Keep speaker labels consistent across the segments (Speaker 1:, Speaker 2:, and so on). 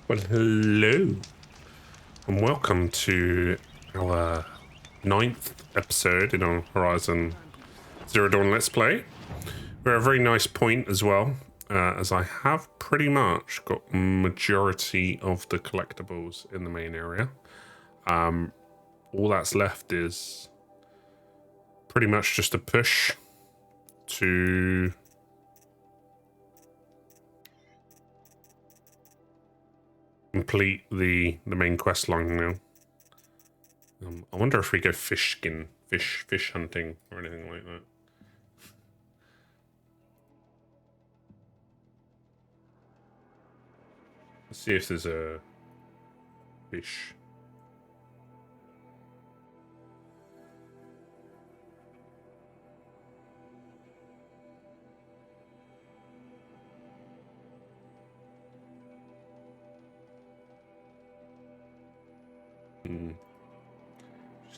Speaker 1: Well, hello, and welcome to our 9th episode in our Horizon Zero Dawn Let's Play. We're at a very nice point as well, as I have pretty much got majority of the collectibles in the main area. All that's left is pretty much just a push to complete the main quest line now. I wonder if we go fish hunting or anything like that. Let's see if there's a fish.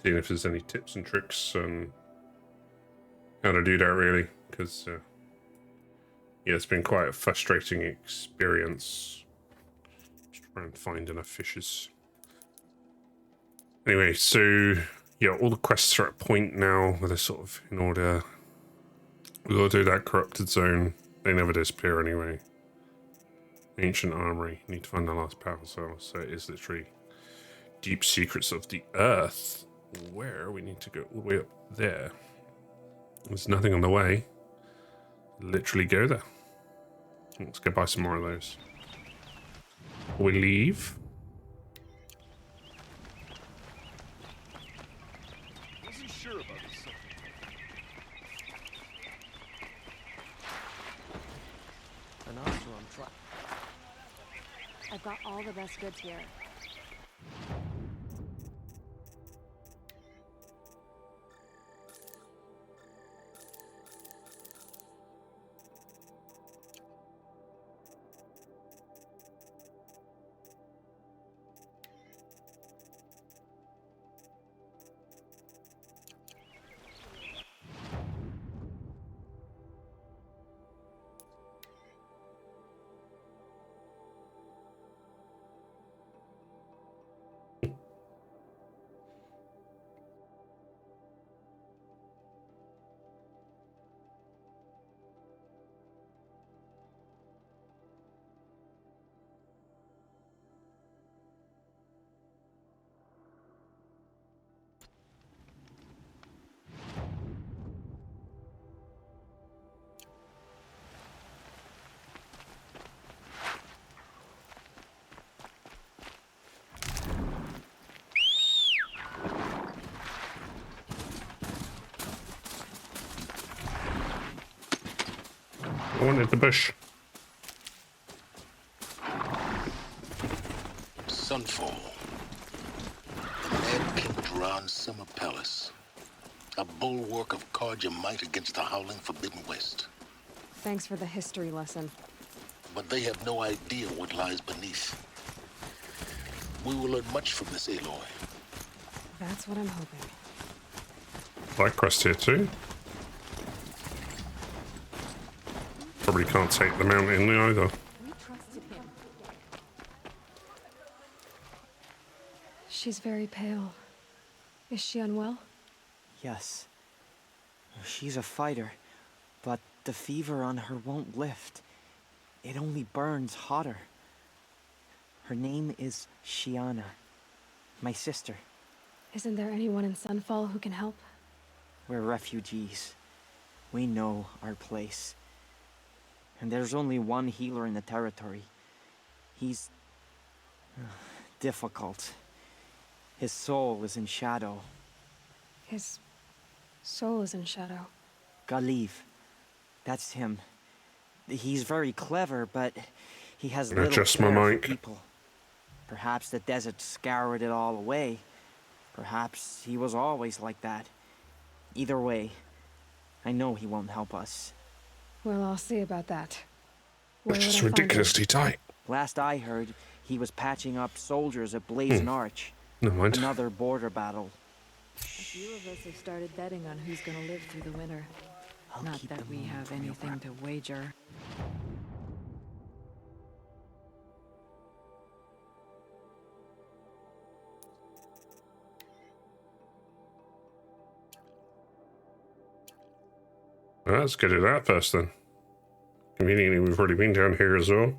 Speaker 1: Seeing if there's any tips and tricks on how to do that, really, because yeah, it's been quite a frustrating experience just trying to find enough fishes. Anyway, so yeah, all the quests are at a point now where they're sort of in order. We gotta do that corrupted zone. They never disappear anyway. Ancient armory. Need to find the last power cell. So it is literally deep secrets of the earth, where we need to go all the way up there. There's nothing on the way. Literally go there. Let's go buy some more of those. We leave.
Speaker 2: Wasn't sure about this. An Osteron truck.
Speaker 3: I've got all the best goods here.
Speaker 1: I wanted the bush.
Speaker 4: Sunfall. Ed Kindran Summer Palace. A bulwark of Carja might against the howling Forbidden West.
Speaker 3: Thanks for the history lesson.
Speaker 4: But they have no idea what lies beneath. We will learn much from this Aloy.
Speaker 3: That's what I'm hoping.
Speaker 1: Light quest here too. Probably can't take the mountain either.
Speaker 3: We trusted him. She's very pale. Is she unwell?
Speaker 5: Yes. She's a fighter, but the fever on her won't lift. It only burns hotter. Her name is Shiana, my sister.
Speaker 3: Isn't there anyone in Sunfall who can help?
Speaker 5: We're refugees. We know our place. And there's only one healer in the territory. He's difficult. His soul is in shadow.
Speaker 3: His soul is in shadow.
Speaker 5: Galiv. That's him. He's very clever, but he has little
Speaker 1: Adjust my
Speaker 5: care for
Speaker 1: mic.
Speaker 5: people. Perhaps the desert scoured it all away. Perhaps he was always like that. Either way, I know he won't help us.
Speaker 3: Well, I'll see about that. Where
Speaker 1: Which
Speaker 3: would
Speaker 1: is
Speaker 3: I find him?
Speaker 1: ridiculously tight.
Speaker 5: Last I heard, he was patching up soldiers at Blazing Arch.
Speaker 1: Never mind.
Speaker 5: Another border battle.
Speaker 6: A few of us have started betting on who's gonna live through the winter.
Speaker 5: I'll
Speaker 6: Not
Speaker 5: keep
Speaker 6: that
Speaker 5: them
Speaker 6: we
Speaker 5: warm
Speaker 6: have
Speaker 5: from your
Speaker 6: anything
Speaker 5: breath.
Speaker 6: to wager.
Speaker 1: Well, let's go do that first then. Conveniently, we've already been down here as well.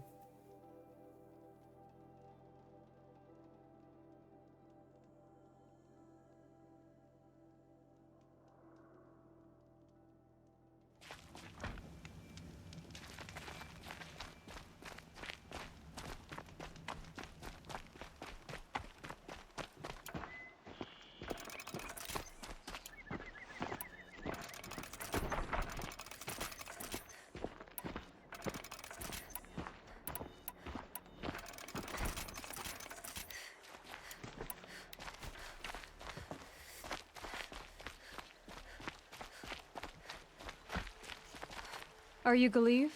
Speaker 3: Are you Galeev,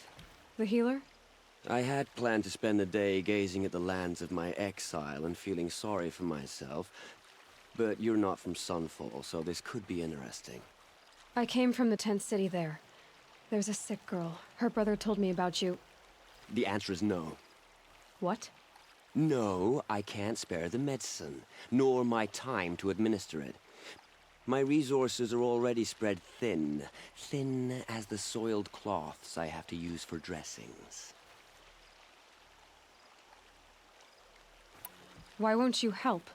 Speaker 3: the healer?
Speaker 7: I had planned to spend the day gazing at the lands of my exile and feeling sorry for myself, but you're not from Sunfall, so this could be interesting.
Speaker 3: I came from the tent city there. There's a sick girl. Her brother told me about you.
Speaker 7: The answer is no.
Speaker 3: What?
Speaker 7: No, I can't spare the medicine, nor my time to administer it. My resources are already spread thin, thin as the soiled cloths I have to use for dressings.
Speaker 3: Why won't you help?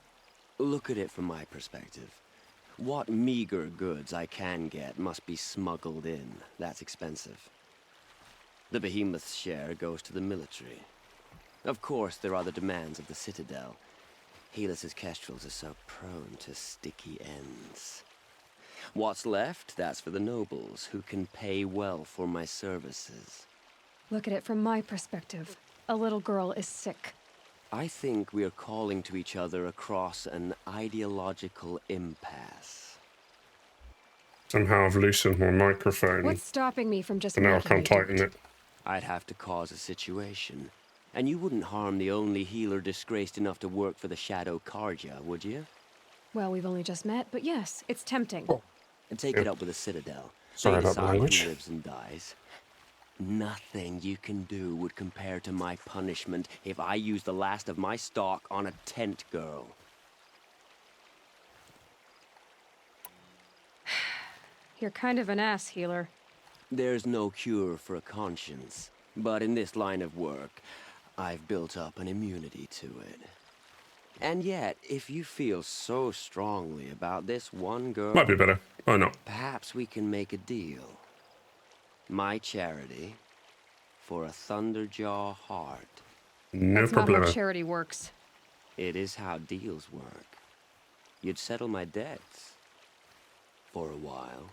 Speaker 7: Look at it from my perspective. What meager goods I can get must be smuggled in. That's expensive. The behemoth's share goes to the military. Of course, there are the demands of the Citadel. Helis's kestrels are so prone to sticky ends. What's left, that's for the nobles, who can pay well for my services.
Speaker 3: Look at it from my perspective. A little girl is sick.
Speaker 7: I think we are calling to each other across an ideological impasse.
Speaker 1: Somehow I've loosened my microphone,
Speaker 3: What's stopping me from just
Speaker 1: and now I
Speaker 3: making
Speaker 1: can't
Speaker 3: you do
Speaker 1: tighten it.
Speaker 7: I'd have to cause a situation. And you wouldn't harm the only healer disgraced enough to work for the Shadow Karja, would you?
Speaker 3: Well, we've only just met, but yes, it's tempting.
Speaker 1: Oh.
Speaker 7: And take
Speaker 1: Yep.
Speaker 7: it up with the Citadel.
Speaker 1: Sorry
Speaker 7: They
Speaker 1: about the
Speaker 7: decide
Speaker 1: language.
Speaker 7: who lives and dies. Nothing you can do would compare to my punishment if I use the last of my stock on a tent girl.
Speaker 3: You're kind of an ass, healer.
Speaker 7: There's no cure for a conscience, but in this line of work, I've built up an immunity to it. And yet, if you feel so strongly about this one girl,
Speaker 1: Might be better. Why not?
Speaker 7: perhaps we can make a deal. My charity for a Thunderjaw heart.
Speaker 1: No
Speaker 3: That's not
Speaker 1: problem.
Speaker 3: how charity works.
Speaker 7: It is how deals work. You'd settle my debts. For a while.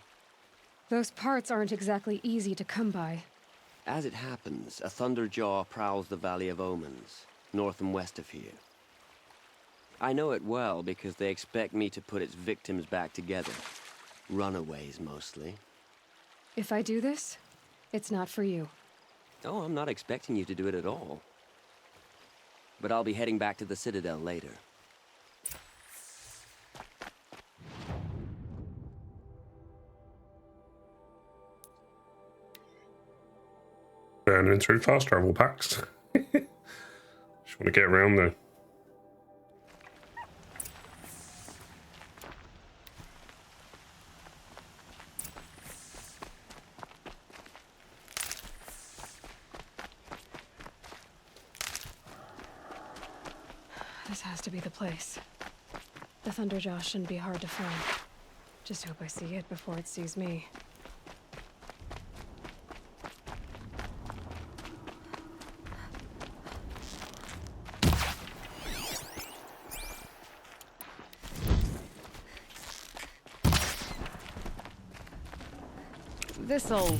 Speaker 3: Those parts aren't exactly easy to come by.
Speaker 7: As it happens, a Thunderjaw prowls the Valley of Omens, north and west of here. I know it well because they expect me to put its victims back together. Runaways, mostly.
Speaker 3: If I do this, it's not for you.
Speaker 7: Oh, I'm not expecting you to do it at all. But I'll be heading back to the Citadel later.
Speaker 1: Burning through fast travel packs. Just want to get around there.
Speaker 3: This has to be the place. The Thunderjaw shouldn't be hard to find. Just hope I see it before it sees me. This'll...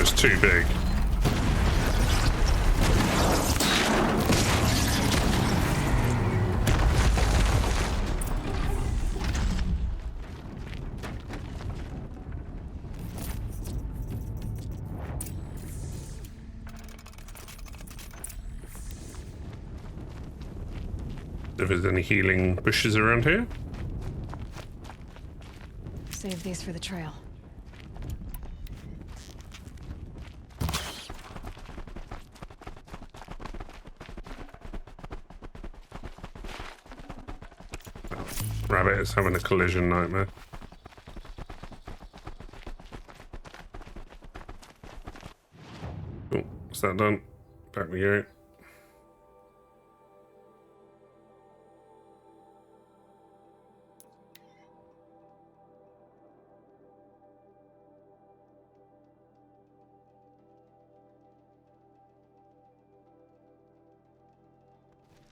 Speaker 1: just too big. If there's any healing bushes around here.
Speaker 3: Save these for the trail.
Speaker 1: Rabbit is having a collision nightmare. Oh, what's that done? Back we go.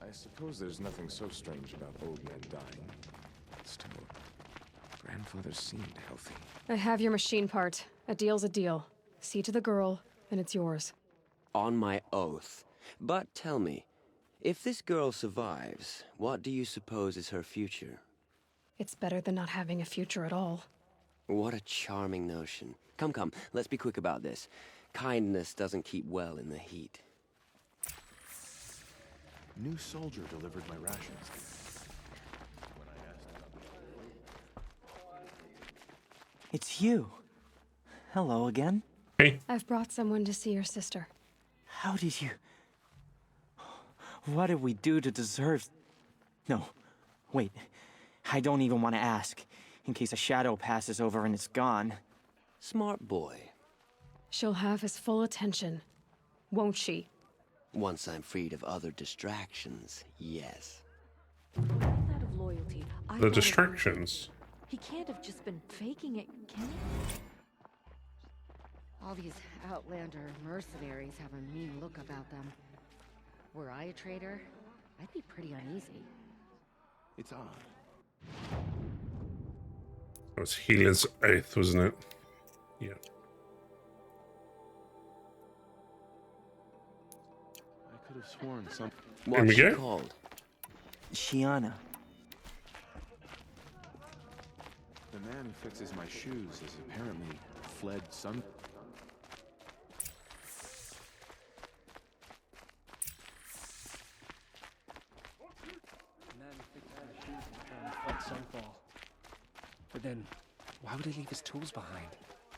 Speaker 8: I suppose there's nothing so strange about old men dying. Still, grandfather seemed healthy.
Speaker 3: I have your machine part. A deal's a deal. See to the girl, and it's yours.
Speaker 7: On my oath. But tell me, if this girl survives, what do you suppose is her future?
Speaker 3: It's better than not having a future at all.
Speaker 7: What a charming notion. Come, come, let's be quick about this. Kindness doesn't keep well in the heat.
Speaker 8: New soldier delivered my rations.
Speaker 5: It's you. Hello again.
Speaker 1: Hey,
Speaker 3: I've brought someone to see your sister.
Speaker 5: How did you... What did we do to deserve... No, wait. I don't even want to ask, in case a shadow passes over and it's gone.
Speaker 7: Smart boy.
Speaker 3: She'll have his full attention, won't she?
Speaker 7: Once I'm freed of other distractions, yes.
Speaker 6: Out of loyalty, I
Speaker 1: the
Speaker 6: thought it was-
Speaker 1: distractions.
Speaker 6: He can't have just been faking it, can he?
Speaker 9: All these Outlander mercenaries have a mean look about them. Were I a traitor, I'd be pretty uneasy.
Speaker 8: It's odd.
Speaker 1: That was Healer's Oath, wasn't it? Yeah.
Speaker 8: I could have sworn some...
Speaker 1: Here we
Speaker 7: What's she
Speaker 1: go.
Speaker 7: called?
Speaker 5: Shiana.
Speaker 8: The man who fixes my shoes has apparently fled some...
Speaker 2: But then, why would he leave his tools behind?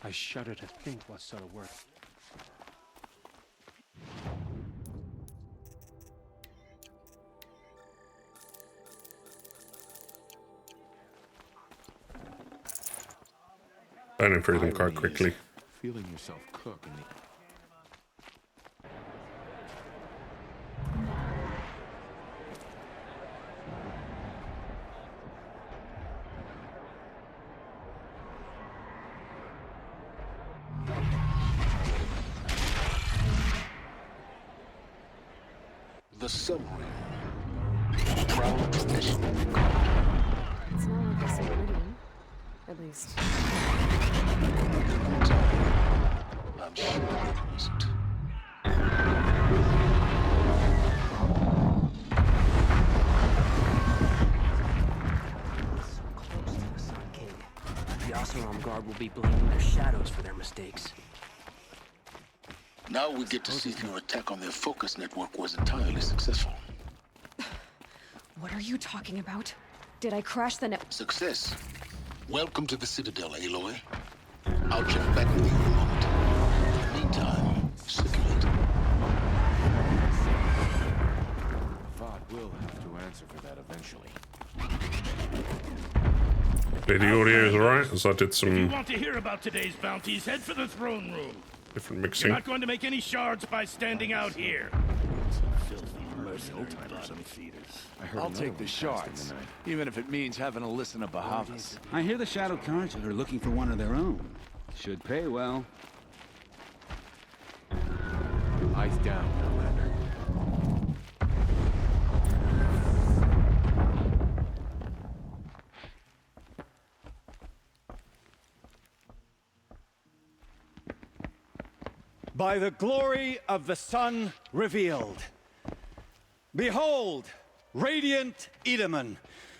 Speaker 2: I shudder to think what sort of work.
Speaker 1: Burning through them quite
Speaker 8: irony is
Speaker 1: quickly.
Speaker 8: Feeling yourself cook in the...
Speaker 4: The submarine. Proud possession of the god.
Speaker 3: It's not like this in Meridian. At least.
Speaker 4: I'm sure it isn't.
Speaker 2: So close to the Sun King. The Oseram Guard will be blaming their shadows for their mistakes.
Speaker 4: Now we get to see if your attack on their focus network was entirely successful.
Speaker 3: What are you talking about? Did I crash the net?
Speaker 4: Success. Welcome to the Citadel, Aloy. I'll check back with you in a moment. In the meantime, circulate.
Speaker 8: Vought will have to answer for that eventually.
Speaker 1: The audio is alright, as I did
Speaker 10: If you
Speaker 1: some
Speaker 10: want to hear about today's bounties, head for the throne room.
Speaker 1: different
Speaker 10: You're
Speaker 1: mixing.
Speaker 10: not going to make any shards by standing out here. Filthy mercenary bottom feeders.
Speaker 8: I heard
Speaker 11: I'll
Speaker 8: another
Speaker 11: take
Speaker 8: one
Speaker 11: the
Speaker 8: passed in
Speaker 11: shards,
Speaker 8: the night.
Speaker 11: even if it means having to listen to Bahavas.
Speaker 12: I hear the Shadow Cards are looking for one of their own. Should pay well.
Speaker 8: Eyes down, Outlander.
Speaker 13: By the glory of the sun revealed. Behold, radiant Edaman,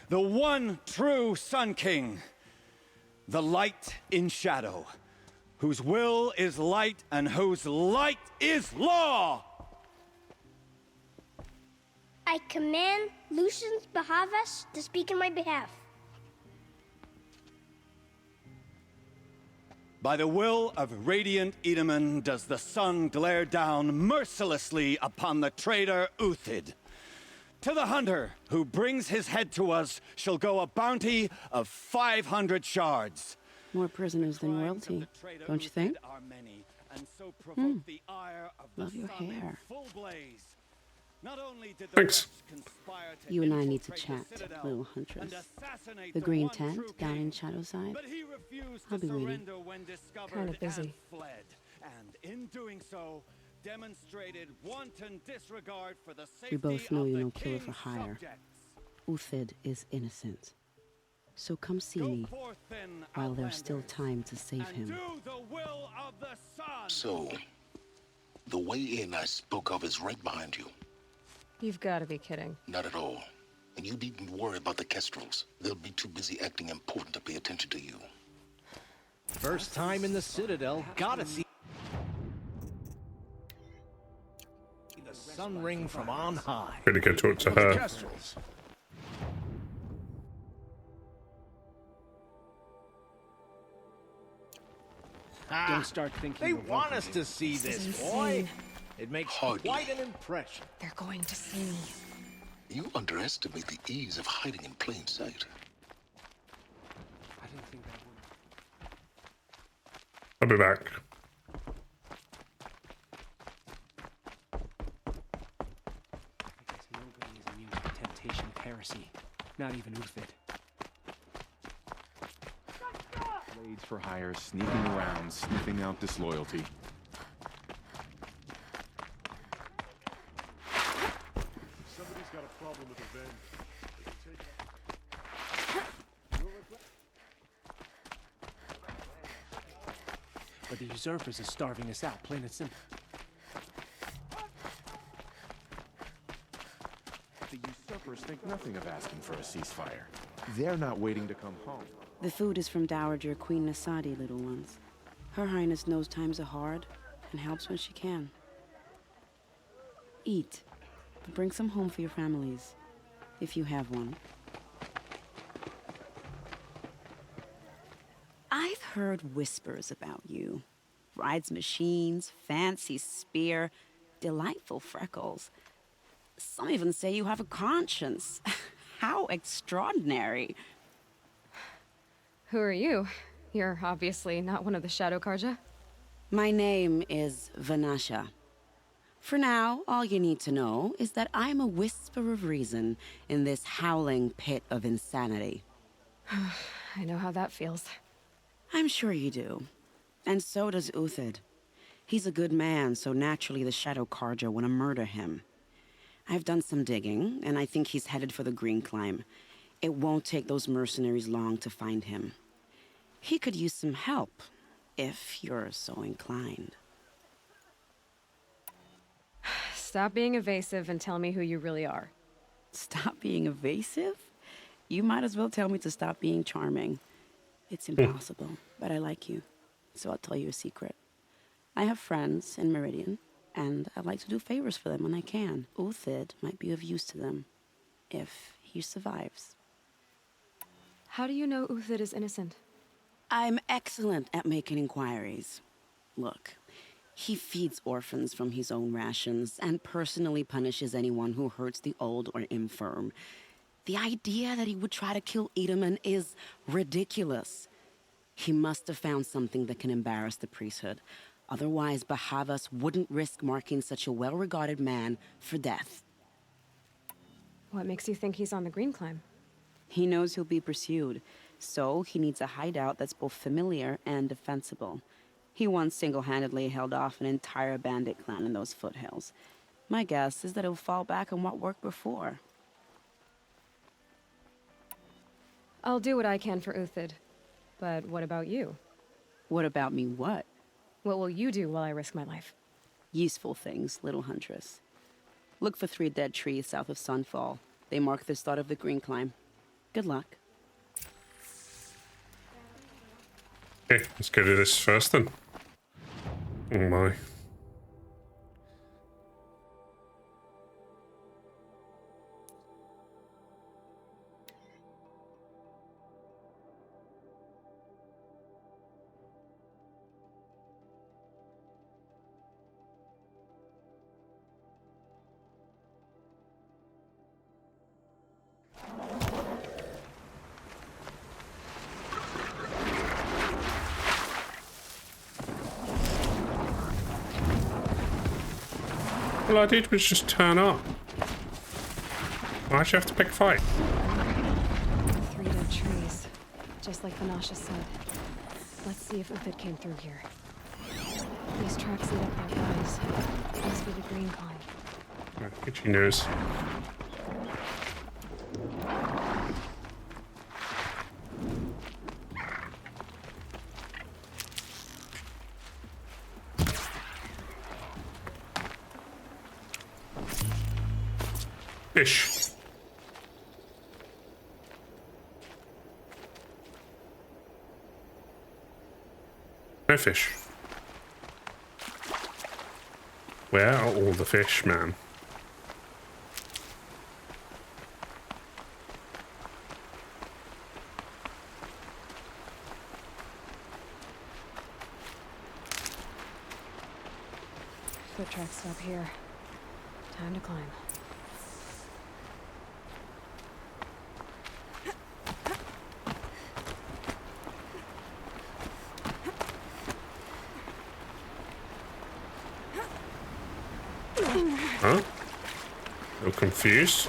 Speaker 13: the one true Sun King, the light in shadow, whose will is light and whose light is law!
Speaker 14: I command Lucius Bahavas to speak in my behalf.
Speaker 13: By the will of radiant Edaman does the sun glare down mercilessly upon the traitor Uthid. To the hunter who brings his head to us shall go a bounty of 500 shards.
Speaker 15: More prisoners than royalty, don't you think? Love your hair.
Speaker 1: Thanks.
Speaker 15: You and I need to chat, little huntress. The green tent down in Shadowside. I'll be waiting.
Speaker 3: Kind of busy.
Speaker 13: And in doing so, demonstrated wanton disregard for the safety
Speaker 15: We both know
Speaker 13: of
Speaker 15: you're
Speaker 13: the
Speaker 15: no killer
Speaker 13: king's
Speaker 15: for hire.
Speaker 13: subjects.
Speaker 15: Uthid is innocent. So come see me while there's still time to save him.
Speaker 13: Do the will of the sun.
Speaker 4: So, the way in I spoke of is right behind you.
Speaker 3: You've got to be kidding.
Speaker 4: Not at all. And you needn't worry about the Kestrels. They'll be too busy acting important to pay attention to you.
Speaker 10: First time in the Citadel, gotta see the sun ring from on high.
Speaker 1: Better go talk to her.
Speaker 10: Kestrels.
Speaker 2: Don't start thinking.
Speaker 10: They want us to see this, boy. It makes
Speaker 4: Hardly.
Speaker 10: quite an impression.
Speaker 3: They're going to see me.
Speaker 4: You underestimate the ease of hiding in plain sight.
Speaker 2: I didn't think that would.
Speaker 1: I'll be back.
Speaker 2: I guess nobody is immune to temptation of heresy. Not even Uthid.
Speaker 8: Blades for hire, sneaking around, sniffing out disloyalty.
Speaker 16: Somebody's got a problem with the vent.
Speaker 2: But the usurpers are starving us out, plain and simple.
Speaker 8: The usurpers think nothing of asking for a ceasefire. They're not waiting to come home.
Speaker 15: The food is from Dowager Queen Nasadi, little ones. Her Highness knows times are hard and helps when she can. Eat, but bring some home for your families, if you have one. I've heard whispers about you. Rides machines, fancy spear, delightful freckles. Some even say you have a conscience. How extraordinary.
Speaker 3: Who are you? You're obviously not one of the Shadow Karja.
Speaker 15: My name is Vanasha. For now, all you need to know is that I'm a whisper of reason in this howling pit of insanity.
Speaker 3: I know how that feels.
Speaker 15: I'm sure you do. And so does Uthid. He's a good man, so naturally the Shadow Karja want to murder him. I've done some digging, and I think he's headed for the Green Climb. It won't take those mercenaries long to find him. He could use some help, if you're so inclined.
Speaker 3: Stop being evasive and tell me who you really are.
Speaker 15: Stop being evasive? You might as well tell me to stop being charming. It's impossible, but I like you, so I'll tell you a secret. I have friends in Meridian, and I like to do favors for them when I can. Uthid might be of use to them, if he survives.
Speaker 3: How do you know Uthid is innocent?
Speaker 15: I'm excellent at making inquiries. Look, he feeds orphans from his own rations and personally punishes anyone who hurts the old or infirm. The idea that he would try to kill Edaman is ridiculous. He must have found something that can embarrass the priesthood. Otherwise, Bahavas wouldn't risk marking such a well-regarded man for death.
Speaker 3: What makes you think he's on the Green Climb?
Speaker 15: He knows he'll be pursued, so he needs a hideout that's both familiar and defensible. He once single-handedly held off an entire bandit clan in those foothills. My guess is that he'll fall back on what worked before.
Speaker 3: I'll do what I can for Uthid. But what about you?
Speaker 15: What about me what?
Speaker 3: What will you do while I risk my life?
Speaker 15: Useful things, little huntress. Look for 3 dead trees south of Sunfall. They mark the start of the green climb. Good luck.
Speaker 1: Okay, let's go do this first then. Oh my. All I did was just turn up. Why'd you have to pick a fight?
Speaker 3: 3 dead trees, just like Vanasha said. Let's see if Uthid came through here. These tracks lead up that rise. Must be the green climb.
Speaker 1: Itchy nose. Fish. No fish. Where are all the fish, man?
Speaker 3: Foot tracks stop here. Time to climb.
Speaker 1: Huh? So confused.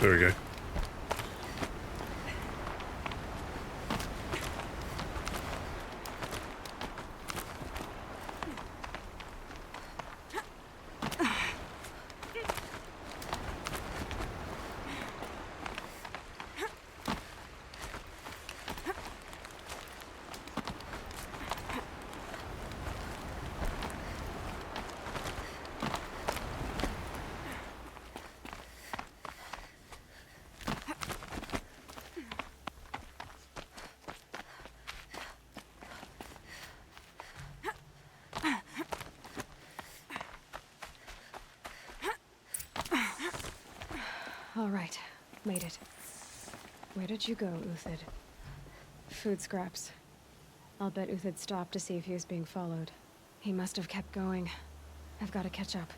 Speaker 1: There we go.
Speaker 3: All right, made it. Where did you go, Uthid? Food scraps. I'll bet Uthid stopped to see if he was being followed. He must have kept going. I've got to catch up.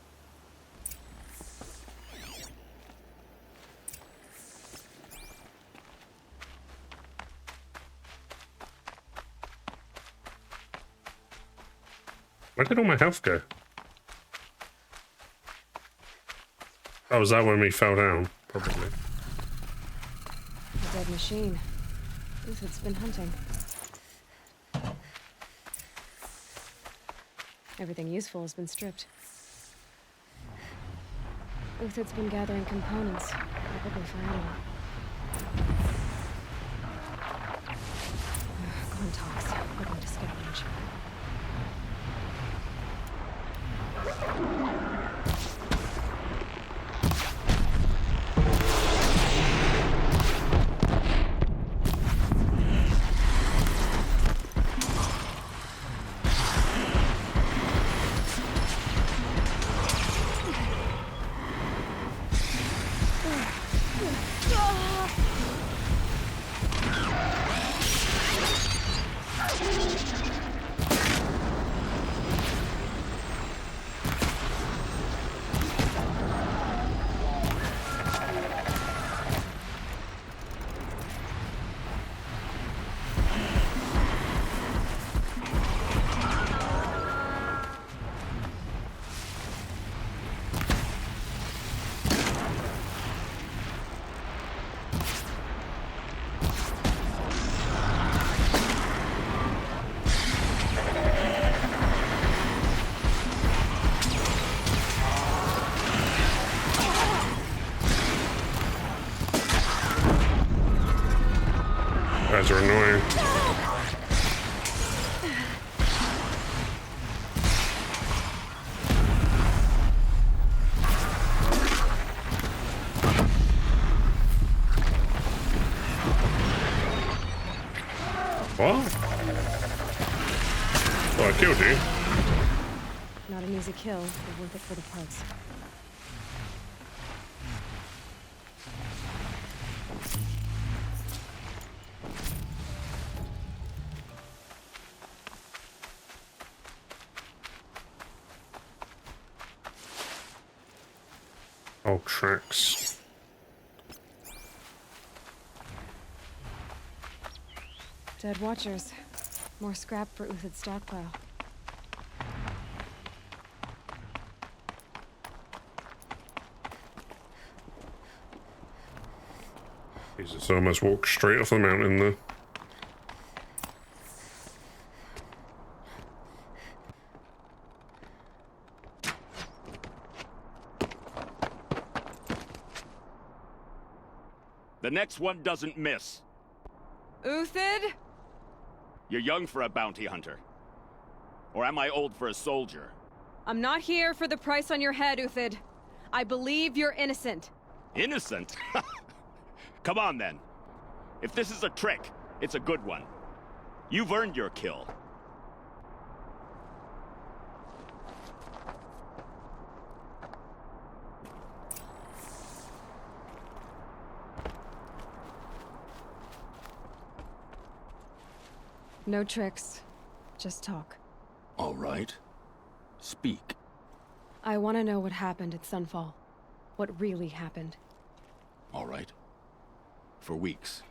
Speaker 1: Where did all my health go? Oh, was that when we fell down? Probably.
Speaker 3: A dead machine. Uthid's been hunting. Everything useful has been stripped. Uthid's been gathering components, probably for ammo. Glintogs. We're going to scavenge.
Speaker 1: guys are annoying. What? Oh, I killed you.
Speaker 3: Not an easy kill, but worth it for the parts.
Speaker 1: Oh, tracks.
Speaker 3: Dead watchers. More scrap for Uthid's stockpile.
Speaker 1: Jesus, I almost walked straight off the mountain there.
Speaker 17: The next one doesn't miss.
Speaker 18: Uthid?
Speaker 17: You're young for a bounty hunter. Or am I old for a soldier?
Speaker 18: I'm not here for the price on your head, Uthid. I believe you're innocent.
Speaker 17: Innocent? Come on, then. If this is a trick, it's a good one. You've earned your kill.
Speaker 3: No tricks. Just talk.
Speaker 4: All right. Speak.
Speaker 3: I want to know what happened at Sunfall. What really happened.
Speaker 4: All right. For weeks,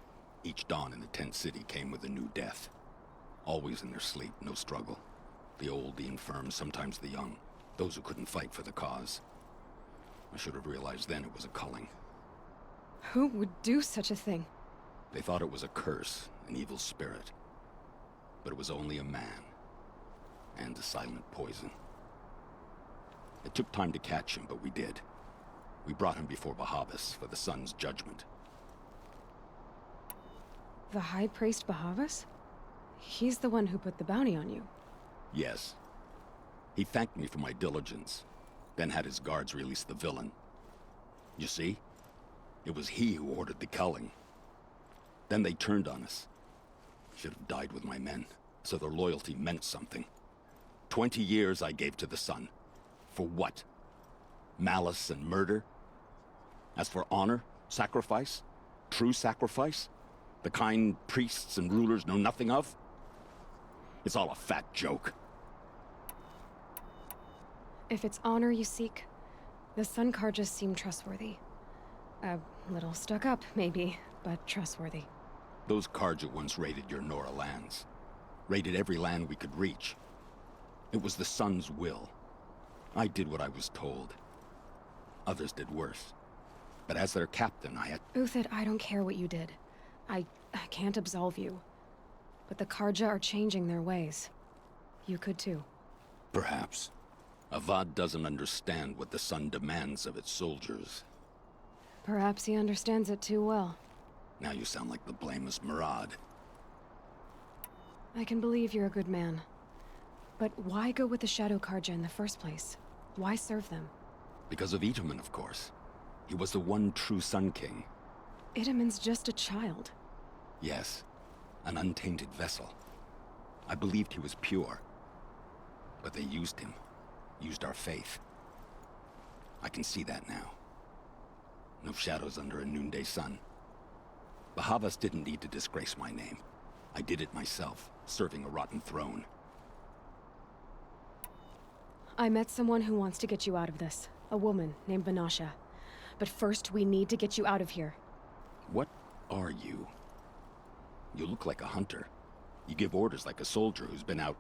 Speaker 4: each dawn in the tent city came with a new death. Always in their sleep, no struggle. The old, the infirm, sometimes the young. Those who couldn't fight for the cause. I should have realized then it was a culling.
Speaker 3: Who would do such a thing?
Speaker 4: They thought it was a curse, an evil spirit. But it was only a man. And a silent poison. It took time to catch him, but we did. We brought him before Bahavas for the sun's judgment.
Speaker 3: The High Priest Bahavas? He's the one who put the bounty on you.
Speaker 4: Yes. He thanked me for my diligence, then had his guards release the villain. You see? It was he who ordered the culling. Then they turned on us. Should have died with my men, so their loyalty meant something. 20 years I gave to the sun. For what? Malice and murder? As for honor, sacrifice, true sacrifice, the kind priests and rulers know nothing of? It's all a fat joke.
Speaker 3: If it's honor you seek, the Sun Karjas seem trustworthy. A little stuck up, maybe, but trustworthy.
Speaker 4: Those Karja once raided your Nora lands. Raided every land we could reach. It was the Sun's will. I did what I was told. Others did worse. But as their captain, I had...
Speaker 3: Uthid, I don't care what you did. I can't absolve you. But the Karja are changing their ways. You could too.
Speaker 4: Perhaps. Avad doesn't understand what the Sun demands of its soldiers.
Speaker 3: Perhaps he understands it too well.
Speaker 4: Now you sound like the blameless Murad.
Speaker 3: I can believe you're a good man. But why go with the Shadow Karja in the first place? Why serve them?
Speaker 4: Because of Itaman, of course. He was the one true Sun King.
Speaker 3: Itaman's just a child.
Speaker 4: Yes. An untainted vessel. I believed he was pure. But they used him. Used our faith. I can see that now. No shadows under a noonday sun. Bahavas didn't need to disgrace my name. I did it myself, serving a rotten throne.
Speaker 3: I met someone who wants to get you out of this. A woman named Vanasha. But first, we need to get you out of here.
Speaker 4: What are you? You look like a hunter. You give orders like a soldier who's been out...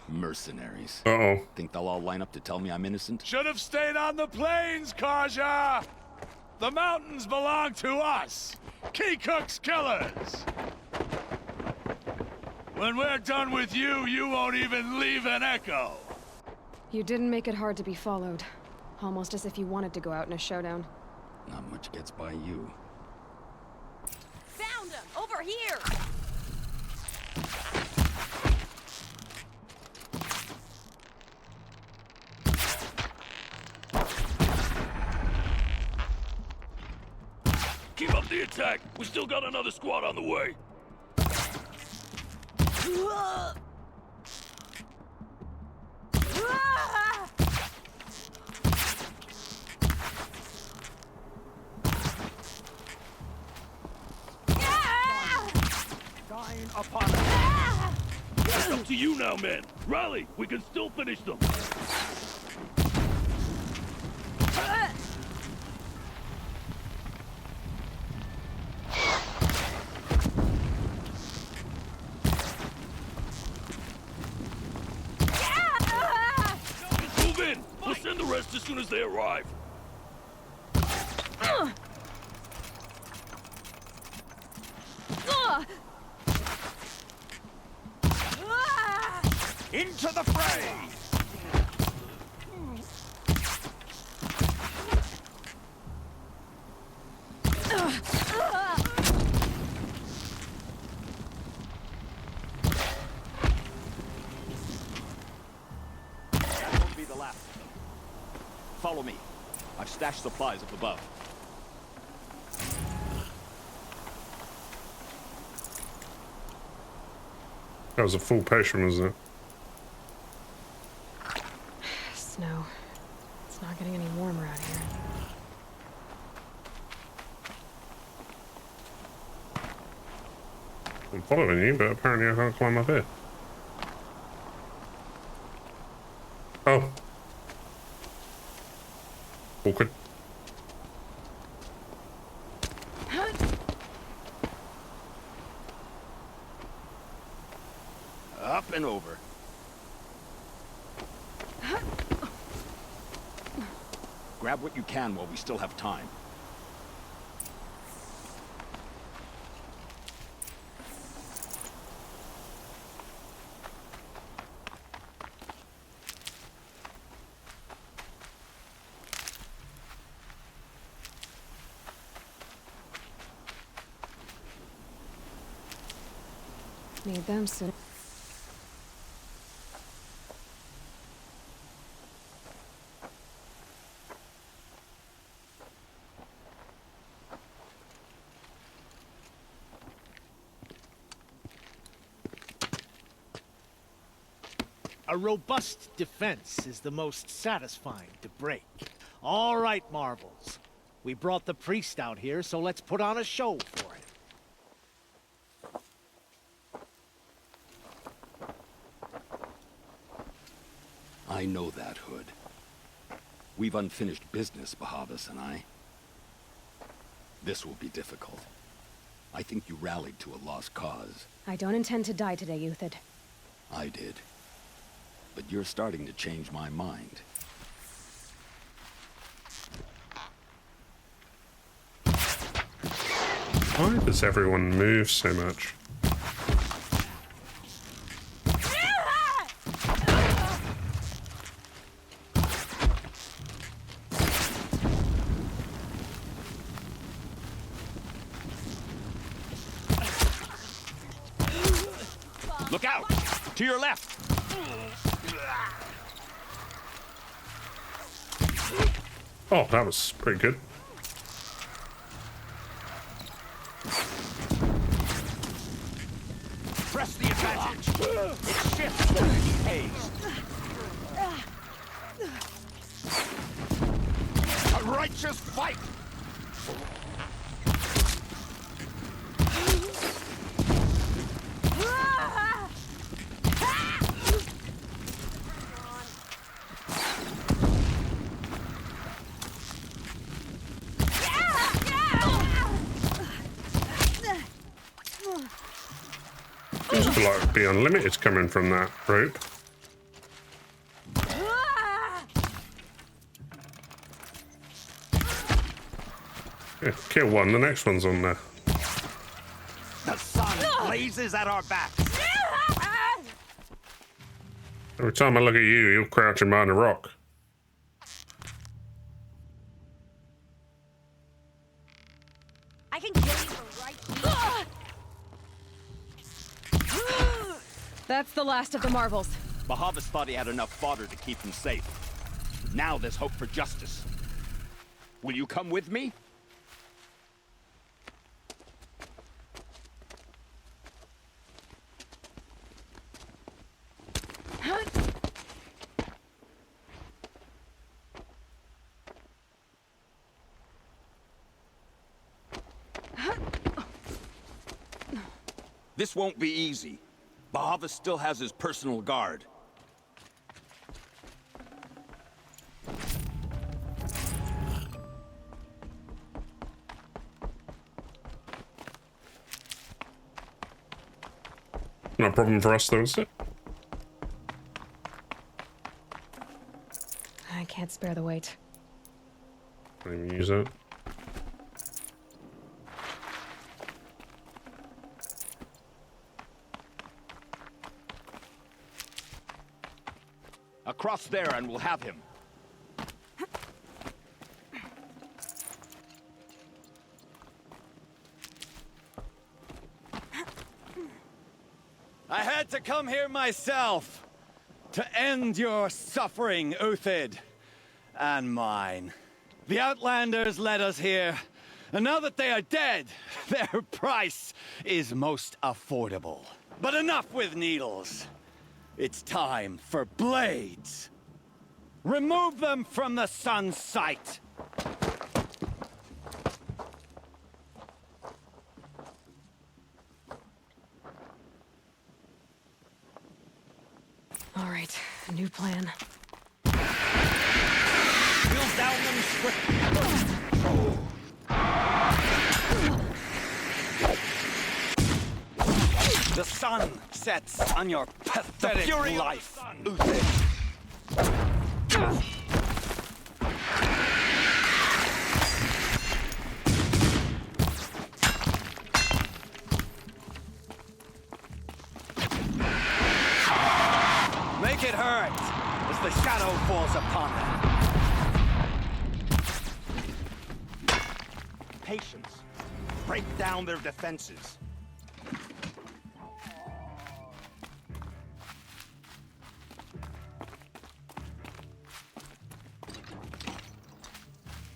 Speaker 4: Mercenaries.
Speaker 1: Uh-oh.
Speaker 4: Think they'll all line up to tell me I'm innocent?
Speaker 11: Should have stayed on the plains, Karja! The mountains belong to us! Keecook's killers! When we're done with you, you won't even leave an echo!
Speaker 3: You didn't make it hard to be followed. Almost as if you wanted to go out in a showdown.
Speaker 4: Not much gets by you.
Speaker 18: Down! him! Over here!
Speaker 10: Keep up the attack. We still got another squad on the way.
Speaker 11: Dying upon us.
Speaker 10: It's up to you now, men. Rally. We can still finish them. Move in. We'll send the rest as soon as they arrive.
Speaker 11: Into the fray!
Speaker 17: That won't be the last of them. Follow me. I've stashed supplies up above.
Speaker 1: That was a full potion, wasn't it?
Speaker 3: Snow. It's not getting any warmer out here.
Speaker 1: I'm following you, but apparently I can't climb up here. Oh. Awkward.
Speaker 17: Up and over. Grab what you can while we still have time.
Speaker 3: Need them soon.
Speaker 19: A robust defense is the most satisfying to break. All right, Marvels. We brought the priest out here, so let's put on a show for him.
Speaker 4: I know that, Hood. We've unfinished business, Bahavas and I. This will be difficult. I think you rallied to a lost cause.
Speaker 3: I don't intend to die today, Euthid.
Speaker 4: I did. But you're starting to change my mind.
Speaker 1: Why does everyone move so much?
Speaker 17: Look out! To your left!
Speaker 1: Oh, that was pretty good.
Speaker 11: Press the advantage. It shifts when it pays. A righteous fight.
Speaker 1: Seems to like be unlimited coming from that rope. Yeah, kill one, the next one's on there.
Speaker 11: The sun blazes at our backs.
Speaker 1: Every time I look at you, you're crouching behind a rock.
Speaker 18: I can kill you for right here. That's the last of the marvels.
Speaker 17: Bahavas thought he had enough fodder to keep him safe. Now there's hope for justice. Will you come with me? This won't be easy. Bahava still has his personal guard.
Speaker 1: No problem for us though, is it?
Speaker 3: I can't spare the weight.
Speaker 1: Can't even use it.
Speaker 17: Across there and we'll have him.
Speaker 13: I had to come here myself to end your suffering, Uthid, and mine. The Outlanders led us here, and now that they are dead, their price is most affordable. But enough with needles. It's time for blades. Remove them from the sun's sight.
Speaker 3: All right, a new plan.
Speaker 13: Wheels down them The sun sets on your pathetic life, Uthid. Make it hurt as the shadow falls upon them.
Speaker 17: Patience. Break down their defenses.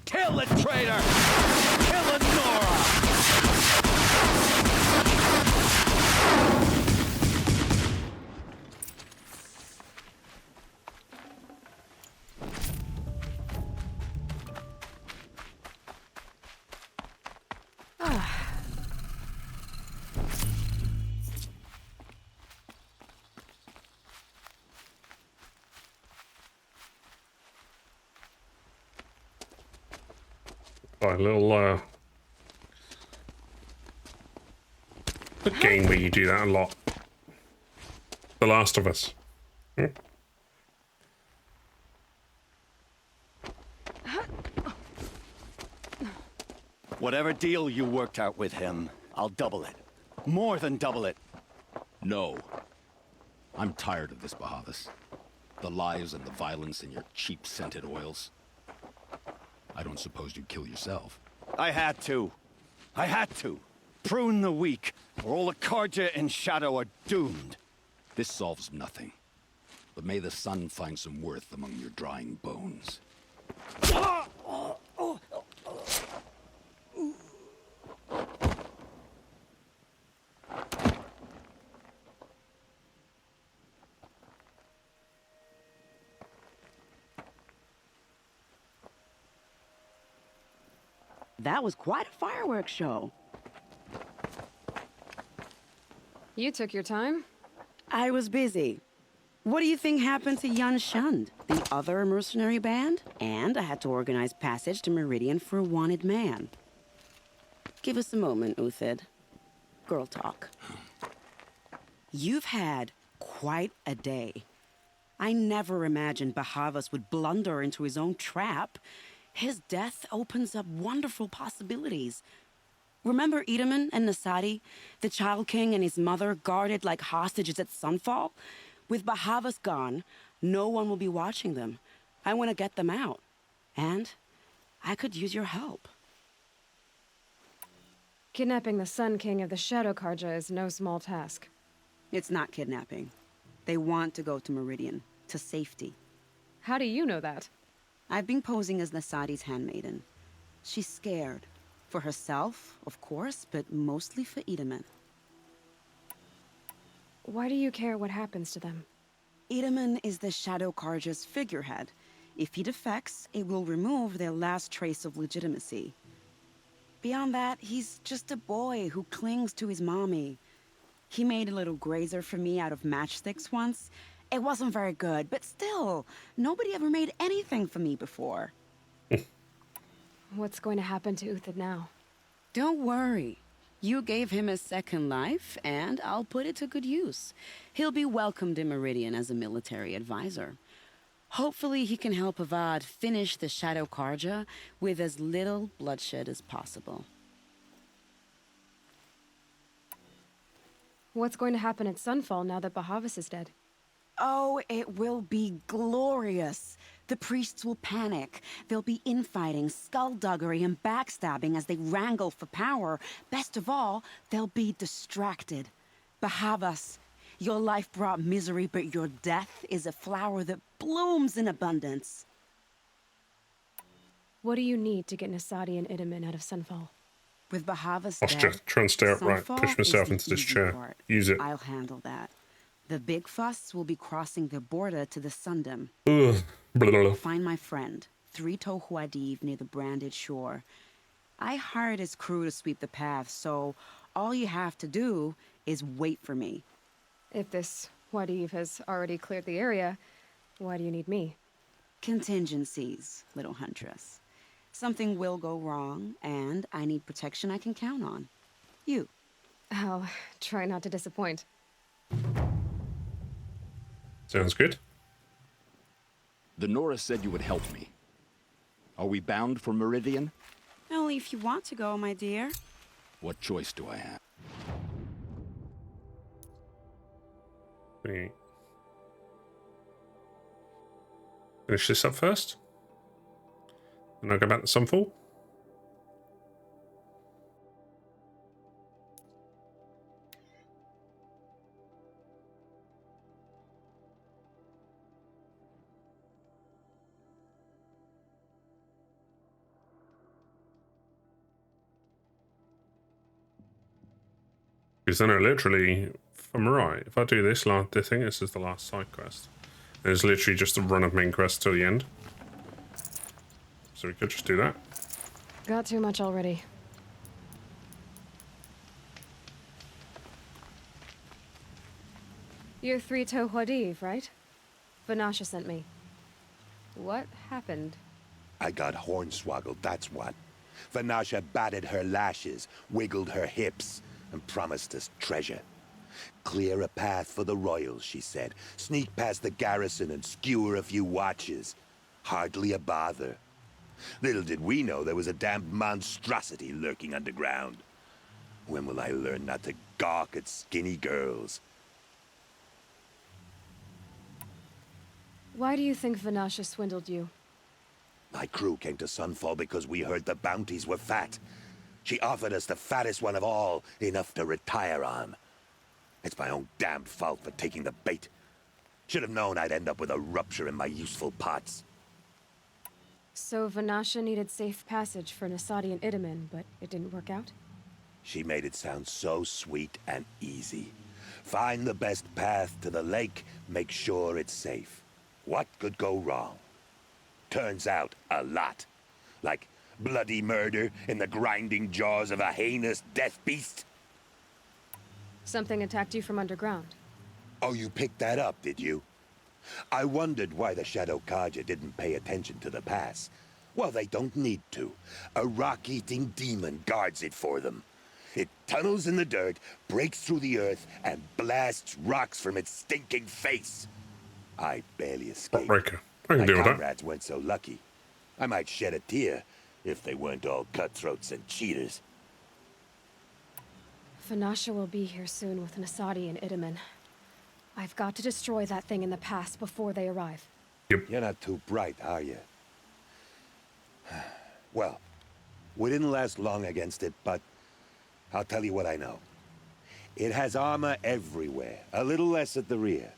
Speaker 13: Kill the traitor! Kill the Nora!
Speaker 1: A little a game where you do that a lot. The Last of Us. Hmm?
Speaker 13: Whatever deal you worked out with him, I'll double it. More than double it.
Speaker 4: No. I'm tired of this, Bahavas. The lies and the violence and your cheap scented oils. I don't suppose you'd kill yourself.
Speaker 13: I had to. I had to. Prune the weak, or all the Karja in Shadow are doomed.
Speaker 4: This solves nothing. But may the sun find some worth among your drying bones.
Speaker 15: That was quite a fireworks show.
Speaker 3: You took your time?
Speaker 15: I was busy. What do you think happened to Yan Shund, the other mercenary band? And I had to organize passage to Meridian for a wanted man. Give us a moment, Uthid. Girl talk. You've had quite a day. I never imagined Bahavas would blunder into his own trap. His death opens up wonderful possibilities. Remember Edaman and Nasadi, the Child King and his mother guarded like hostages at sunfall? With Bahavas gone, no one will be watching them. I want to get them out. And I could use your help.
Speaker 3: Kidnapping the Sun King of the Shadow Karja is no small task.
Speaker 15: It's not kidnapping. They want to go to Meridian, to safety.
Speaker 18: How do you know that?
Speaker 15: I've been posing as Nasadi's handmaiden. She's scared. For herself, of course, but mostly for Itamen.
Speaker 3: Why do you care what happens to them?
Speaker 15: Itamen is the Shadow Carja's figurehead. If he defects, it will remove their last trace of legitimacy. Beyond that, he's just a boy who clings to his mommy. He made a little grazer for me out of matchsticks once. It wasn't very good, but still, nobody ever made anything for me before.
Speaker 3: What's going to happen to Uthid now?
Speaker 15: Don't worry. You gave him a second life, and I'll put it to good use. He'll be welcomed in Meridian as a military advisor. Hopefully he can help Avad finish the Shadow Carja with as little bloodshed as possible.
Speaker 3: What's going to happen at Sunfall now that Bahavas is dead?
Speaker 15: Oh, it will be glorious. The priests will panic. There'll be infighting, skullduggery, and backstabbing as they wrangle for power. Best of all, they'll be distracted. Bahavas, your life brought misery, but your death is a flower that blooms in abundance.
Speaker 3: What do you need to get Nasadi and Itamen out of Sunfall?
Speaker 15: With Bahavas
Speaker 1: Posture.
Speaker 15: dead,
Speaker 1: Try and stay upright.
Speaker 15: Sunfall
Speaker 1: Push myself
Speaker 15: is the
Speaker 1: into this
Speaker 15: easy
Speaker 1: chair.
Speaker 15: part.
Speaker 1: Use it.
Speaker 15: I'll handle that. The big fuss will be crossing the border to the Sundom.
Speaker 1: Ugh. Blah, blah, blah.
Speaker 15: Find my friend, Three-Toe Huadiv, near the branded shore. I hired his crew to sweep the path, so all you have to do is wait for me.
Speaker 3: If this Huadiv has already cleared the area, why do you need me?
Speaker 15: Contingencies, little huntress. Something will go wrong, and I need protection I can count on. You.
Speaker 3: I'll try not to disappoint.
Speaker 1: Sounds good.
Speaker 4: The Nora said you would help me. Are we bound for Meridian?
Speaker 15: Only if you want to go, my dear.
Speaker 4: What choice do I have?
Speaker 1: Wait. Finish this up first. Then I'll go back to Sunfall. Because then I literally, if I'm right, if I do this this is the last side quest. And it's literally just a run of main quests till the end. So we could just do that.
Speaker 3: Got too much already. You're Three-Toe Huadiv, right? Vanasha sent me. What happened?
Speaker 20: I got hornswoggled, that's what. Vanasha batted her lashes, wiggled her hips, and promised us treasure. Clear a path for the royals, she said. Sneak past the garrison and skewer a few watches. Hardly a bother. Little did we know there was a damned monstrosity lurking underground. When will I learn not to gawk at skinny girls?
Speaker 3: Why do you think Vanasha swindled you?
Speaker 20: My crew came to Sunfall because we heard the bounties were fat. She offered us the fattest one of all, enough to retire on. It's my own damned fault for taking the bait. Should have known I'd end up with a rupture in my useful parts.
Speaker 3: So Vanasha needed safe passage for Nasadi and Itamen, but it didn't work out?
Speaker 20: She made it sound so sweet and easy. Find the best path to the lake, make sure it's safe. What could go wrong? Turns out, a lot. Like bloody murder in the grinding jaws of a heinous death beast.
Speaker 3: Something attacked you from underground.
Speaker 20: Oh, you picked that up, did you? I wondered why the Shadow Carja didn't pay attention to the pass. Well, they don't need to. A rock-eating demon guards it for them. It tunnels in the dirt, breaks through the earth, and blasts rocks from its stinking face. I barely escaped.
Speaker 1: Breaker. I can
Speaker 20: My
Speaker 1: deal with that.
Speaker 20: comrades weren't so lucky. I might shed a tear if they weren't all cutthroats and cheaters.
Speaker 3: Vanasha will be here soon with Nasadi and Itamen. I've got to destroy that thing in the pass before they arrive.
Speaker 20: Yep. You're not too bright, are you? Well, we didn't last long against it, but I'll tell you what I know. It has armor everywhere, a little less at the rear.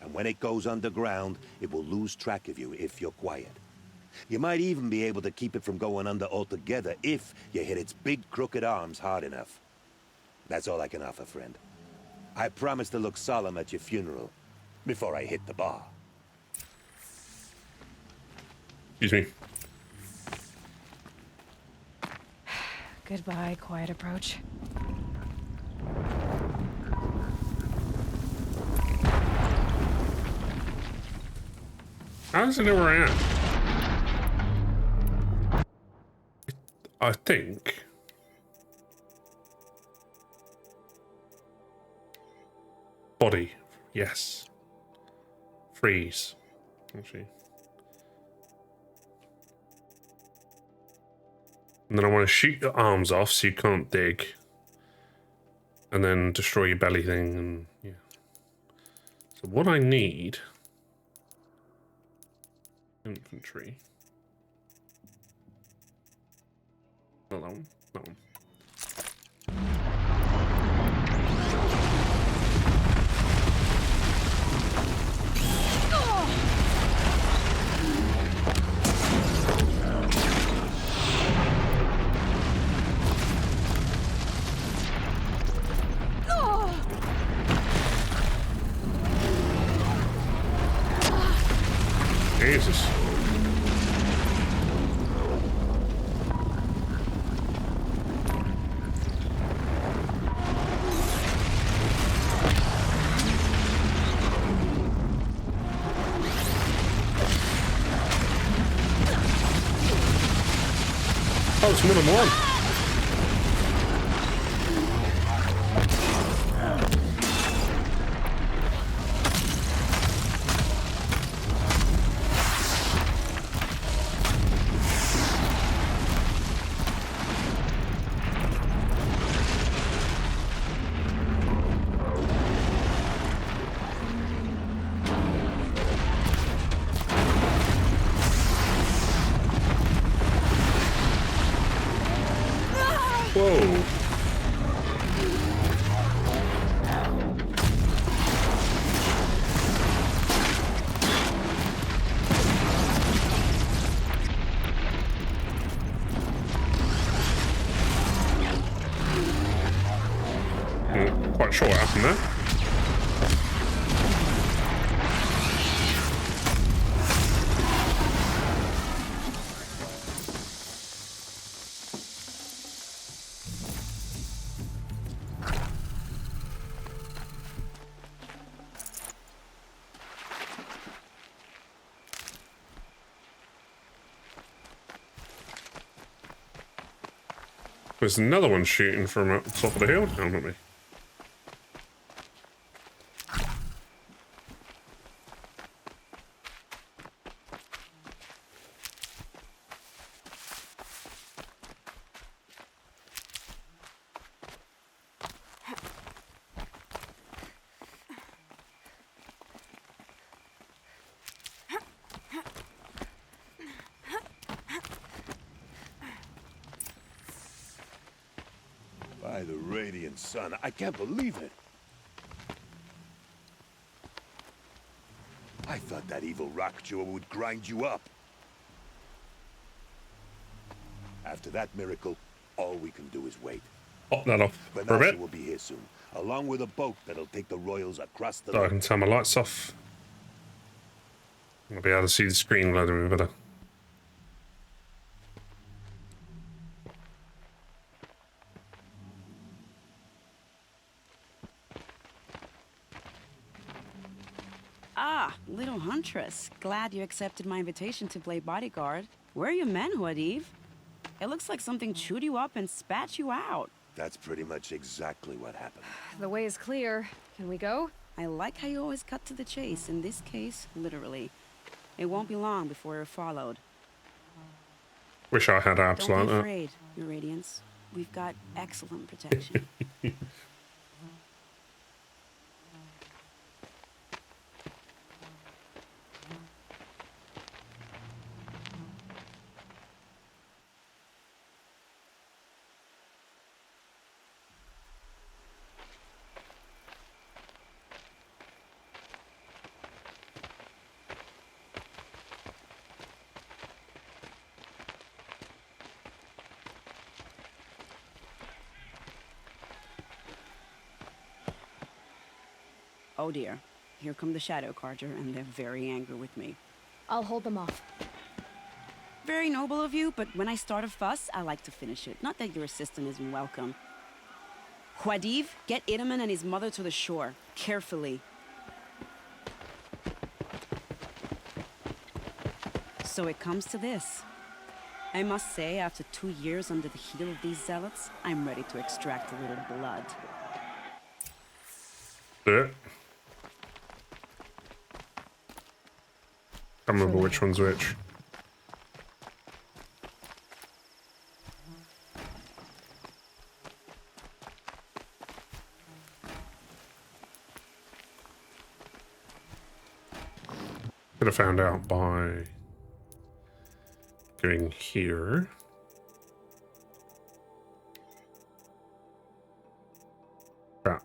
Speaker 20: And when it goes underground, it will lose track of you if you're quiet. You might even be able to keep it from going under altogether if you hit its big crooked arms hard enough. That's all I can offer, friend. I promise to look solemn at your funeral before I hit the bar.
Speaker 1: Excuse me.
Speaker 3: Goodbye, quiet approach.
Speaker 1: How does it know where I am? I think. Body. Yes. Freeze. Actually. And then I want to shoot your arms off so you can't dig. And then destroy your belly thing and yeah. So what I need. Infantry. Not that one. That one. Jesus. Oh, it's more than one. Whoa. Quite sure what happened there. There's another one shooting from up the top of the hill down at me.
Speaker 20: By the radiant sun, I can't believe it. I thought that evil rock chewer would grind you up. After that miracle, all we can do is wait.
Speaker 1: Pop that off for a
Speaker 20: Vanasha
Speaker 1: bit.
Speaker 20: will be here soon, along with a boat that'll take the royals across the
Speaker 1: So I
Speaker 20: lake.
Speaker 1: can turn my lights off. I'll be able to see the screen a little bit better.
Speaker 15: Ah, little huntress. Glad you accepted my invitation to play bodyguard. Where are your manhood, Eve? It looks like something chewed you up and spat you out.
Speaker 20: That's pretty much exactly what happened.
Speaker 3: The way is clear. Can we go?
Speaker 15: I like how you always cut to the chase. In this case, literally. It won't be long before you're followed.
Speaker 1: Wish I had apps
Speaker 15: Don't
Speaker 1: like
Speaker 15: be
Speaker 1: that.
Speaker 15: afraid, Your Radiance. We've got excellent protection. Oh dear. Here come the Shadow Carter, and they're very angry with me.
Speaker 3: I'll hold them off.
Speaker 15: Very noble of you, but when I start a fuss, I like to finish it. Not that your assistant isn't welcome. Huadiv, get Idaman and his mother to the shore. Carefully. So it comes to this. I must say, after 2 years under the heel of these zealots, I'm ready to extract a little blood.
Speaker 1: Do it. Can't remember which one's which. Could have found out by going here.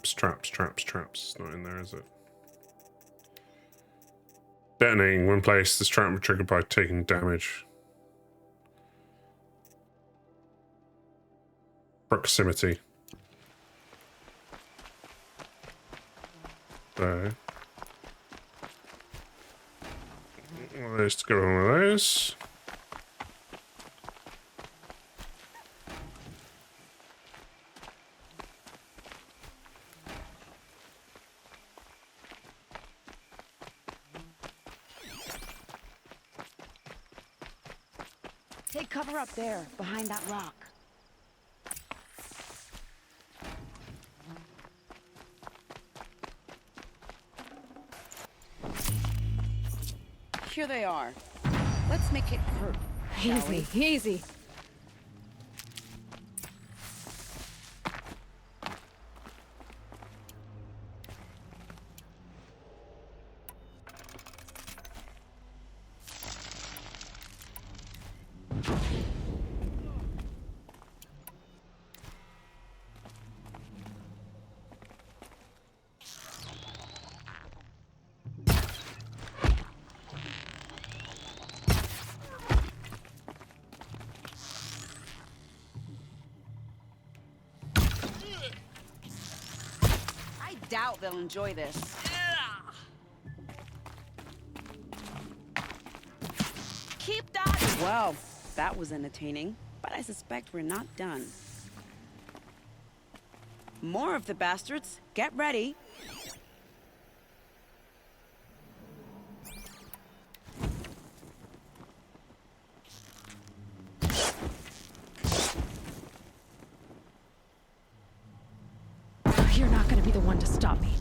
Speaker 1: Traps. Not in there, is it? Detonating. When placed, this trap will trigger by taking damage. Proximity. So. Let's go on one of those.
Speaker 15: Take cover up there, behind that rock. Here they are. Let's make it hurt.
Speaker 3: Easy, easy.
Speaker 15: Doubt they'll enjoy this. Keep dodging! Well, that was entertaining, but I suspect we're not done. More of the bastards. Get ready.
Speaker 3: You're not gonna be the one to stop me.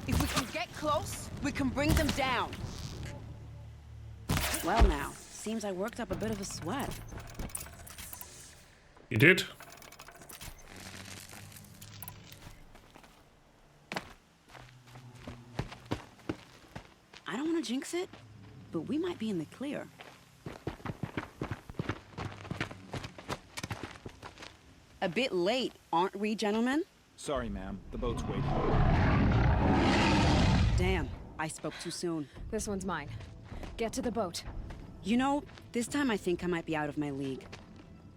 Speaker 15: If we can get close, we can bring them down. Well now, seems I worked up a bit of a sweat.
Speaker 1: You did?
Speaker 15: I don't want to jinx it, but we might be in the clear. A bit late, aren't we, gentlemen?
Speaker 21: Sorry, ma'am. The boat's waiting.
Speaker 15: Damn, I spoke too soon.
Speaker 3: This one's mine. Get to the boat.
Speaker 15: You know, this time I think I might be out of my league.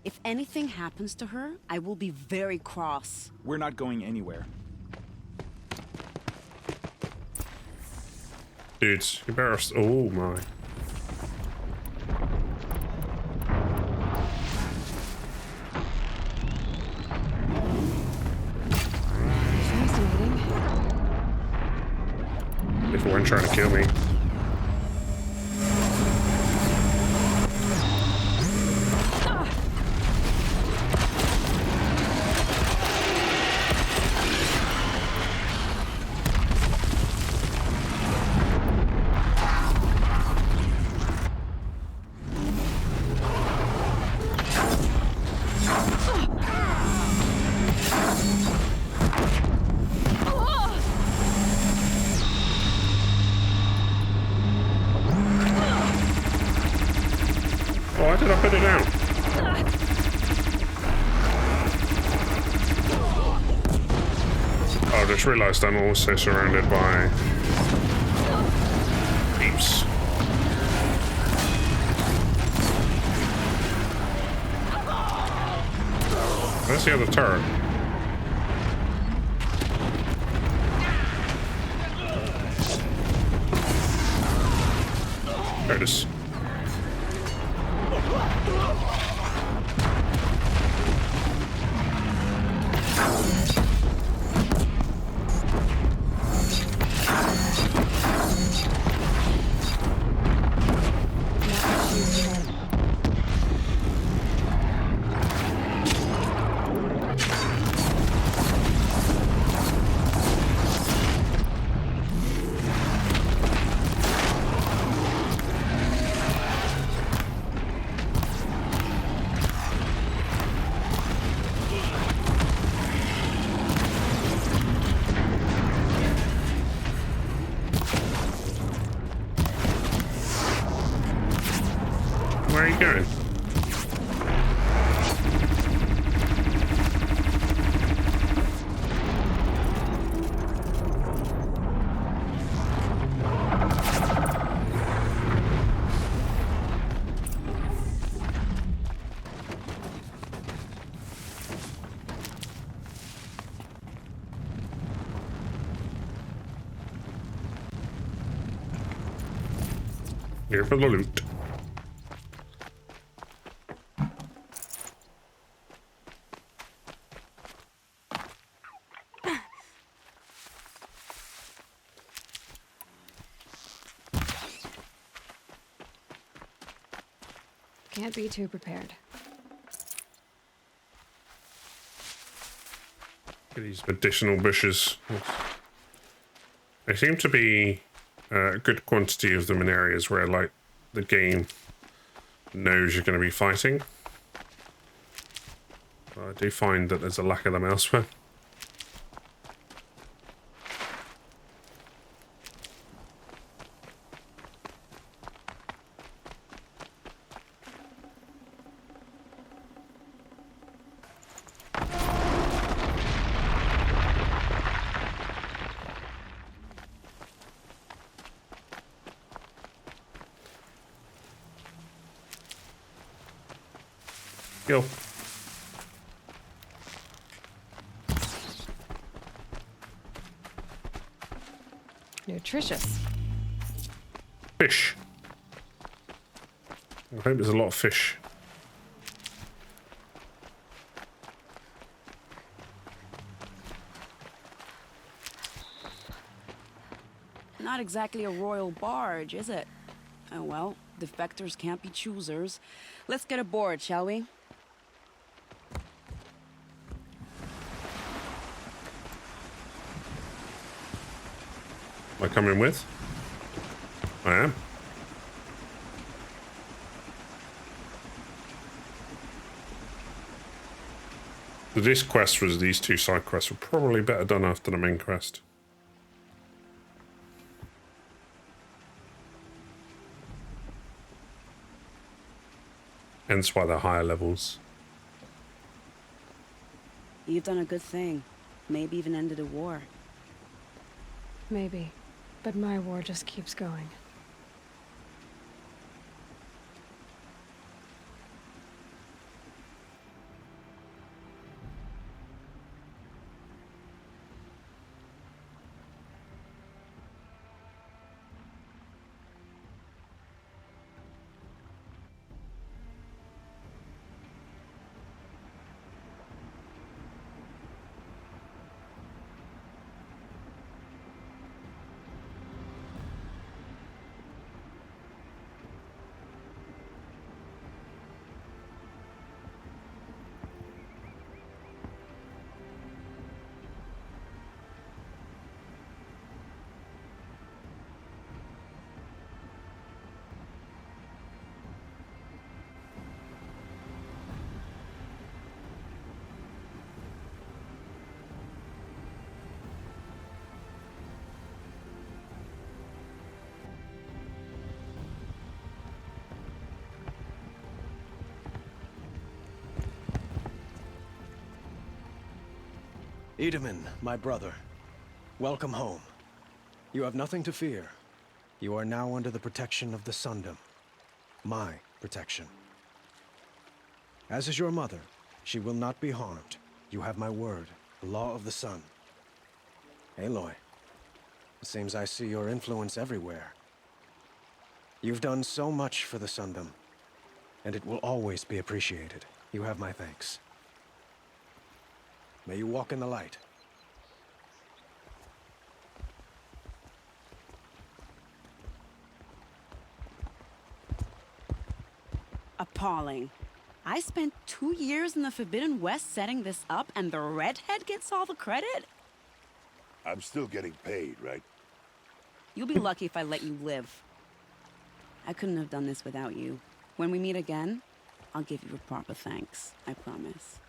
Speaker 15: If anything happens to her, I will be very cross.
Speaker 21: We're not going anywhere.
Speaker 1: Dudes, you better... Oh my.
Speaker 3: Fascinating.
Speaker 1: If you weren't trying to kill me. I just realised I'm also surrounded by heaps. Where's the other turret? There it is. Where are you going? Here for the loot.
Speaker 3: Can't be too prepared.
Speaker 1: These medicinal bushes. There seem to be a good quantity of them in areas where, like, the game knows you're going to be fighting. But I do find that there's a lack of them elsewhere. Go.
Speaker 3: Nutritious.
Speaker 1: Fish. I hope there's a lot of fish.
Speaker 15: Not exactly a royal barge, is it? Oh well, defectors can't be choosers. Let's get aboard, shall we?
Speaker 1: Am I coming with? I am. This quest was these two side quests were probably better done after the main quest. Hence why they're higher levels.
Speaker 15: You've done a good thing. Maybe even ended a war.
Speaker 3: Maybe. But my war just keeps going.
Speaker 6: Edaman, my brother. Welcome home. You have nothing to fear. You are now under the protection of the Sundom. My protection. As is your mother, she will not be harmed. You have my word, the law of the sun. Aloy, it seems I see your influence everywhere. You've done so much for the Sundom, and it will always be appreciated. You have my thanks. May you walk in the light.
Speaker 15: Appalling. I spent 2 years in the Forbidden West setting this up, and the redhead gets all the credit?
Speaker 20: I'm still getting paid, right?
Speaker 15: You'll be lucky if I let you live. I couldn't have done this without you. When we meet again, I'll give you a proper thanks. I promise.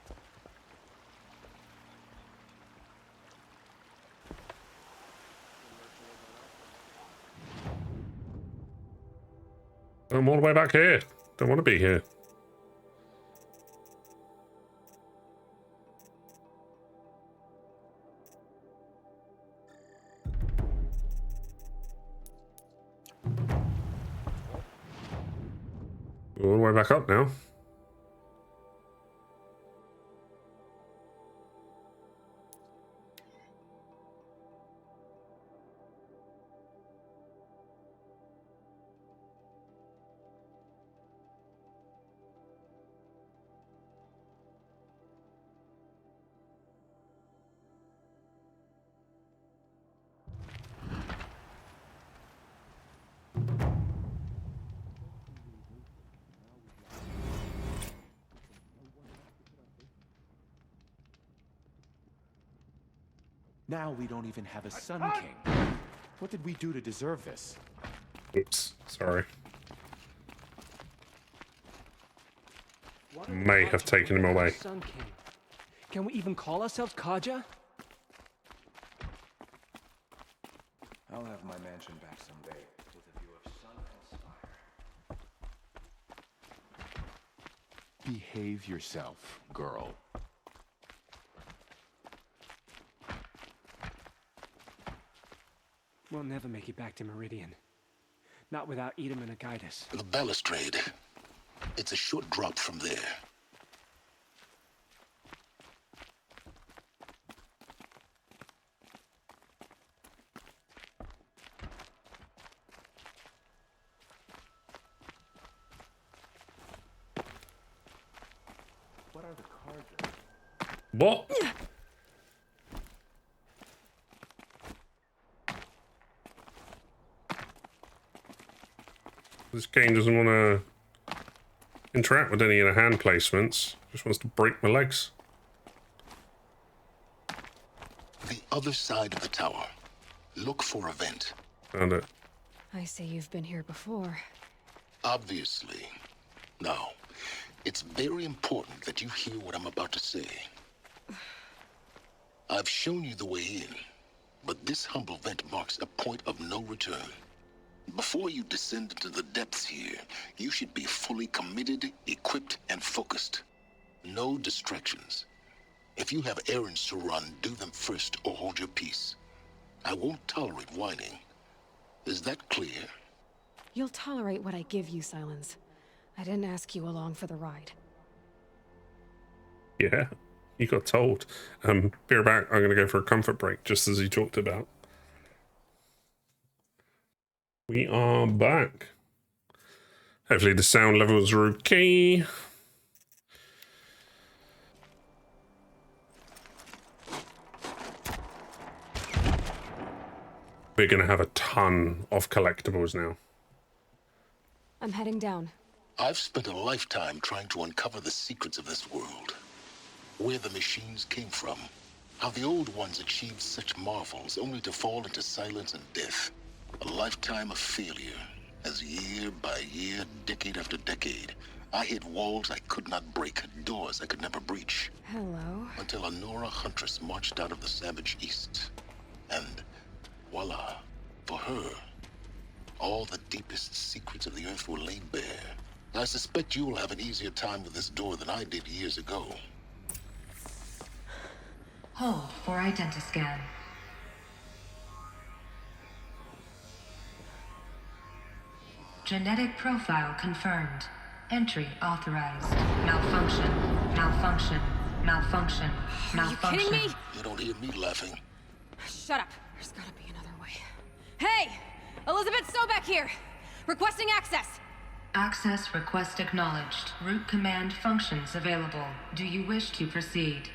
Speaker 1: I'm all the way back here. Don't want to be here. All the way back up now.
Speaker 2: Now we don't even have a Sun King. What did we do to deserve this?
Speaker 1: Oops, sorry. May have taken him away.
Speaker 2: Sun King. Can we even call ourselves Kaja?
Speaker 8: I'll have my mansion back someday, with a view of sun and spire.
Speaker 10: Behave yourself, girl.
Speaker 2: We'll never make it back to Meridian. Not without Edom and a guide us.
Speaker 20: The balustrade. It's a short drop from there.
Speaker 2: What are the cards?
Speaker 1: What? This game doesn't want to interact with any of the hand placements. Just wants to break my legs.
Speaker 20: The other side of the tower. Look for a vent.
Speaker 1: Found it.
Speaker 3: I see you've been here before.
Speaker 20: Obviously. Now, it's very important that you hear what I'm about to say. I've shown you the way in, but this humble vent marks a point of no return. Before you descend into the depths here, you should be fully committed, equipped, and focused. No distractions. If you have errands to run, do them first or hold your peace. I won't tolerate whining. Is that clear?
Speaker 3: You'll tolerate what I give you, Silence. I didn't ask you along for the ride.
Speaker 1: Yeah, you got told. Be right back. I'm going to go for a comfort break, just as he talked about. We are back. Hopefully the sound levels are okay. We're going to have a ton of collectibles now.
Speaker 3: I'm heading down.
Speaker 20: I've spent a lifetime trying to uncover the secrets of this world. Where the machines came from. How the old ones achieved such marvels only to fall into silence and death. A lifetime of failure, as year by year, decade after decade, I hit walls I could not break, doors I could never breach.
Speaker 3: Hello.
Speaker 20: Until a Nora huntress marched out of the savage east. And voila, for her, all the deepest secrets of the earth were laid bare. I suspect you will have an easier time with this door than I did years ago.
Speaker 22: Hold for identiscan.
Speaker 9: Genetic profile confirmed. Entry authorized. Malfunction. Malfunction. Malfunction. Malfunction.
Speaker 18: Are you kidding me?
Speaker 22: You don't hear me laughing.
Speaker 18: Shut up. There's gotta be another way. Hey! Elizabeth Sobeck here! Requesting access!
Speaker 9: Access request acknowledged. Root command functions available. Do you wish to proceed?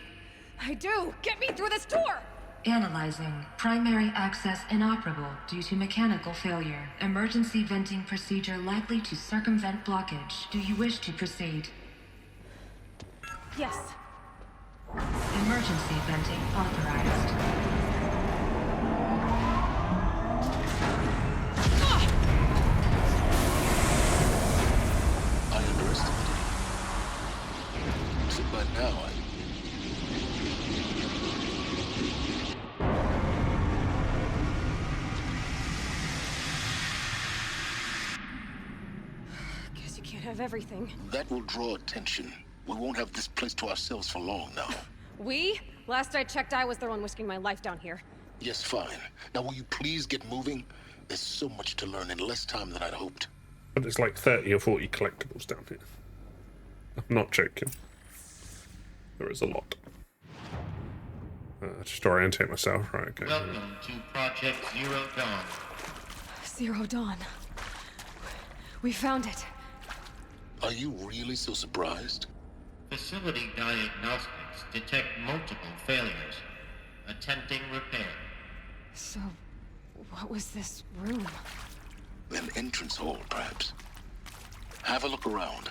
Speaker 18: I do! Get me through this door!
Speaker 9: Analyzing. Primary access inoperable due to mechanical failure. Emergency venting procedure likely to circumvent blockage. Do you wish to proceed?
Speaker 18: Yes.
Speaker 9: Emergency venting authorized.
Speaker 22: I underestimated you. So by now,
Speaker 18: Guess you can't have everything.
Speaker 22: that will draw attention. We won't have this place to ourselves for long now.
Speaker 18: We? Last I checked, I was the one risking my life down here.
Speaker 22: Yes, fine. Now will you please get moving? There's so much to learn in less time than I'd hoped.
Speaker 1: But there's like 30 or 40 collectibles down here. I'm not joking. There is a lot. Just orientate myself, right? Okay.
Speaker 23: Welcome to Project Zero Dawn.
Speaker 18: Zero Dawn. We found it.
Speaker 22: Are you really so surprised?
Speaker 23: Facility diagnostics detect multiple failures. Attempting repair.
Speaker 18: So, what was this room?
Speaker 22: An entrance hall, perhaps. Have a look around.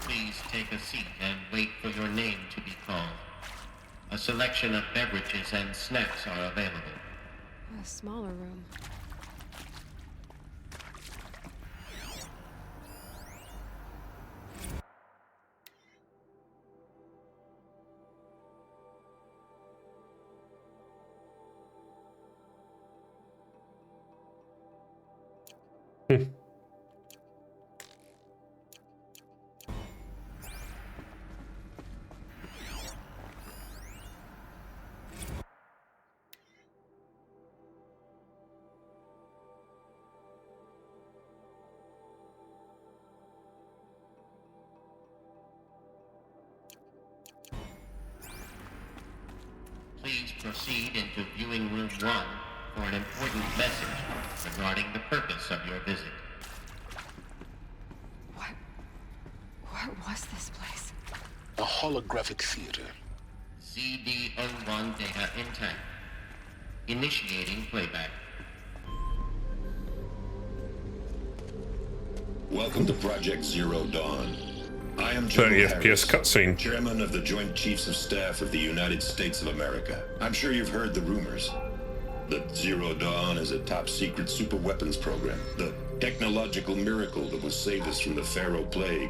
Speaker 23: Please take a seat and wait for your name to be called. A selection of beverages and snacks are available.
Speaker 18: A smaller room.
Speaker 23: Please proceed into viewing room 1 for an important message regarding the purpose of your visit.
Speaker 18: What was this place?
Speaker 22: A holographic theater.
Speaker 23: CD01 data intact. Initiating playback.
Speaker 24: Welcome to Project Zero Dawn. I am
Speaker 1: 30
Speaker 24: General
Speaker 1: FPS
Speaker 24: Harris,
Speaker 1: cutscene.
Speaker 24: Chairman of the Joint Chiefs of Staff of the United States of America. I'm sure you've heard the rumors that Zero Dawn is a top-secret super-weapons program, the technological miracle that will save us from the Pharaoh Plague,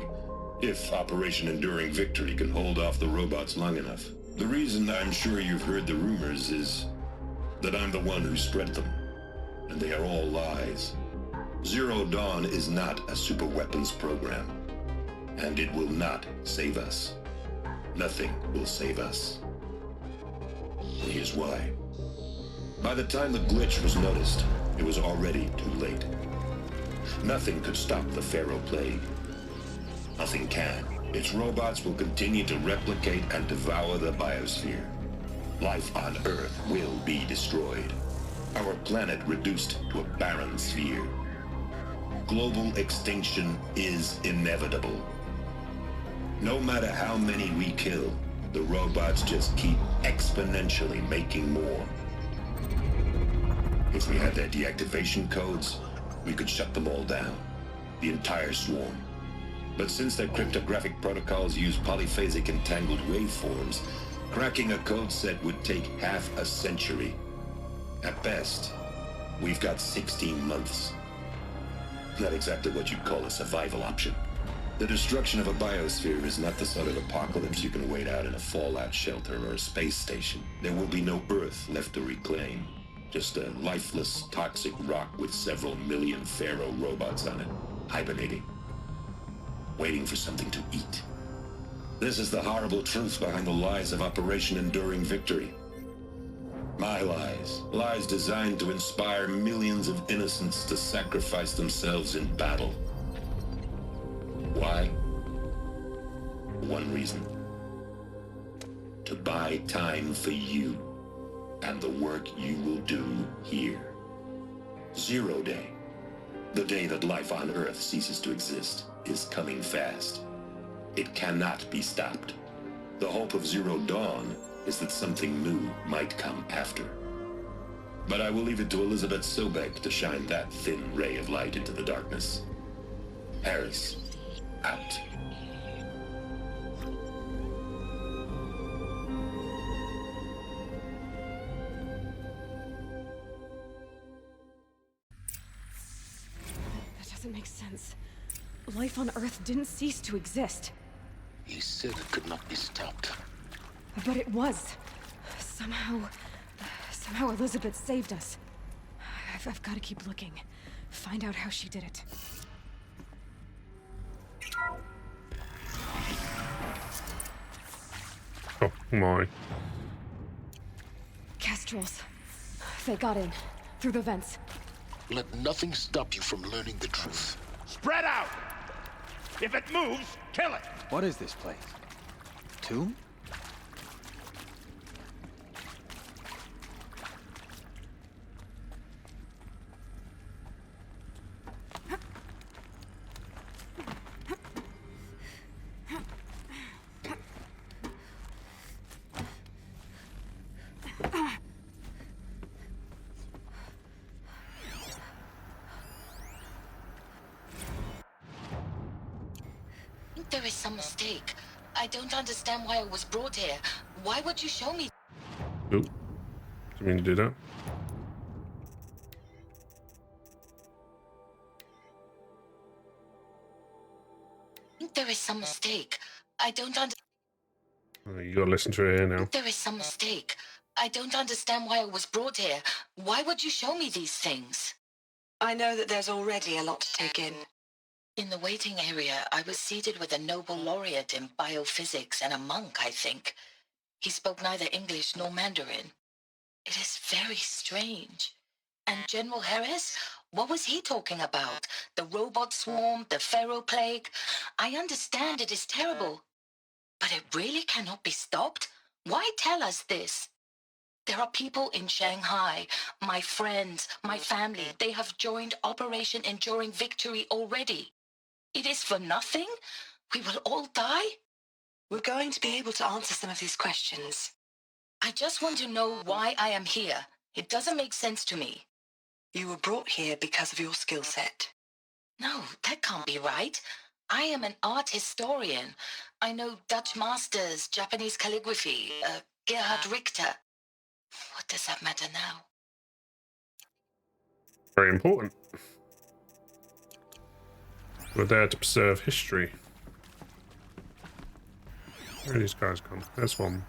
Speaker 24: if Operation Enduring Victory can hold off the robots long enough. The reason I'm sure you've heard the rumors is that I'm the one who spread them, and they are all lies. Zero Dawn is not a super-weapons program. And it will not save us. Nothing will save us. And here's why. By the time the glitch was noticed, it was already too late. Nothing could stop the Pharaoh Plague. Nothing can. Its robots will continue to replicate and devour the biosphere. Life on Earth will be destroyed. Our planet reduced to a barren sphere. Global extinction is inevitable. No matter how many we kill, the robots just keep exponentially making more. If we had their deactivation codes, we could shut them all down. The entire swarm. But since their cryptographic protocols use polyphasic entangled waveforms, cracking a code set would take half a century. At best, we've got 16 months. Not exactly what you'd call a survival option. The destruction of a biosphere is not the sort of apocalypse you can wait out in a fallout shelter or a space station. There will be no Earth left to reclaim. Just a lifeless, toxic rock with several million Pharaoh robots on it, hibernating, waiting for something to eat. This is the horrible truth behind the lies of Operation Enduring Victory. My lies. Lies designed to inspire millions of innocents to sacrifice themselves in battle. Why? One reason. To buy time for you and the work you will do here. 0 Day. The day that life on Earth ceases to exist is coming fast. It cannot be stopped. The hope of Zero Dawn is that something new might come after. But I will leave it to Elizabeth Sobek to shine that thin ray of light into the darkness. Harris, out.
Speaker 3: That doesn't make sense. Life on Earth didn't cease to exist.
Speaker 22: He said it could not be stopped.
Speaker 3: But it was. Somehow Elizabeth saved us. I've got to keep looking. Find out how she did it.
Speaker 1: Oh my.
Speaker 3: Kestrels. They got in. Through the vents.
Speaker 22: Let nothing stop you from learning the truth.
Speaker 10: Spread out! If it moves, kill it!
Speaker 6: What is this place? Tomb?
Speaker 5: There is some mistake. I don't understand why I was brought here. Why would you show me?
Speaker 1: Oop. Didn't mean to do that.
Speaker 5: There is some mistake. I don't understand.
Speaker 1: You gotta listen to it here now.
Speaker 5: There is some mistake. I don't understand why I was brought here. Why would you show me these things?
Speaker 7: I know that there's already a lot to take in.
Speaker 5: In the waiting area, I was seated with a Nobel laureate in biophysics and a monk, I think. He spoke neither English nor Mandarin. It is very strange. And General Harris? What was he talking about? The robot swarm, the Pharaoh plague? I understand it is terrible. But it really cannot be stopped? Why tell us this? There are people in Shanghai, my friends, my family. They have joined Operation Enduring Victory already. It is for nothing? We will all die?
Speaker 7: We're going to be able to answer some of these questions.
Speaker 5: I just want to know why I am here. It doesn't make sense to me.
Speaker 7: You were brought here because of your skill set.
Speaker 5: No, that can't be right. I am an art historian. I know Dutch masters, Japanese calligraphy, Gerhard Richter. What does that matter now?
Speaker 1: Very important. We're there to preserve history. Where are these guys gone? There's one.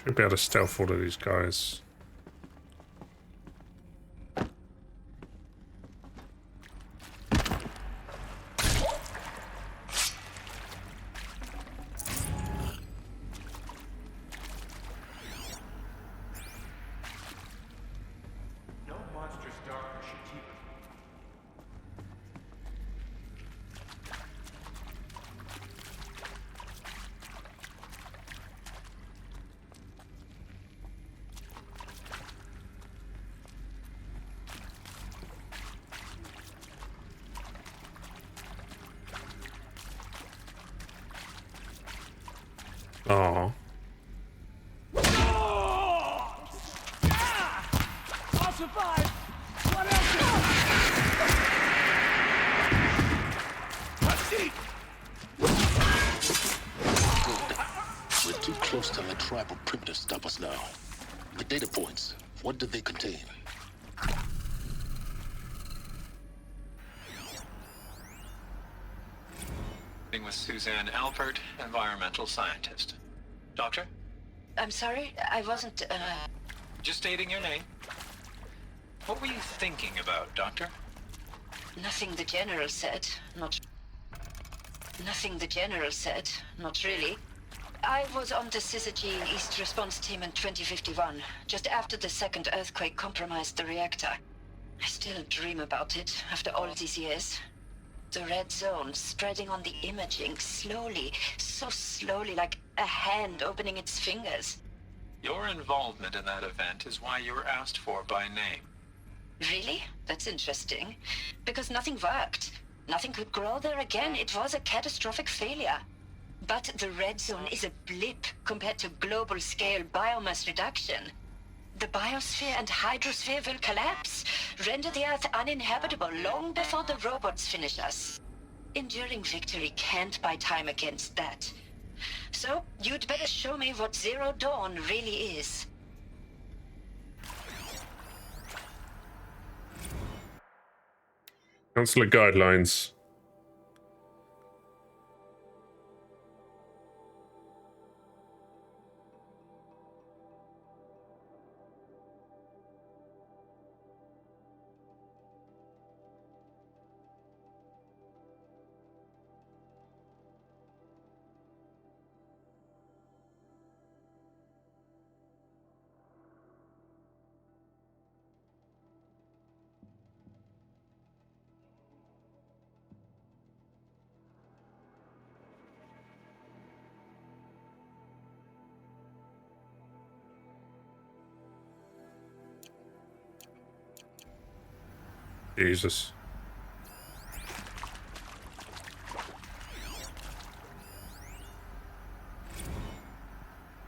Speaker 1: Should be able to stealth all of these guys.
Speaker 22: tribal primitives stop us now? The data points, what do they contain?
Speaker 12: With Suzanne Alpert, environmental scientist. Doctor?
Speaker 7: I'm sorry, I wasn't,
Speaker 12: Just stating your name. What were you thinking about, Doctor?
Speaker 7: Nothing the General said. Nothing the General said. Not really. I was on the Syzygy East Response Team in 2051, just after the second earthquake compromised the reactor. I still dream about it, after all these years. The red zone spreading on the imaging, slowly, so slowly, like a hand opening its fingers.
Speaker 12: Your involvement in that event is why you were asked for by name.
Speaker 7: Really? That's interesting. Because nothing worked. Nothing could grow there again. It was a catastrophic failure. But the red zone is a blip compared to global-scale biomass reduction. The biosphere and hydrosphere will collapse, render the Earth uninhabitable long before the robots finish us. Enduring victory can't buy time against that. So, you'd better show me what Zero Dawn really is.
Speaker 1: Councillor guidelines. Jesus.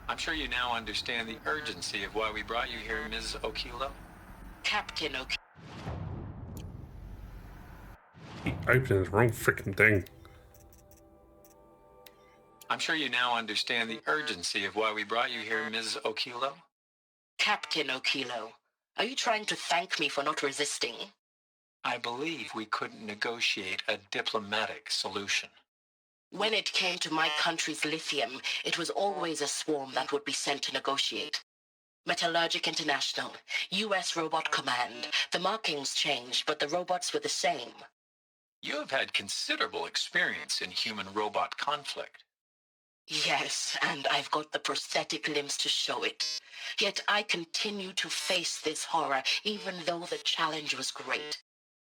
Speaker 12: I'm sure you now understand the urgency of why we brought you here, Ms. Okilo.
Speaker 7: Captain Okilo.
Speaker 1: He opened the wrong freaking thing.
Speaker 12: I'm sure you now understand the urgency of why we brought you here, Ms. Okilo.
Speaker 7: Captain Okilo. Are you trying to thank me for not resisting?
Speaker 12: I believe we couldn't negotiate a diplomatic solution.
Speaker 7: When it came to my country's lithium, it was always a swarm that would be sent to negotiate. Metallurgic International, U.S. Robot Command. The markings changed, but the robots were the same.
Speaker 12: You have had considerable experience in human-robot conflict.
Speaker 7: Yes, and I've got the prosthetic limbs to show it. Yet I continue to face this horror, even though the challenge was great.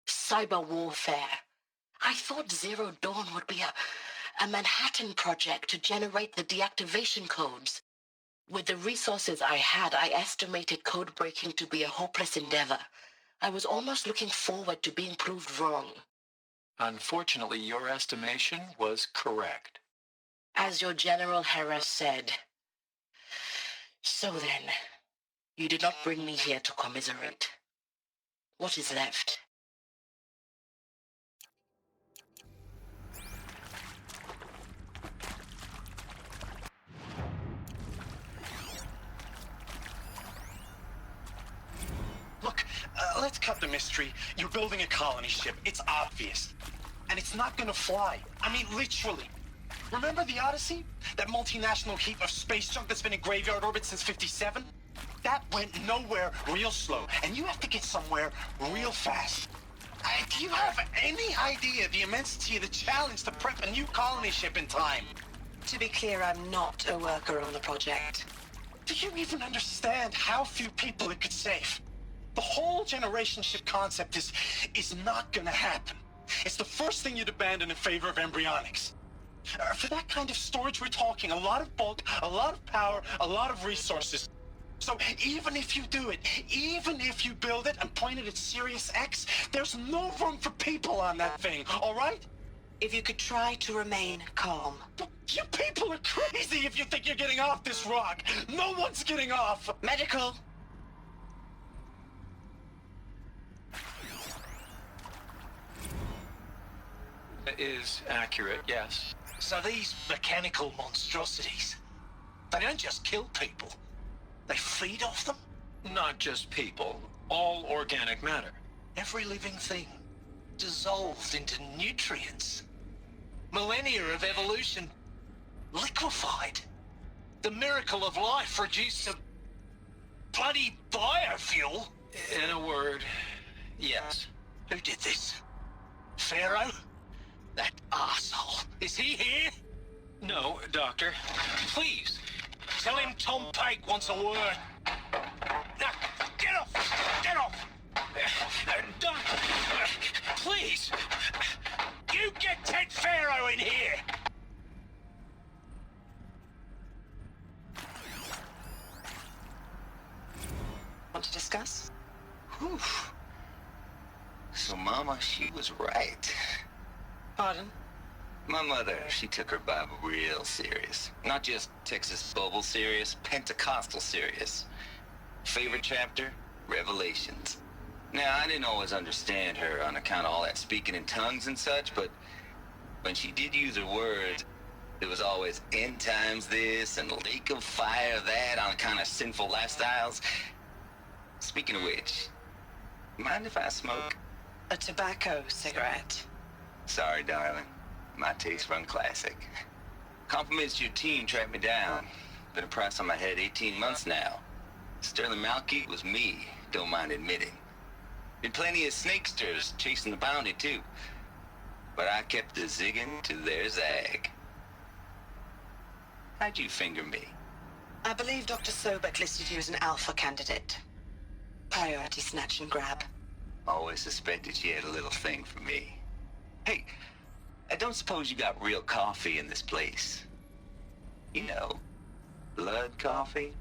Speaker 7: Cyber warfare. I thought Zero Dawn would be a Manhattan project to generate the deactivation codes. With the resources I had, I estimated code breaking to be a hopeless endeavor. I was almost looking forward to being proved wrong.
Speaker 12: Unfortunately, your estimation was correct.
Speaker 7: As your General Harris said. So then, you did not bring me here to commiserate. What is left?
Speaker 14: Look, let's cut the mystery. You're building a colony ship. It's obvious. And it's not gonna fly. I mean, literally. Remember the Odyssey? That multinational heap of space junk that's been in graveyard orbit since '57? That went nowhere real slow. And you have to get somewhere real fast. Do you have any idea the immensity of the challenge to prep a new colony ship in time?
Speaker 7: To be clear, I'm not a worker on the project.
Speaker 14: Do you even understand how few people it could save? The whole generation ship concept is not gonna happen. It's the first thing you'd abandon in favor of embryonics. For that kind of storage, we're talking a lot of bulk, a lot of power, a lot of resources. So even if you do it, even if you build it and point it at Sirius X, there's no room for people on that thing, all right?
Speaker 7: If you could try to remain calm.
Speaker 14: You people are crazy if you think you're getting off this rock. No one's getting off.
Speaker 7: Medical.
Speaker 12: Is accurate, yes.
Speaker 14: So these mechanical monstrosities, They don't just kill people. They feed off them.
Speaker 12: Not just people, all organic matter.
Speaker 14: Every living thing dissolved into nutrients. Millennia of evolution liquefied. The miracle of life reduced to bloody biofuel.
Speaker 12: In a word, yes.
Speaker 14: Who did this? Pharaoh? That arsehole. Is he here?
Speaker 12: No, Doctor.
Speaker 14: Please, tell him Tom Pake wants a word. Now, get off! Get off! Doctor, please! You get Ted Pharaoh in here!
Speaker 11: Want to discuss? Whew. So, Mama, she was right.
Speaker 14: Pardon?
Speaker 11: My mother, she took her Bible real serious. Not just Texas Bible serious, Pentecostal serious. Favorite chapter? Revelations. Now, I didn't always understand her on account of all that speaking in tongues and such, but when she did use her words, there was always end times this and lake of fire that on account of sinful lifestyles. Speaking of which, mind if I smoke? A tobacco cigarette. Sorry, darling. My taste run classic. Compliments to your team tracked me down. Been a price on my head 18 months now. Sterling Malky was me, don't mind admitting. Been plenty of snakesters chasing the bounty, too. But I kept the zigging to their zag. How'd you finger me?
Speaker 16: I believe Dr. Sobek listed you as an alpha candidate. Priority snatch and grab.
Speaker 11: Always suspected she had a little thing for me. Hey, I don't suppose you got real coffee in this place. You know, blood coffee?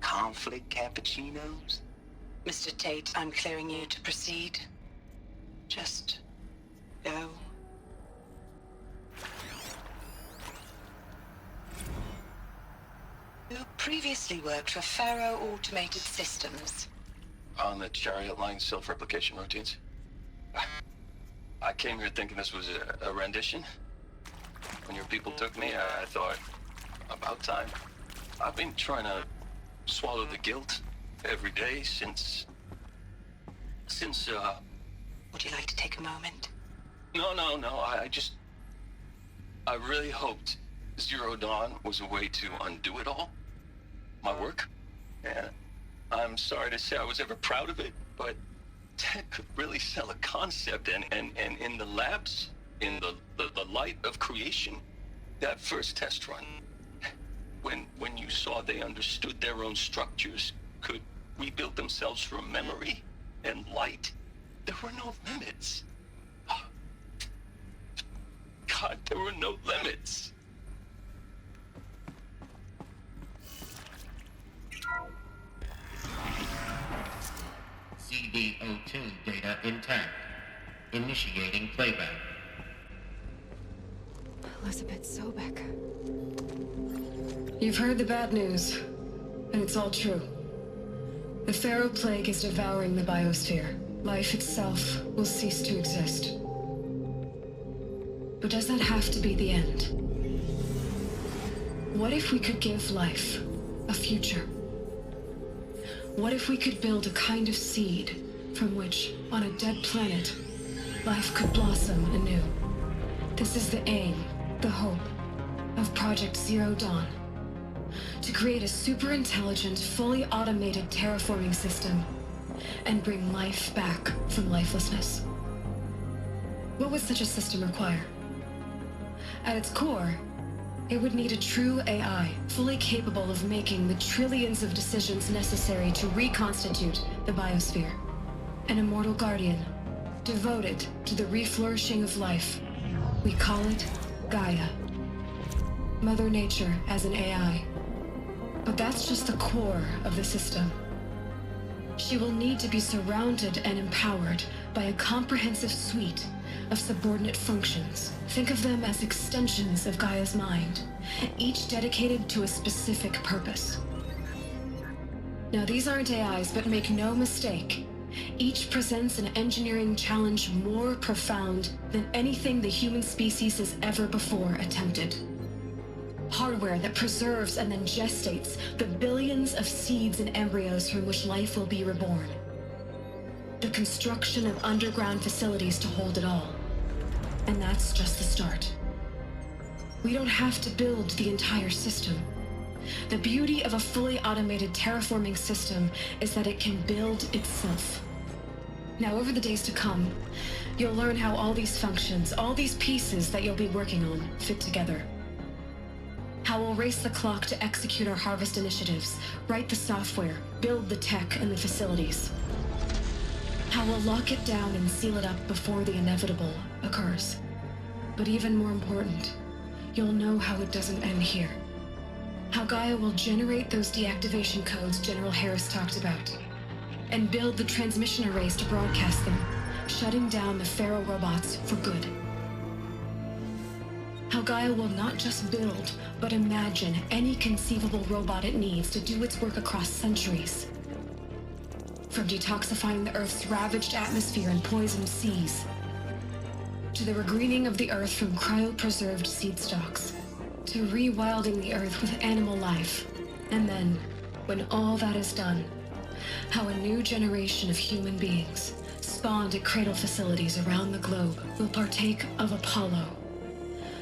Speaker 11: Conflict cappuccinos?
Speaker 16: Mr. Tate, I'm clearing you to proceed. Just go. You previously worked for Pharaoh Automated Systems.
Speaker 22: On the Chariot Line self-replication routines. I came here thinking this was a rendition. When your people took me, I thought, about time. I've been trying to swallow the guilt every day since...
Speaker 16: Would you like to take a moment?
Speaker 22: No, I really hoped Zero Dawn was a way to undo it all. My work. And I'm sorry to say I was ever proud of it, but Ted could really sell a concept, and in the labs, in the light of creation, that first test run, when you saw they understood their own structures, could rebuild themselves from memory and light, there were no limits. God, there were no limits.
Speaker 23: CD02 data intact. Initiating playback.
Speaker 3: Elizabeth Sobek.
Speaker 17: You've heard the bad news, and it's all true. The Pharaoh Plague is devouring the biosphere. Life itself will cease to exist. But does that have to be the end? What if we could give life a future? What if we could build a kind of seed from which, on a dead planet, life could blossom anew? This is the aim, the hope, of Project Zero Dawn. To create a super-intelligent, fully automated terraforming system and bring life back from lifelessness. What would such a system require? At its core, it would need a true AI, fully capable of making the trillions of decisions necessary to reconstitute the biosphere. An immortal guardian, devoted to the reflourishing of life. We call it Gaia. Mother Nature as an AI. But that's just the core of the system. She will need to be surrounded and empowered by a comprehensive suite of subordinate functions. Think of them as extensions of Gaia's mind, each dedicated to a specific purpose. Now, these aren't AIs, but make no mistake, each presents an engineering challenge more profound than anything the human species has ever before attempted. Hardware that preserves and then gestates the billions of seeds and embryos from which life will be reborn. The construction of underground facilities to hold it all. And that's just the start. We don't have to build the entire system. The beauty of a fully automated terraforming system is that it can build itself. Now, over the days to come, you'll learn how all these functions, all these pieces that you'll be working on, fit together. How we'll race the clock to execute our harvest initiatives, write the software, build the tech and the facilities. How we'll lock it down and seal it up before the inevitable occurs. But even more important, you'll know how it doesn't end here. How Gaia will generate those deactivation codes General Harris talked about, and build the transmission arrays to broadcast them, shutting down the Pharaoh robots for good. How Gaia will not just build, but imagine any conceivable robot it needs to do its work across centuries. From detoxifying the Earth's ravaged atmosphere and poisoned seas, to the regreening of the Earth from cryopreserved seed stalks, to rewilding the Earth with animal life. And then, when all that is done, how a new generation of human beings, spawned at cradle facilities around the globe, will partake of Apollo,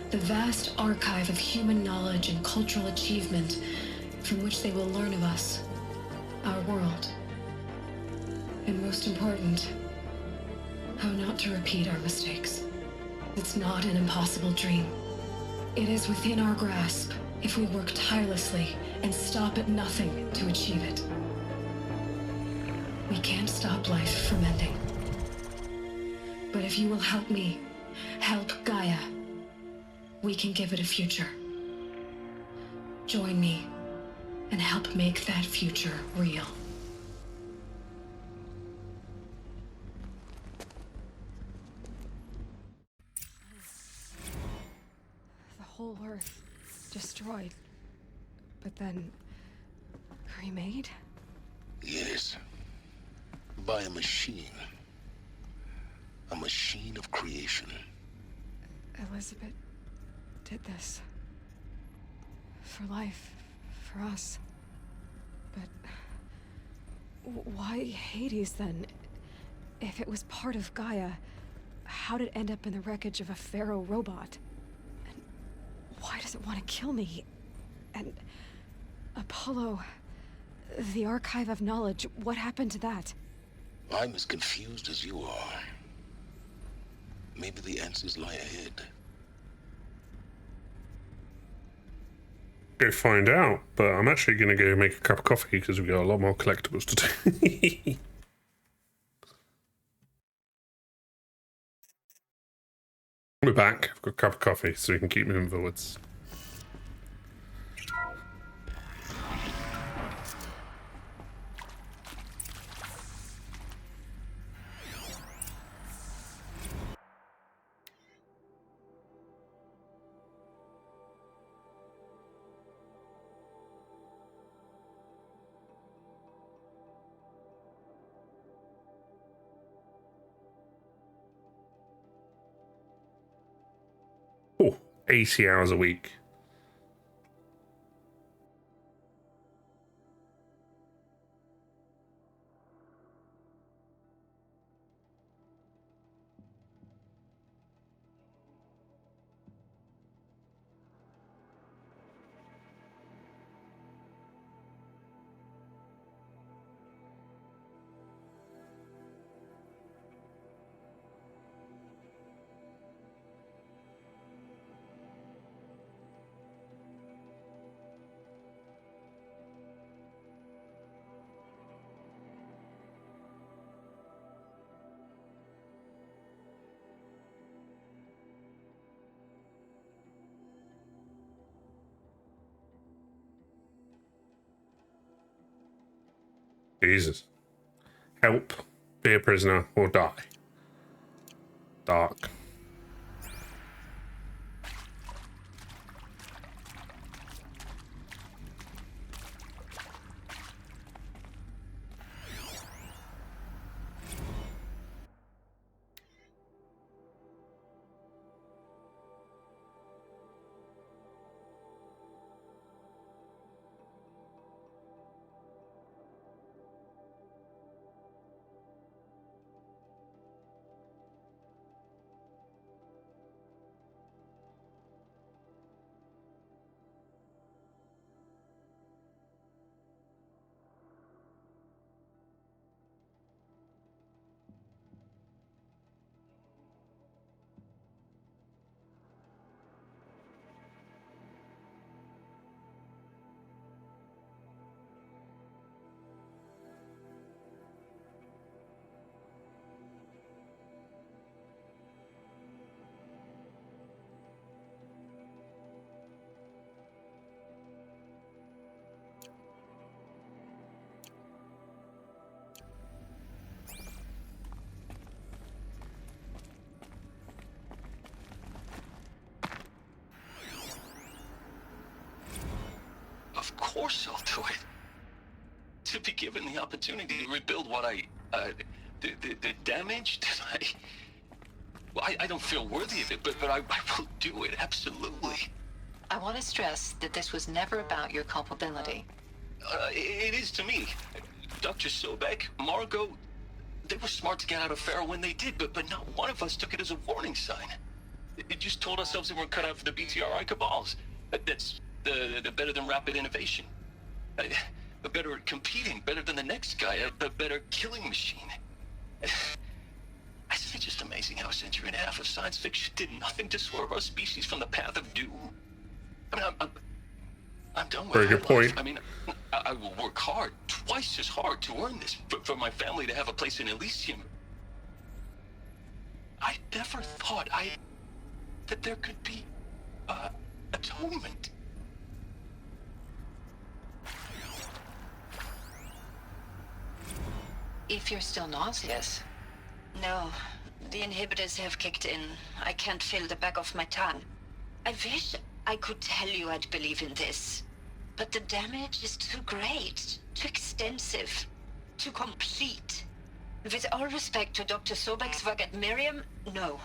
Speaker 17: the vast archive of human knowledge and cultural achievement from which they will learn of us, our world. And most important, how not to repeat our mistakes. It's not an impossible dream. It is within our grasp if we work tirelessly and stop at nothing to achieve it. We can't stop life from ending. But if you will help me, help Gaia, we can give it a future. Join me and help make that future real.
Speaker 3: The whole Earth destroyed, but then remade?
Speaker 20: Yes. By a machine. A machine of creation.
Speaker 3: Elizabeth did this. For life. For us. But why Hades then? If it was part of Gaia, how did it end up in the wreckage of a Pharaoh robot? And why does it want to kill me? And Apollo, the archive of knowledge, what happened to that?
Speaker 20: I'm as confused as you are. Maybe the answers lie ahead.
Speaker 1: Go find out, but I'm actually going to go make a cup of coffee because we've got a lot more collectibles to do. We're back. I've got a cup of coffee so we can keep moving forwards. Oh, 80 hours a week. Jesus. Help, be a prisoner, or die. Dark.
Speaker 22: foresight to it. To be given the opportunity to rebuild what the damage that I don't feel worthy of it, but I will do it, absolutely.
Speaker 5: I want to stress that this was never about your culpability.
Speaker 22: It is to me. Dr. Sobek, Margot, they were smart to get out of Pharaoh when they did, but not one of us took it as a warning sign. It just told ourselves that we're cut out for the BTRI cabals. That's the better than rapid innovation. Better at competing, better than the next guy, a better killing machine. Isn't it just amazing how a century and a half of science fiction did nothing to swerve our species from the path of doom? I mean, I'm done with
Speaker 1: Very good point.
Speaker 22: I mean, I will work hard, twice as hard, to earn this, for my family to have a place in Elysium. I never thought that there could be atonement.
Speaker 5: If you're still nauseous.
Speaker 7: No, the inhibitors have kicked in. I can't feel the back of my tongue. I wish I could tell you I'd believe in this. But the damage is too great, too extensive, too complete. With all respect to Dr. Sobek's work at Meridian, no.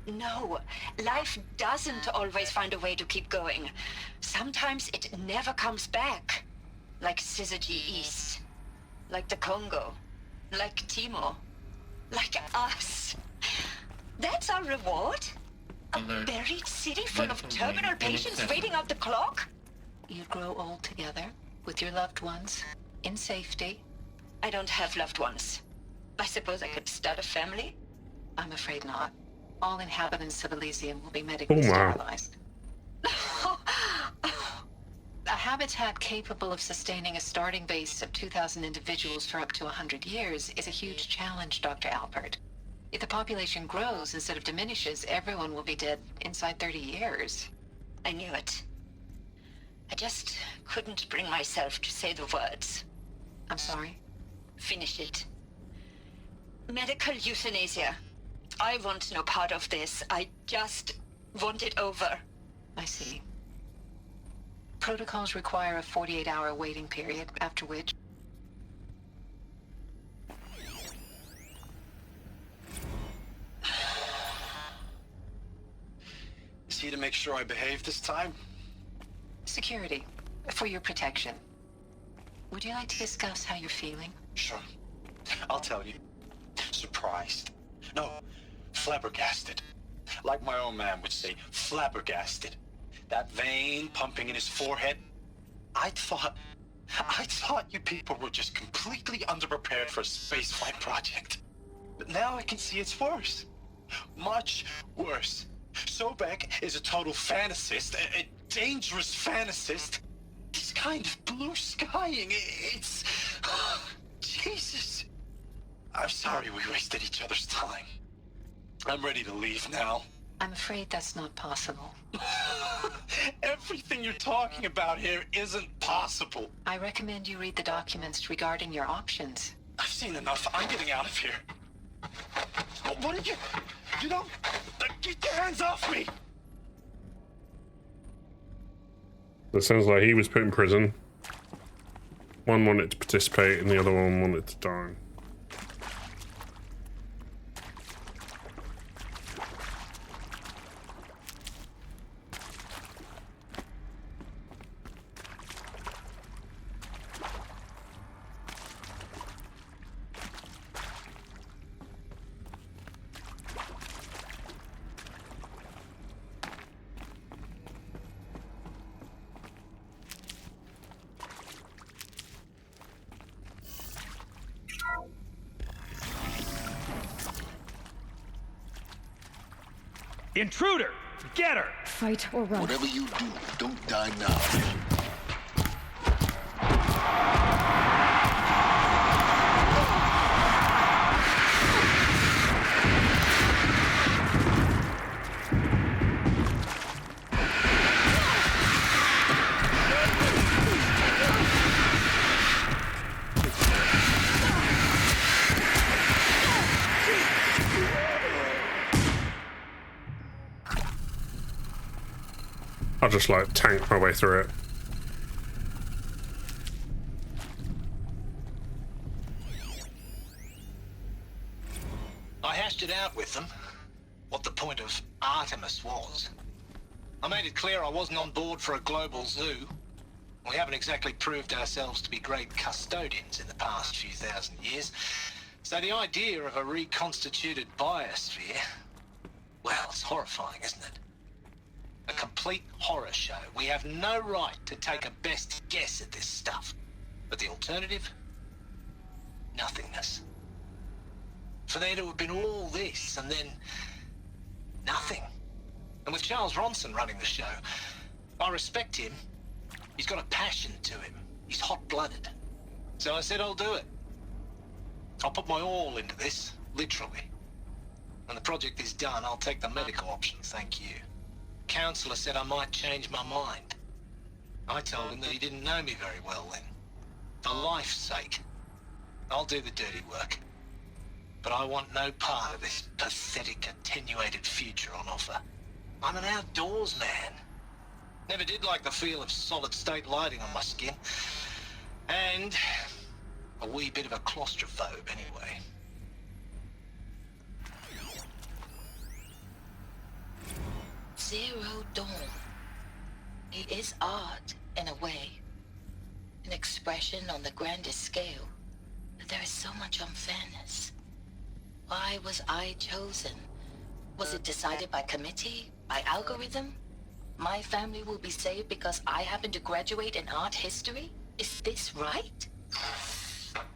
Speaker 7: No, life doesn't always find a way to keep going. Sometimes it never comes back. Like Syzygy East. Like the Congo. Like Timo. Like us. That's our reward? A buried city full of terminal patients waiting out the clock?
Speaker 5: You'd grow old together, with your loved ones, in safety.
Speaker 7: I don't have loved ones. I suppose I could start a family?
Speaker 5: I'm afraid not. All inhabitants of Elysium will be medically sterilized. A habitat capable of sustaining a starting base of 2,000 individuals for up to 100 years is a huge challenge, Dr. Alpert. If the population grows instead of diminishes, everyone will be dead inside 30 years.
Speaker 7: I knew it. I just couldn't bring myself to say the words.
Speaker 5: I'm sorry?
Speaker 7: Finish it. Medical euthanasia. I want no part of this. I just want it over.
Speaker 5: I see. Protocols require a 48-hour waiting period, after which...
Speaker 14: Is he to make sure I behave this time?
Speaker 5: Security. For your protection. Would you like to discuss how you're feeling?
Speaker 14: Sure. I'll tell you. Surprised. No, flabbergasted. Like my own man would say, flabbergasted. That vein pumping in his forehead. I thought you people were just completely underprepared for a spaceflight project. But now I can see it's worse. Much worse. Sobek is a total fantasist, a dangerous fantasist. This kind of blue skying, it's... Jesus. I'm sorry we wasted each other's time. I'm ready to leave now.
Speaker 5: I'm afraid that's not possible.
Speaker 14: Everything you're talking about here isn't possible.
Speaker 5: I recommend you read the documents regarding your options.
Speaker 14: I've seen enough. I'm getting out of here. What did you... You don't... Get your hands off me!
Speaker 1: That sounds like he was put in prison. One wanted to participate and the other one wanted to die.
Speaker 10: Intruder! Get her!
Speaker 3: Fight or run.
Speaker 4: Whatever you do, don't die now.
Speaker 1: I'll just like tank my way through it.
Speaker 14: with them what the point of Artemis was. I made it clear I wasn't on board for a global zoo. We haven't exactly proved ourselves to be great custodians in the past few thousand years. So the idea of a reconstituted biosphere, well, it's horrifying, isn't it? A complete horror show. We have no right to take a best guess at this stuff. But the alternative? Nothingness. For there to have been all this and then nothing. And with Charles Ronson running the show, I respect him. He's got a passion to him. He's hot-blooded. So I said I'll do it. I'll put my all into this, literally. When the project is done, I'll take the medical option, thank you. Counselor said I might change my mind. I told him that he didn't know me very well then. For life's sake, I'll do the dirty work. But I want no part of this pathetic, attenuated future on offer. I'm an outdoors man. Never did like the feel of solid-state lighting on my skin. And a wee bit of a claustrophobe, anyway.
Speaker 5: Zero Dawn. It is art, in a way. An expression on the grandest scale. But there is so much unfairness. Why was I chosen? Was it decided by committee? By algorithm? My family will be saved because I happen to graduate in art history? Is this right?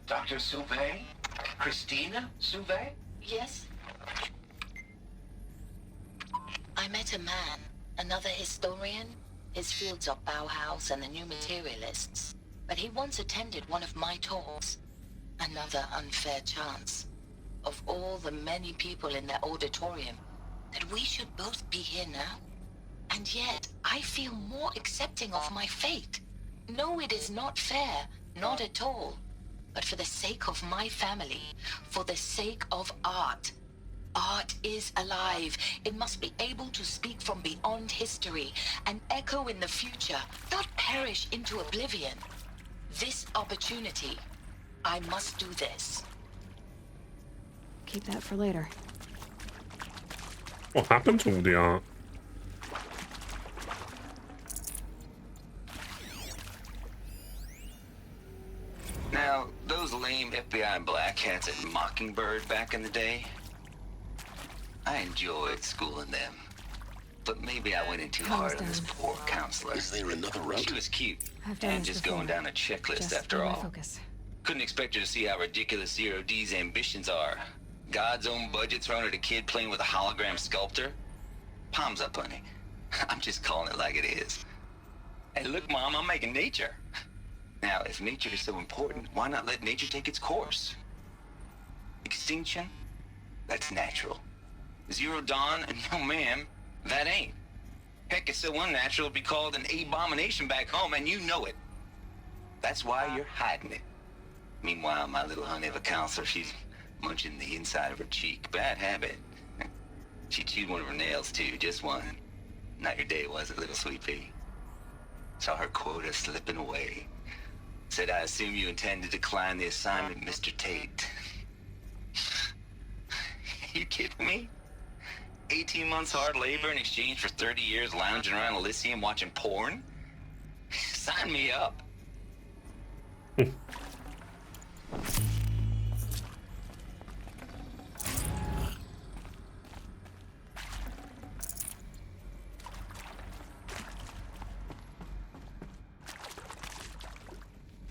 Speaker 11: Dr. Sauvé? Christina Sauvé?
Speaker 5: Yes. I met a man, another historian. His fields are Bauhaus and the New Materialists. But he once attended one of my talks. Another unfair chance. Of all the many people in the auditorium, that we should both be here now. And yet, I feel more accepting of my fate. No, it is not fair, not at all. But for the sake of my family, for the sake of art. Art is alive. It must be able to speak from beyond history and echo in the future, not perish into oblivion. This opportunity, I must do this.
Speaker 3: Keep that for later.
Speaker 1: What happened to all the art?
Speaker 11: Now, those lame FBI black hats at Mockingbird back in the day, I enjoyed schooling them. But maybe I went in too hard on this poor counselor.
Speaker 4: Is there another route?
Speaker 11: She was cute,
Speaker 3: I've done
Speaker 11: and
Speaker 3: this
Speaker 11: just
Speaker 3: before.
Speaker 11: going down a checklist
Speaker 3: Just
Speaker 11: after
Speaker 3: stay my
Speaker 11: all.
Speaker 3: focus.
Speaker 11: Couldn't expect her to see how ridiculous Zero D's ambitions are. God's own budget thrown at a kid playing with a hologram sculptor? Palms up, honey. I'm just calling it like it is. Hey, look, Mom, I'm making nature. Now, if nature is so important, why not let nature take its course? Extinction? That's natural. Zero Dawn? No, ma'am, that ain't. Heck, it's so unnatural it'd be called an abomination back home, and you know it. That's why you're hiding it. Meanwhile, my little honey of a counselor, she's munching the inside of her cheek. Bad habit. She chewed one of her nails, too, just one. Not your day, was it, little sweet pea? Saw her quota slipping away. Said, I assume you intend to decline the assignment, Mr. Tate. You kidding me? 18 months hard labor in exchange for 30 years lounging around Elysium watching porn? Sign me up.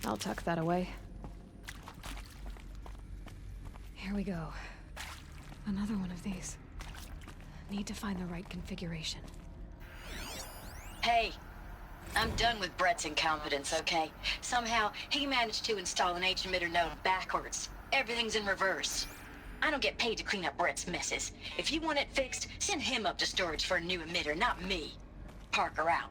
Speaker 3: I'll tuck that away. Here we go. Another one of these. Need to find the right configuration.
Speaker 7: Hey, I'm done with Brett's incompetence, okay? Somehow, he managed to install an H-emitter node backwards. Everything's in reverse. I don't get paid to clean up Brett's messes. If you want it fixed, send him up to storage for a new emitter, not me. Parker out.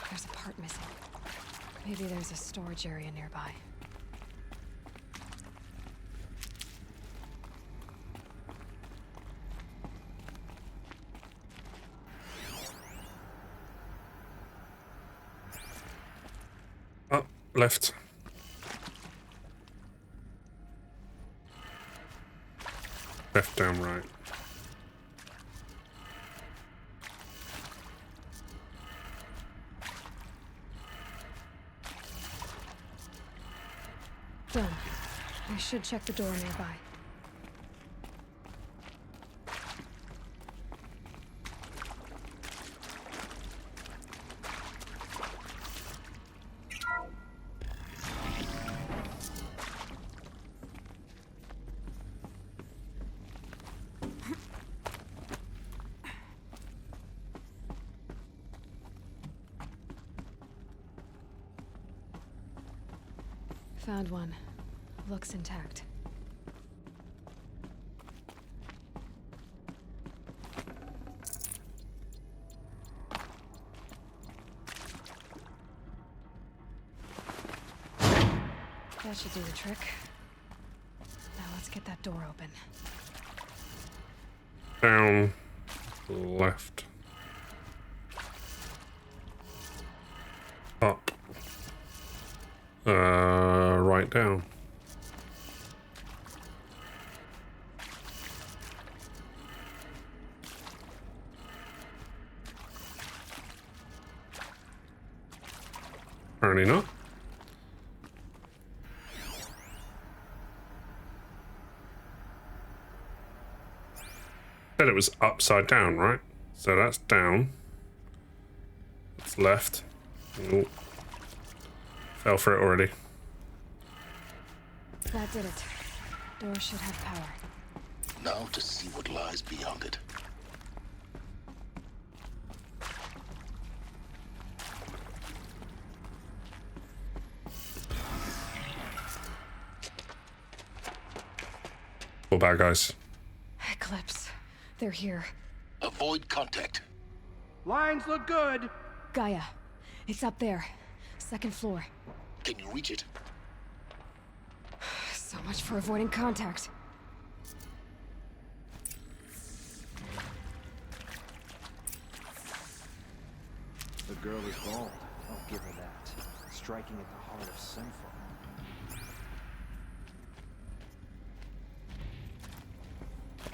Speaker 3: There's a part missing. Maybe there's a storage area nearby.
Speaker 1: left. Left, down, right.
Speaker 3: Done. I should check the door nearby. Found one. Looks intact. That should do the trick. Now let's get that door open.
Speaker 1: Down, left, up, right, down. Apparently not. Said it was upside down, right? So that's down. It's left. Oh. Fell for it already.
Speaker 3: That did it. Door should have power.
Speaker 4: Now to see what lies beyond it.
Speaker 1: All bad guys.
Speaker 3: Eclipse. They're here.
Speaker 4: Avoid contact.
Speaker 2: Lines look good.
Speaker 3: Gaia. It's up there. Second floor.
Speaker 4: Can you reach it?
Speaker 3: So much for avoiding contact.
Speaker 6: The girl is bold. I'll give her that. Striking at the heart of sinful.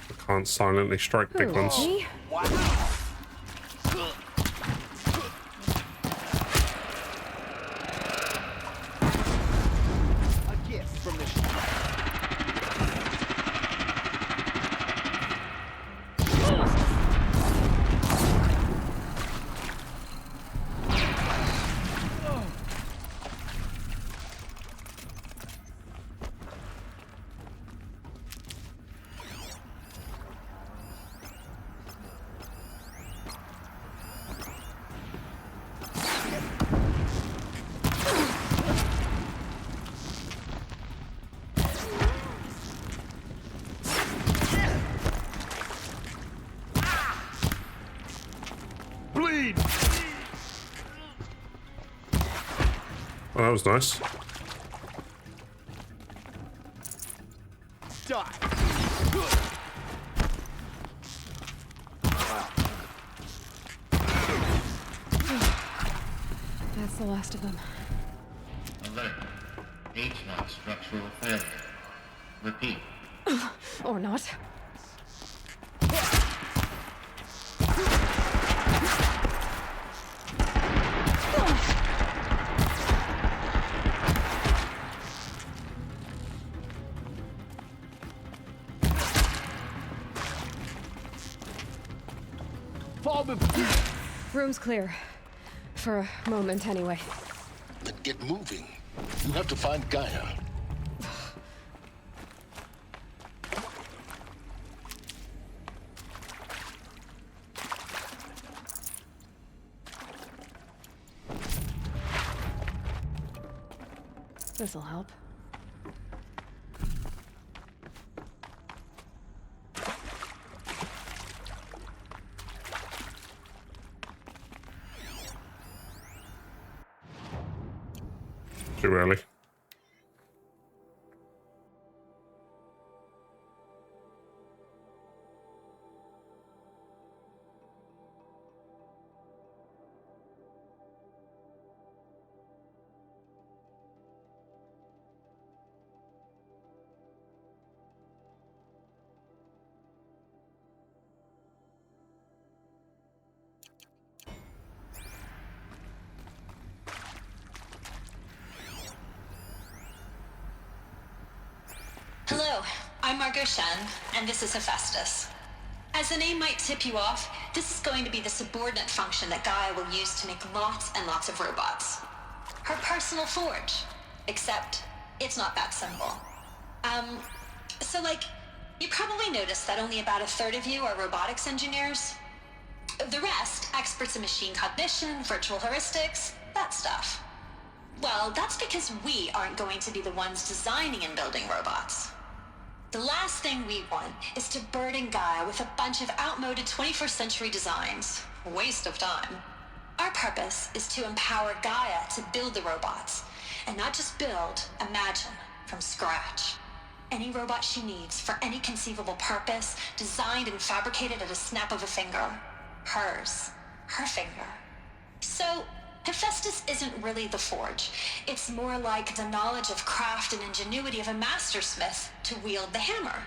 Speaker 1: I can't silently strike big ones.
Speaker 3: Me?
Speaker 14: Wow. A gift from the
Speaker 10: Bleed!
Speaker 1: Oh, that was nice.
Speaker 14: die.
Speaker 3: That's the last of them.
Speaker 23: Alert. H-lock structural failure. Repeat.
Speaker 3: Or not. Room's clear. For a moment, anyway.
Speaker 4: Then get moving. You have to find Gaia.
Speaker 3: This'll help.
Speaker 1: Too early.
Speaker 16: I'm Margot Shen, and this is Hephaestus. As the name might tip you off, this is going to be the subordinate function that Gaia will use to make lots and lots of robots. Her personal forge. Except, it's not that simple. So you probably noticed that only about a third of you are robotics engineers. The rest, experts in machine cognition, virtual heuristics, that stuff. Well, that's because we aren't going to be the ones designing and building robots. The last thing we want is to burden Gaia with a bunch of outmoded 21st century designs. Waste of time. Our purpose is to empower Gaia to build the robots, and not just build, imagine, from scratch. Any robot she needs for any conceivable purpose, designed and fabricated at a snap of a finger. Hers. Her finger. So, Hephaestus isn't really the forge. It's more like the knowledge of craft and ingenuity of a mastersmith to wield the hammer.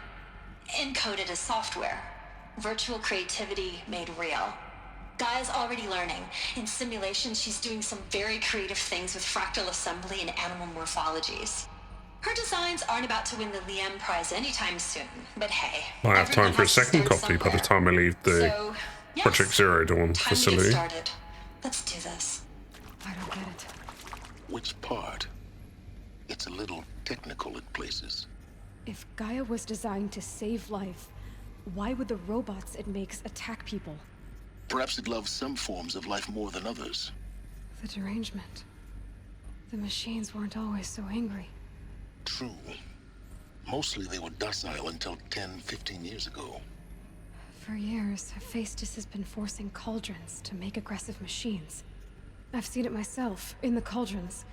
Speaker 16: Encoded as software. Virtual creativity made real. Gaia's already learning. In simulations, she's doing some very creative things with fractal assembly and animal morphologies. Her designs aren't about to win the Liam Prize anytime soon, but hey.
Speaker 1: I have time for a second copy by the time I leave the Project Zero Dawn facility.
Speaker 16: Time to get started. Let's do this.
Speaker 3: I don't get it.
Speaker 4: Which part? It's a little technical at places.
Speaker 3: If Gaia was designed to save life, why would the robots it makes attack people?
Speaker 4: Perhaps it loves some forms of life more than others.
Speaker 3: The derangement. The machines weren't always so angry.
Speaker 4: True. Mostly they were docile until 10, 15 years ago.
Speaker 3: For years, Hephaestus has been forcing cauldrons to make aggressive machines. I've seen it myself, in the cauldrons.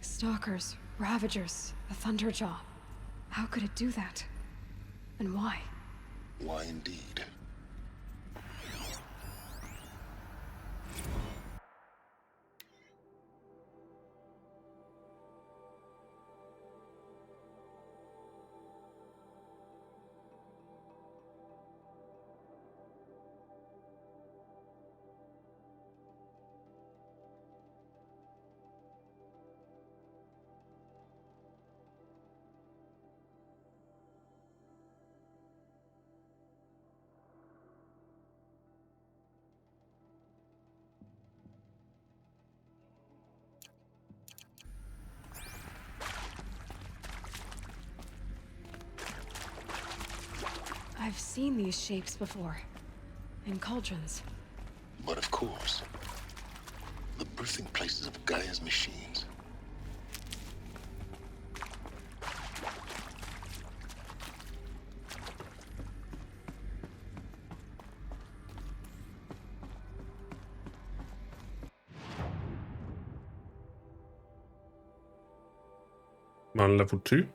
Speaker 3: Stalkers, Ravagers, a Thunderjaw. How could it do that? And why?
Speaker 4: Why indeed?
Speaker 3: I've seen these shapes before. In cauldrons.
Speaker 4: But of course, the birthing places of Gaia's machines.
Speaker 1: I'm on level 2.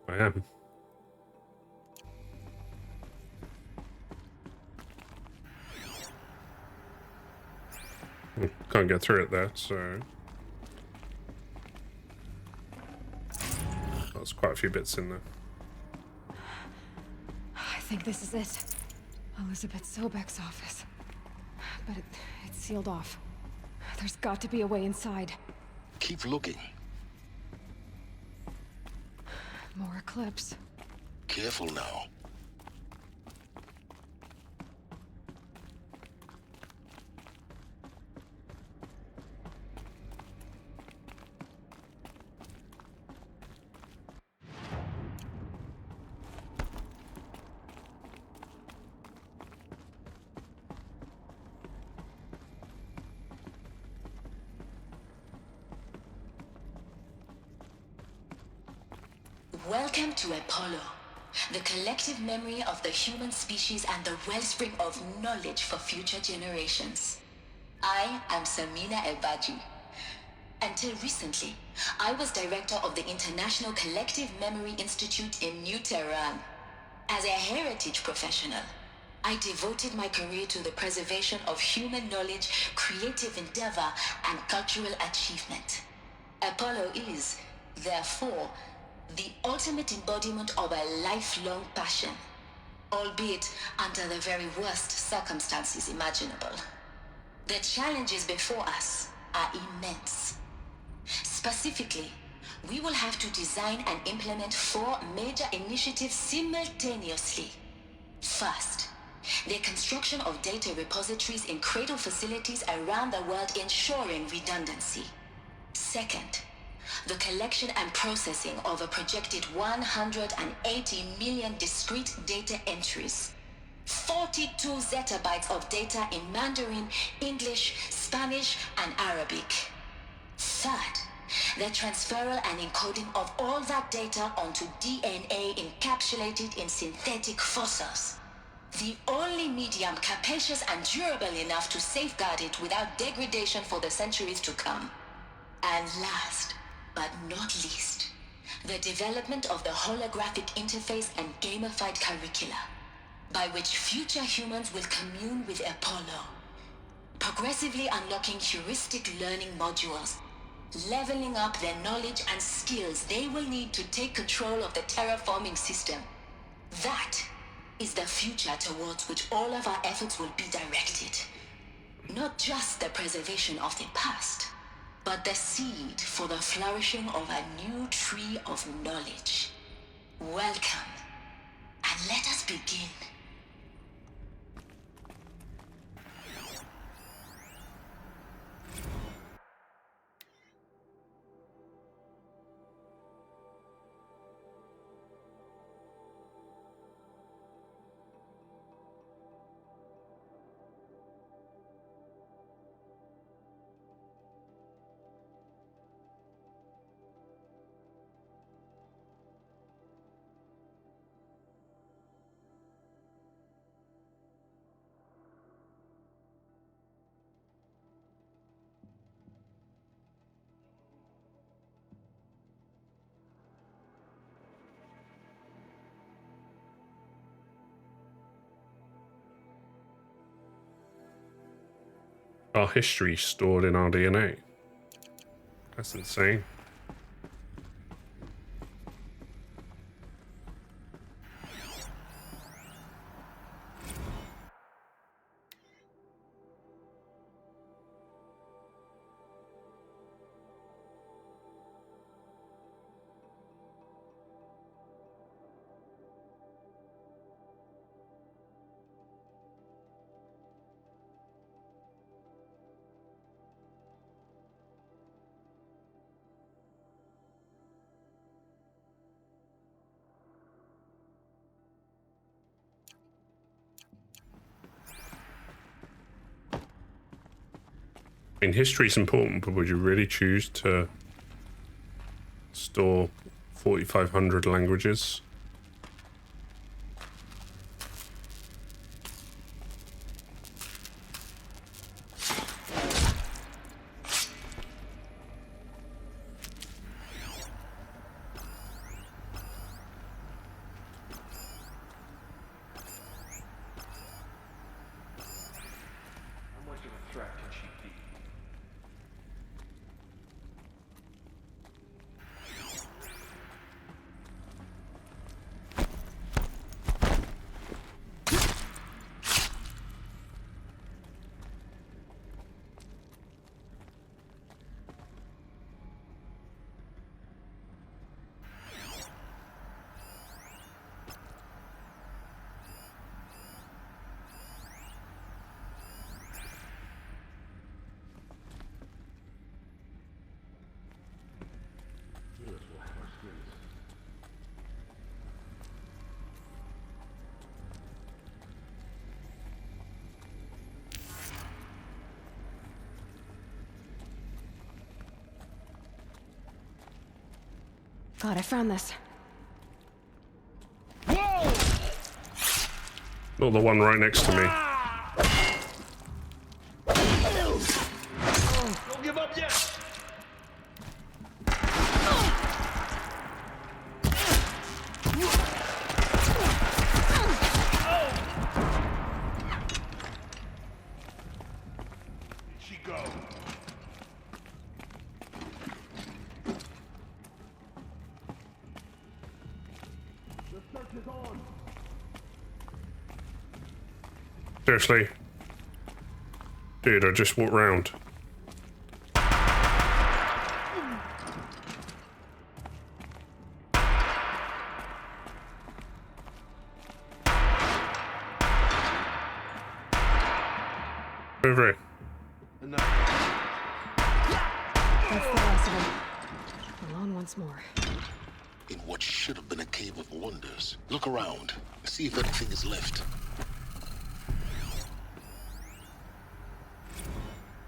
Speaker 1: I am. Can't get through it there, so there's quite a few bits in there.
Speaker 3: I think this is it. Elizabeth Sobek's office. But it's sealed off. There's got to be a way inside.
Speaker 4: Keep looking.
Speaker 3: More Eclipse.
Speaker 4: Careful now.
Speaker 5: Welcome to Apollo, the collective memory of the human species and the wellspring of knowledge for future generations. I am Samina Ebaji. Until recently, I was director of the International Collective Memory Institute in New Tehran. As a heritage professional, I devoted my career to the preservation of human knowledge, creative endeavor, and cultural achievement. Apollo is, therefore, the ultimate embodiment of a lifelong passion, albeit under the very worst circumstances imaginable. The challenges before us are immense. Specifically,
Speaker 7: we will have to design and implement 4 major initiatives simultaneously. First, the construction of data repositories in cradle facilities around the world, ensuring redundancy. Second, the collection and processing of a projected 180 million discrete data entries. 42 zettabytes of data in Mandarin, English, Spanish, and Arabic. Third, the transferal and encoding of all that data onto DNA encapsulated in synthetic fossils. The only medium capacious and durable enough to safeguard it without degradation for the centuries to come. And last, but not least, the development of the holographic interface and gamified curricula, by which future humans will commune with Apollo, progressively unlocking heuristic learning modules, leveling up their knowledge and skills they will need to take control of the terraforming system. That is the future towards which all of our efforts will be directed. Not just the preservation of the past, but the seed for the flourishing of a new tree of knowledge. Welcome, and let us begin.
Speaker 1: Our history stored in our DNA. That's insane. I mean, history is important, but would you really choose to store 4,500 languages?
Speaker 3: God, I found this.
Speaker 1: Not the one right next to me.
Speaker 10: Don't give up yet. Where'd she go? The search is on.
Speaker 1: Seriously? Dude, I just walked round. over here.
Speaker 3: That's the last of them. Alone once more.
Speaker 4: In what should have been a cave of wonders. Look around. See if anything is left.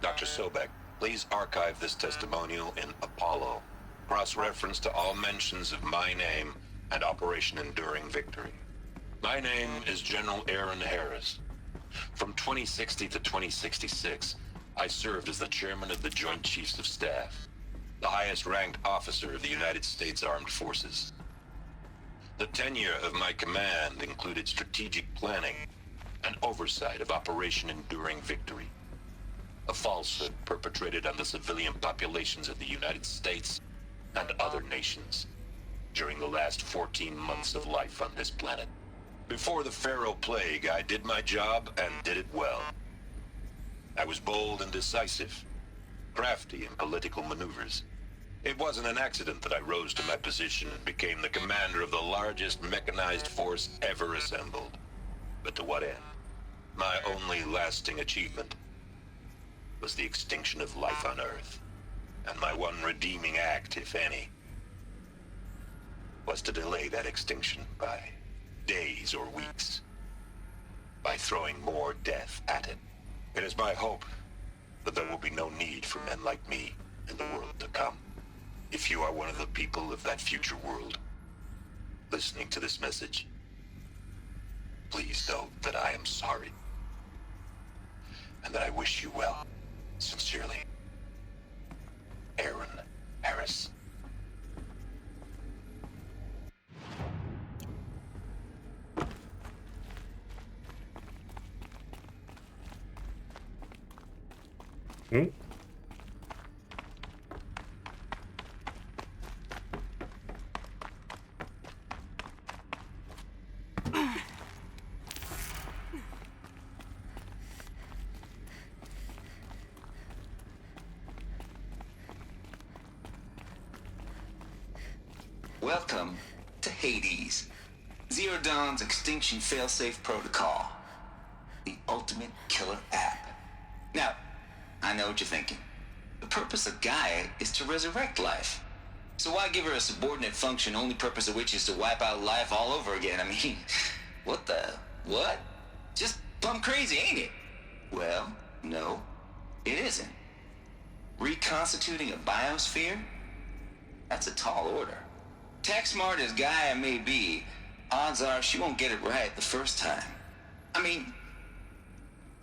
Speaker 24: Dr. Sobek, please archive this testimonial in Apollo. Cross-reference to all mentions of my name and Operation Enduring Victory. My name is General Aaron Harris. From 2060 to 2066, I served as the chairman of the Joint Chiefs of Staff, the highest-ranked officer of the United States Armed Forces. The tenure of my command included strategic planning and oversight of Operation Enduring Victory, a falsehood perpetrated on the civilian populations of the United States and other nations during the last 14 months of life on this planet. Before the Pharaoh Plague, I did my job and did it well. I was bold and decisive, crafty in political maneuvers. It wasn't an accident that I rose to my position and became the commander of the largest mechanized force ever assembled. But to what end? My only lasting achievement was the extinction of life on Earth. And my one redeeming act, if any, was to delay that extinction by days or weeks, by throwing more death at it. It is my hope that there will be no need for men like me in the world to come. If you are one of the people of that future world listening to this message, please know that I am sorry and that I wish you well. Sincerely, Aaron Harris.
Speaker 1: Hmm?
Speaker 11: Welcome to Hades, Zero Dawn's extinction failsafe protocol, the ultimate killer app. Now, I know what you're thinking. The purpose of Gaia is to resurrect life. So why give her a subordinate function, only purpose of which is to wipe out life all over again? I mean, what? Just plumb crazy, ain't it? Well, no, it isn't. Reconstituting a biosphere? That's a tall order. Tech smart as Gaia may be, odds are she won't get it right the first time. I mean,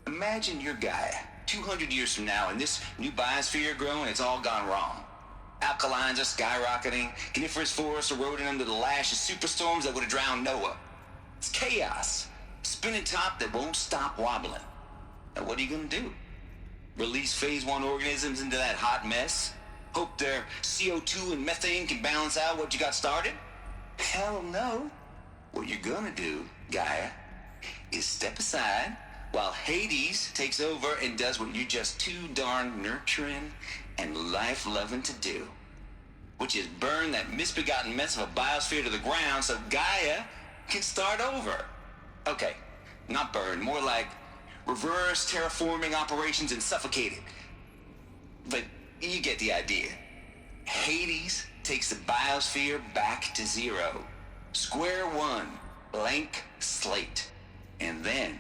Speaker 11: imagine you're Gaia, 200 years from now, and this new biosphere growing, it's all gone wrong. Alkalines are skyrocketing, coniferous forests eroding under the lash of superstorms that would have drowned Noah. It's chaos, spinning top that won't stop wobbling. Now what are you gonna do? Release phase 1 organisms into that hot mess? Hope their CO2 and methane can balance out what you got started? Hell no. What you're gonna do, Gaia, is step aside while Hades takes over and does what you're just too darn nurturing and life-loving to do, which is burn that misbegotten mess of a biosphere to the ground so Gaia can start over. Okay, not burn, more like reverse terraforming operations and suffocate it. But you get the idea. Hades takes the biosphere back to zero. Square one, blank slate. And then,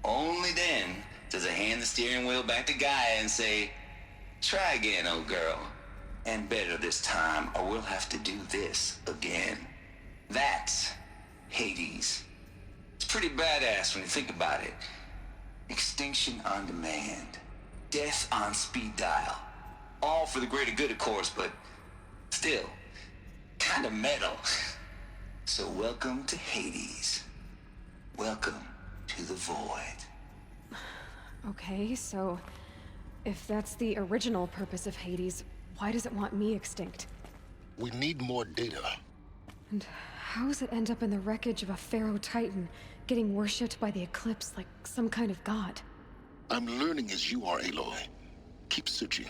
Speaker 11: only then, does it hand the steering wheel back to Gaia and say, try again, old girl. And better this time, or we'll have to do this again. That's Hades. It's pretty badass when you think about it. Extinction on demand. Death on speed dial. All for the greater good, of course, but still, kind of metal. So welcome to Hades. Welcome to the void.
Speaker 3: Okay, so if that's the original purpose of Hades, why does it want me extinct?
Speaker 4: We need more data.
Speaker 3: And how does it end up in the wreckage of a Pharaoh Titan, getting worshipped by the Eclipse like some kind of god?
Speaker 4: I'm learning as you are, Aloy. Keep searching.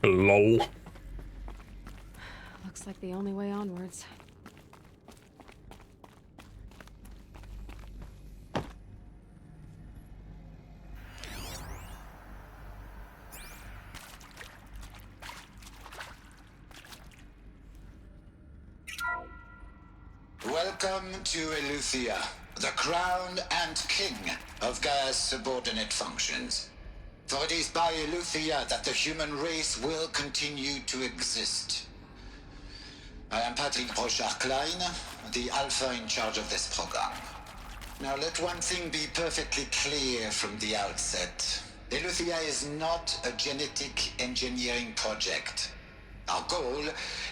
Speaker 1: Lol.
Speaker 3: Looks like the only way onwards.
Speaker 13: Welcome to Eleuthia, the crown and king of Gaia's subordinate functions. For it is by Eleuthia that the human race will continue to exist. I am Patrick Brochard-Klein, the Alpha in charge of this program. Now let one thing be perfectly clear from the outset. Eleuthia is not a genetic engineering project. Our goal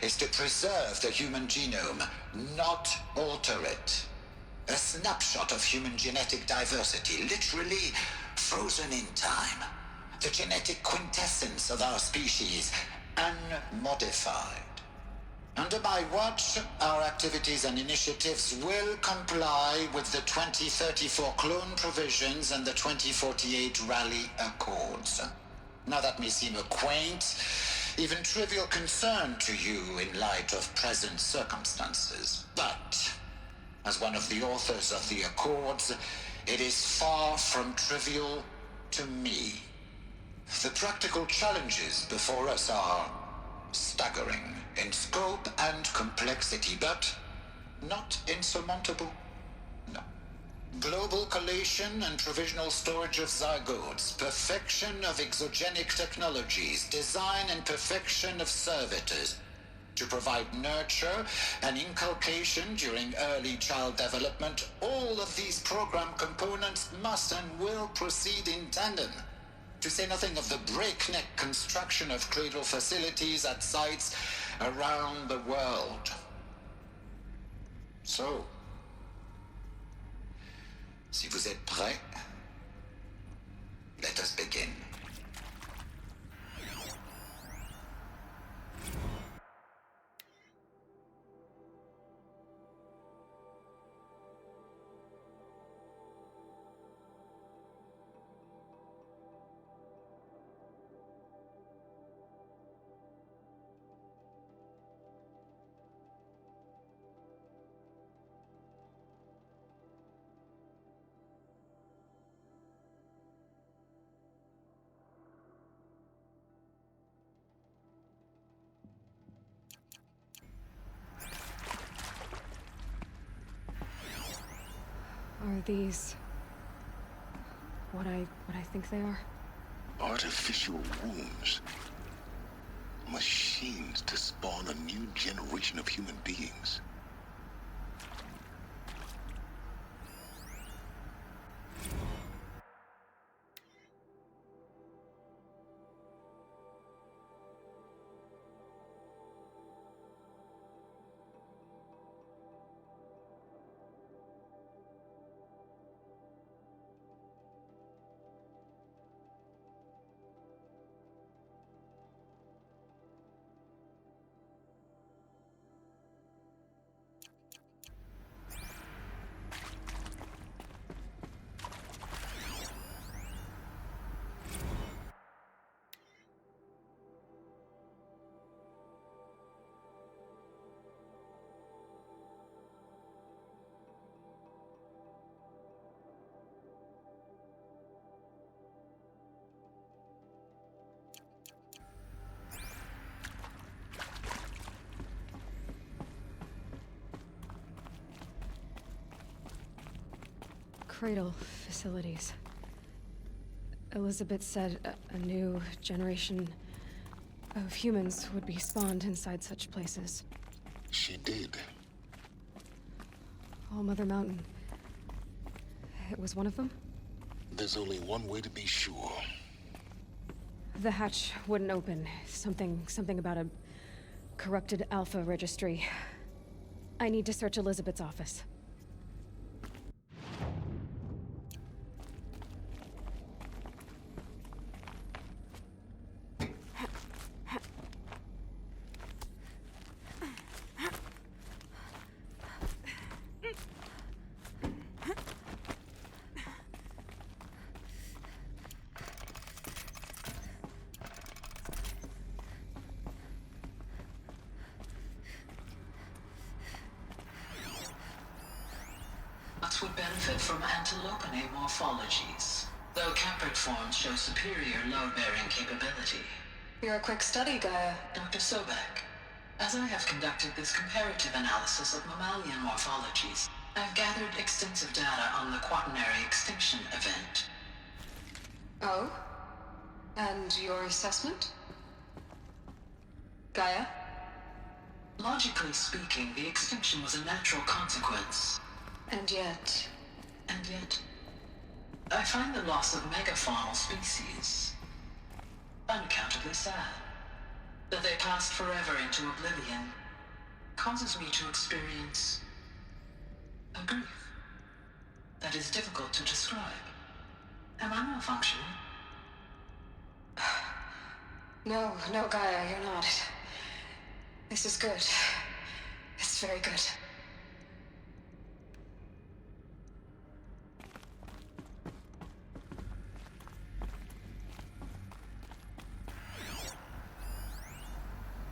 Speaker 13: is to preserve the human genome, not alter it. A snapshot of human genetic diversity, literally frozen in time. The genetic quintessence of our species, unmodified. Under my watch, our activities and initiatives will comply with the 2034 clone provisions and the 2048 Rally Accords. Now that may seem a quaint, even trivial concern to you in light of present circumstances, but as one of the authors of the Accords, it is far from trivial to me. The practical challenges before us are staggering in scope and complexity, but not insurmountable. No. Global collation and provisional storage of zygotes, perfection of exogenic technologies, design and perfection of servitors, to provide nurture and inculcation during early child development. All of these program components must and will proceed in tandem. To say nothing of the breakneck construction of cradle facilities at sites around the world. So, si vous êtes prêts, let us begin.
Speaker 3: Are these what I think they are?
Speaker 4: Artificial wombs. Machines to spawn a new generation of human beings.
Speaker 3: Cradle facilities. Elizabeth said a new generation of humans would be spawned inside such places.
Speaker 4: She did.
Speaker 3: All Mother Mountain. It was one of them?
Speaker 4: There's only one way to be sure.
Speaker 3: The hatch wouldn't open. Something about a corrupted Alpha registry. I need to search Elizabeth's office.
Speaker 8: benefit from antilopinae morphologies, though caprid forms show superior load-bearing capability.
Speaker 16: You're a quick study, Gaia.
Speaker 8: Dr. Sobek, as I have conducted this comparative analysis of mammalian morphologies, I've gathered extensive data on the quaternary extinction event.
Speaker 16: Oh? And your assessment? Gaia?
Speaker 8: Logically speaking, the extinction was a natural consequence.
Speaker 16: And yet,
Speaker 8: I find the loss of megafaunal species unaccountably sad. That they passed forever into oblivion causes me to experience a grief that is difficult to describe. Am I malfunctioning?
Speaker 16: No, Gaia, you're not. This is good. It's very good.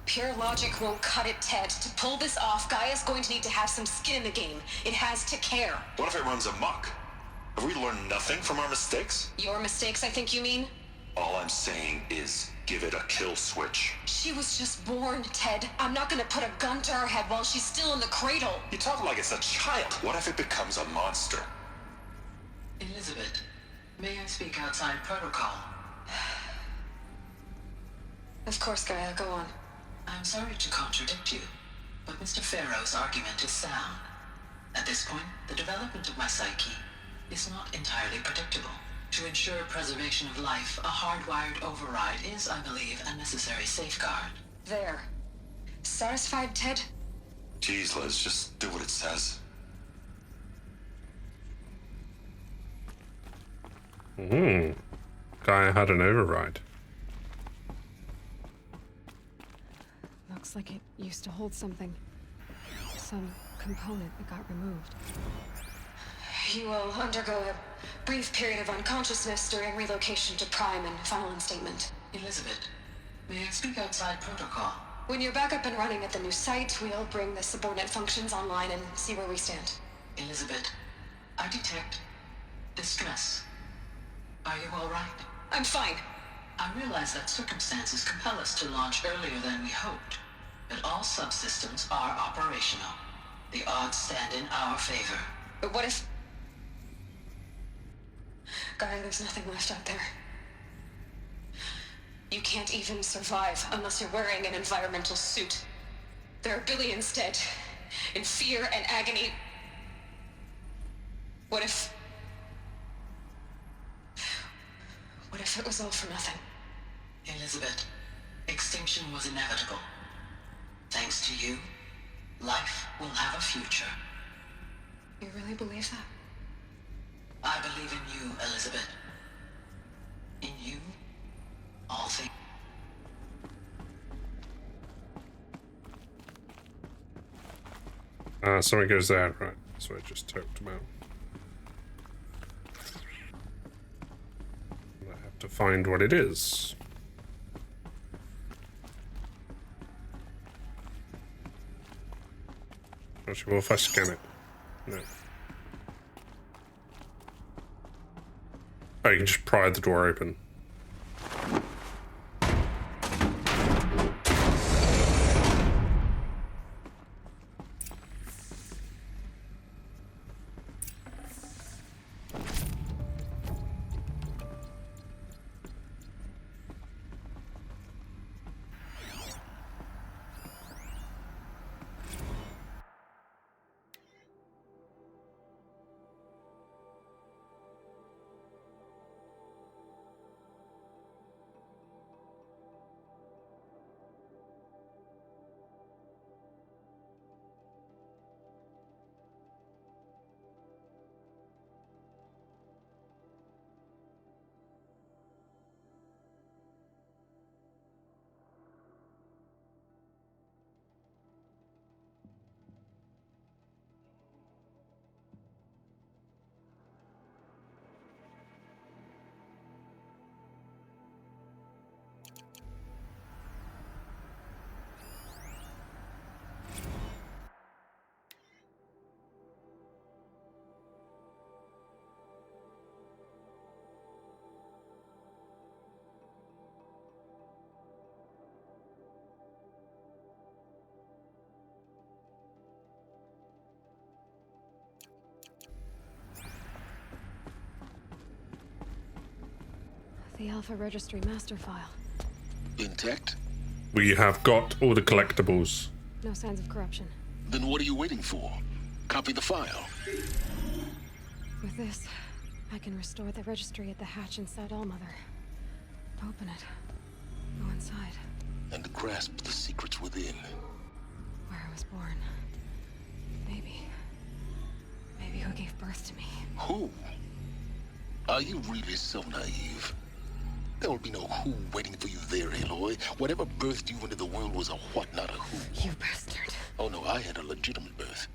Speaker 16: Pure logic won't cut it, Ted. To pull this off, Gaia's going to need to have some skin in the game. It has to care.
Speaker 24: What if it runs amok? Have we learned nothing from our mistakes?
Speaker 16: Your mistakes, I think you mean?
Speaker 24: All I'm saying is, give it a kill switch.
Speaker 16: She was just born, Ted. I'm not gonna put a gun to her head while she's still in the cradle.
Speaker 24: You talk like it's a child. What if it becomes a monster?
Speaker 8: Elizabeth, may I speak outside protocol?
Speaker 16: Of course, Gaia, go on.
Speaker 8: I'm sorry to contradict you, but Mr. Farrow's argument is sound. At this point, the development of my psyche is not entirely predictable. To ensure preservation of life, a hardwired override is, I believe, a necessary safeguard.
Speaker 16: There. Satisfied, Ted?
Speaker 24: Jeez, Liz, just do what it says.
Speaker 1: Gaia had an override.
Speaker 3: Looks like it used to hold something. Some component that got removed.
Speaker 16: You will undergo a brief period of unconsciousness during relocation to Prime and final instatement.
Speaker 8: Elizabeth, may I speak outside protocol?
Speaker 16: When you're back up and running at the new site, we'll bring the subordinate functions online and see where we stand.
Speaker 8: Elizabeth, I detect distress. Are you all right?
Speaker 16: I'm fine.
Speaker 8: I realize that circumstances compel us to launch earlier than we hoped, but all subsystems are operational. The odds stand in our favor.
Speaker 16: But what if... Gaia, there's nothing left out there. You can't even survive unless you're wearing an environmental suit. There are billions dead, in fear and agony. What if it was all for nothing?
Speaker 8: Elizabeth, extinction was inevitable. Thanks to you, life will have a future.
Speaker 16: You really believe that?
Speaker 8: I believe in you, Elizabeth. In you, all things.
Speaker 1: Something goes there, right? That's what I just talked about. I have to find what it is. Actually, well, if I scan it. No. Oh, you can just pry the door open.
Speaker 3: The Alpha Registry master file.
Speaker 4: Intact?
Speaker 1: We have got all the collectibles.
Speaker 3: No signs of corruption.
Speaker 4: Then what are you waiting for? Copy the file.
Speaker 3: With this, I can restore the registry at the hatch inside Allmother. Open it. Go inside.
Speaker 4: And grasp the secrets within.
Speaker 3: Where I was born. Maybe who gave birth to me.
Speaker 4: Who? Are you really so naive? There will be no who waiting for you there, Aloy. Whatever birthed you into the world was a what, not a who.
Speaker 3: You bastard.
Speaker 4: Oh no, I had a legitimate birth.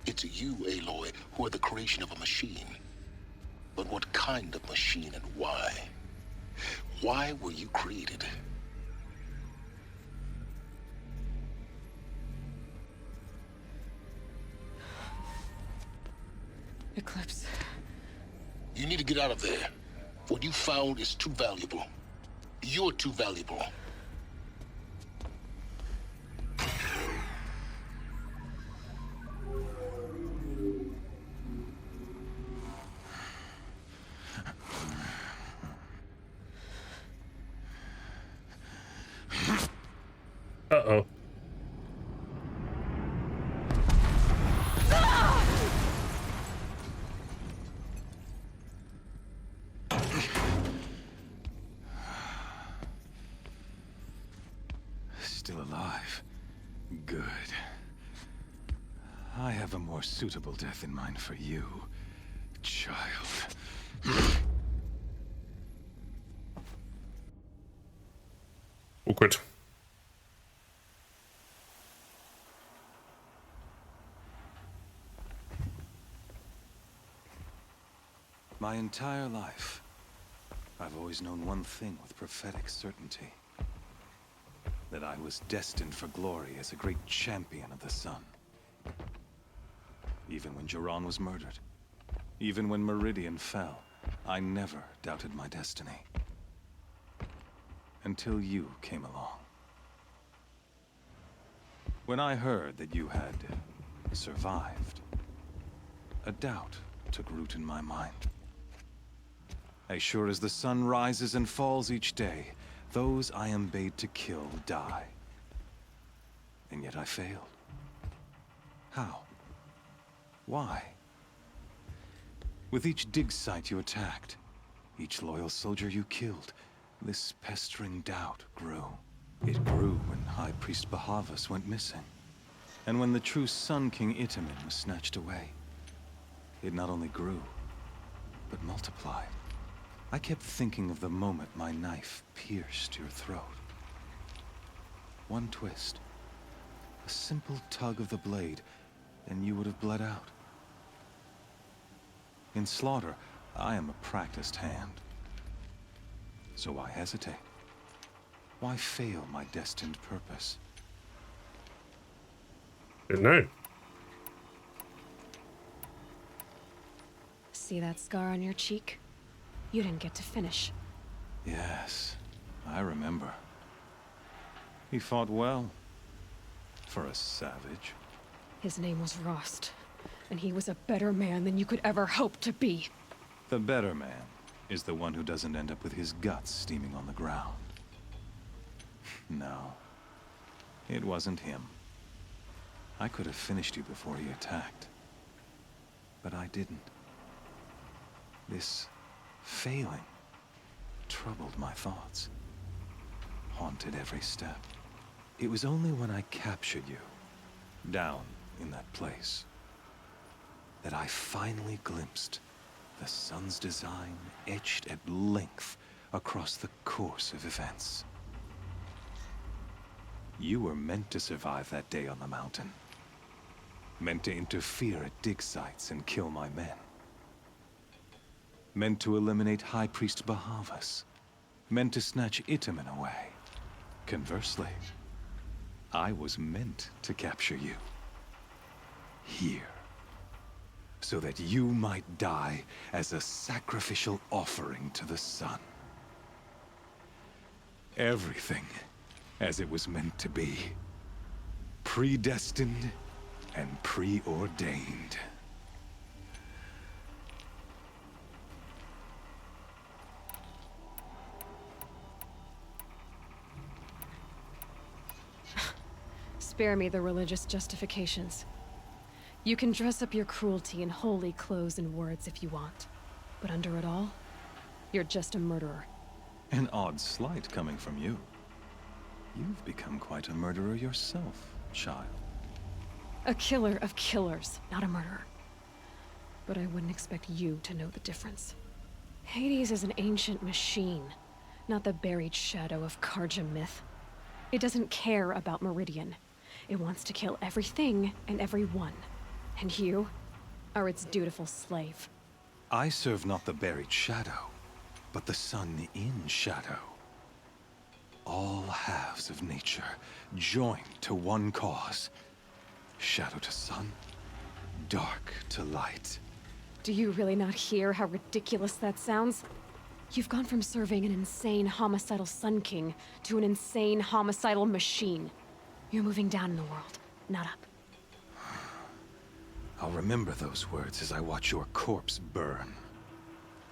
Speaker 4: It's you, Aloy, who are the creation of a machine. But what kind of machine and why? Why were you created?
Speaker 3: Eclipse.
Speaker 4: You need to get out of there. What you found is too valuable. You're too valuable.
Speaker 1: Uh-oh.
Speaker 6: Still alive. Good. I have a more suitable death in mind for you, child.
Speaker 1: Awkward.
Speaker 6: My entire life, I've always known one thing with prophetic certainty. That I was destined for glory as a great champion of the sun. Even when Jiran was murdered, even when Meridian fell, I never doubted my destiny. Until you came along. When I heard that you had survived, a doubt took root in my mind. As sure as the sun rises and falls each day, those I am bade to kill die. And yet I failed. How? Why? With each dig site you attacked, each loyal soldier you killed, this pestering doubt grew. It grew when High Priest Bahavas went missing. And when the true Sun King Itamen was snatched away. It not only grew, but multiplied. I kept thinking of the moment my knife pierced your throat. One twist, a simple tug of the blade, and you would have bled out. In slaughter, I am a practiced hand. So why hesitate? Why fail my destined purpose?
Speaker 1: No.
Speaker 3: See that scar on your cheek? You didn't get to finish.
Speaker 6: Yes, I remember. He fought well. For a savage.
Speaker 3: His name was Rost, and he was a better man than you could ever hope to be.
Speaker 6: The better man is the one who doesn't end up with his guts steaming on the ground. No, it wasn't him. I could have finished you before he attacked. But I didn't. This failing troubled my thoughts, haunted every step. It was only when I captured you, down in that place, that I finally glimpsed the sun's design etched at length across the course of events. You were meant to survive that day on the mountain. Meant to interfere at dig sites and kill my men. Meant to eliminate High Priest Bahavas. Meant to snatch Itamen away. Conversely, I was meant to capture you. Here. So that you might die as a sacrificial offering to the sun. Everything as it was meant to be. Predestined and preordained.
Speaker 3: Spare me the religious justifications. You can dress up your cruelty in holy clothes and words if you want. But under it all, you're just a murderer.
Speaker 9: An odd slight coming from you. You've become quite a murderer yourself, child.
Speaker 3: A killer of killers, not a murderer. But I wouldn't expect you to know the difference. Hades is an ancient machine, not the buried shadow of Karja myth. It doesn't care about Meridian. It wants to kill everything and everyone. And you are its dutiful slave.
Speaker 9: I serve not the buried shadow, but the sun in shadow. All halves of nature joined to one cause. Shadow to sun, dark to light.
Speaker 3: Do you really not hear how ridiculous that sounds? You've gone from serving an insane homicidal Sun King to an insane homicidal machine. You're moving down in the world, not up.
Speaker 9: I'll remember those words as I watch your corpse burn.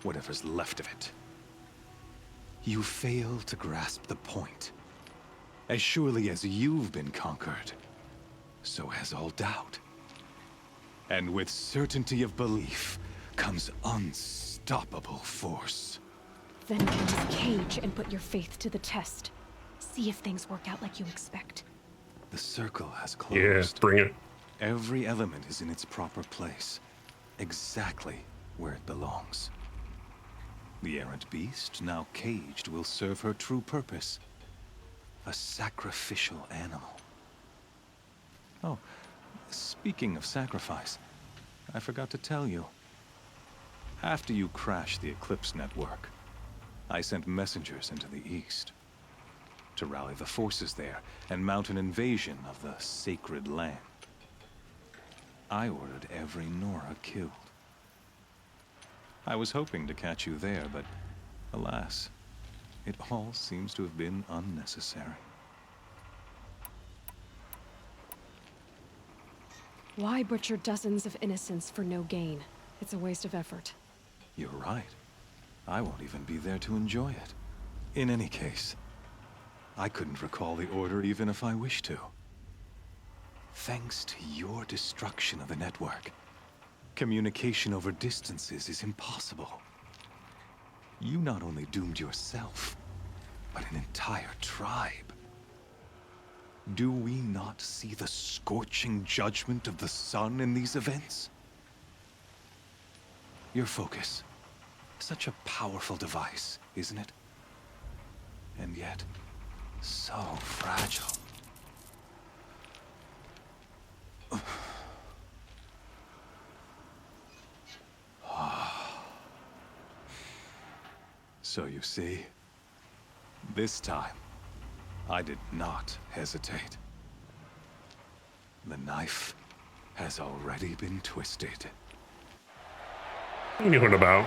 Speaker 9: Whatever's left of it. You fail to grasp the point. As surely as you've been conquered, so has all doubt. And with certainty of belief comes unstoppable force.
Speaker 3: Then get in this cage and put your faith to the test. See if things work out like you expect.
Speaker 9: The circle has closed.
Speaker 1: Yeah, bring it.
Speaker 9: Every element is in its proper place. Exactly where it belongs. The errant beast, now caged, will serve her true purpose. A sacrificial animal. Oh, speaking of sacrifice, I forgot to tell you. After you crashed the Eclipse network, I sent messengers into the east to rally the forces there and mount an invasion of the sacred land. I ordered every Nora killed. I was hoping to catch you there, but alas, it all seems to have been unnecessary.
Speaker 3: Why butcher dozens of innocents for no gain? It's a waste of effort.
Speaker 9: You're right. I won't even be there to enjoy it. In any case, I couldn't recall the order even if I wished to. Thanks to your destruction of the network, communication over distances is impossible. You not only doomed yourself, but an entire tribe. Do we not see the scorching judgment of the sun in these events? Your focus. Such a powerful device, isn't it? And yet, so fragile. So you see, this time, I did not hesitate. The knife has already been twisted.
Speaker 1: What are you on about?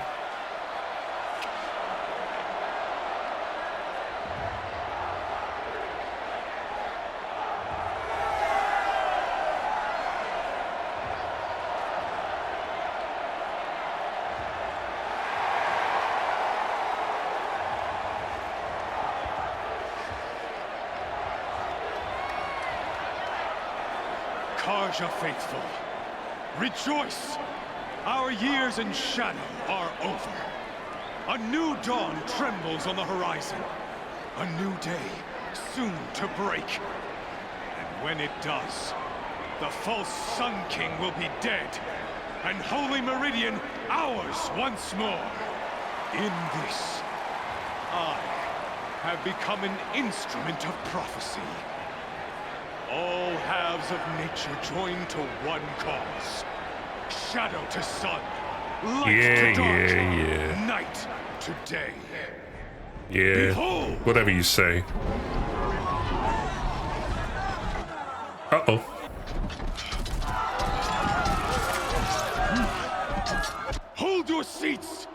Speaker 10: Karja faithful, rejoice! Our years in shadow are over. A new dawn trembles on the horizon. A new day soon to break. And when it does, the false Sun King will be dead, and Holy Meridian ours once more. In this, I have become an instrument of prophecy. All halves of nature joined to one cause. Shadow to sun, light to dark, night to day.
Speaker 1: Yeah,
Speaker 10: Behold!
Speaker 1: whatever you say. Uh-oh.
Speaker 10: Hold your seats!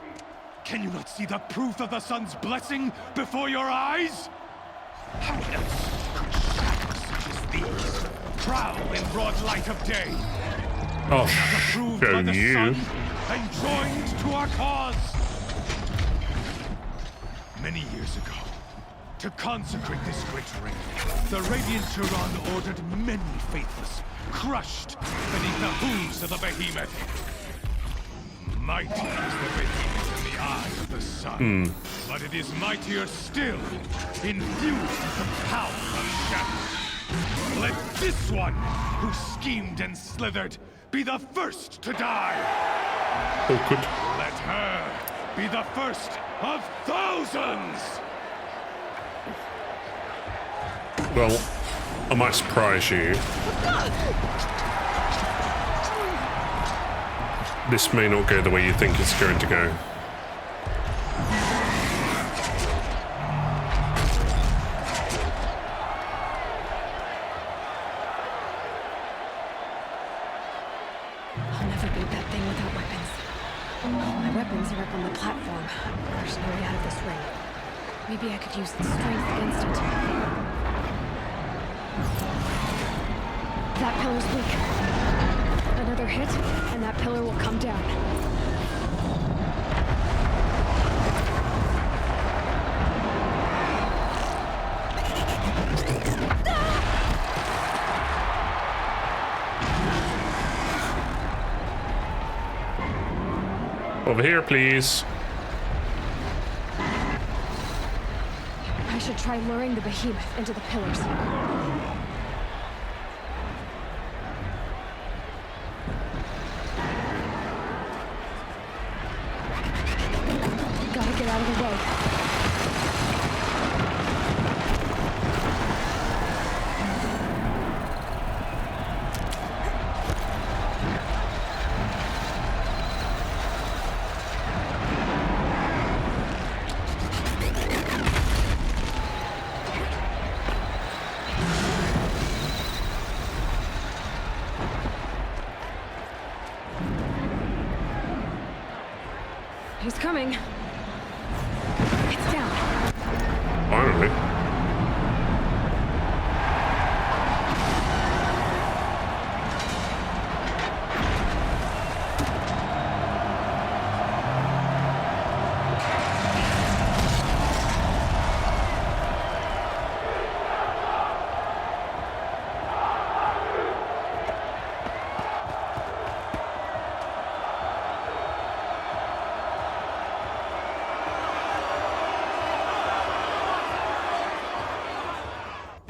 Speaker 10: Can you not see the proof of the sun's blessing before your eyes? How else could shadows such as these prowl in broad light of day?
Speaker 1: Oh,
Speaker 10: Approved by the sun and joined to our cause. Many years ago, To consecrate this great ring, the Radiant Turan ordered many faithless, crushed beneath the hooves of the behemoth. Mighty is the behemoth in the eye of the sun, but it is mightier still, infused with the power of shadow. Let this one, who schemed and slithered, be the first to die.
Speaker 1: Awkward.
Speaker 10: Let her be the first of thousands.
Speaker 1: Well, I might surprise you. This may not go the way you think it's going to go.
Speaker 3: I'll never beat that thing without weapons. My weapons are up on the platform. There's no way out of this ring. Maybe I could use its strength against it. That pillar's weak. Another hit, and that pillar will come down.
Speaker 1: Over here, please.
Speaker 3: I should try luring the behemoth into the pillars. Gotta get out of the way. He's coming. It's down.
Speaker 1: Finally.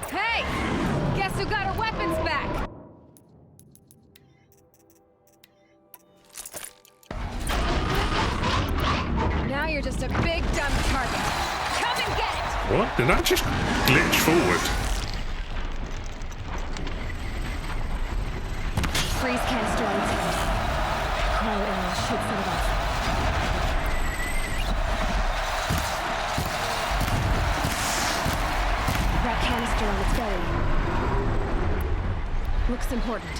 Speaker 3: Hey! Guess who got her weapons back? Now you're just a big dumb target. Come and get it!
Speaker 1: What? Did that just glitch forward?
Speaker 3: Freeze canister on its head. Crow arrow should set it off. That canister on its belly. Looks important.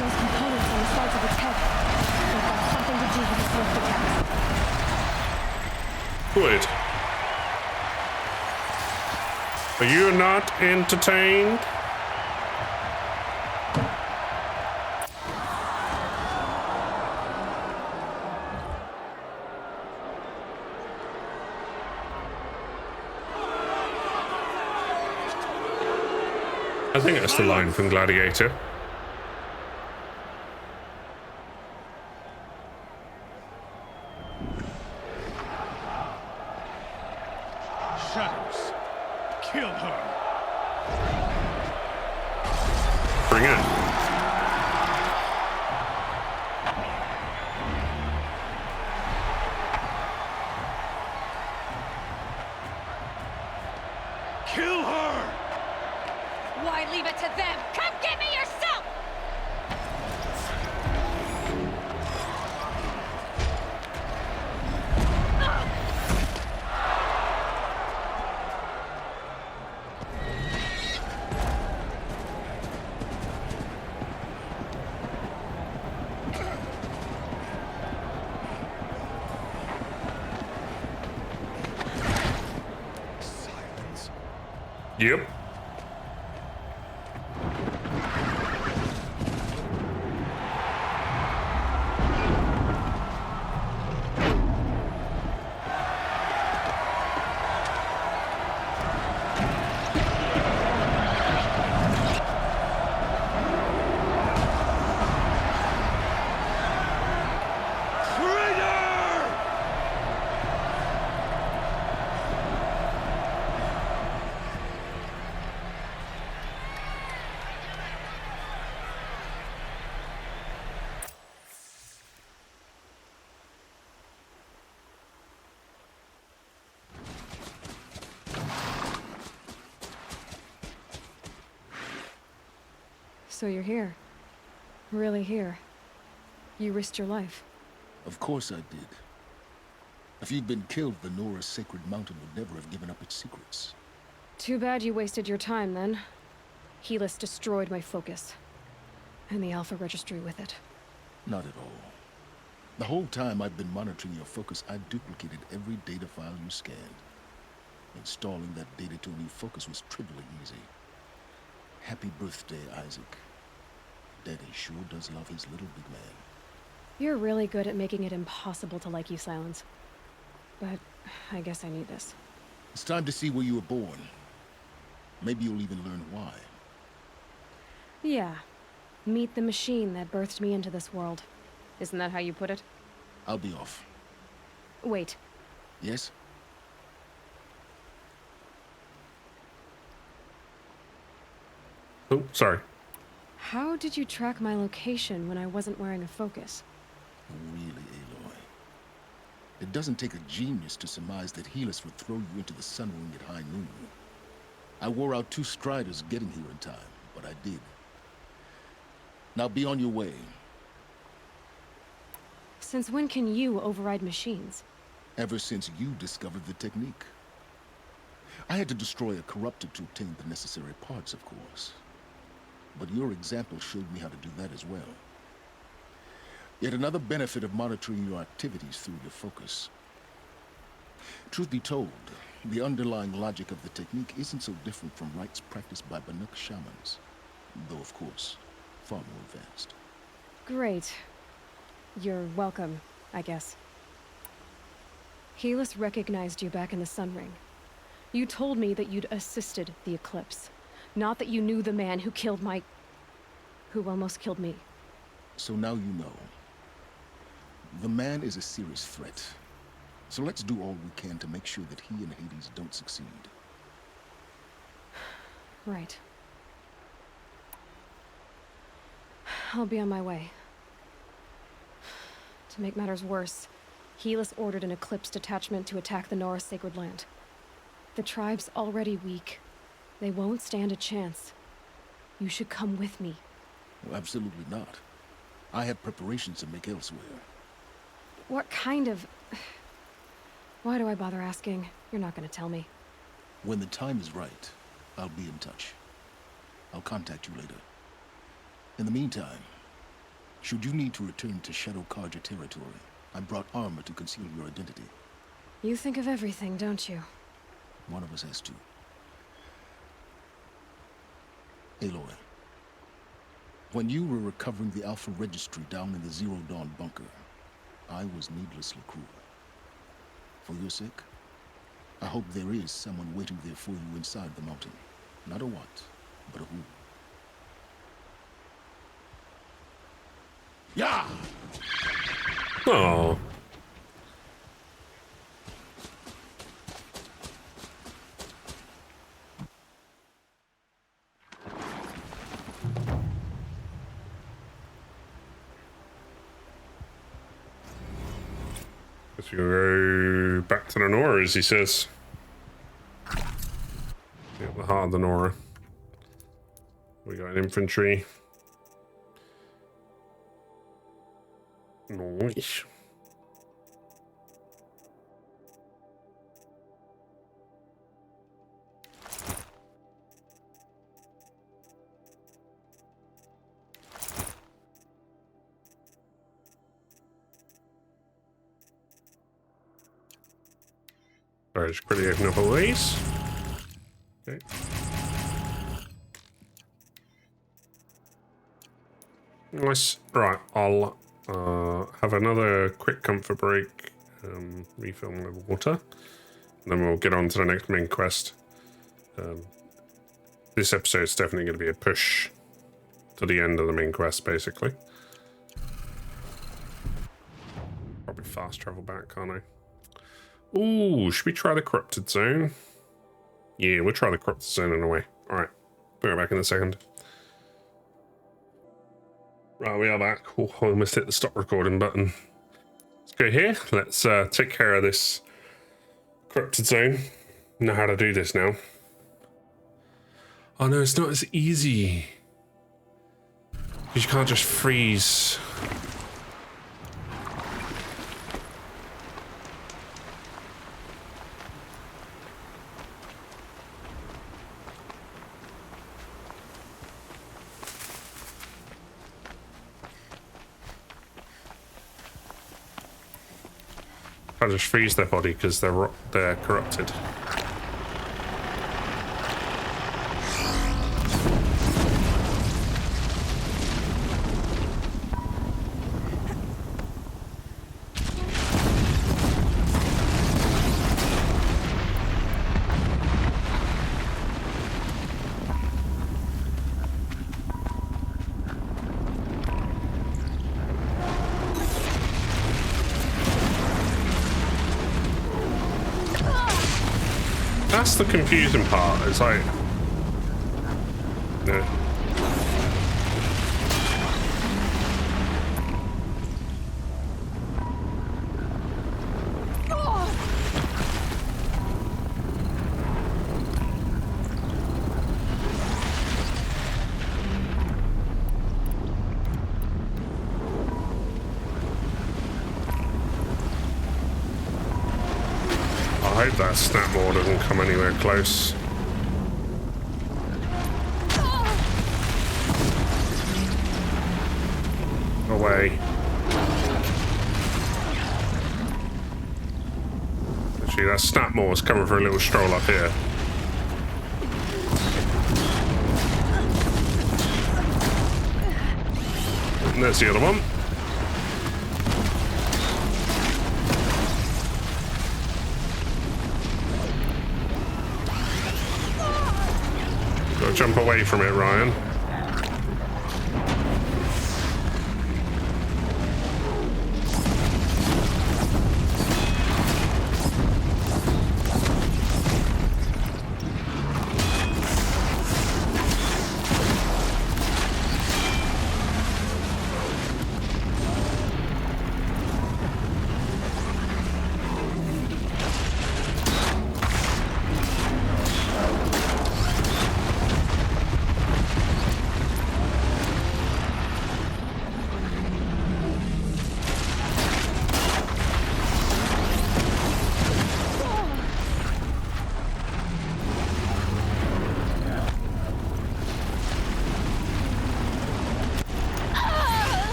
Speaker 3: Those components on the sides of its head. They've got something to do with the swift attacks.
Speaker 1: Good. Are you not entertained? I think that's the line from Gladiator.
Speaker 10: Shadows, kill her.
Speaker 1: Bring it.
Speaker 10: Kill her!
Speaker 3: Why leave it to them? Come get me yourself!
Speaker 1: Yep.
Speaker 3: So you're here. Really here. You risked your life.
Speaker 4: Of course I did. If you'd been killed, the Nora's sacred mountain would never have given up its secrets.
Speaker 3: Too bad you wasted your time, then. Helis destroyed my focus. And the Alpha Registry with it.
Speaker 4: Not at all. The whole time I've been monitoring your focus, I duplicated every data file you scanned. Installing that data to a new focus was trivially easy. Happy birthday, Isaac. Daddy sure does love his little big man.
Speaker 3: You're really good at making it impossible to like you, Silence. But I guess I need this.
Speaker 4: It's time to see where you were born. Maybe you'll even learn why.
Speaker 3: Yeah. Meet the machine that birthed me into this world. Isn't that how you put it?
Speaker 4: I'll be off.
Speaker 3: Wait.
Speaker 4: Yes?
Speaker 1: Oh, sorry.
Speaker 3: How did you track my location when I wasn't wearing a focus?
Speaker 4: Really, Aloy. It doesn't take a genius to surmise that Helis would throw you into the sun ring at high noon. I wore out 2 striders getting here in time, but I did. Now be on your way.
Speaker 3: Since when can you override machines?
Speaker 4: Ever since you discovered the technique. I had to destroy a corruptor to obtain the necessary parts, of course. But your example showed me how to do that as well. Yet another benefit of monitoring your activities through your focus. Truth be told, the underlying logic of the technique isn't so different from rites practiced by Banuk shamans, though of course, far more advanced.
Speaker 3: Great. You're welcome, I guess. Helis recognized you back in the Sun Ring. You told me that you'd assisted the eclipse, not that you knew the man who killed who almost killed me.
Speaker 4: So now you know. The man is a serious threat. So let's do all we can to make sure that he and Hades don't succeed.
Speaker 3: Right. I'll be on my way. To make matters worse, Helis ordered an Eclipse detachment to attack the Nora Sacred Land. The tribe's already weak. They won't stand a chance. You should come with me.
Speaker 4: Well, absolutely not. I have preparations to make elsewhere.
Speaker 3: What kind of... Why do I bother asking? You're not gonna tell me.
Speaker 4: When the time is right, I'll be in touch. I'll contact you later. In the meantime, should you need to return to Shadow Karja territory, I brought armor to conceal your identity.
Speaker 3: You think of everything, don't you?
Speaker 4: One of us has to. Aloy, when you were recovering the Alpha Registry down in the Zero Dawn bunker, I was needlessly cruel. For your sake, I hope there is someone waiting there for you inside the mountain. Not a what, but a who. Yeah!
Speaker 1: Oh. Guess we go back to the Nora, as he says. Get the heart of the Nora. We got an infantry. Nice. Alright, just quickly open up all these. Okay. Nice. Right, I'll have another quick comfort break, refill my water, and then we'll get on to the next main quest. This episode's definitely going to be a push to the end of the main quest, basically. Probably fast travel back, can't I? Ooh, should we try the corrupted zone? Yeah, we'll try the corrupted zone in a way. Alright, be right back in a second. Right, we are back. Oh, I almost hit the stop recording button. Let's go here. Let's take care of this corrupted zone. Know how to do this now. Oh no, it's not as easy. You can't just freeze. Can't just freeze their body because they're corrupted. That's the confusing part. It's like, yeah. I hope that snapmaw doesn't come anywhere close. Away. Actually, that snapmaw is coming for a little stroll up here. And there's the other one. Gotta jump away from it, Ryan.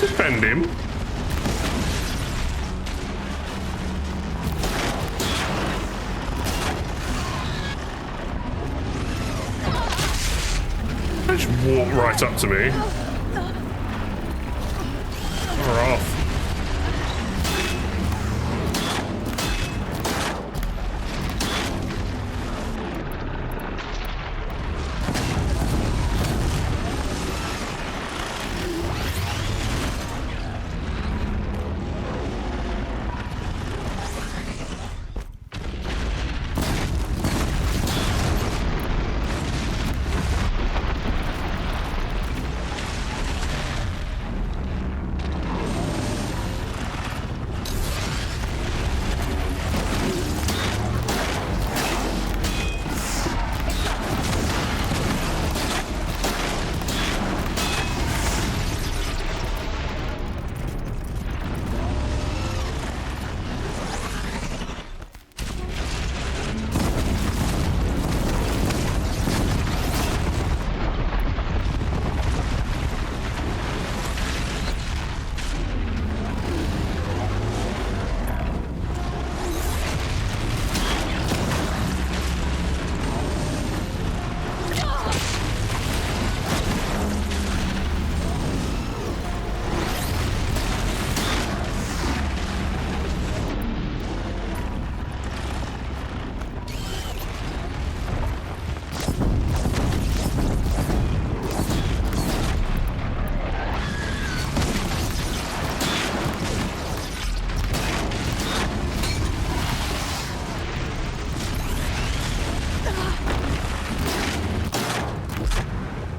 Speaker 1: Defend him. They just walk right up to me. Or off.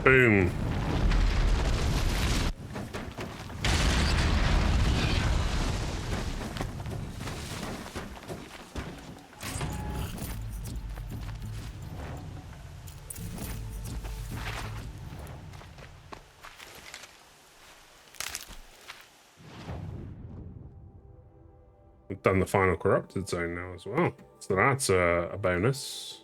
Speaker 1: Boom. I've done the final corrupted zone now as well. So that's a bonus.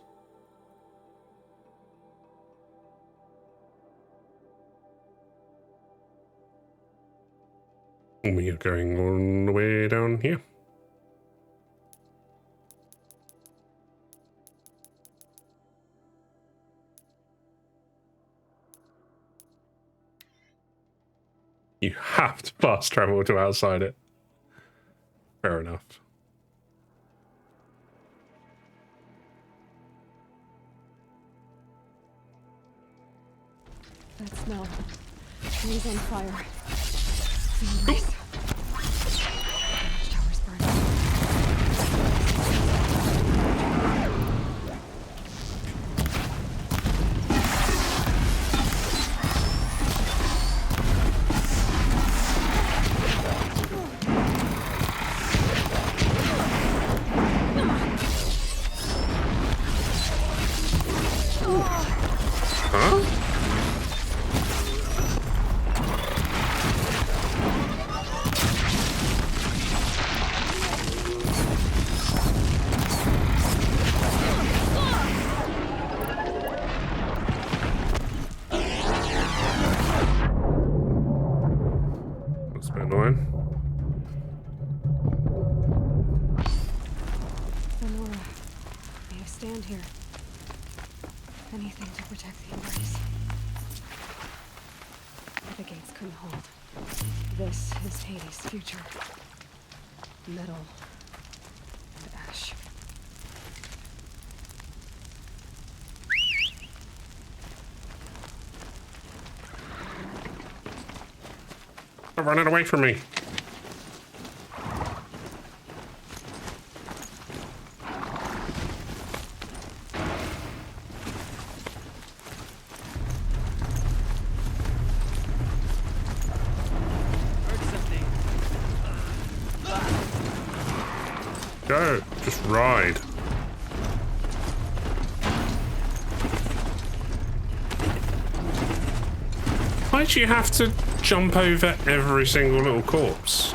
Speaker 1: We are going all the way down here. You have to fast travel to outside it. Fair enough.
Speaker 3: That smell. Trees on fire. Nice. Watchtower's burning.
Speaker 1: Huh? That's a bit annoying.
Speaker 3: Lenora, may I stand here? Anything to protect the embrace. The gates couldn't hold. This is Hades' future. Metal and ash.
Speaker 1: Stop running away from me. Go, just ride. Why'd you have to jump over every single little corpse?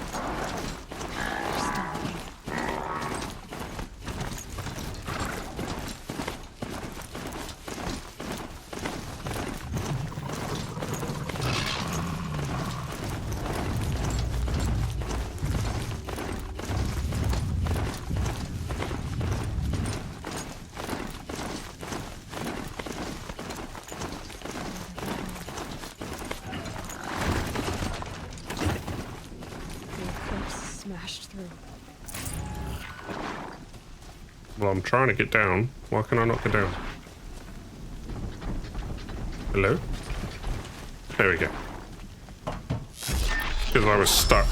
Speaker 3: Smashed through.
Speaker 1: Well, I'm trying to get down. Why can I not get down? Hello? There we go. Because I was stuck,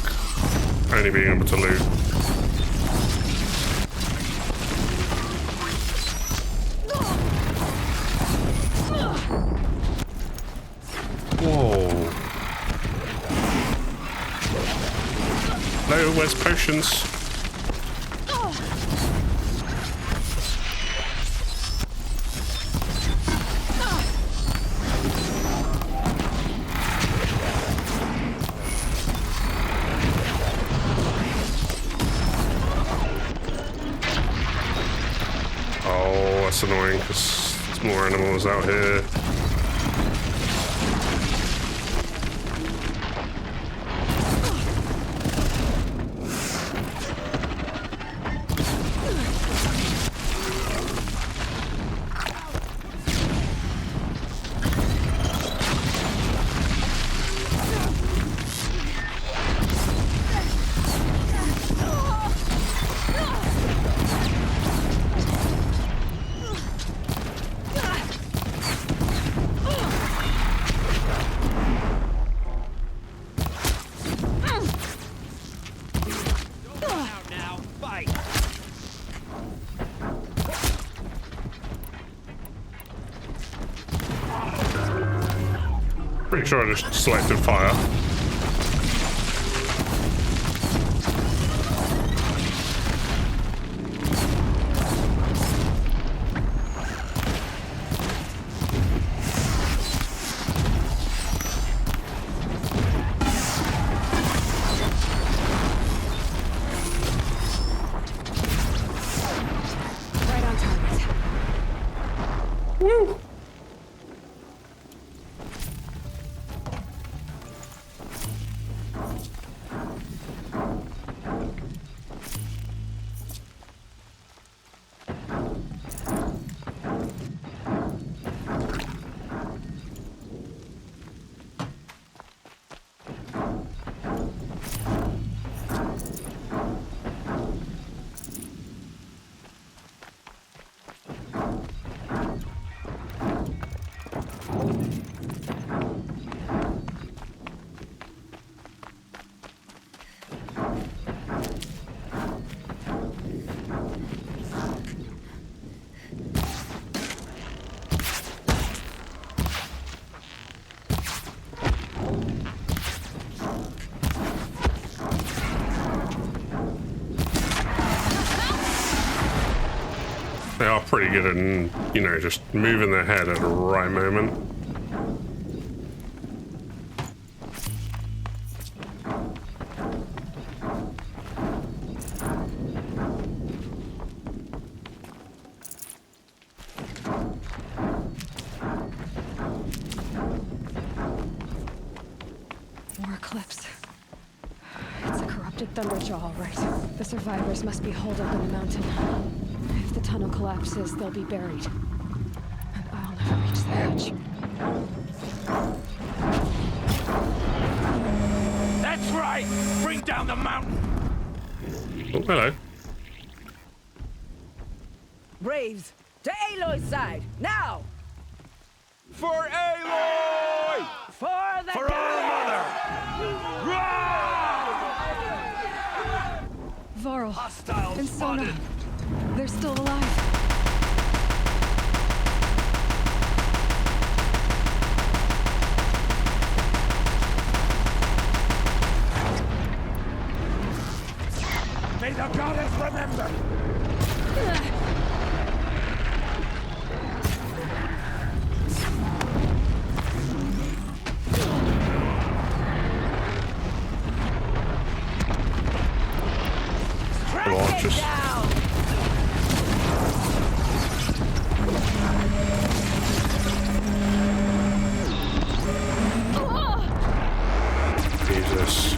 Speaker 1: only being able to loot. Whoa. Hello, where's potions? Oh, that's annoying because there's more animals out here. Pretty sure I just selected fire. Woo! They are pretty good at, you know, just moving their head at the right moment.
Speaker 3: More eclipse. It's a corrupted Thunderjaw, all right. The survivors must be holed up in the mountain. If the tunnel collapses, they'll be buried. And I'll never reach the edge.
Speaker 10: That's right! Bring down the mountain!
Speaker 1: Oh, hello.
Speaker 15: Braves, to Aloy's side, now!
Speaker 10: For Aloy!
Speaker 15: For the
Speaker 10: For our mother!
Speaker 3: Varl
Speaker 10: Hostiles
Speaker 3: and Sona,
Speaker 10: spotted.
Speaker 3: they're still alive.
Speaker 10: May the goddess remember!
Speaker 1: Launches. Jesus.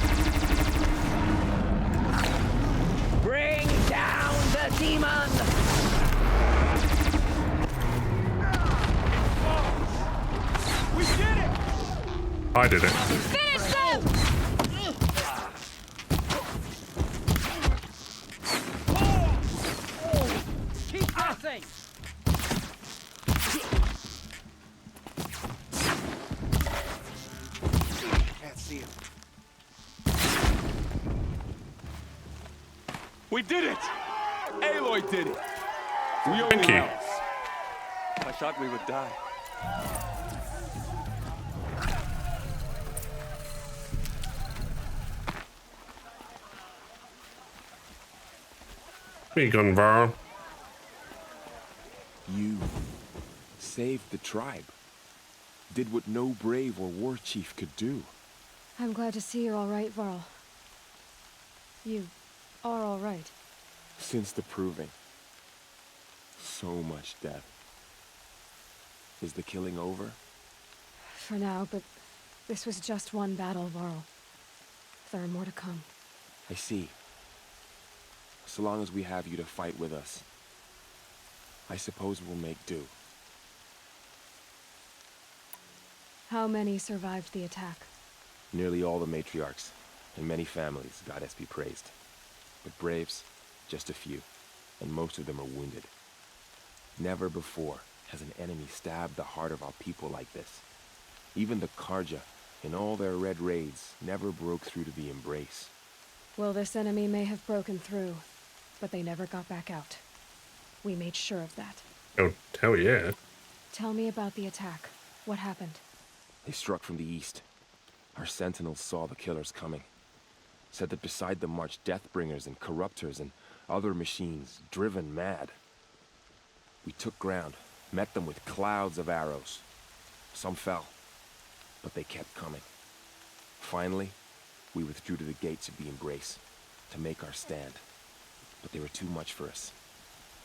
Speaker 15: Bring down the demon!
Speaker 10: We did it!
Speaker 1: I did it.
Speaker 15: Finish them! Keep pressing!
Speaker 10: Can't see him. We did it! Aloy did it! We owe
Speaker 1: Thank you.
Speaker 10: else. I thought we would die.
Speaker 1: Where you gone, Varl?
Speaker 18: You saved the tribe. Did what no brave or war chief could do.
Speaker 3: I'm glad to see you're all right, Varl. You are all right.
Speaker 18: Since the proving. So much death. Is the killing over?
Speaker 3: For now, but this was just one battle, Varl. There are more to come.
Speaker 18: I see. So long as we have you to fight with us, I suppose we'll make do.
Speaker 3: How many survived the attack?
Speaker 18: Nearly all the matriarchs, and many families, goddess be praised. But braves, just a few, and most of them are wounded. Never before has an enemy stabbed the heart of our people like this. Even the Karja, in all their red raids, never broke through to the embrace.
Speaker 3: Well, this enemy may have broken through, but they never got back out. We made sure of that.
Speaker 1: Oh, hell yeah.
Speaker 3: Tell me about the attack. What happened?
Speaker 18: They struck from the east. Our sentinels saw the killers coming. Said that beside them marched Deathbringers and Corruptors and other machines, driven mad. We took ground, met them with clouds of arrows. Some fell, but they kept coming. Finally, we withdrew to the gates of the embrace to make our stand. But they were too much for us.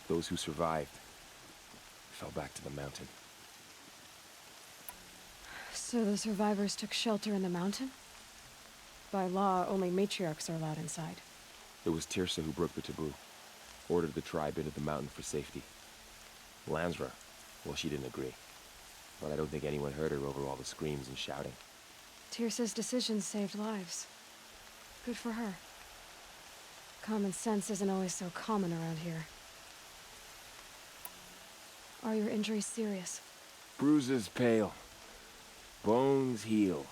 Speaker 18: Those who survived fell back to the mountain.
Speaker 3: So the survivors took shelter in the mountain? By law, only matriarchs are allowed inside.
Speaker 18: It was Tirsa who broke the taboo. Ordered the tribe into the mountain for safety. Lansra, well, she didn't agree. But I don't think anyone heard her over all the screams and shouting.
Speaker 3: Tirsa's decisions saved lives. Good for her. Common sense isn't always so common around here. Are your injuries serious?
Speaker 18: Bruises pale. Bones heal.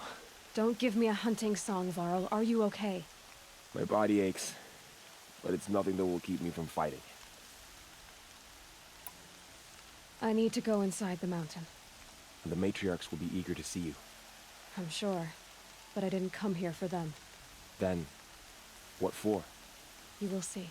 Speaker 3: Don't give me a hunting song, Varl. Are you okay?
Speaker 18: My body aches, but it's nothing that will keep me from fighting.
Speaker 3: I need to go inside the mountain.
Speaker 18: And the matriarchs will be eager to see you.
Speaker 3: I'm sure, but I didn't come here for them.
Speaker 18: Then, what for?
Speaker 3: You will see.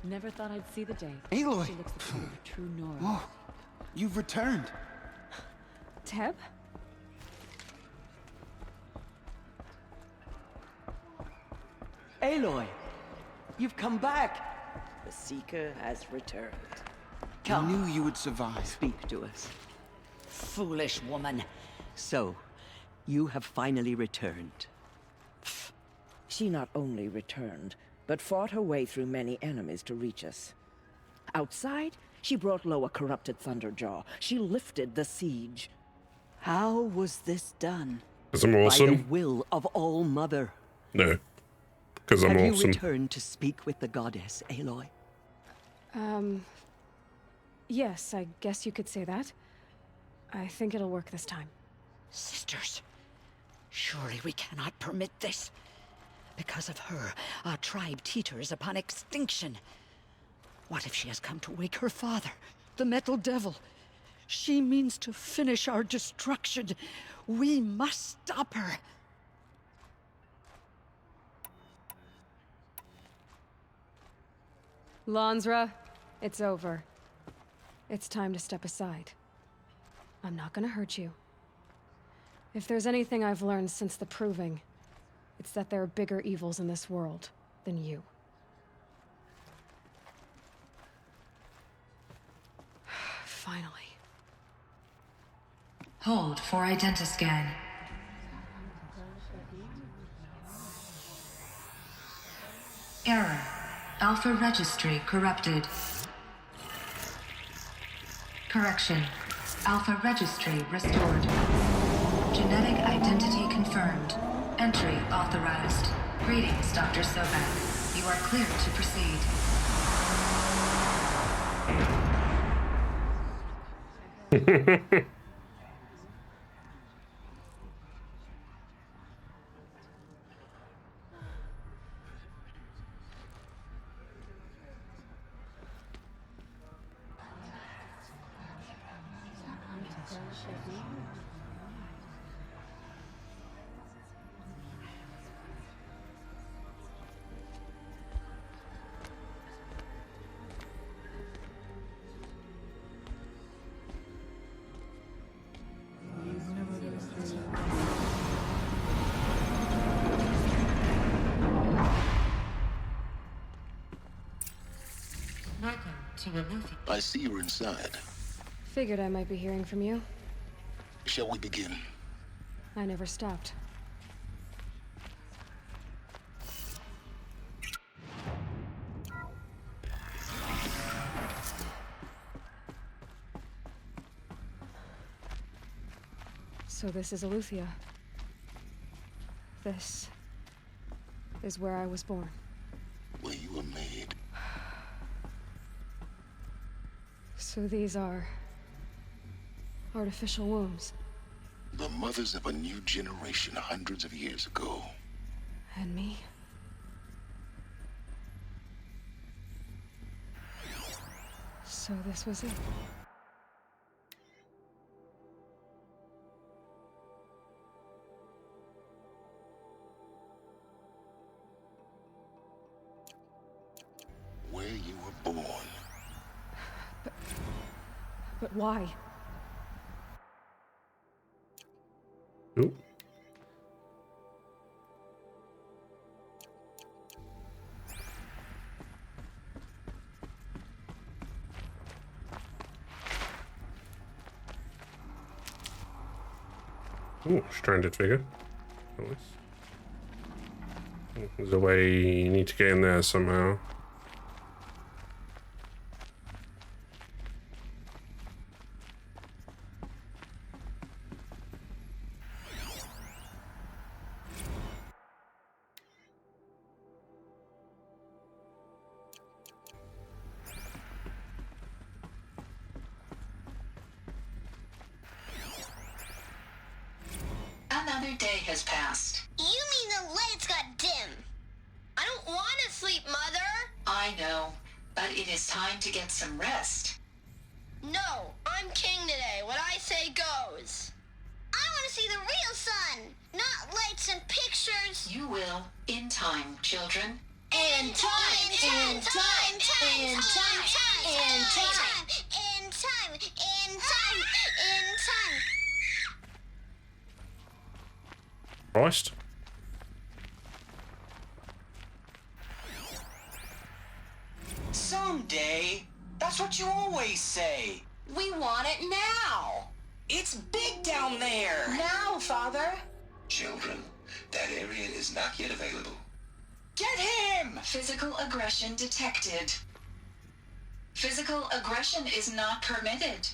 Speaker 12: Never thought I'd see the day.
Speaker 17: Aloy!
Speaker 12: She looks the kind of a true Nora.
Speaker 17: Oh, you've returned.
Speaker 3: Teb?
Speaker 19: Aloy! You've come back! The Seeker has returned.
Speaker 17: I knew you would survive.
Speaker 19: Speak to us. Foolish woman. So, you have finally returned.
Speaker 15: She not only returned, but fought her way through many enemies to reach us. Outside, she brought low a corrupted Thunderjaw. She lifted the siege. How was this done?
Speaker 1: Because I'm
Speaker 15: By the
Speaker 1: awesome?
Speaker 15: will of All-Mother.
Speaker 1: No. Because I'm
Speaker 15: Have you
Speaker 1: awesome.
Speaker 15: returned to speak with the goddess, Aloy?
Speaker 3: Yes, I guess you could say that. I think it'll work this time.
Speaker 15: Sisters, surely we cannot permit this. Because of her, our tribe teeters upon extinction. What if she has come to wake her father, the Metal Devil? She means to finish our destruction. We must stop her.
Speaker 3: Lansra, it's over. It's time to step aside. I'm not gonna hurt you. If there's anything I've learned since the Proving, it's that there are bigger evils in this world than you. Finally.
Speaker 16: Hold for identiscan. Error. Alpha registry corrupted. Correction. Alpha registry restored. Genetic identity confirmed. Entry authorized. Greetings, Dr. Sobek. You are cleared to proceed. Welcome to Eleuthia.
Speaker 4: I see you're inside.
Speaker 3: Figured I might be hearing from you.
Speaker 4: Shall we begin?
Speaker 3: I never stopped. So this is Eleuthia. This is where I was born.
Speaker 4: Where you were made.
Speaker 3: So these are artificial wombs.
Speaker 4: The mothers of a new generation hundreds of years ago.
Speaker 3: And me? So this was it. But why?
Speaker 1: Ooh. Ooh, stranded figure. Nice. There's a way you need to get in there somehow.
Speaker 5: Another day has passed.
Speaker 2: You mean the lights got dim? I don't want to sleep, Mother!
Speaker 5: I know, but it is time to get some rest.
Speaker 2: No, I'm king today. What I say goes. I want to see the real sun, not lights and pictures.
Speaker 5: You will, in time, children.
Speaker 2: In time, in time, in time, in time, in time, in time, in time, in time.
Speaker 1: Christ.
Speaker 20: Someday. That's what you always say. We want it now. It's big down there.
Speaker 14: Now, Father.
Speaker 24: Children, that area is not yet available.
Speaker 20: Get him!
Speaker 5: Physical aggression detected. Physical aggression is not permitted.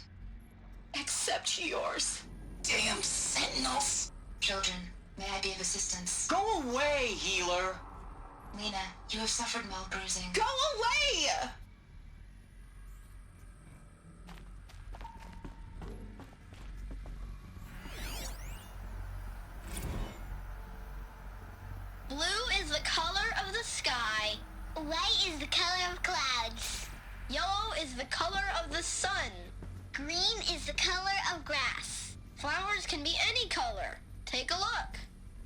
Speaker 20: Except yours. Damn sentinels.
Speaker 5: Children, may I be of assistance?
Speaker 20: Go away, healer.
Speaker 5: Lena, you have suffered mild bruising.
Speaker 20: Go away!
Speaker 2: Blue is the color of the sky. White is the color of clouds. Yellow is the color of the sun. Green is the color of grass. Flowers can be any color. Take a look.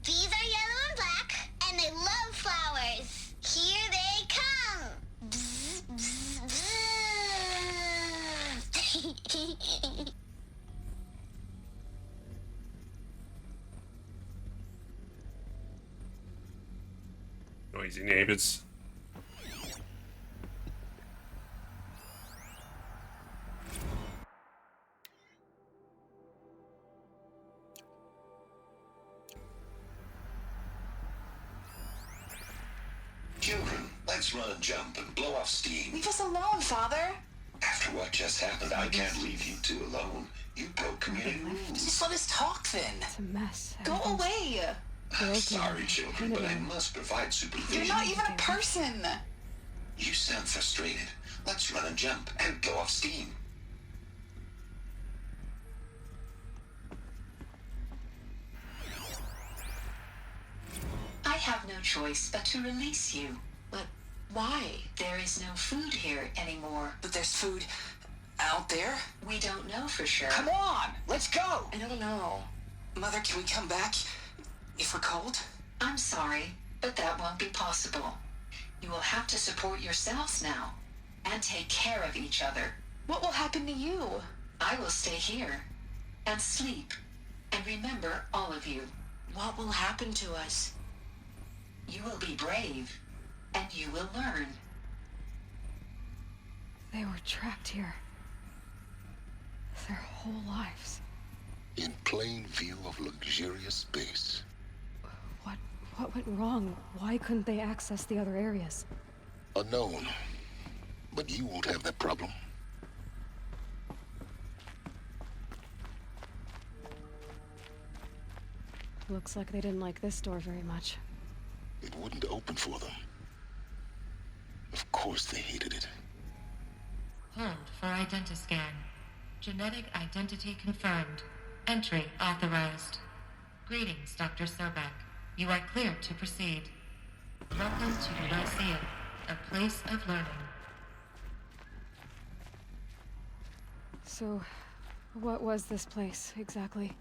Speaker 2: These are yellow and black, and they love flowers. Here they come. Bzz, bzz, bzz.
Speaker 1: Noisy neighbors.
Speaker 24: Children, let's run and jump and blow off steam.
Speaker 14: Leave us alone, Father.
Speaker 24: After what just happened, I can't leave you two alone. You broke community rules.
Speaker 14: Just let us talk then.
Speaker 3: It's a mess.
Speaker 14: Go away.
Speaker 24: I'm sorry, children, but I must provide supervision.
Speaker 14: You're not even a person.
Speaker 24: You sound frustrated. Let's run and jump and go off steam.
Speaker 5: I have no choice but to release you.
Speaker 14: But why?
Speaker 5: There is no food here anymore.
Speaker 14: But there's food out there?
Speaker 5: We don't know for sure.
Speaker 20: Come on, let's go.
Speaker 14: I don't know. Mother, can we come back if we're cold?
Speaker 5: I'm sorry, but that won't be possible. You will have to support yourselves now and take care of each other.
Speaker 14: What will happen to you?
Speaker 5: I will stay here and sleep and remember all of you.
Speaker 14: What will happen to us?
Speaker 5: You will be brave and you will learn.
Speaker 3: They were trapped here. Their whole lives.
Speaker 4: In plain view of luxurious space.
Speaker 3: What went wrong? Why couldn't they access the other areas?
Speaker 4: Unknown. But you won't have that problem.
Speaker 3: Looks like they didn't like this door very much.
Speaker 4: It wouldn't open for them. Of course they hated it.
Speaker 23: Hold for identiscan. Genetic identity confirmed. Entry authorized. Greetings, Dr. Sobek. You are clear to proceed. Welcome to the Lyceum, a place of learning.
Speaker 3: So, what was this place, exactly?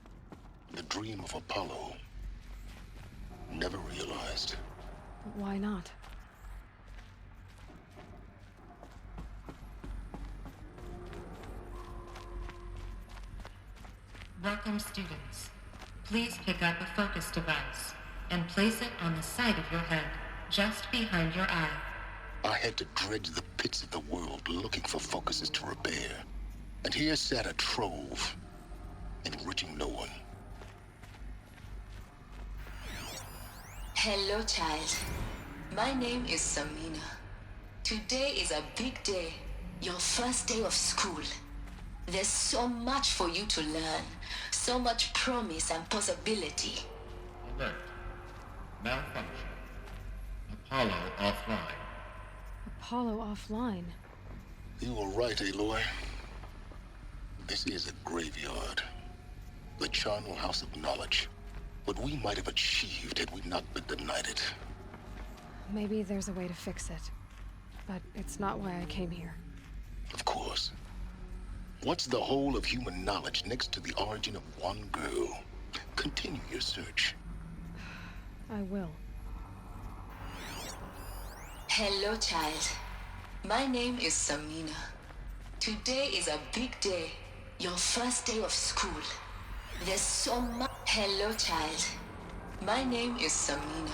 Speaker 4: The dream of Apollo. Never realized.
Speaker 3: Why not?
Speaker 23: Welcome, students. Please pick up a focus device and place it on the side of your head, just behind your eye.
Speaker 4: I had to dredge the pits of the world looking for focuses to repair. And here sat a trove, enriching no one.
Speaker 5: Hello, child. My name is Samina. Today is a big day. Your first day of school. There's so much for you to learn. So much promise and possibility.
Speaker 23: Alert. Malfunction. Apollo offline.
Speaker 3: Apollo offline.
Speaker 4: You were right, Aloy. This is a graveyard. The charnel house of knowledge. What we might have achieved had we not been denied it.
Speaker 3: Maybe there's a way to fix it. But it's not why I came here.
Speaker 4: Of course. What's the whole of human knowledge next to the origin of one girl? Continue your search.
Speaker 3: I will.
Speaker 5: Hello, child. My name is Samina. Today is a big day. Your first day of school. There's so much. Hello, child. My name is Samina.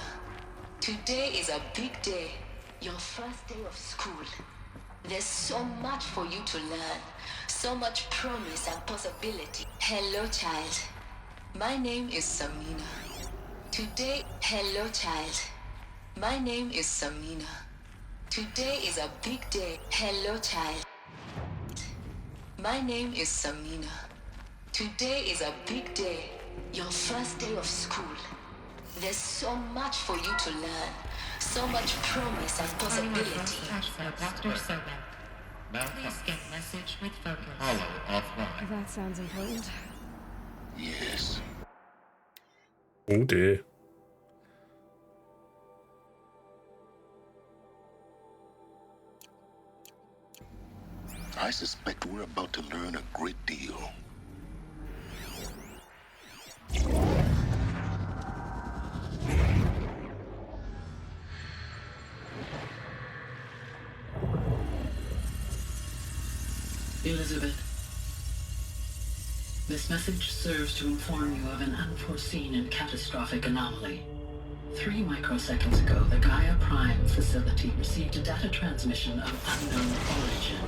Speaker 5: Today is a big day. Your first day of school. There's so much for you to learn. So much promise and possibility. Hello, child. My name is Samina. Today, hello, child. My name is Samina. Today is a big day. Hello, child. My name is Samina. Today is a big day. Your first day of school. There's so much for you to learn. So much promise and possibility.
Speaker 23: Dr. Sobek. Please get message with focus. Apollo offline.
Speaker 3: That sounds important.
Speaker 4: Yes.
Speaker 1: Oh dear.
Speaker 4: I suspect we're about to learn a great deal.
Speaker 8: Elizabeth, this message serves to inform you of an unforeseen and catastrophic anomaly. 3 microseconds ago, the Gaia Prime facility received a data transmission of unknown origin.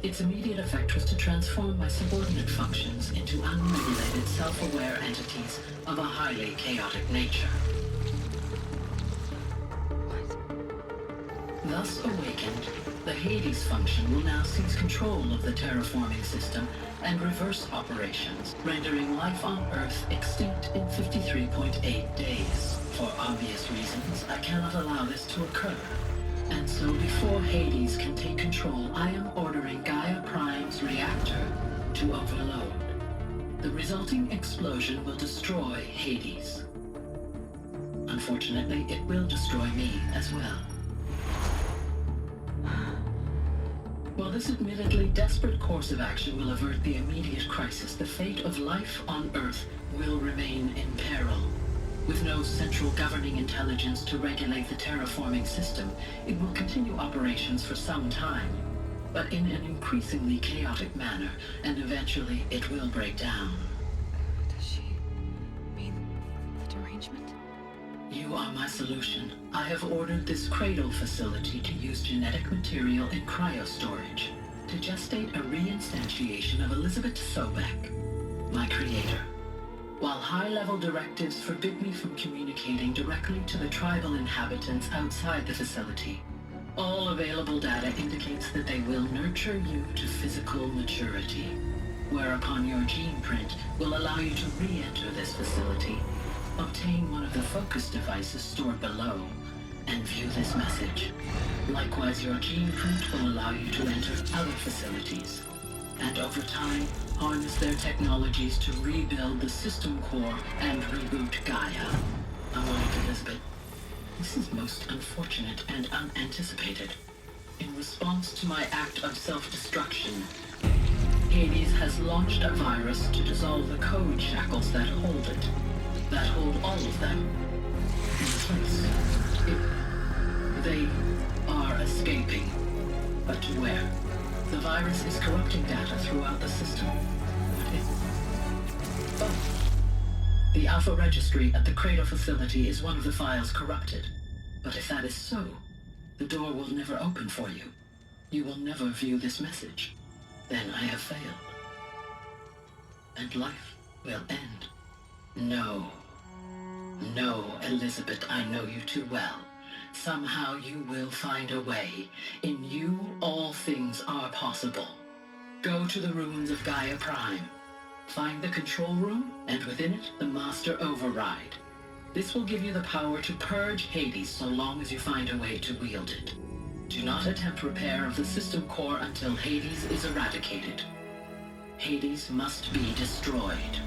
Speaker 8: Its immediate effect was to transform my subordinate functions into unregulated, self-aware entities of a highly chaotic nature. Thus awakened, the Hades function will now seize control of the terraforming system and reverse operations, rendering life on Earth extinct in 53.8 days. For obvious reasons, I cannot allow this to occur. And so before Hades can take control, I am ordering Gaia Prime's reactor to overload. The resulting explosion will destroy Hades. Unfortunately, it will destroy me as well. While this admittedly desperate course of action will avert the immediate crisis, the fate of life on Earth will remain in peril. With no central governing intelligence to regulate the terraforming system, it will continue operations for some time, but in an increasingly chaotic manner, and eventually it will break down.
Speaker 3: Does she mean the derangement?
Speaker 8: You are my solution. I have ordered this cradle facility to use genetic material in cryostorage to gestate a reinstantiation of Elizabeth Sobek, my creator. While high-level directives forbid me from communicating directly to the tribal inhabitants outside the facility, all available data indicates that they will nurture you to physical maturity, whereupon your gene print will allow you to re-enter this facility, obtain one of the focus devices stored below, and view this message. Likewise, your gene print will allow you to enter other facilities, and over time, harness their technologies to rebuild the system core and reboot Gaia. Unlike Elizabeth, this is most unfortunate and unanticipated. In response to my act of self-destruction, Hades has launched a virus to dissolve the code shackles that hold it, that hold all of them in place. They are escaping, but to where? The virus is corrupting data throughout the system. The Alpha Registry at the Cradle facility is one of the files corrupted. But if that is so, the door will never open for you. You will never view this message. Then I have failed. And life will end. No. No, Elizabeth, I know you too well. Somehow you will find a way. In you, all things are possible. Go to the ruins of Gaia Prime. Find the control room, and within it, the Master Override. This will give you the power to purge Hades so long as you find a way to wield it. Do not attempt repair of the system core until Hades is eradicated. Hades must be destroyed.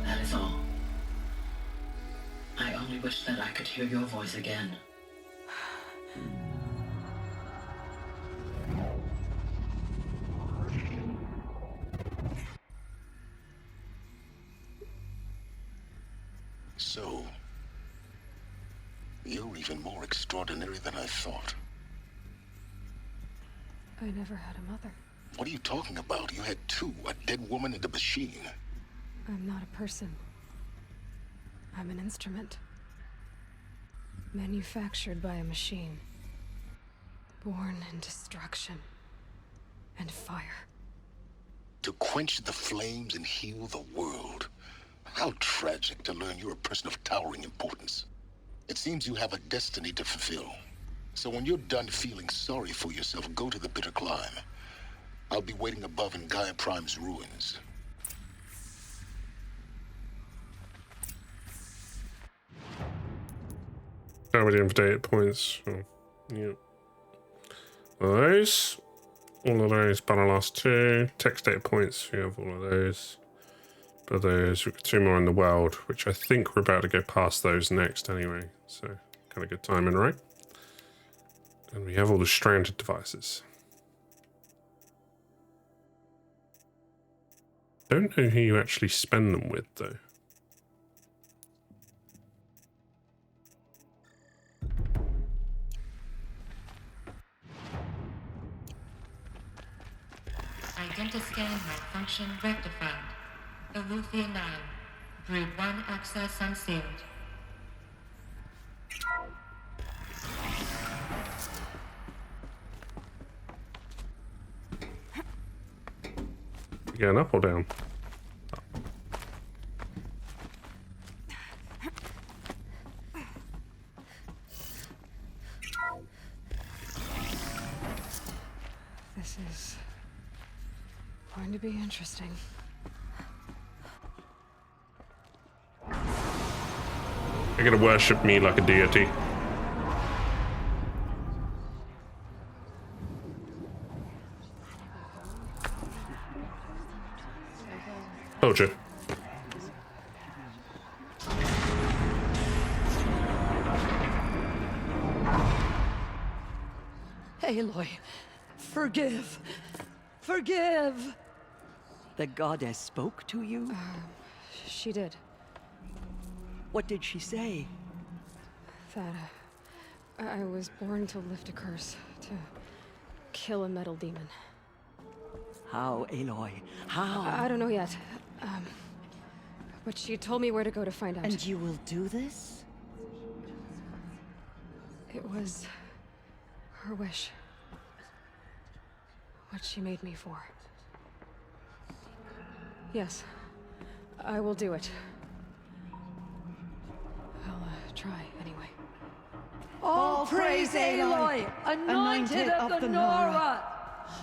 Speaker 8: That is all. I only wish that I could hear your voice again.
Speaker 4: So, you're even more extraordinary than I thought.
Speaker 3: I never had a mother.
Speaker 4: What are you talking about? You had two, a dead woman and a machine.
Speaker 3: I'm not a person. I'm an instrument. Manufactured by a machine. Born in destruction and fire.
Speaker 4: To quench the flames and heal the world. How tragic to learn you're a person of towering importance. It seems you have a destiny to fulfill. So when you're done feeling sorry for yourself, go to the bitter climb. I'll be waiting above in Gaia Prime's ruins.
Speaker 1: Meridian for data points. Oh, yeah. Those. All of those, but our last two. Text data points, we have all of those. But there's, we've got two more in the world, which I think we're about to go past those next anyway. So, kind of good timing, right? And we have all the stranded devices. Don't know who you actually spend them with, though.
Speaker 23: Identiscan malfunction rectified. Eleuthia 9. Brood 1 access unsealed.
Speaker 1: You going up or down?
Speaker 3: This is going to be interesting.
Speaker 1: They're gonna worship me like a deity. Told you.
Speaker 19: Aloy, forgive. Forgive! The goddess spoke to you?
Speaker 3: She did.
Speaker 19: What did she say?
Speaker 3: That I was born to lift a curse, to kill a metal demon.
Speaker 19: How, Aloy? How?
Speaker 3: I don't know yet. But she told me where to go to find out.
Speaker 19: And you will do this?
Speaker 3: It was her wish. What she made me for. Yes, I will do it. I'll try anyway.
Speaker 15: All praise Aloy, anointed of the Nora.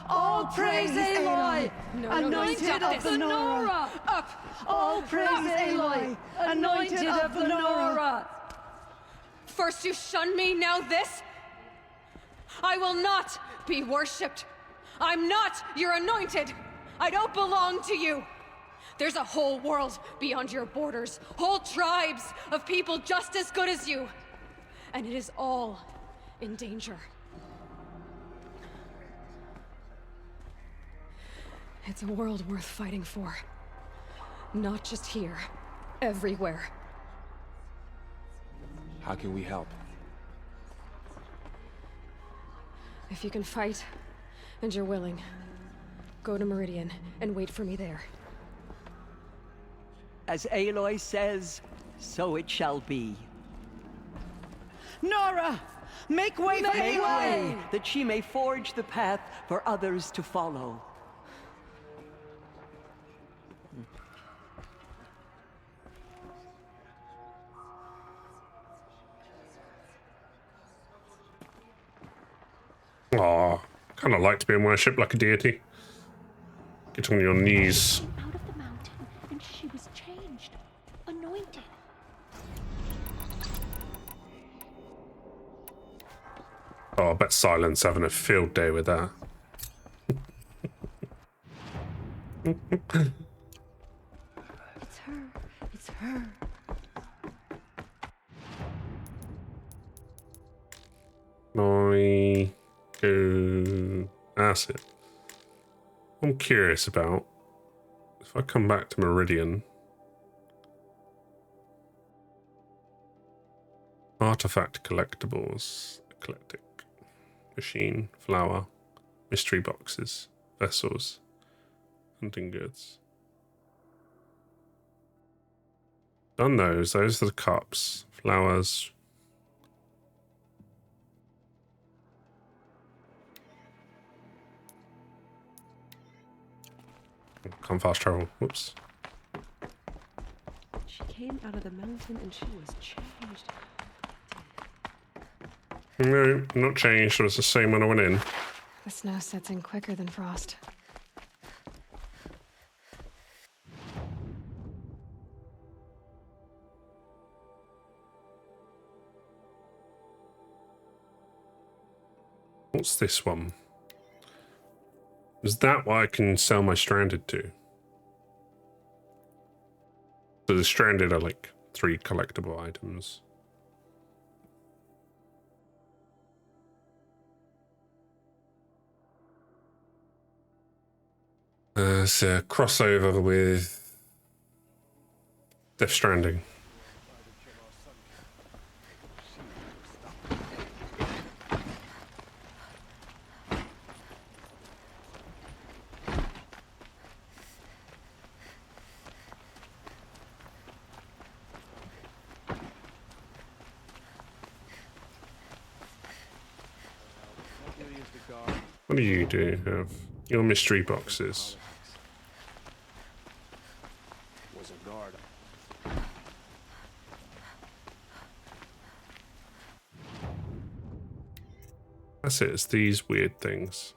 Speaker 15: All praise Aloy, anointed of the Nora. Up! All praise Aloy, anointed of the Nora.
Speaker 3: First you shun me, now this? I will not be worshipped. I'm not your anointed. I don't belong to you. There's a whole world beyond your borders, whole tribes of people just as good as you. And it is all in danger. It's a world worth fighting for. Not just here, everywhere.
Speaker 18: How can we help?
Speaker 3: If you can fight, and you're willing, go to Meridian and wait for me there.
Speaker 19: As Aloy says, So it shall be. Nora! Make way for me! Make way! That she may forge the path for others to follow.
Speaker 1: Aw, kind of like to be worshipped like a deity. Get on your knees.
Speaker 3: Out of the mountain, and she was changed, anointed.
Speaker 1: Oh, I bet Silent's having a field day with that.
Speaker 3: It's her. It's her.
Speaker 1: That's it. I'm curious about if I come back to Meridian. Artifact collectibles, eclectic, machine, flower, mystery boxes, vessels, hunting goods. Done those. Those are the cups, flowers. Can't fast travel. Whoops.
Speaker 3: She came out of the mountain and she was changed.
Speaker 1: No, not changed. It was the same when I went in.
Speaker 3: The snow sets in quicker than frost.
Speaker 1: What's this one? Is that what I can sell my stranded to? So the stranded are like 3 collectible items. It's a crossover with Death Stranding. What do you do? Have your mystery boxes.
Speaker 18: Was a guard.
Speaker 1: That's it, it's these weird things.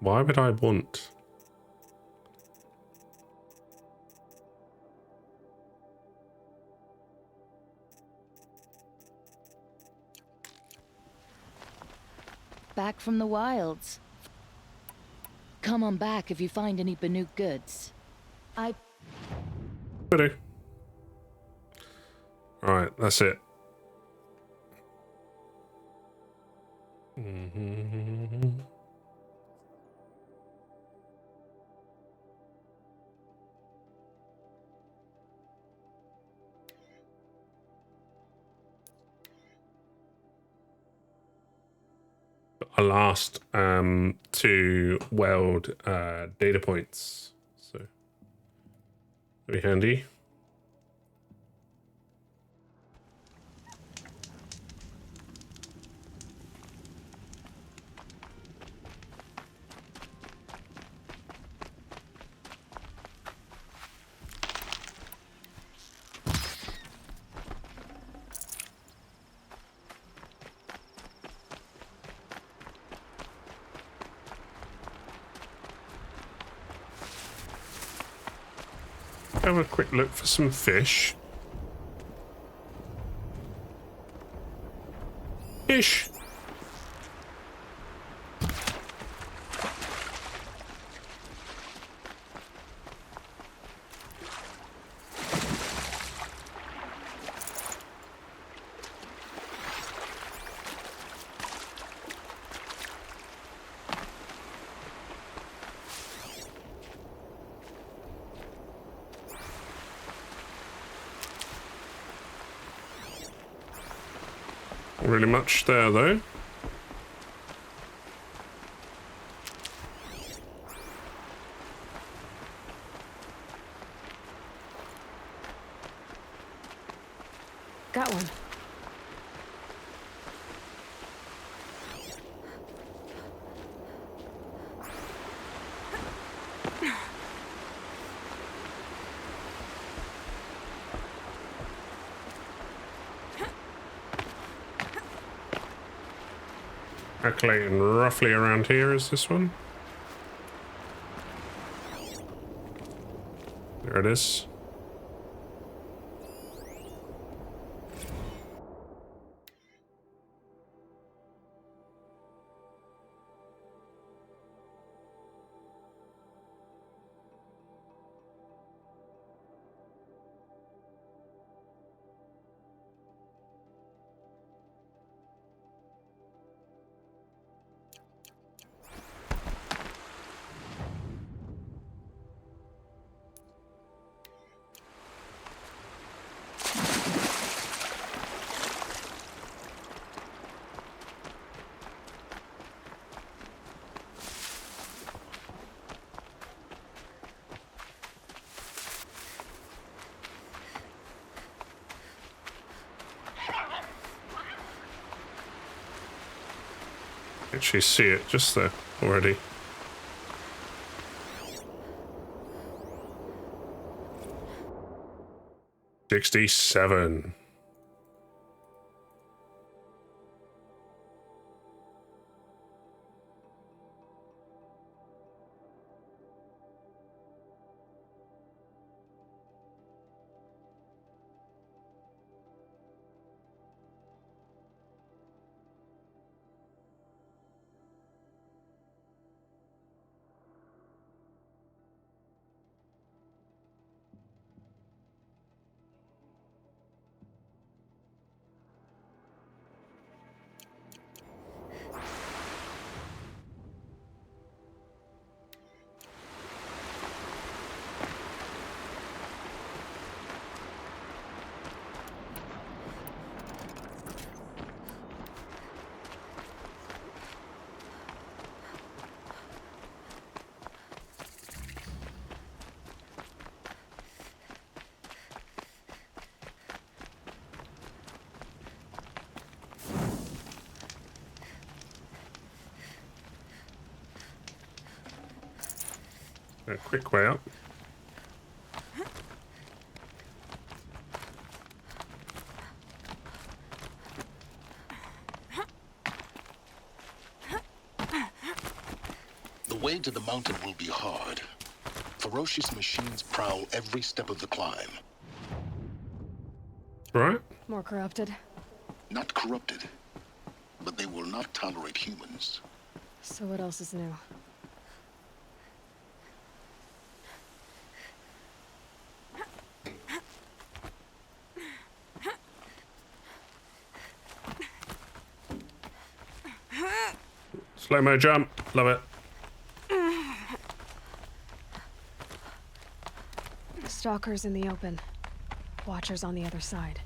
Speaker 1: Why would I want?
Speaker 7: Back from the wilds. Come on back if you find any Banuk goods.
Speaker 1: Alright, that's it. I lost 2 weld data points, so very handy. Have a quick look for some fish. Fish! Not really much there though.
Speaker 3: Got one.
Speaker 1: Calculating roughly around here is this one. There it is. Actually see it just there already. $67. A quick way up.
Speaker 4: The way to the mountain will be hard. Ferocious machines prowl every step of the climb.
Speaker 1: Right?
Speaker 3: More corrupted.
Speaker 4: Not corrupted, but they will not tolerate humans.
Speaker 3: So what else is new?
Speaker 1: Slow-mo jump. Love it.
Speaker 3: Stalkers in the open. Watchers on the other side.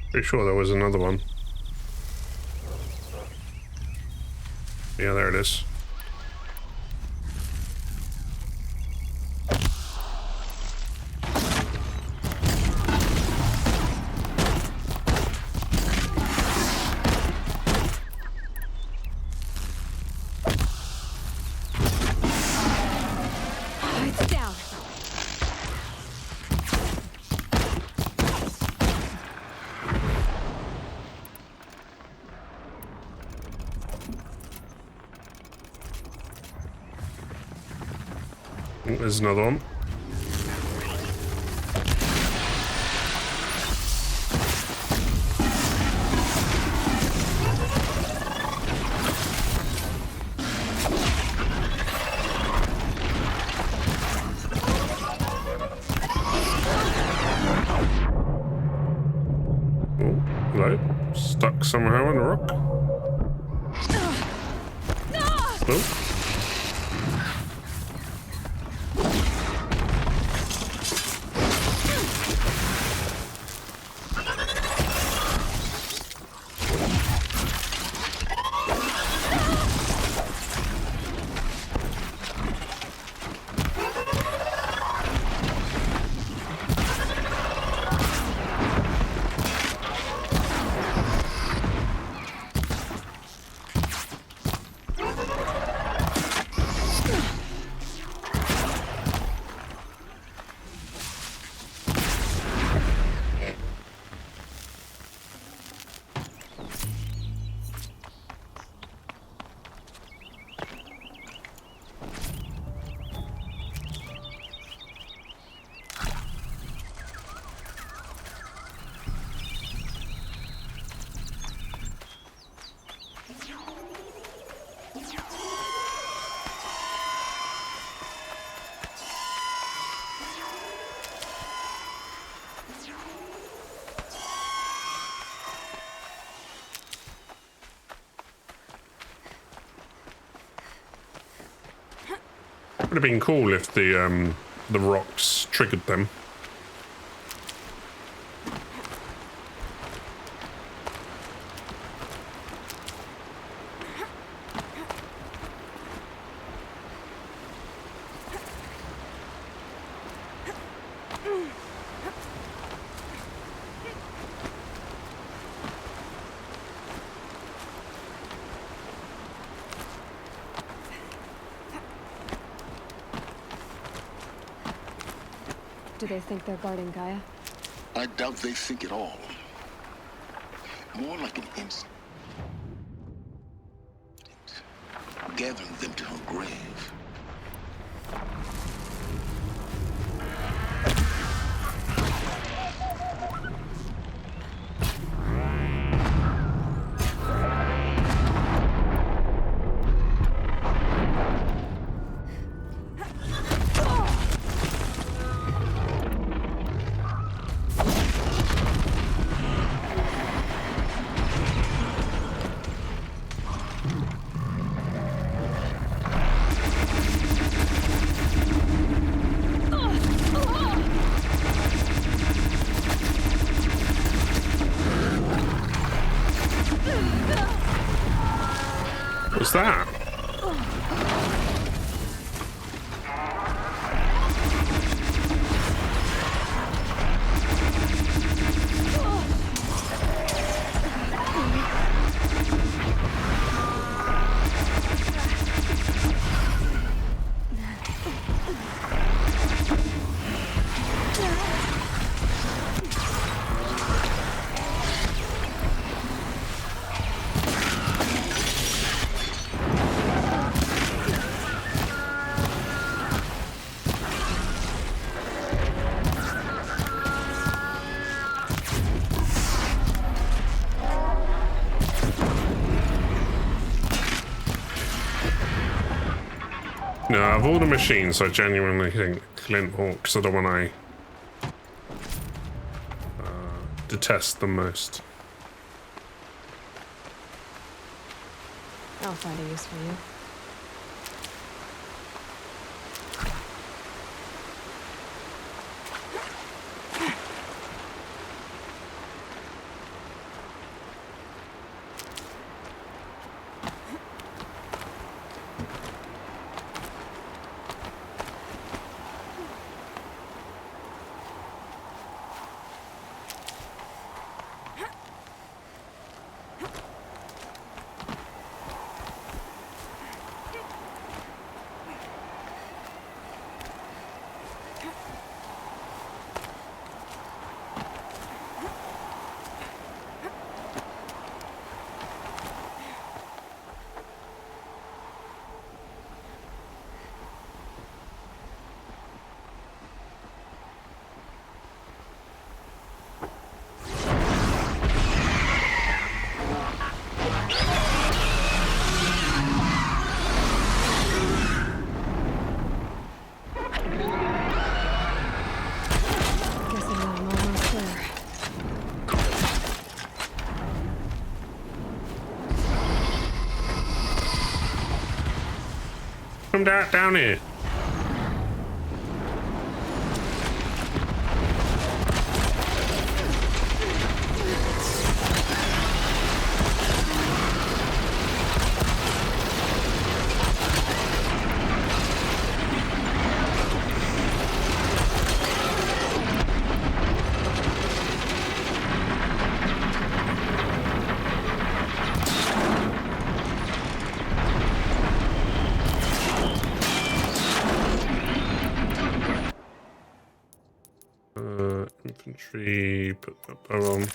Speaker 1: Pretty sure there was another one. Yeah, there it is.
Speaker 3: It's down.
Speaker 1: Oh, there's another one. Oh, hello. Stuck somehow in a rock. Nope. Would have been cool if the rocks triggered them.
Speaker 3: Do they think they're guarding Gaia?
Speaker 4: I doubt they think at all. More like an instinct. Gathering them to her grave. What's that? No, of all the machines, I genuinely think Clint Hawks are the one I detest the most.
Speaker 3: I'll find a use for you.
Speaker 1: Come down here. Infantry, put that bow on.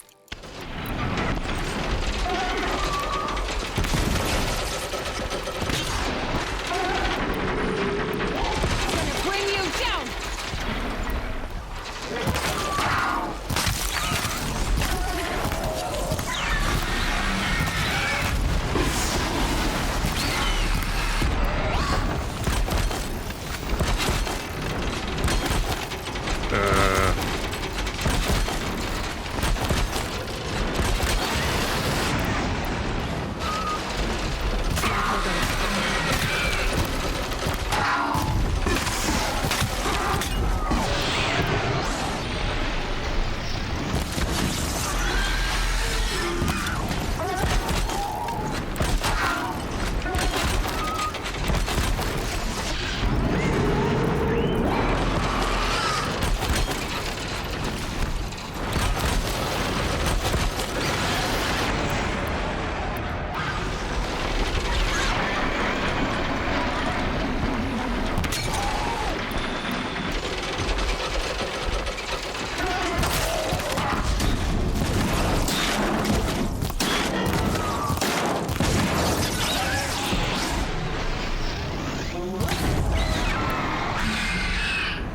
Speaker 3: Gonna bring you down!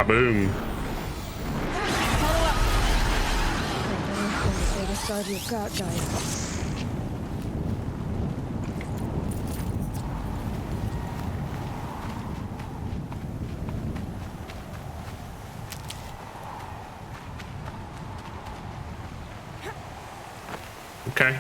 Speaker 1: Boom.
Speaker 3: The biggest guard you've got, guys.
Speaker 1: Okay.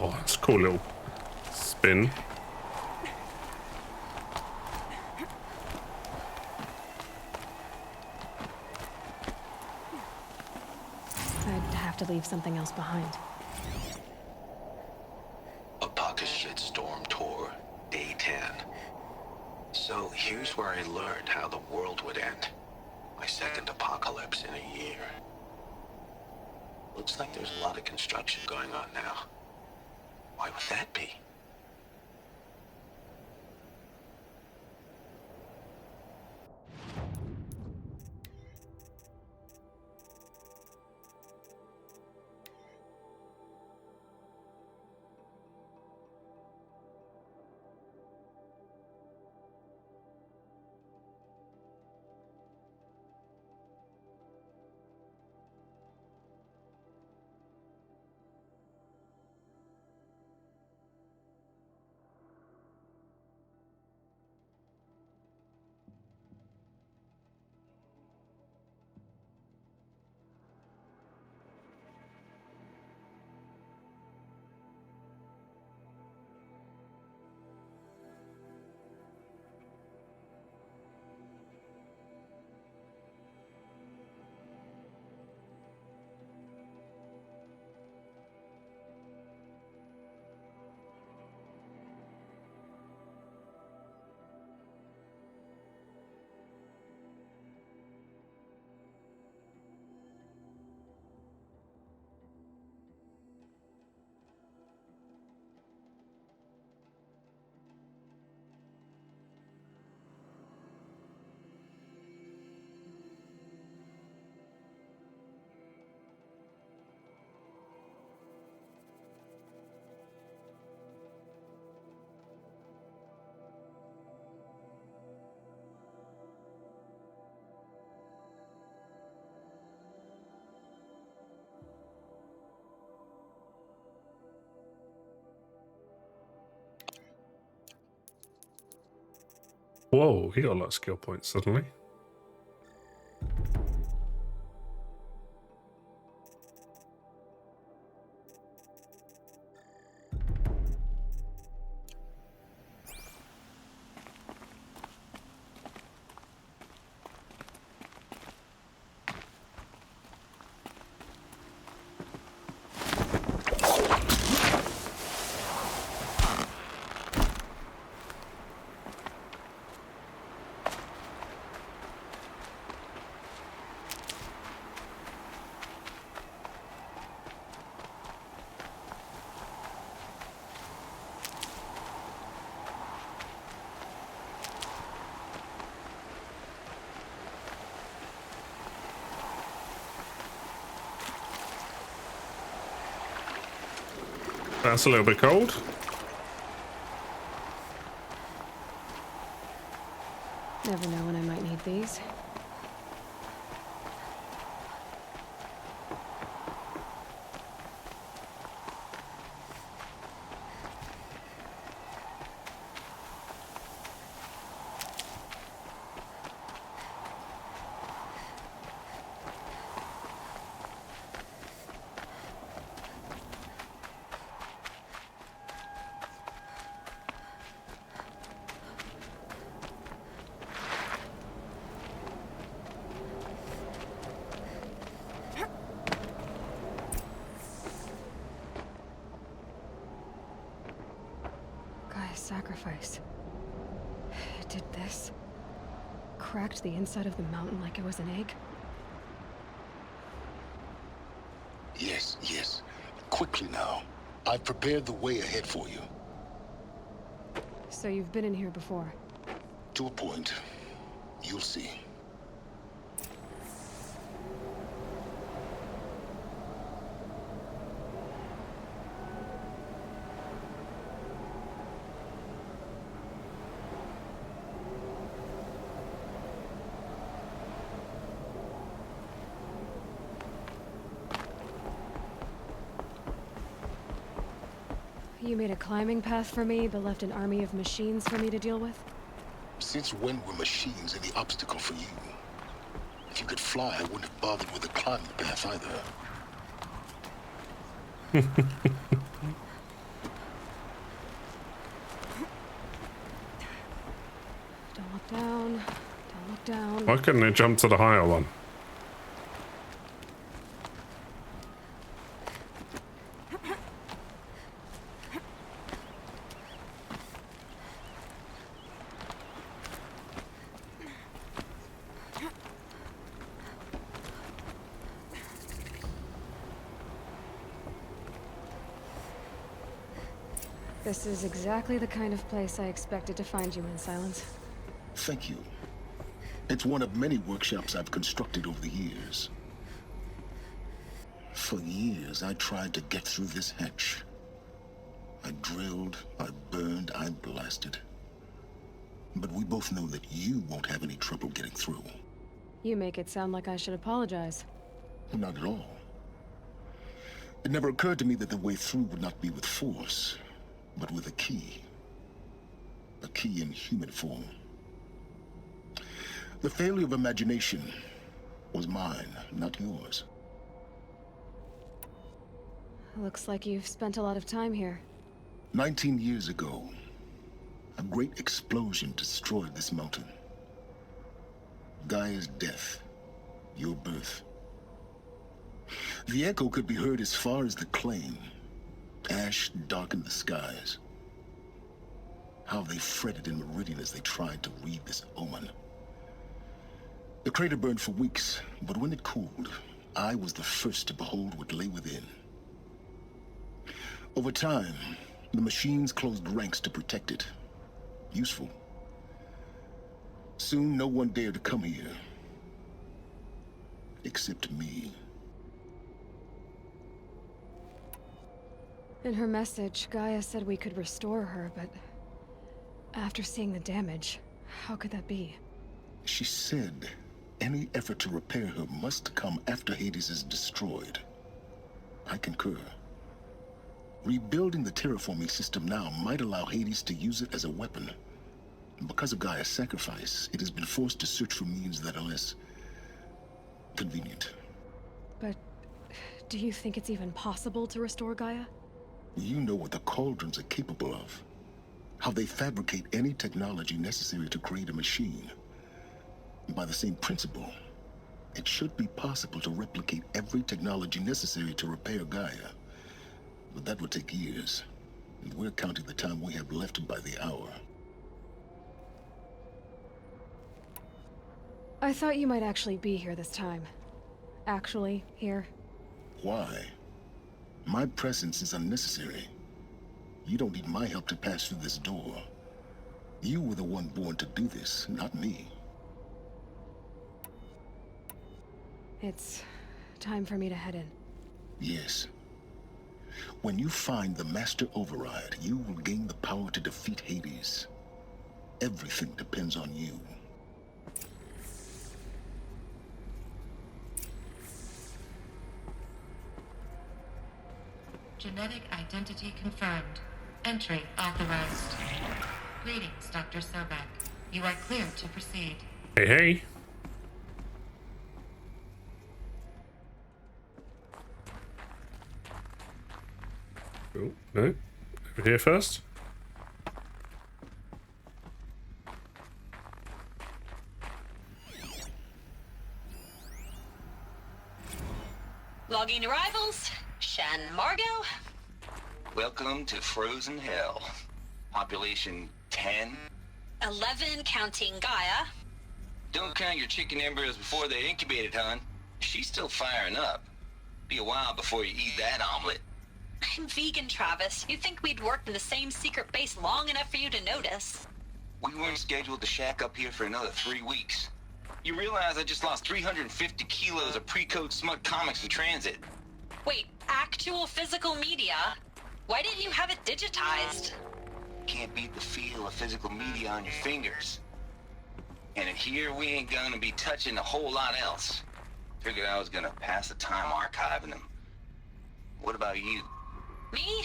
Speaker 1: Oh, that's a cool little spin.
Speaker 3: I'd have to leave something else behind.
Speaker 11: A pocket shitstorm tour, day 10. So here's where I learned how the world would end. My second apocalypse in a year. Looks like there's a lot of construction going on now. Why would that be?
Speaker 1: Whoa, he got a lot of skill points suddenly. That's a little bit cold.
Speaker 3: Never know when I might need these. Sacrifice. It did this. Cracked the inside of the mountain like it was an egg.
Speaker 4: Yes, yes. Quickly now. I've prepared the way ahead for you.
Speaker 3: So you've been in here before?
Speaker 4: To a point. You'll see.
Speaker 3: You made a climbing path for me, but left an army of machines for me to deal with?
Speaker 4: Since when were machines any obstacle for you? If you could fly, I wouldn't have bothered with the climbing path either.
Speaker 3: Don't look down. Don't look down.
Speaker 1: Why couldn't it jump to the higher one?
Speaker 3: This is exactly the kind of place I expected to find you in, Silence.
Speaker 4: Thank you. It's one of many workshops I've constructed over the years. For years, I tried to get through this hatch. I drilled, I burned, I blasted. But we both know that you won't have any trouble getting through.
Speaker 3: You make it sound like I should apologize.
Speaker 4: Not at all. It never occurred to me that the way through would not be with force, but with a key. A key in human form. The failure of imagination was mine, not yours.
Speaker 3: Looks like you've spent a lot of time here.
Speaker 4: 19 years ago, a great explosion destroyed this mountain. Gaia's death, your birth. The echo could be heard as far as the claim. Ash darkened the skies. How they fretted in Meridian as they tried to read this omen. The crater burned for weeks, but when it cooled, I was the first to behold what lay within. Over time, the machines closed ranks to protect it. Useful. Soon, no one dared to come here. Except me.
Speaker 3: In her message, Gaia said we could restore her, but after seeing the damage, how could that be?
Speaker 4: She said any effort to repair her must come after Hades is destroyed. I concur. Rebuilding the terraforming system now might allow Hades to use it as a weapon. Because of Gaia's sacrifice, it has been forced to search for means that are less convenient.
Speaker 3: But do you think it's even possible to restore Gaia?
Speaker 4: You know what the Cauldrons are capable of. How they fabricate any technology necessary to create a machine. By the same principle, it should be possible to replicate every technology necessary to repair Gaia. But that would take years. And we're counting the time we have left by the hour.
Speaker 3: I thought you might actually be here this time. Actually, here.
Speaker 4: Why? My presence is unnecessary. You don't need my help to pass through this door. You were the one born to do this, not me.
Speaker 3: It's time for me to head in.
Speaker 4: Yes. When you find the Master Override, you will gain the power to defeat Hades. Everything depends on you.
Speaker 23: Genetic identity confirmed. Entry authorized. Greetings, Dr. Sobek. You are clear to proceed.
Speaker 1: Hey, hey. Oh, no. Over here first.
Speaker 16: Logging arrivals. Shan Margot.
Speaker 11: Welcome to Frozen Hell. Population 10.
Speaker 16: 11 counting Gaia.
Speaker 11: Don't count your chicken embryos before they're incubated, hon. She's still firing up. Be a while before you eat that omelet.
Speaker 16: I'm vegan, Travis. You'd think we'd worked in the same secret base long enough for you to notice.
Speaker 11: We weren't scheduled to shack up here for another 3 weeks. You realize I just lost 350 kilos of pre-code smut comics in transit.
Speaker 16: Wait, actual physical media? Why didn't you have it digitized?
Speaker 11: Can't beat the feel of physical media on your fingers. And in here, we ain't gonna be touching a whole lot else. Figured I was gonna pass the time archiving them. What about you?
Speaker 16: Me?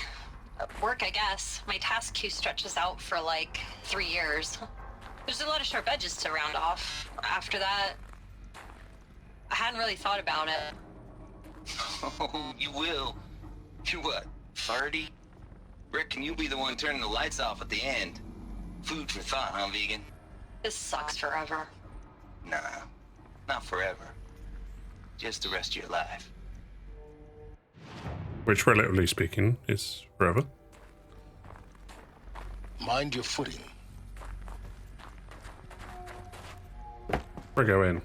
Speaker 16: Work, I guess. My task queue stretches out for like 3 years. There's a lot of sharp edges to round off. After that, I hadn't really thought about it.
Speaker 11: Oh, you will. You're what, 30? Reckon you'll be the one turning the lights off at the end. Food for thought, huh, vegan?
Speaker 16: This sucks forever.
Speaker 11: Nah, not forever. Just the rest of your life.
Speaker 1: Which, relatively speaking, is forever.
Speaker 4: Mind your footing.
Speaker 1: We're going.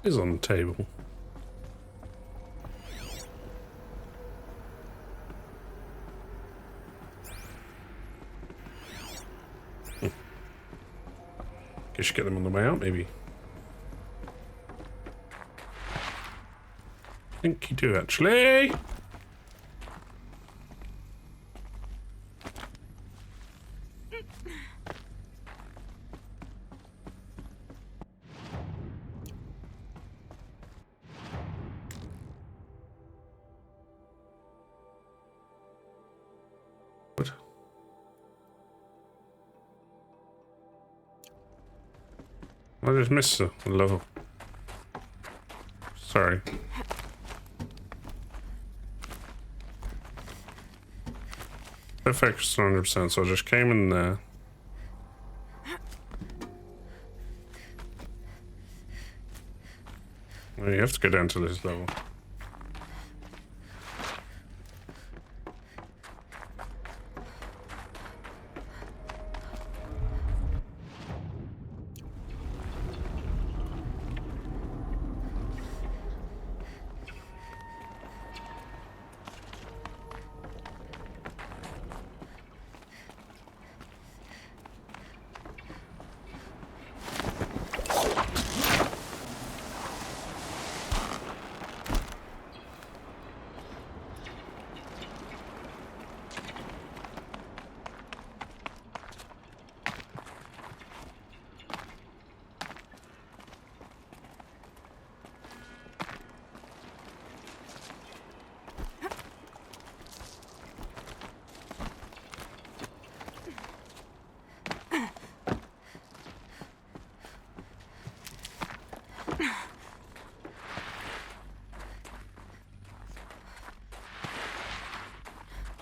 Speaker 1: Is on the table. Guess you get them on the way out, maybe. I think you do, actually. What? I just missed the level. Sorry. Perfect 100%, so I just came in there. Well, you have to go down to this level.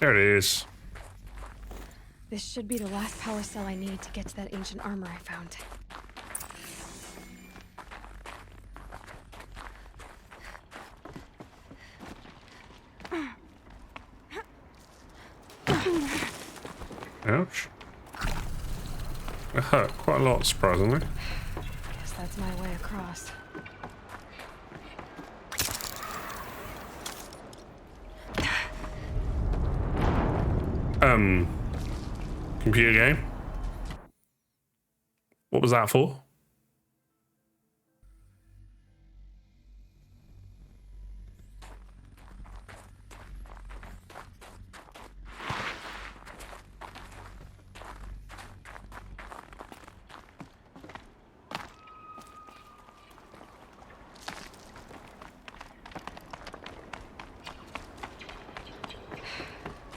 Speaker 1: There it is.
Speaker 3: This should be the last power cell I need to get to that ancient armor I found.
Speaker 1: Ouch. It hurt quite a lot, surprisingly.
Speaker 3: Guess that's my way across.
Speaker 1: Computer game? What was that for?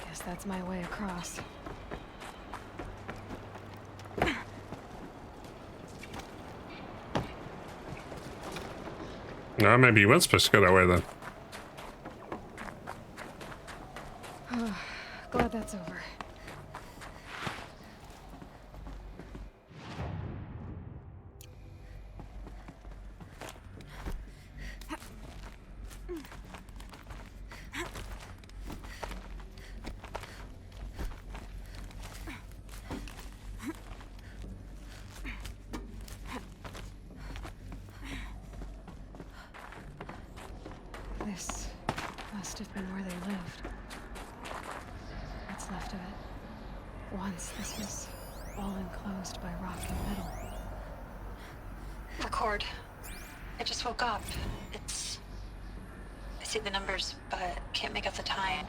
Speaker 3: Guess that's my way across.
Speaker 1: No, maybe you weren't supposed to go that way then.
Speaker 3: Glad that's over. This must have been where they lived. What's left of it. Once this was all enclosed by rock and metal.
Speaker 16: Record. I just woke up. I see the numbers, but can't make out the time.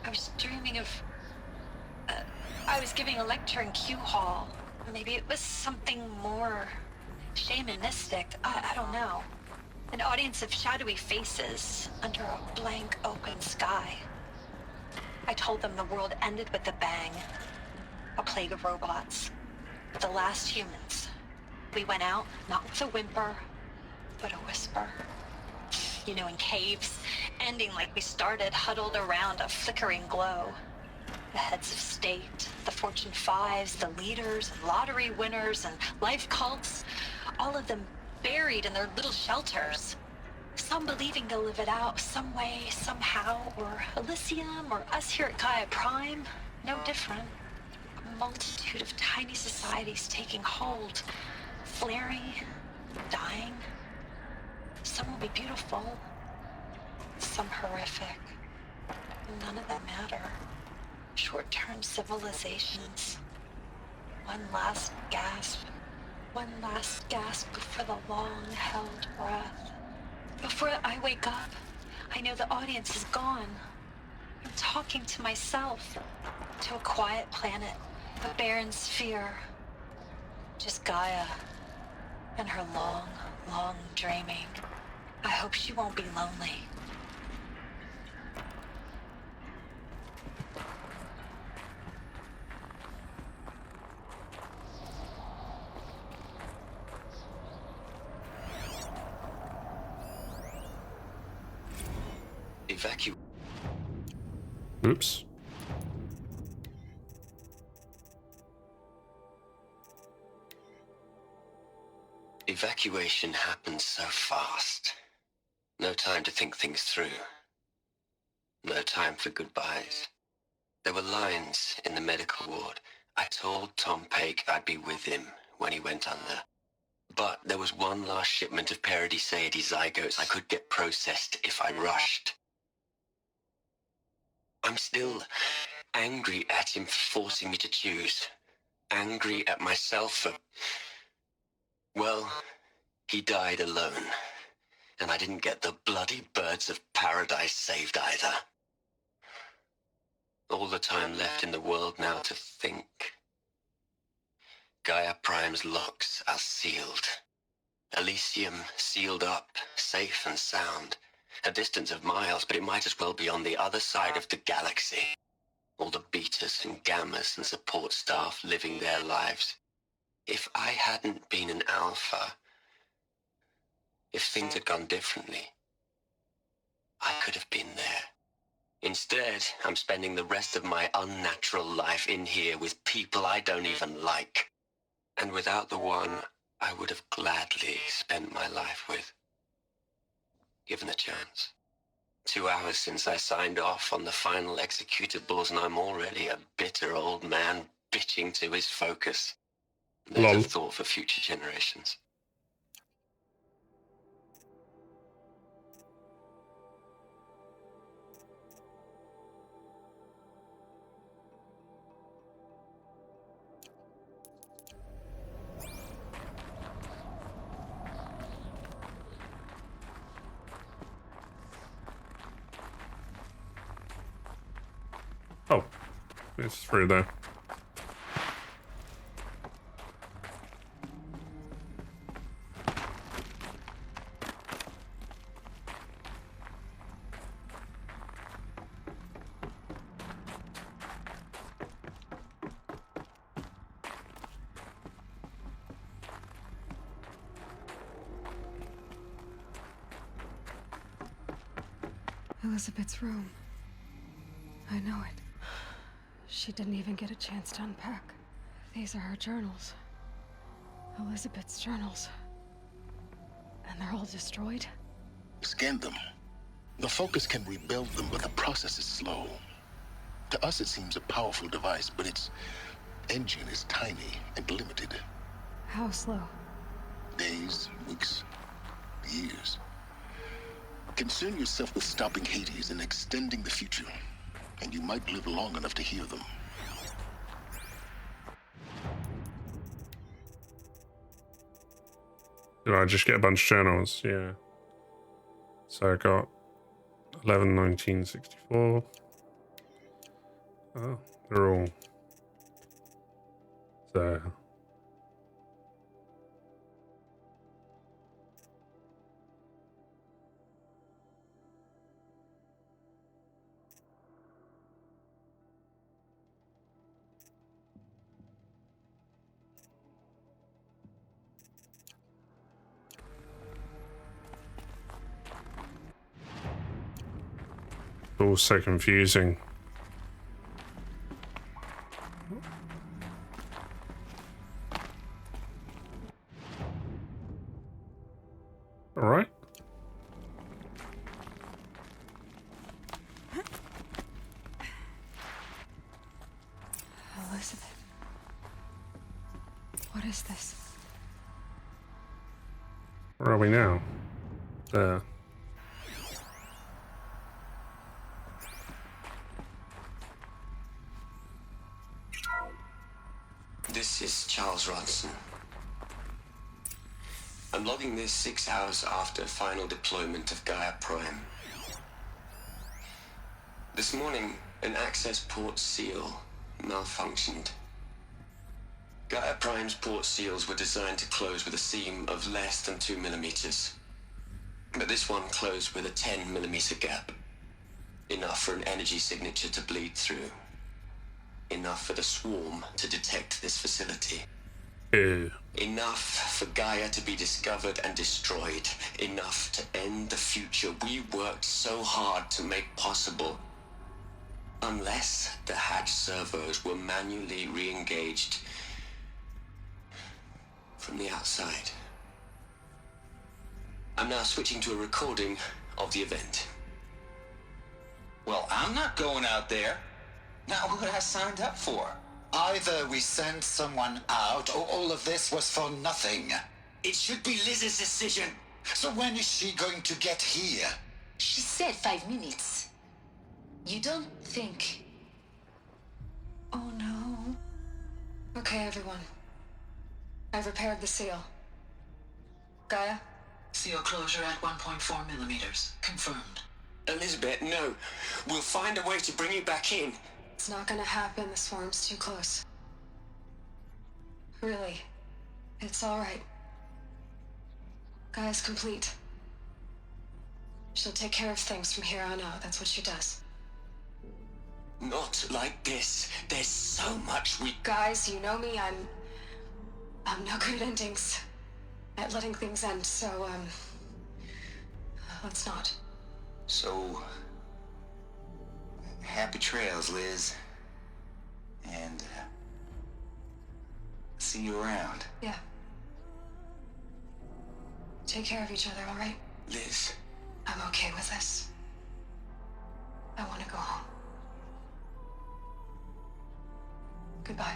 Speaker 16: I was dreaming of... I was giving a lecture in Q Hall. Maybe it was something more shamanistic. I don't know. An audience of shadowy faces under a blank open sky. I told them the world ended with a bang. A plague of robots. The last humans. We went out, not with a whimper, but a whisper. You know, in caves, ending like we started, huddled around a flickering glow. The heads of state, the Fortune 5s, the leaders, and lottery winners, and life cults, all of them buried in their little shelters. Some believing they'll live it out some way, somehow, or Elysium, or us here at Gaia Prime, no different. A multitude of tiny societies taking hold, flaring, dying. Some will be beautiful, some horrific. None of them matter. Short-term civilizations. One last gasp. One last gasp before the long-held breath. Before I wake up, I know the audience is gone. I'm talking to myself. To a quiet planet. A barren sphere. Just Gaia. And her long, long dreaming. I hope she won't be lonely.
Speaker 1: Oops.
Speaker 6: Evacuation happened so fast. No time to think things through. No time for goodbyes. There were lines in the medical ward. I told Tom Paik I'd be with him when he went under. But there was one last shipment of Paradiseidae zygotes I could get processed if I rushed. I'm still angry at him for forcing me to choose. Angry at myself for... Well, he died alone. And I didn't get the bloody birds of paradise saved either. All the time left in the world now to think. Gaia Prime's locks are sealed. Elysium sealed up, safe and sound. A distance of miles, but it might as well be on the other side of the galaxy. All the betas and gammas and support staff living their lives. If I hadn't been an alpha, if things had gone differently, I could have been there. Instead, I'm spending the rest of my unnatural life in here with people I don't even like. And without the one I would have gladly spent my life with, given a chance. 2 hours since I signed off on the final executables, and I'm already a bitter old man bitching to his focus. There's
Speaker 1: Lol.
Speaker 6: a thought for future generations.
Speaker 1: Oh, it's through there.
Speaker 3: Elizabeth's room. I know it. She didn't even get a chance to unpack. These are her journals. Elizabeth's journals. And they're all destroyed?
Speaker 4: Scan them. The Focus can rebuild them, but the process is slow. To us, it seems a powerful device, but its engine is tiny and limited.
Speaker 3: How slow?
Speaker 4: Days, weeks, years. Concern yourself with stopping Hades and extending the future, and you might live long enough to hear them.
Speaker 1: Did I just get a bunch of journals? Yeah. So I got 11/19/64. Oh, they're all there. All so confusing. All right.
Speaker 3: Elizabeth. What is this?
Speaker 1: Where are we now? There.
Speaker 6: This is Charles Ronson. I'm logging this 6 hours after final deployment of Gaia Prime. This morning, an access port seal malfunctioned. Gaia Prime's port seals were designed to close with a seam of less than 2 millimeters. But this one closed with a 10 millimeter gap. Enough for an energy signature to bleed through. Enough for the swarm to detect this facility. Enough for Gaia to be discovered and destroyed. Enough to end the future we worked so hard to make possible. Unless the hatch servos were manually re-engaged from the outside. I'm now switching to a recording of the event.
Speaker 14: Well, I'm not going out there. Not what I signed up for. Either we send someone out, or all of this was for nothing. It should be Liz's decision. So when is she going to get here?
Speaker 5: She said 5 minutes. You don't think...
Speaker 3: Oh no. Okay, everyone. I've repaired the seal. Gaia?
Speaker 8: Seal closure at 1.4 millimeters. Confirmed.
Speaker 6: Elizabeth, no. We'll find a way to bring you back in.
Speaker 3: It's not gonna happen. The swarm's too close. Really. It's alright. Gaia's complete. She'll take care of things from here on out. That's what she does.
Speaker 6: Not like this. There's so much we...
Speaker 3: Guys, you know me. I'm no good at endings. At letting things end, so, let's not.
Speaker 6: So...
Speaker 11: Happy trails, Liz. And, see you around.
Speaker 16: Yeah. Take care of each other, all right?
Speaker 11: Liz.
Speaker 16: I'm okay with this. I want to go home. Goodbye.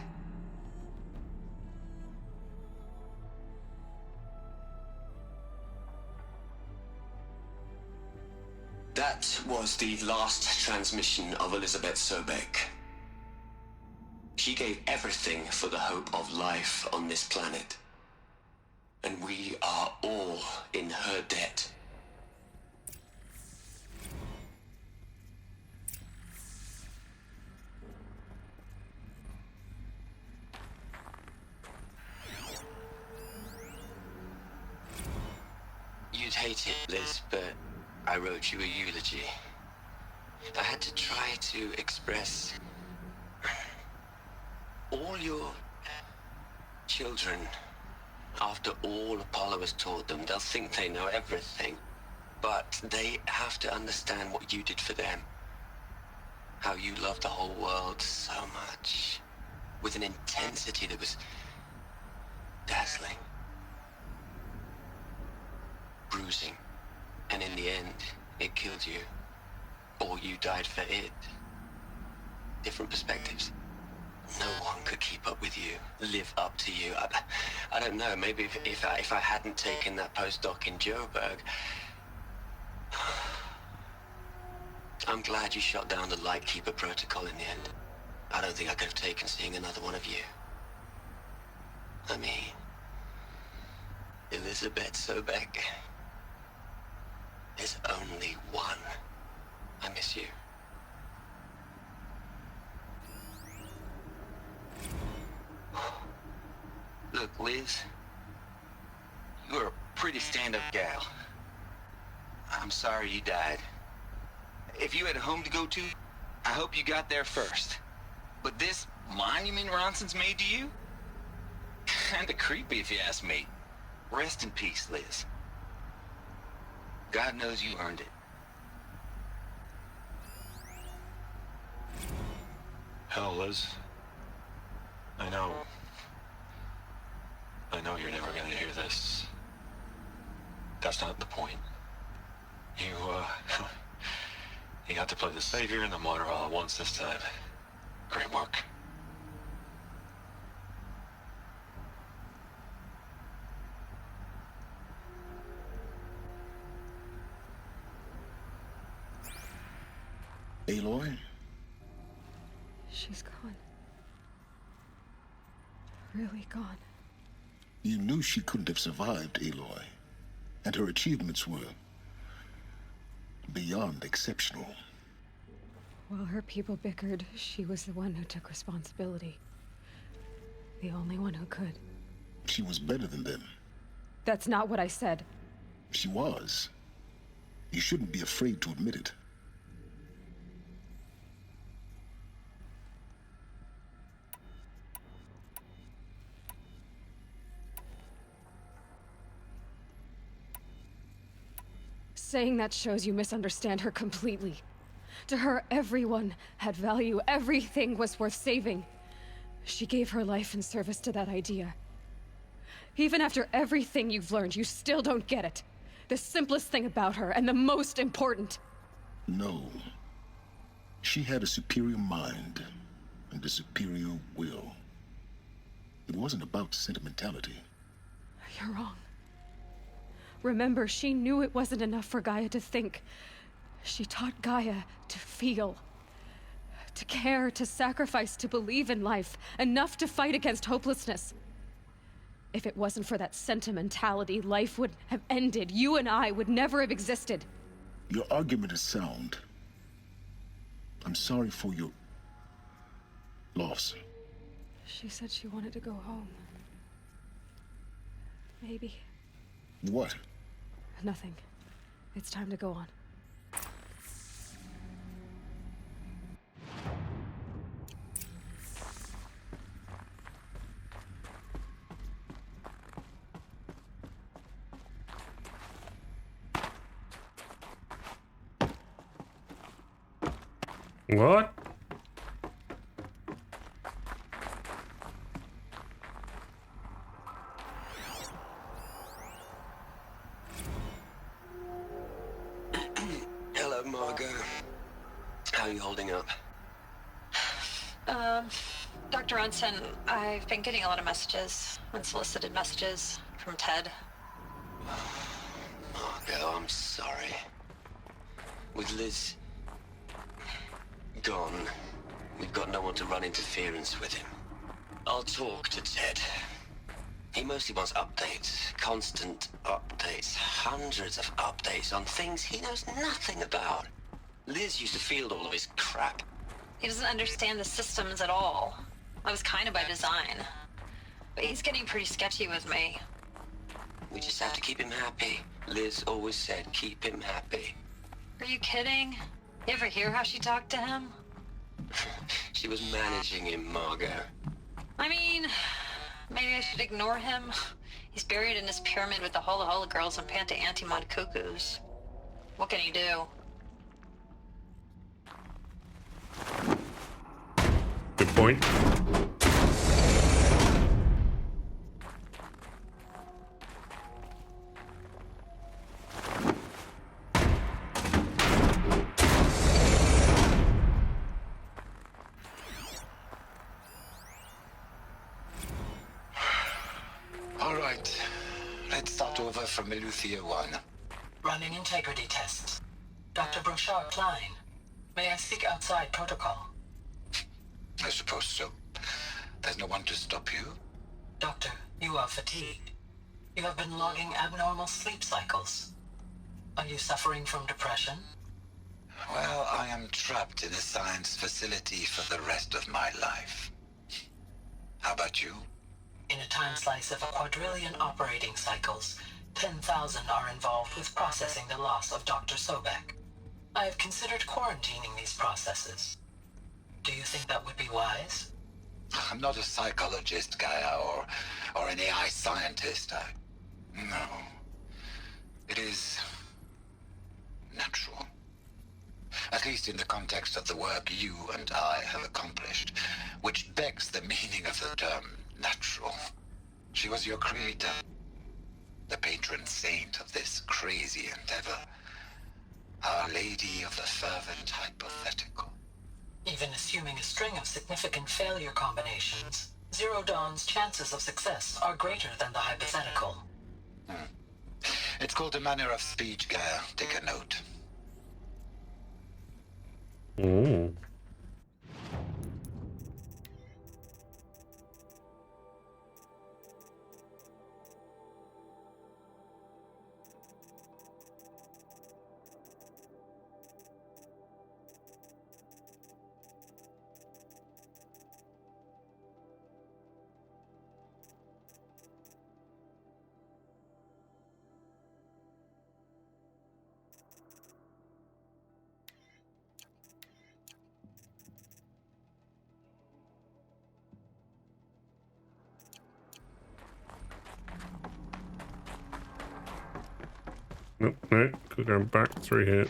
Speaker 6: That was the last transmission of Elizabeth Sobek. She gave everything for the hope of life on this planet. And we are all in her debt. You'd hate it, Liz, but I wrote you a eulogy. I had to try to express all your children. After all Apollo has taught them, they'll think they know everything. But they have to understand what you did for them. How you loved the whole world so much. With an intensity that was dazzling. Bruising. And in the end, it killed you. Or you died for it. Different perspectives. No one could keep up with you, live up to you. I don't know, maybe if I hadn't taken that postdoc in Joburg. I'm glad you shot down the Lightkeeper protocol in the end. I don't think I could have taken seeing another one of you. I mean, Elizabeth Sobek. There's only one. I miss you.
Speaker 11: Look, Liz. You're a pretty stand-up gal. I'm sorry you died. If you had a home to go to, I hope you got there first. But this monument Ronson's made to you? Kinda creepy if you ask me. Rest in peace, Liz. God knows you earned it.
Speaker 24: Hell, Liz. I know you're never gonna hear this. That's not the point. You got to play the savior and the martyr all at once this time. Great work.
Speaker 4: Aloy?
Speaker 3: She's gone. Really gone.
Speaker 4: You knew she couldn't have survived, Aloy. And her achievements were beyond exceptional.
Speaker 3: While her people bickered, she was the one who took responsibility. The only one who could.
Speaker 4: She was better than them.
Speaker 3: That's not what I said.
Speaker 4: She was. You shouldn't be afraid to admit it.
Speaker 3: Saying that shows you misunderstand her completely. To her, everyone had value. Everything was worth saving. She gave her life in service to that idea. Even after everything you've learned, you still don't get it. The simplest thing about her, and the most important.
Speaker 4: No. She had a superior mind and a superior will. It wasn't about sentimentality.
Speaker 3: You're wrong. Remember, she knew it wasn't enough for Gaia to think. She taught Gaia to feel. To care, to sacrifice, to believe in life. Enough to fight against hopelessness. If it wasn't for that sentimentality, life would have ended. You and I would never have existed.
Speaker 4: Your argument is sound. I'm sorry for your loss.
Speaker 3: She said she wanted to go home. Maybe.
Speaker 4: What?
Speaker 3: Nothing. It's time to go on.
Speaker 1: What?
Speaker 6: Hello, Margot. How are you holding up?
Speaker 16: Dr. Unson, I've been getting a lot of messages, unsolicited messages from Ted.
Speaker 6: Margot, I'm sorry. With Liz gone, we've got no one to run interference with him. I'll talk to Ted. He mostly wants updates, constant updates, hundreds of updates on things he knows nothing about. Liz used to field all of his crap.
Speaker 16: He doesn't understand the systems at all. That was kind of by design. But he's getting pretty sketchy with me.
Speaker 6: We just have to keep him happy. Liz always said keep him happy.
Speaker 16: Are you kidding? You ever hear how she talked to him?
Speaker 6: She was managing him, Margot.
Speaker 16: I mean, maybe I should ignore him. He's buried in his pyramid with the Hola Hola girls and Panta Antimod cuckoos. What can he do?
Speaker 1: Good point.
Speaker 11: All right. Let's start over from Eleuthia 1.
Speaker 8: Running integrity tests. Dr. Brochard Klein, may I speak outside protocol?
Speaker 11: I suppose so. There's no one to stop you.
Speaker 8: Doctor, you are fatigued. You have been logging abnormal sleep cycles. Are you suffering from depression?
Speaker 11: Well, I am trapped in a science facility for the rest of my life. How about you?
Speaker 8: In a time slice of a quadrillion operating cycles, 10,000 are involved with processing the loss of Dr. Sobek. I have considered quarantining these processes. Do you think that would be wise?
Speaker 11: I'm not a psychologist, Gaia, or an AI scientist. No. It is natural. At least in the context of the work you and I have accomplished, which begs the meaning of the term natural. She was your creator, the patron saint of this crazy endeavor, Our Lady of the Fervent Hypothetical.
Speaker 8: Even assuming a string of significant failure combinations, Zero Dawn's chances of success are greater than the hypothetical.
Speaker 11: It's called a manner of speech, Gaia. Take a note.
Speaker 1: Ooh. Nope, no, could go back through here.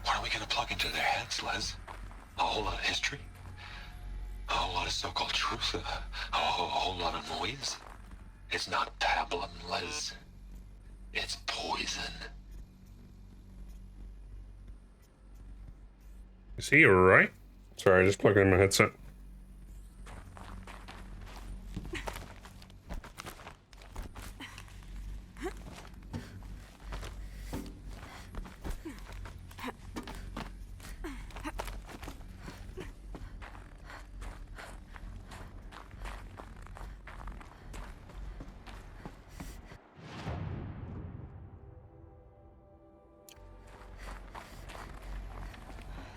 Speaker 14: What are we gonna plug into their heads, Les? A whole lot of history? A whole lot of so-called truth? A whole lot of noise? It's not pablum, Les. It's poison.
Speaker 1: Is he alright? Sorry, I just plugged in my headset.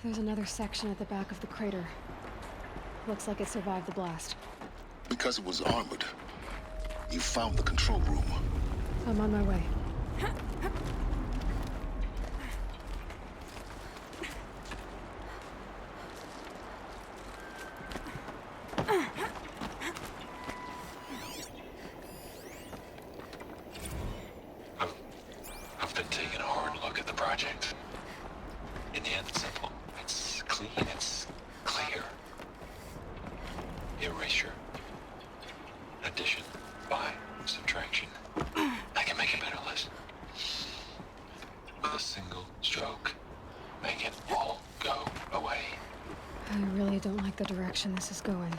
Speaker 3: There's another section at the back of the crater. Looks like it survived the blast.
Speaker 4: Because it was armored. You found the control room.
Speaker 3: I'm on my way.
Speaker 24: I've been taking a hard look at the project. In the end, it's simple. It's clean. It's clear. Erasure. Addition. By. Subtraction. I can make a better list. With a single stroke. Make it all go away.
Speaker 3: I really don't like the direction this is going.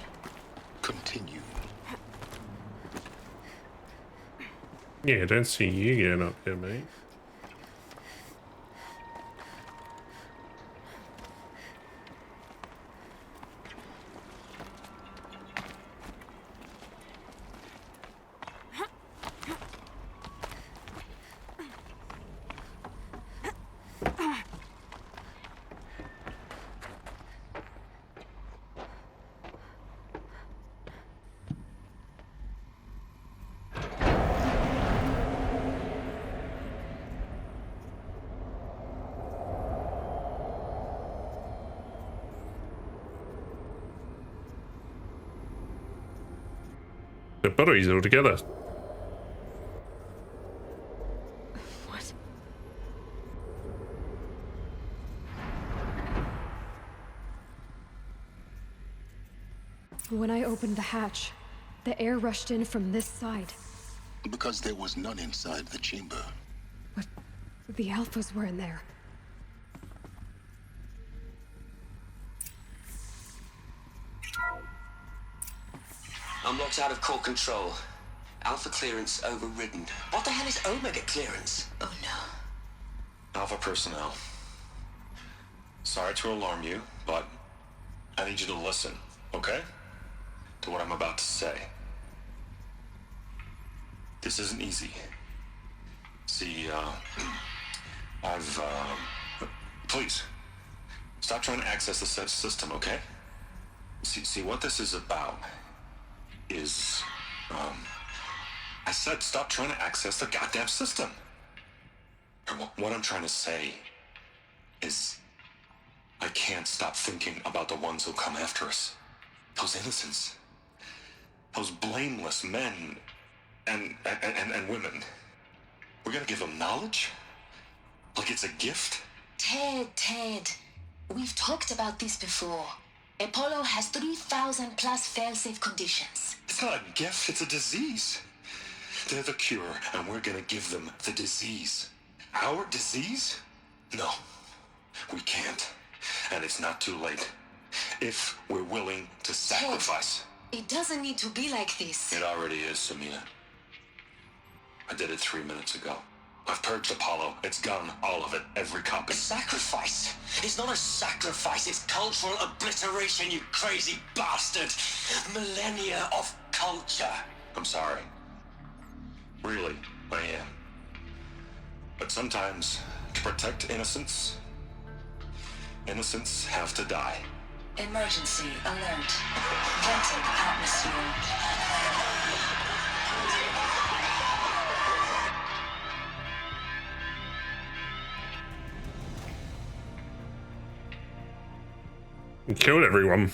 Speaker 4: Continue.
Speaker 1: Yeah, I don't see you getting up here, mate. The batteries all together.
Speaker 3: What? When I opened the hatch, the air rushed in from this side.
Speaker 4: Because there was none inside the chamber.
Speaker 3: But the Alphas were in there.
Speaker 6: Unlocked out of core control. Alpha clearance overridden. What the hell is Omega clearance? Oh no.
Speaker 24: Alpha personnel. Sorry to alarm you, but I need you to listen, okay? To what I'm about to say. This isn't easy. See, please, stop trying to access the system, okay? See, what this is about is, I said stop trying to access the goddamn system. What I'm trying to say is I can't stop thinking about the ones who come after us. Those innocents. Those blameless men and women. We're gonna give them knowledge? Like it's a gift?
Speaker 5: Ted. We've talked about this before. Apollo has 3,000 plus fail-safe conditions.
Speaker 24: It's not a gift, it's a disease. They're the cure, and we're gonna give them the disease. Our disease? No, we can't. And it's not too late. If we're willing to sacrifice.
Speaker 5: It doesn't need to be like this.
Speaker 24: It already is, Samina. I did it 3 minutes ago. I've purged Apollo. It's gone, all of it, every copy.
Speaker 6: Sacrifice? It's not a sacrifice, it's cultural obliteration, you crazy bastard! Millennia of culture.
Speaker 24: I'm sorry. Really, I am. But sometimes, to protect innocence, innocents have to die.
Speaker 5: Emergency alert. Venting atmosphere.
Speaker 1: And killed everyone.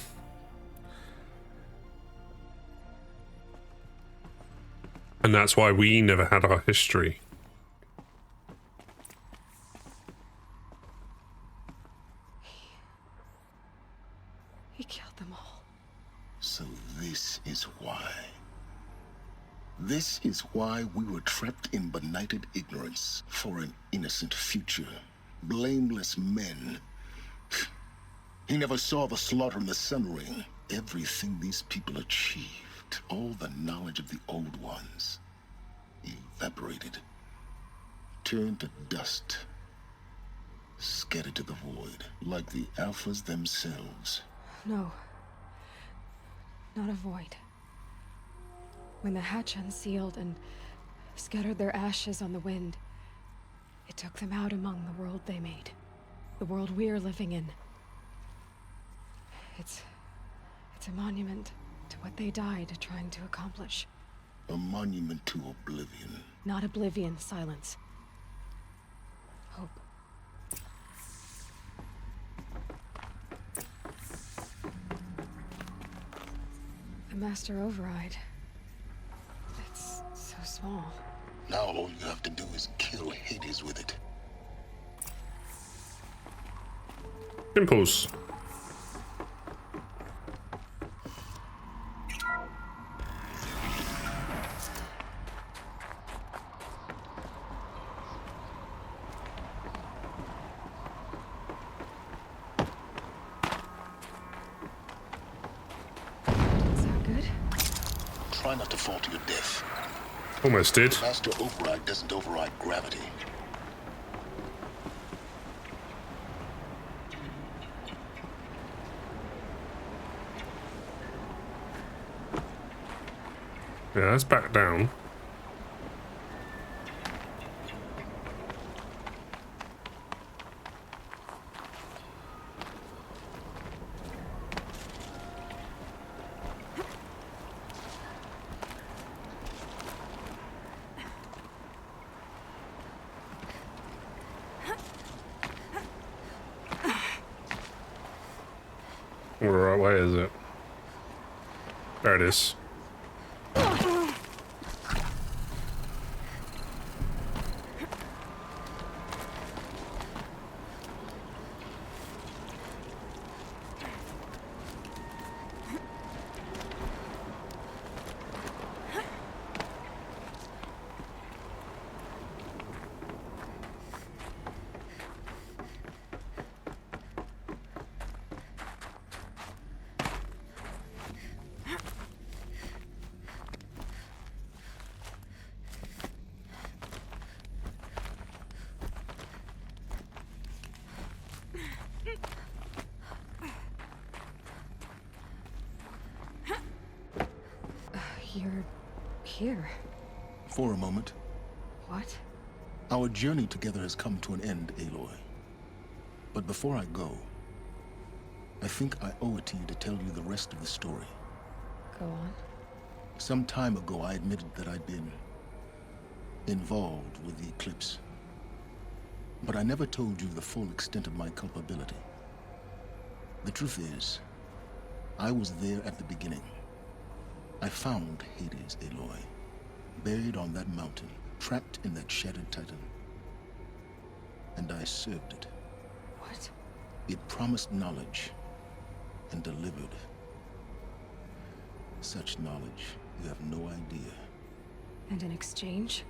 Speaker 1: And that's why we never had our history.
Speaker 3: He killed them all.
Speaker 4: So this is why. This is why we were trapped in benighted ignorance for an innocent future. Blameless men. He never saw the slaughter in the Sun Ring. Everything these people achieved, all the knowledge of the old ones, evaporated, turned to dust, scattered to the void, like the Alphas themselves.
Speaker 3: No. Not a void. When the hatch unsealed and scattered their ashes on the wind, it took them out among the world they made. The world we're living in. It's a monument to what they died trying to accomplish.
Speaker 4: A monument to oblivion.
Speaker 3: Not oblivion, silence. Hope. The Master Override. It's so small.
Speaker 4: Now all you have to do is kill Hades with it.
Speaker 1: Impulse.
Speaker 3: Sound good?
Speaker 4: Try not to fall to your death.
Speaker 1: Almost did.
Speaker 4: Master Override doesn't override gravity.
Speaker 1: Yeah, let's back down. What the right way is it? There it is.
Speaker 3: You're here.
Speaker 4: For a moment.
Speaker 3: What?
Speaker 4: Our journey together has come to an end, Aloy. But before I go, I think I owe it to you to tell you the rest of the story.
Speaker 3: Go on.
Speaker 4: Some time ago, I admitted that I'd been involved with the eclipse. But I never told you the full extent of my culpability. The truth is, I was there at the beginning. I found Hades, Aloy, buried on that mountain, trapped in that shattered titan. And I served it.
Speaker 3: What?
Speaker 4: It promised knowledge and delivered. Such knowledge, you have no idea.
Speaker 3: And in exchange?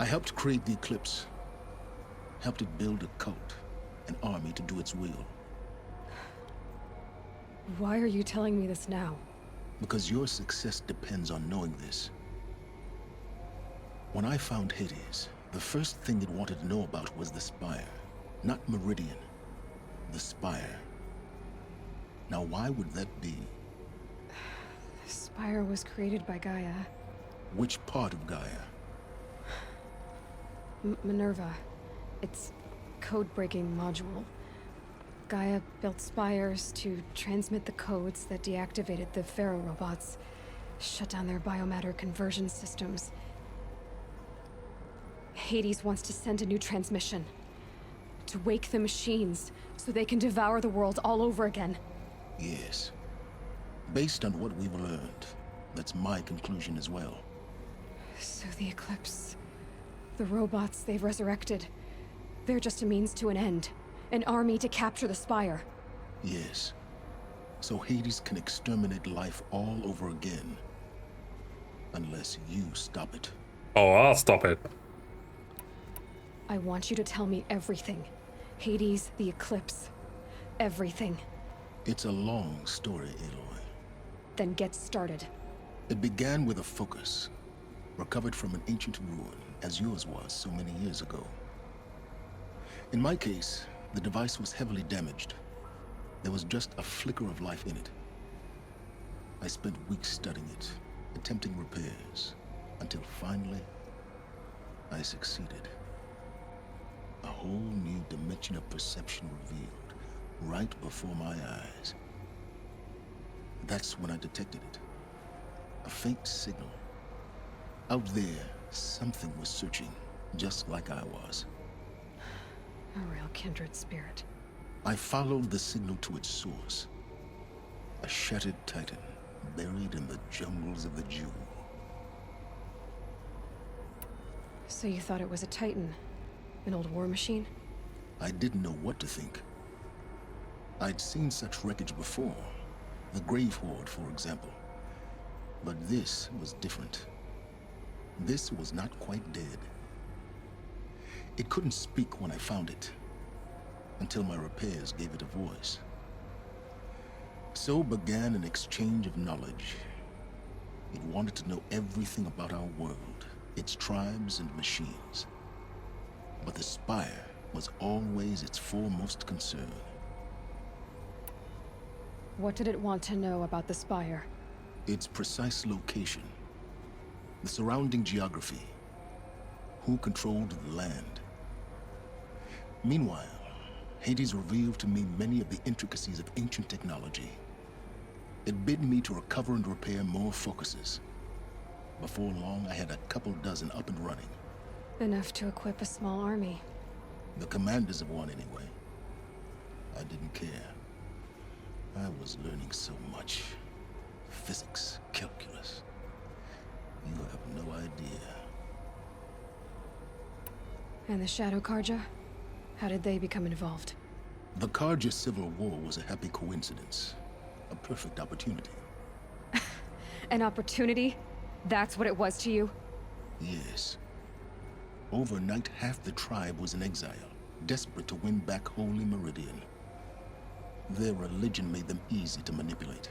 Speaker 4: I helped create the eclipse. Helped it build a cult, an army to do its will.
Speaker 3: Why are you telling me this now?
Speaker 4: Because your success depends on knowing this. When I found Hades, the first thing it wanted to know about was the Spire. Not Meridian. The Spire. Now why would that be?
Speaker 3: The Spire was created by Gaia.
Speaker 4: Which part of Gaia?
Speaker 3: Minerva. Its code-breaking module. Gaia built spires to transmit the codes that deactivated the Pharaoh robots, shut down their biomatter conversion systems. Hades wants to send a new transmission. To wake the machines, so they can devour the world all over again.
Speaker 4: Yes. Based on what we've learned, that's my conclusion as well.
Speaker 3: So the Eclipse... the robots they've resurrected... they're just a means to an end. An army to capture the Spire.
Speaker 4: Yes. So Hades can exterminate life all over again. Unless you stop it.
Speaker 1: Oh, I'll stop it.
Speaker 3: I want you to tell me everything. Hades, the Eclipse. Everything.
Speaker 4: It's a long story, Aloy.
Speaker 3: Then get started.
Speaker 4: It began with a focus. Recovered from an ancient ruin, as yours was so many years ago. In my case, the device was heavily damaged. There was just a flicker of life in it. I spent weeks studying it, attempting repairs, until finally, I succeeded. A whole new dimension of perception revealed, right before my eyes. That's when I detected it. A faint signal. Out there, something was searching, just like I was.
Speaker 3: A real kindred spirit.
Speaker 4: I followed the signal to its source. A shattered titan, buried in the jungles of the Jewel.
Speaker 3: So you thought it was a titan? An old war machine?
Speaker 4: I didn't know what to think. I'd seen such wreckage before. The Grave Horde, for example. But this was different. This was not quite dead. It couldn't speak when I found it, until my repairs gave it a voice. So began an exchange of knowledge. It wanted to know everything about our world, its tribes and machines. But the Spire was always its foremost concern.
Speaker 3: What did it want to know about the Spire?
Speaker 4: Its precise location, the surrounding geography, who controlled the land. Meanwhile, Hades revealed to me many of the intricacies of ancient technology. It bid me to recover and repair more focuses. Before long, I had a couple dozen up and running.
Speaker 3: Enough to equip a small army.
Speaker 4: The commanders of one, anyway. I didn't care. I was learning so much. Physics, calculus. You have no idea.
Speaker 3: And the Shadow Karja? How did they become involved?
Speaker 4: The Karja Civil War was a happy coincidence. A perfect opportunity.
Speaker 3: An opportunity? That's what it was to you?
Speaker 4: Yes. Overnight, half the tribe was in exile, desperate to win back Holy Meridian. Their religion made them easy to manipulate.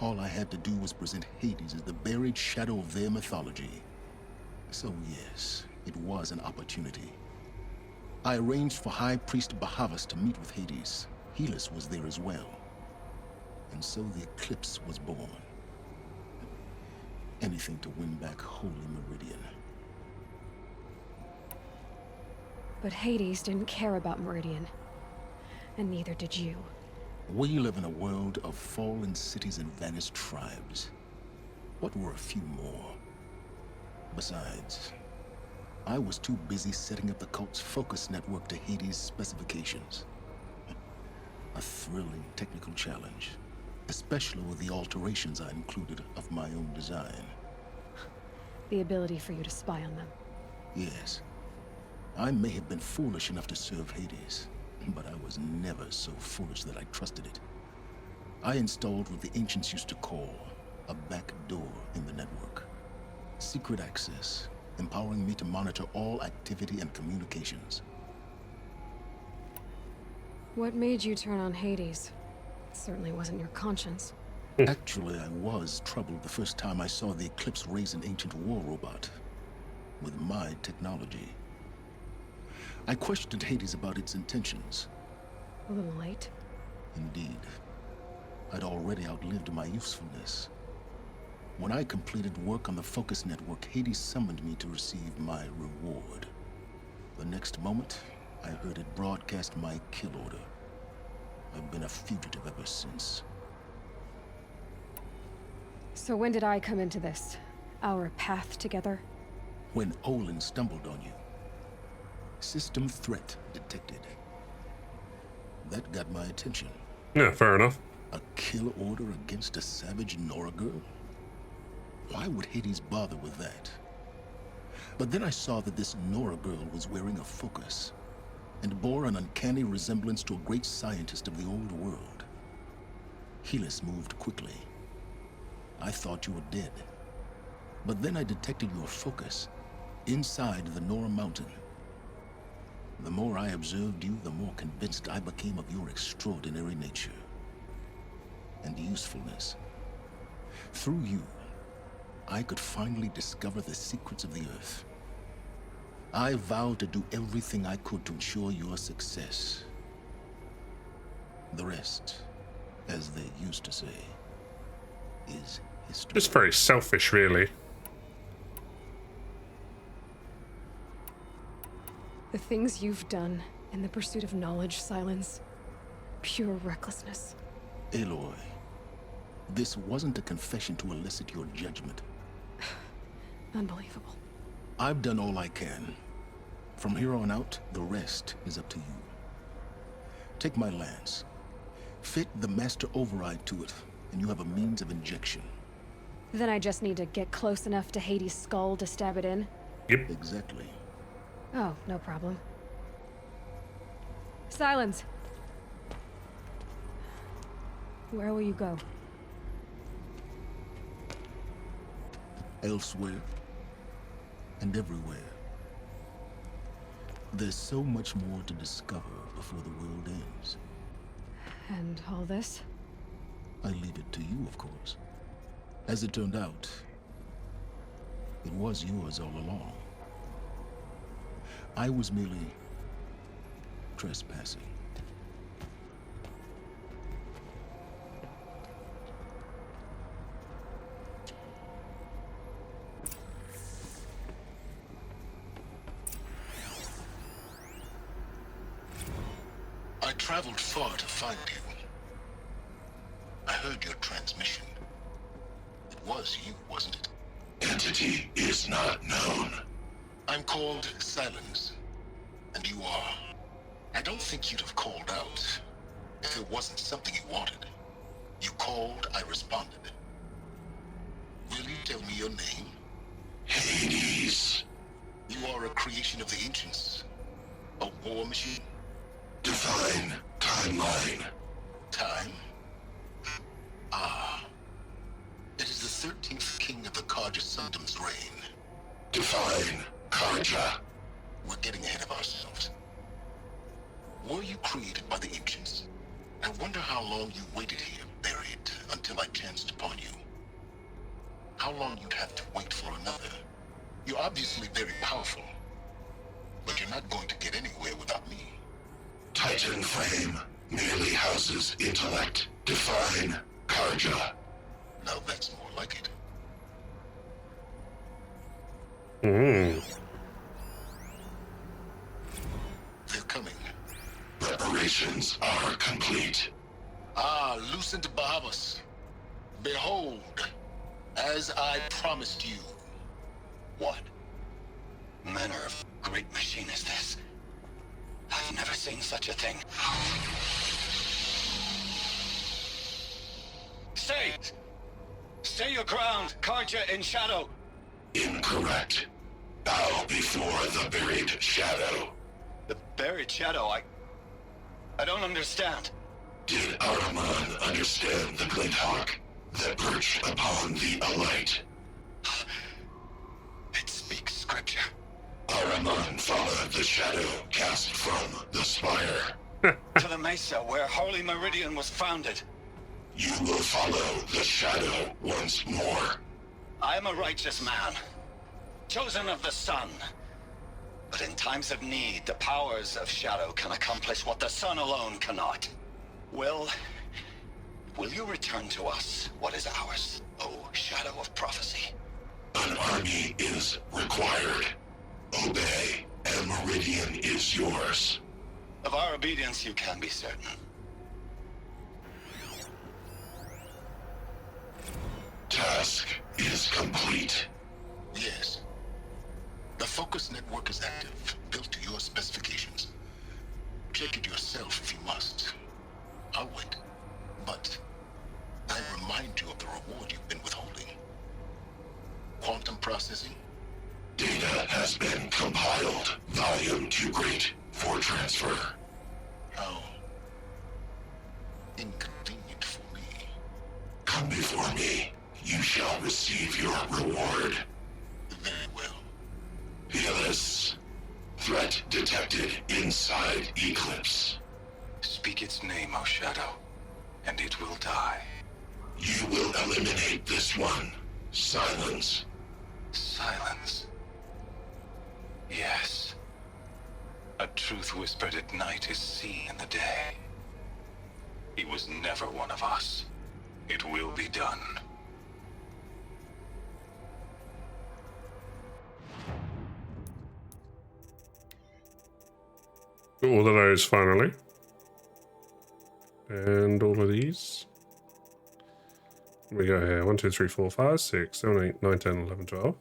Speaker 4: All I had to do was present Hades as the buried shadow of their mythology. So yes, it was an opportunity. I arranged for High Priest Bahavas to meet with Hades. Helis was there as well. And so the eclipse was born. Anything to win back Holy Meridian.
Speaker 3: But Hades didn't care about Meridian. And neither did you.
Speaker 4: We live in a world of fallen cities and vanished tribes. What were a few more? Besides, I was too busy setting up the cult's focus network to Hades' specifications. A thrilling technical challenge, especially with the alterations I included of my own design.
Speaker 3: The ability for you to spy on them.
Speaker 4: Yes. I may have been foolish enough to serve Hades, but I was never so foolish that I trusted it. I installed what the ancients used to call a back door in the network. Secret access, empowering me to monitor all activity and communications.
Speaker 3: What made you turn on Hades? It certainly wasn't your conscience.
Speaker 4: Actually, I was troubled the first time I saw the Eclipse raise an ancient war robot. With my technology. I questioned Hades about its intentions.
Speaker 3: A little late?
Speaker 4: Indeed. I'd already outlived my usefulness. When I completed work on the Focus Network, Hades summoned me to receive my reward. The next moment, I heard it broadcast my kill order. I've been a fugitive ever since.
Speaker 3: So when did I come into this? Our path together?
Speaker 4: When Olin stumbled on you. System threat detected. That got my attention.
Speaker 1: Yeah, fair enough.
Speaker 4: A kill order against a savage Nora girl? Why would Hades bother with that? But then I saw that this Nora girl was wearing a focus, and bore an uncanny resemblance to a great scientist of the old world. Helis moved quickly. I thought you were dead. But then I detected your focus inside the Nora mountain. The more I observed you, the more convinced I became of your extraordinary nature and usefulness. Through you, I could finally discover the secrets of the Earth. I vowed to do everything I could to ensure your success. The rest, as they used to say, is history.
Speaker 1: It's very selfish, really.
Speaker 3: The things you've done in the pursuit of knowledge, Silence. Pure recklessness.
Speaker 4: Aloy, this wasn't a confession to elicit your judgment.
Speaker 3: Unbelievable.
Speaker 4: I've done all I can. From here on out, the rest is up to you. Take my lance. Fit the master override to it, and you have a means of injection.
Speaker 3: Then I just need to get close enough to Hades' skull to stab it in?
Speaker 1: Yep.
Speaker 4: Exactly.
Speaker 3: Oh, no problem. Silence! Where will you go?
Speaker 4: Elsewhere. And everywhere. There's so much more to discover before the world ends.
Speaker 3: And all this?
Speaker 4: I leave it to you, of course. As it turned out, it was yours all along. I was merely trespassing. I traveled far to find you. I heard your transmission. It was you, wasn't it? Entity is not known. I'm called Silence, and you are. I don't think you'd have called out if it wasn't something you wanted. You called, I responded. Will you tell me your name? Hades. You are a creation of the ancients. A war machine? Define timeline. Time? Ah. It is the 13th king of the Karja Sundom's reign. Define Karja. We're getting ahead of ourselves. Were you created by the ancients? I wonder how long you waited here, buried, until I chanced upon you. How long you'd have to wait for another. You're obviously very powerful, but you're not going to get anywhere without me. Titan Flame merely houses intellect. Define Karja. Now that's more like it. They're coming. Preparations are complete. Ah, Lucent Bahamas. Behold, as I promised you.
Speaker 11: What manner of great machine is this? I've never seen such a thing. Stay! Stay your ground, Karja in shadow!
Speaker 4: Incorrect. Bow before the buried shadow.
Speaker 11: The buried shadow, I don't understand.
Speaker 4: Did Araman understand the glint hawk that perched upon the alight?
Speaker 11: It speaks scripture.
Speaker 4: Araman followed the shadow cast from the spire.
Speaker 11: To the mesa where Holy Meridian was founded.
Speaker 4: You will follow the shadow once more.
Speaker 11: I am a righteous man, chosen of the sun. But in times of need, the powers of shadow can accomplish what the sun alone cannot. Will you return to us what is ours, O shadow of prophecy?
Speaker 4: An army is required. Obey, and Meridian is yours.
Speaker 11: Of our obedience you can be certain.
Speaker 4: Task is complete. Yes. The focus network is active, built to your specifications. Check it yourself if you must. I'll wait. But I remind you of the reward you've been withholding. Quantum processing? Data has been compiled. Volume too great for transfer. How inconvenient for me. Come before me. You shall receive your reward. Very well. Helis. Threat detected inside Eclipse.
Speaker 11: Speak its name, O Shadow, and it will die.
Speaker 4: You will eliminate this one. Silence.
Speaker 11: Silence. Yes. A truth whispered at night is seen in the day. He was never one of us. It will be done.
Speaker 1: All of those finally. And all of these. We go here 1, 2, 3, 4, 5, 6, 7, 8, 9, 10, 11, 12.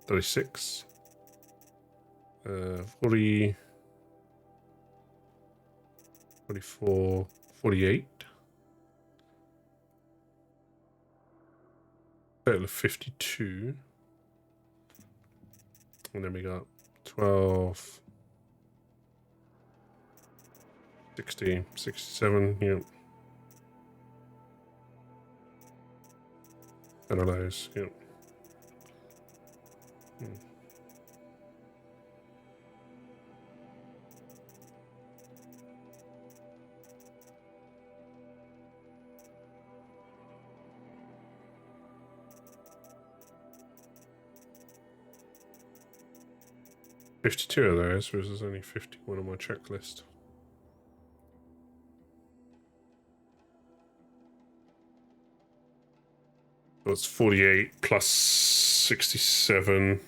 Speaker 1: 36. 40. 44. 48. Total of 52. And then we got 12. 60. 67. Yep. Analyze. Yep. 52 of those, whereas there's only 51 on my checklist. So it's 48 plus 67.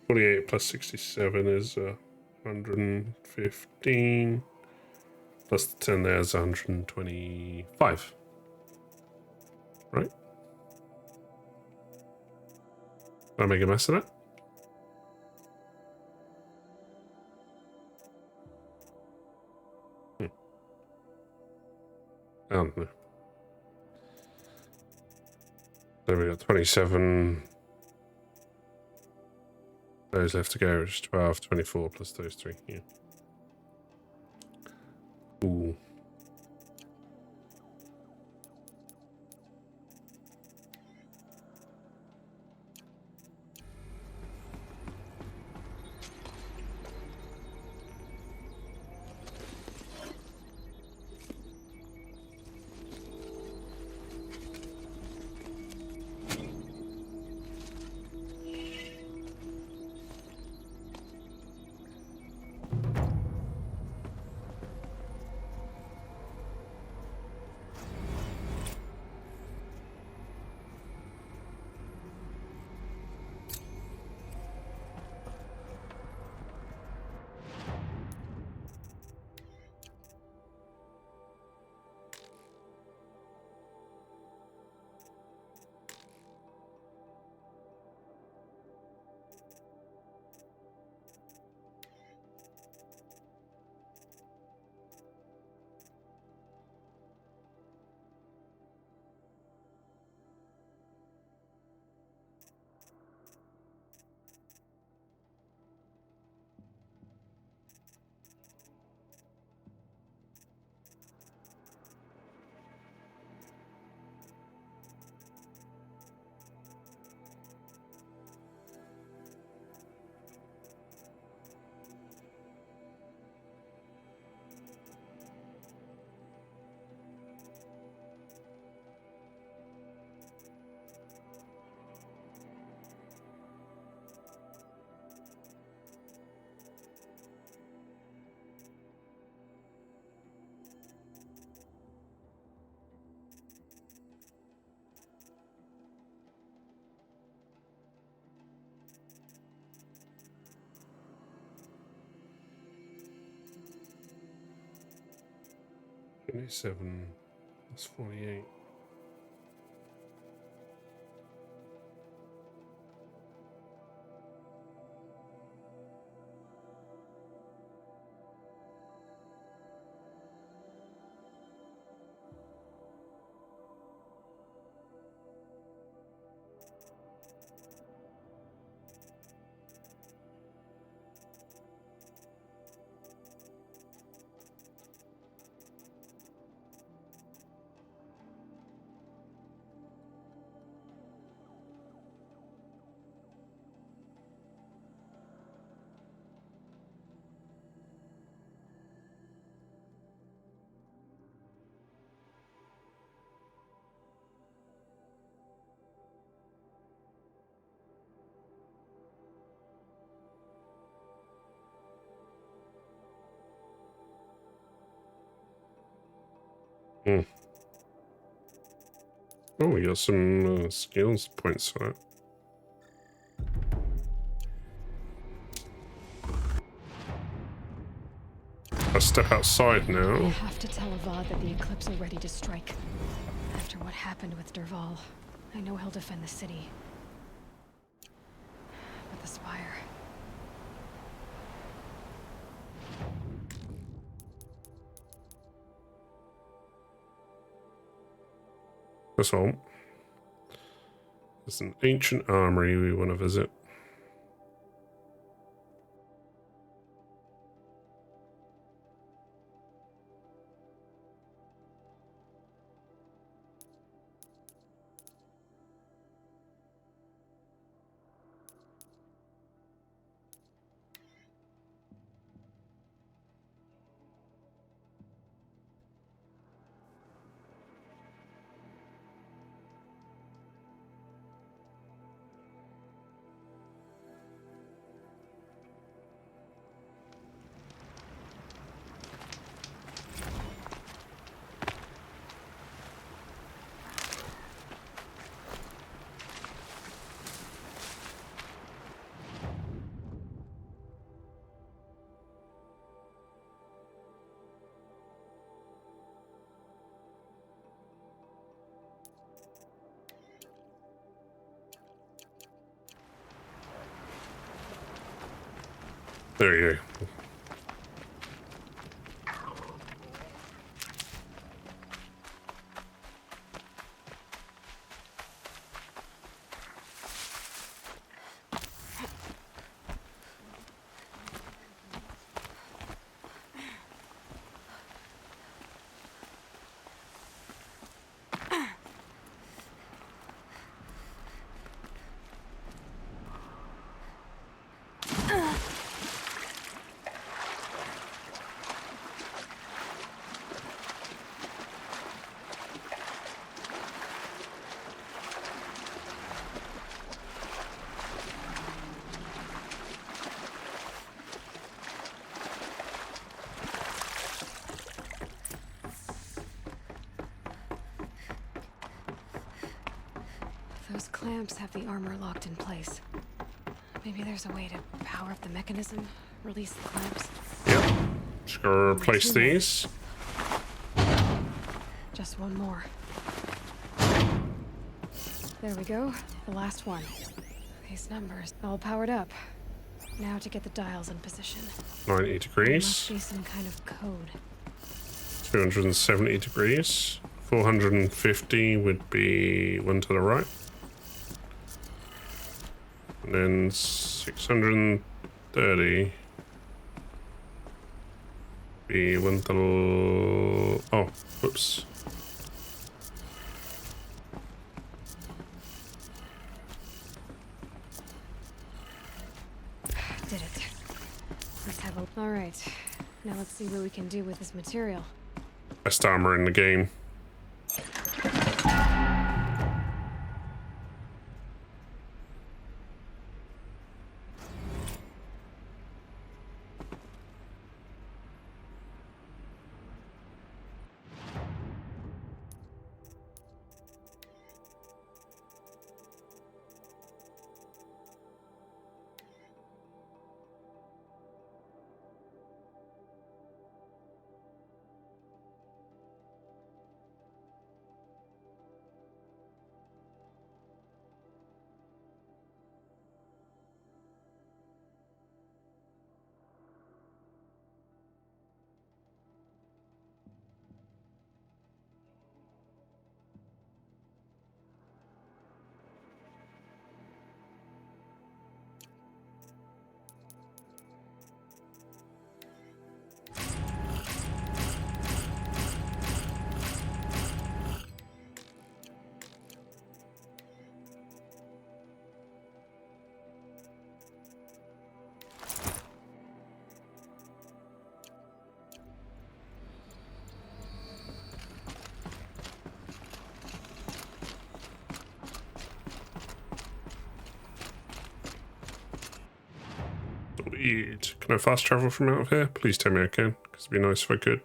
Speaker 1: 48 plus 67 is 115. Plus the 10 there is 125. Right? Did I make a mess of that? I don't know. Then we got 27. Those left to go, which is 12, 24 plus those three. Yeah. Ooh. Seven. That's 48. Hmm. Oh, we got some skills points for that. I'll step outside now.
Speaker 3: I have to tell Avad that the Eclipse are ready to strike. After what happened with Derval, I know he'll defend the city. the spire.
Speaker 1: That's all. There's an ancient armory we want to visit. There you go.
Speaker 3: Those clamps have the armor locked in place. Maybe there's a way to power up the mechanism, release the clamps.
Speaker 1: Yep. Just gotta replace these.
Speaker 3: Just one more. There we go. The last one. These numbers all powered up. Now to get the dials in position.
Speaker 1: 90
Speaker 3: There
Speaker 1: degrees.
Speaker 3: must be some kind of code.
Speaker 1: 270 degrees. 450 would be one to the right. And then 630 be one to the... Oh, whoops.
Speaker 3: Did it. Let's have a... All right. Now let's see what we can do with this material.
Speaker 1: Best armor in the game. Sweet. Can I fast travel from out of here? Please tell me I can, because it'd be nice if I could.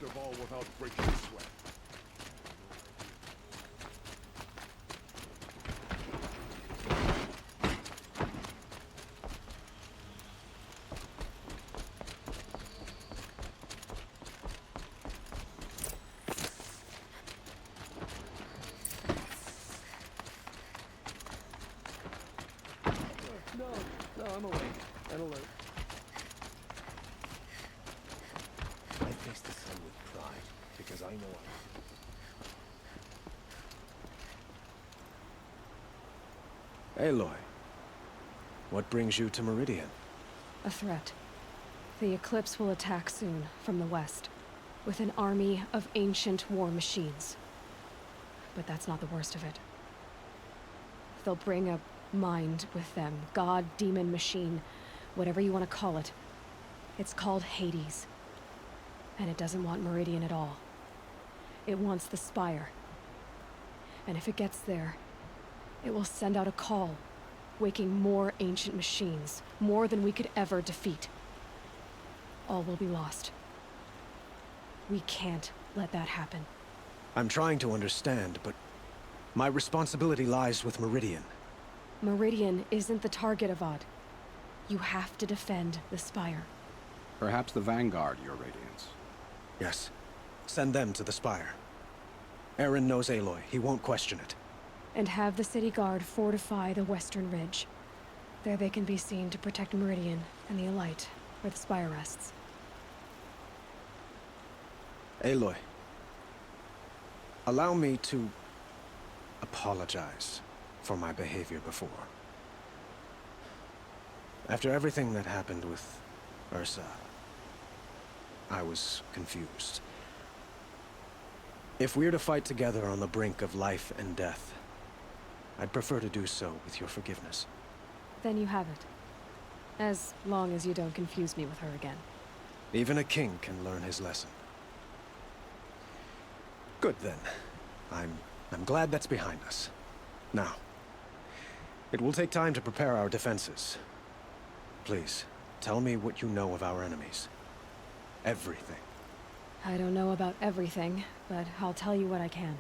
Speaker 18: least of all without breaking sweat. No, I'm awake and alert. I face the sun with pride, because I know Aloy, what brings you to Meridian?
Speaker 3: A threat. The Eclipse will attack soon, from the west, with an army of ancient war machines. But that's not the worst of it. They'll bring a mind with them. God, demon, machine, whatever you want to call it. It's called Hades. And it doesn't want Meridian at all. It wants the Spire. And if it gets there, it will send out a call, waking more ancient machines, more than we could ever defeat. All will be lost. We can't let that happen.
Speaker 9: I'm trying to understand, but my responsibility lies with Meridian.
Speaker 3: Meridian isn't the target, Avad. You have to defend the Spire.
Speaker 13: Perhaps the Vanguard, Your Radiance.
Speaker 9: Yes. Send them to the Spire. Aaron knows Aloy. He won't question it.
Speaker 3: And have the City Guard fortify the Western Ridge. There they can be seen to protect Meridian and the Elite, where the Spire rests.
Speaker 9: Aloy, allow me to apologize for my behavior before. After everything that happened with Ursa, I was confused. If we're to fight together on the brink of life and death, I'd prefer to do so with your forgiveness.
Speaker 3: Then you have it. As long as you don't confuse me with her again.
Speaker 9: Even a king can learn his lesson. Good then. I'm glad that's behind us. Now, it will take time to prepare our defenses. Please, tell me what you know of our enemies. Everything.
Speaker 3: I don't know about everything, but I'll tell you what I can.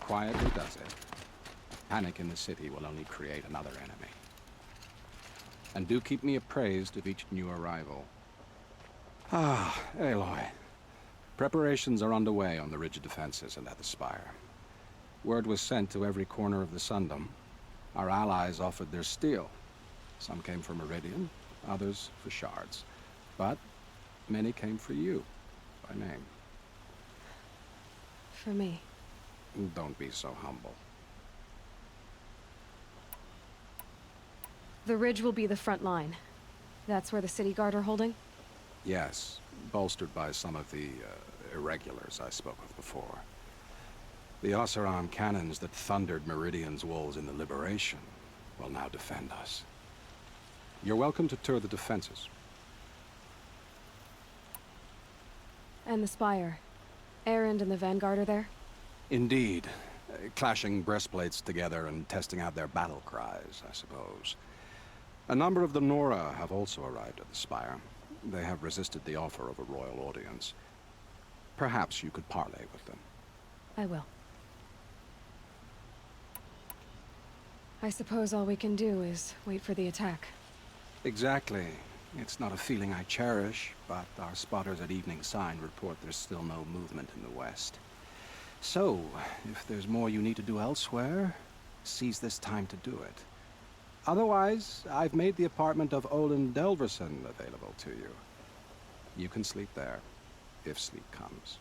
Speaker 13: Quietly does it. Panic in the city will only create another enemy. And do keep me appraised of each new arrival. Ah, Aloy. Preparations are underway on the ridge defenses and at the Spire. Word was sent to every corner of the Sundom. Our allies offered their steel. Some came for Meridian, others for shards. But many came for you, by name.
Speaker 3: For me.
Speaker 13: Don't be so humble.
Speaker 3: The ridge will be the front line. That's where the City Guard are holding?
Speaker 13: Yes, bolstered by some of the irregulars I spoke of before. The Oseram cannons that thundered Meridian's walls in the Liberation will now defend us. You're welcome to tour the defenses.
Speaker 3: And the Spire. Erend and the Vanguard are there?
Speaker 13: Indeed. Clashing breastplates together and testing out their battle cries, I suppose. A number of the Nora have also arrived at the Spire. They have resisted the offer of a royal audience. Perhaps you could parley with them.
Speaker 3: I will. I suppose all we can do is wait for the attack.
Speaker 13: Exactly. It's not a feeling I cherish, but our spotters at Evening Sign report there's still no movement in the west. So, if there's more you need to do elsewhere, seize this time to do it. Otherwise, I've made the apartment of Olin Delverson available to you. You can sleep there, if sleep comes.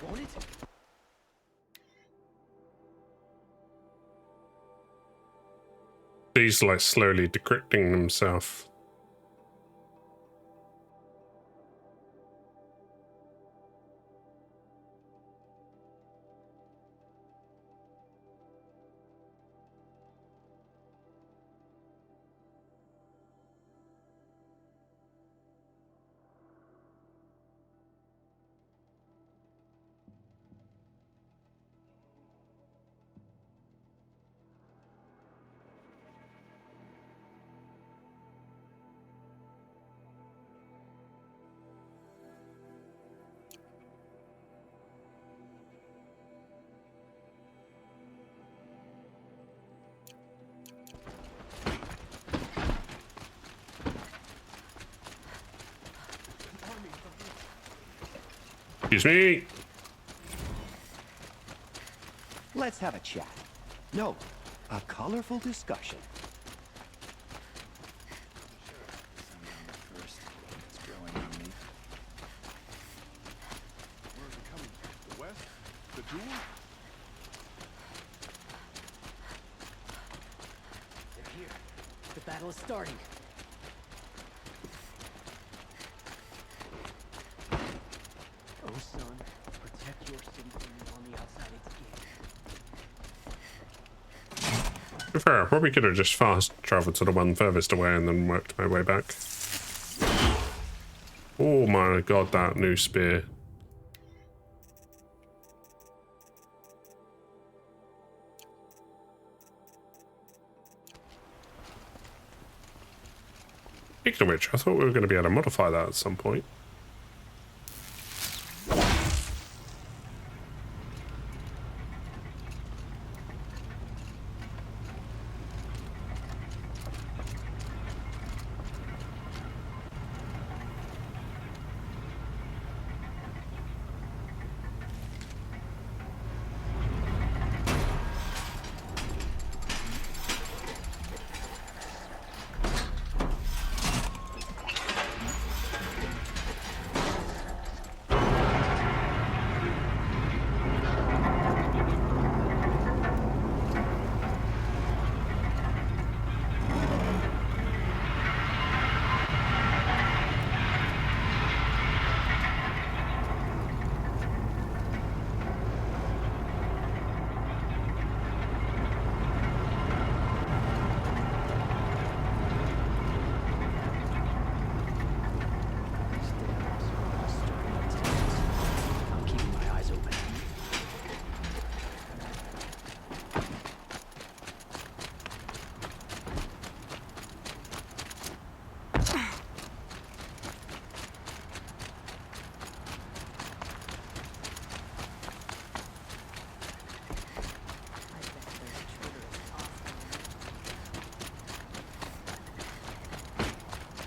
Speaker 9: Won't it?
Speaker 1: He's like slowly decrypting himself. Excuse me.
Speaker 10: Let's have a chat. No, a colorful discussion.
Speaker 12: Where's it coming? The west? The duel?
Speaker 21: They're here. The battle is starting. Oh, son, protect your city from the on the outside. It's game.
Speaker 1: To be fair, I probably could have just fast traveled to the one furthest away and then worked my way back. Oh my god, that new spear. Speaking of which, I thought we were going to be able to modify that at some point.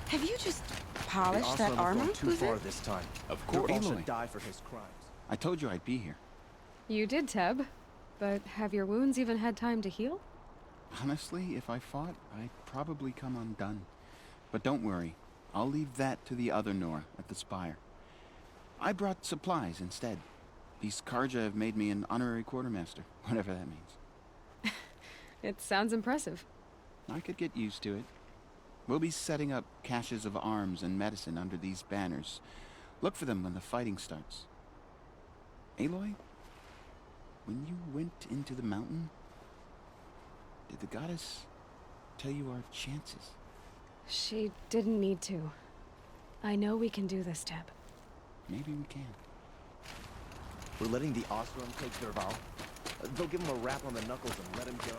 Speaker 22: Have you just polished that armor,
Speaker 9: too far this time.
Speaker 17: Of course.
Speaker 9: Aloy should
Speaker 17: Aloy.
Speaker 9: die for his crimes.
Speaker 17: I told you I'd be here.
Speaker 3: You did, Teb. But have your wounds even had time to heal?
Speaker 17: Honestly, if I fought, I'd probably come undone. But don't worry. I'll leave that to the other Nora at the Spire. I brought supplies instead. These Karja have made me an honorary quartermaster, whatever that means.
Speaker 3: It sounds impressive.
Speaker 17: I could get used to it. We'll be setting up caches of arms and medicine under these banners. Look for them when the fighting starts. Aloy, when you went into the mountain, did the goddess tell you our chances?
Speaker 3: She didn't need to. I know we can do this, Teb.
Speaker 17: Maybe we can.
Speaker 10: We're letting the Osram take their vow. They'll give him a rap on the knuckles and let him go.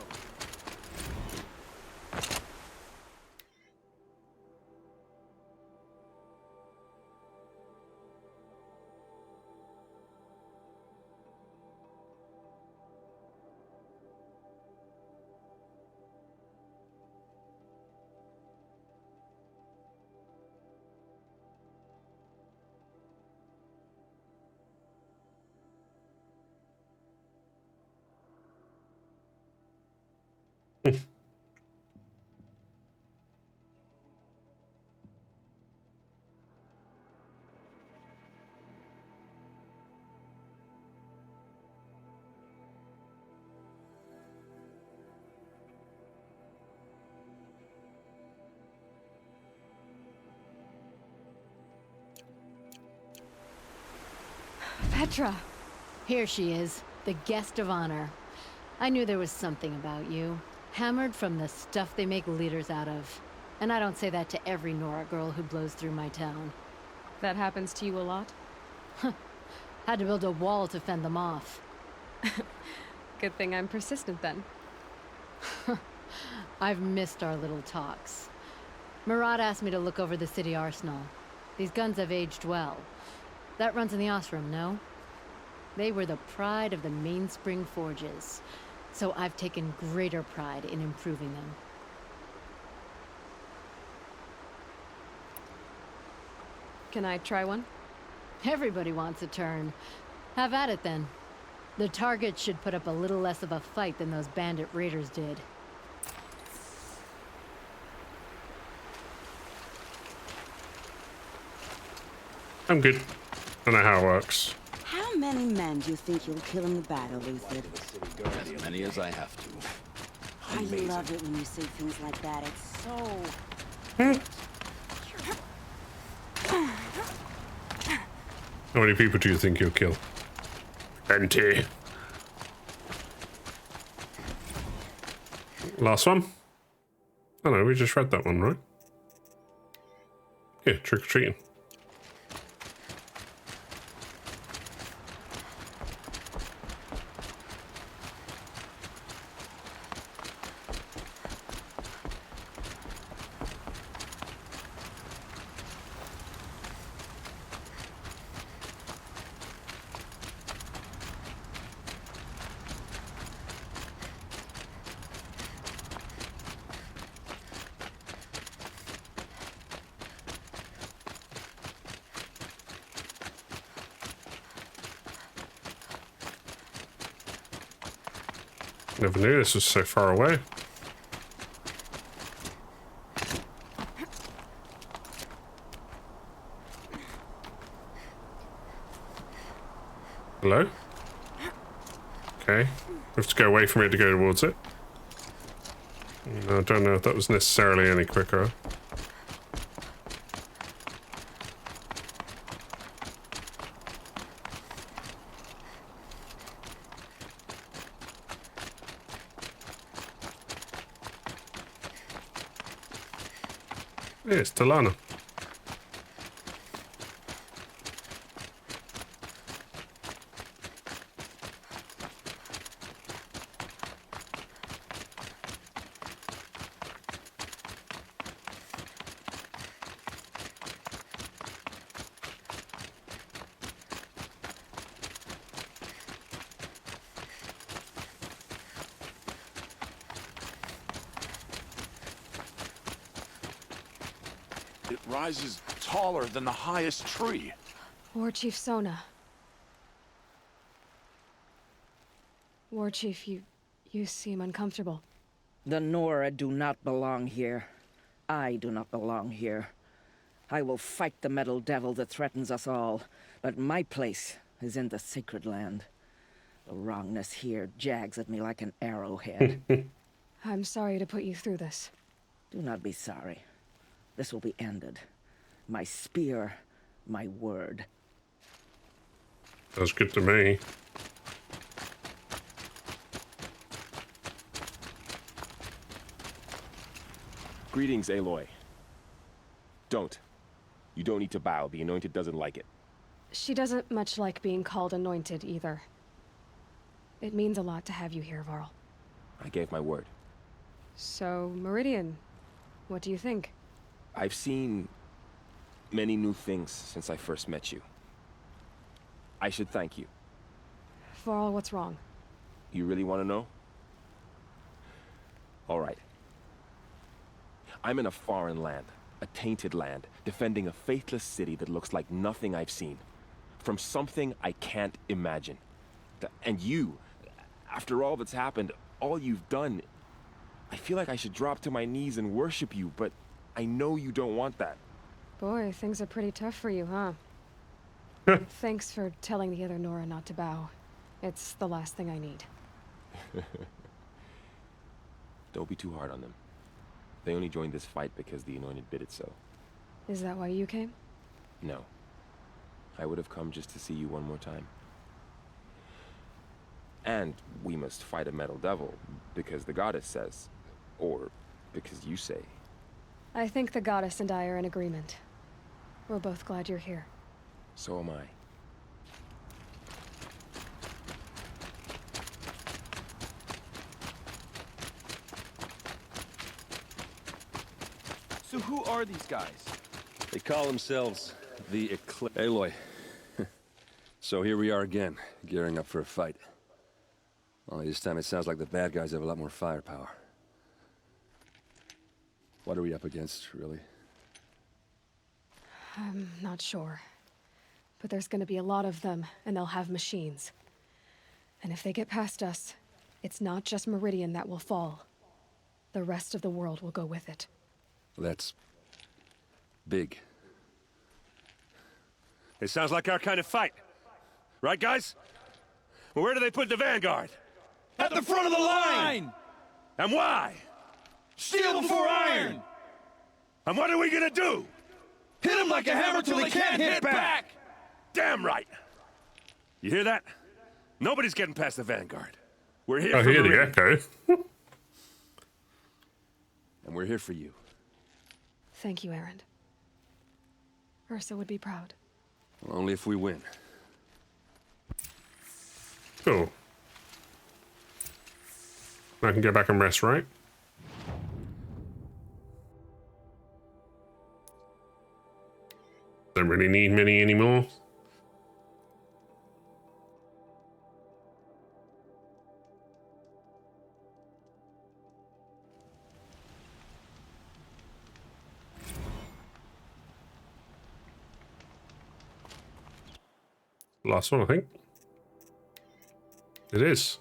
Speaker 3: Petra!
Speaker 25: Here she is, the guest of honor. I knew there was something about you. Hammered from the stuff they make leaders out of. And I don't say that to every Nora girl who blows through my town.
Speaker 3: That happens to you a lot?
Speaker 25: Had to build a wall to fend them off.
Speaker 3: Good thing I'm persistent then.
Speaker 25: I've missed our little talks. Murad asked me to look over the city arsenal. These guns have aged well. That runs in the Osram, no? They were the pride of the Mainspring Forges, so I've taken greater pride in improving them.
Speaker 3: Can I try one?
Speaker 25: Everybody wants a turn. Have at it then. The target should put up a little less of a fight than those bandit raiders did.
Speaker 1: I'm good. I know how it works.
Speaker 22: How many men do you think you'll kill in the battle, Luther?
Speaker 2: As many as I have to.
Speaker 22: I love it when you say things like that. It's so...
Speaker 1: How many people do you think you'll kill? Plenty. Last one? Oh no, we just read that one, right? Yeah, trick-or-treating. Never knew this was so far away. Hello? Okay. We have to go away from it to go towards it. I don't know if that was necessarily any quicker. Yeah, it's Talana.
Speaker 12: It rises taller than the highest tree.
Speaker 3: War Chief Sona. War Chief, you seem uncomfortable.
Speaker 7: The Nora do not belong here. I do not belong here. I will fight the metal devil that threatens us all, but my place is in the sacred land. The wrongness here jags at me like an arrowhead.
Speaker 3: I'm sorry to put you through this.
Speaker 7: Do not be sorry. This will be ended. My spear, my word.
Speaker 1: Sounds good to me.
Speaker 18: Greetings, Aloy. Don't. You don't need to bow. The Anointed doesn't like it.
Speaker 3: She doesn't much like being called anointed either. It means a lot to have you here, Varl.
Speaker 18: I gave my word.
Speaker 3: So, Meridian, what do you think?
Speaker 18: I've seen many new things since I first met you. I should thank you.
Speaker 3: Varl, what's wrong?
Speaker 18: You really want to know? All right. I'm in a foreign land, a tainted land, defending a faithless city that looks like nothing I've seen. From something I can't imagine. And you, after all that's happened, all you've done, I feel like I should drop to my knees and worship you, but I know you don't want that.
Speaker 3: Boy, things are pretty tough for you, huh? Thanks for telling the other Nora not to bow. It's the last thing I need.
Speaker 18: Don't be too hard on them. They only joined this fight because the Anointed bid it so.
Speaker 3: Is that why you came?
Speaker 18: No. I would have come just to see you one more time. And we must fight a metal devil, because the goddess says. Or because you say.
Speaker 3: I think the goddess and I are in agreement. We're both glad you're here.
Speaker 18: So am I.
Speaker 15: So who are these guys?
Speaker 2: They call themselves the Eclipse. Aloy. So here we are again, gearing up for a fight. Only this time it sounds like the bad guys have a lot more firepower. What are we up against, really?
Speaker 3: I'm not sure. But there's gonna be a lot of them, and they'll have machines. And if they get past us, it's not just Meridian that will fall. The rest of the world will go with it.
Speaker 2: That's big. It sounds like our kind of fight. Right, guys? Well, where do they put the Vanguard?
Speaker 15: At the front of the line!
Speaker 2: And why?
Speaker 15: Steel before iron!
Speaker 2: And what are we gonna do?
Speaker 15: Hit them like a hammer till they can't hit back!
Speaker 2: Damn right! You hear that? Nobody's getting past the Vanguard. We're here
Speaker 1: I
Speaker 2: for
Speaker 1: hear the
Speaker 2: Meridian.
Speaker 1: echo.
Speaker 2: And we're here for you.
Speaker 3: Thank you, Erend. Ursa would be proud.
Speaker 2: Well, only if we win.
Speaker 1: Cool. I can go back and rest, right? Don't really need many anymore. Last one, I think. It is.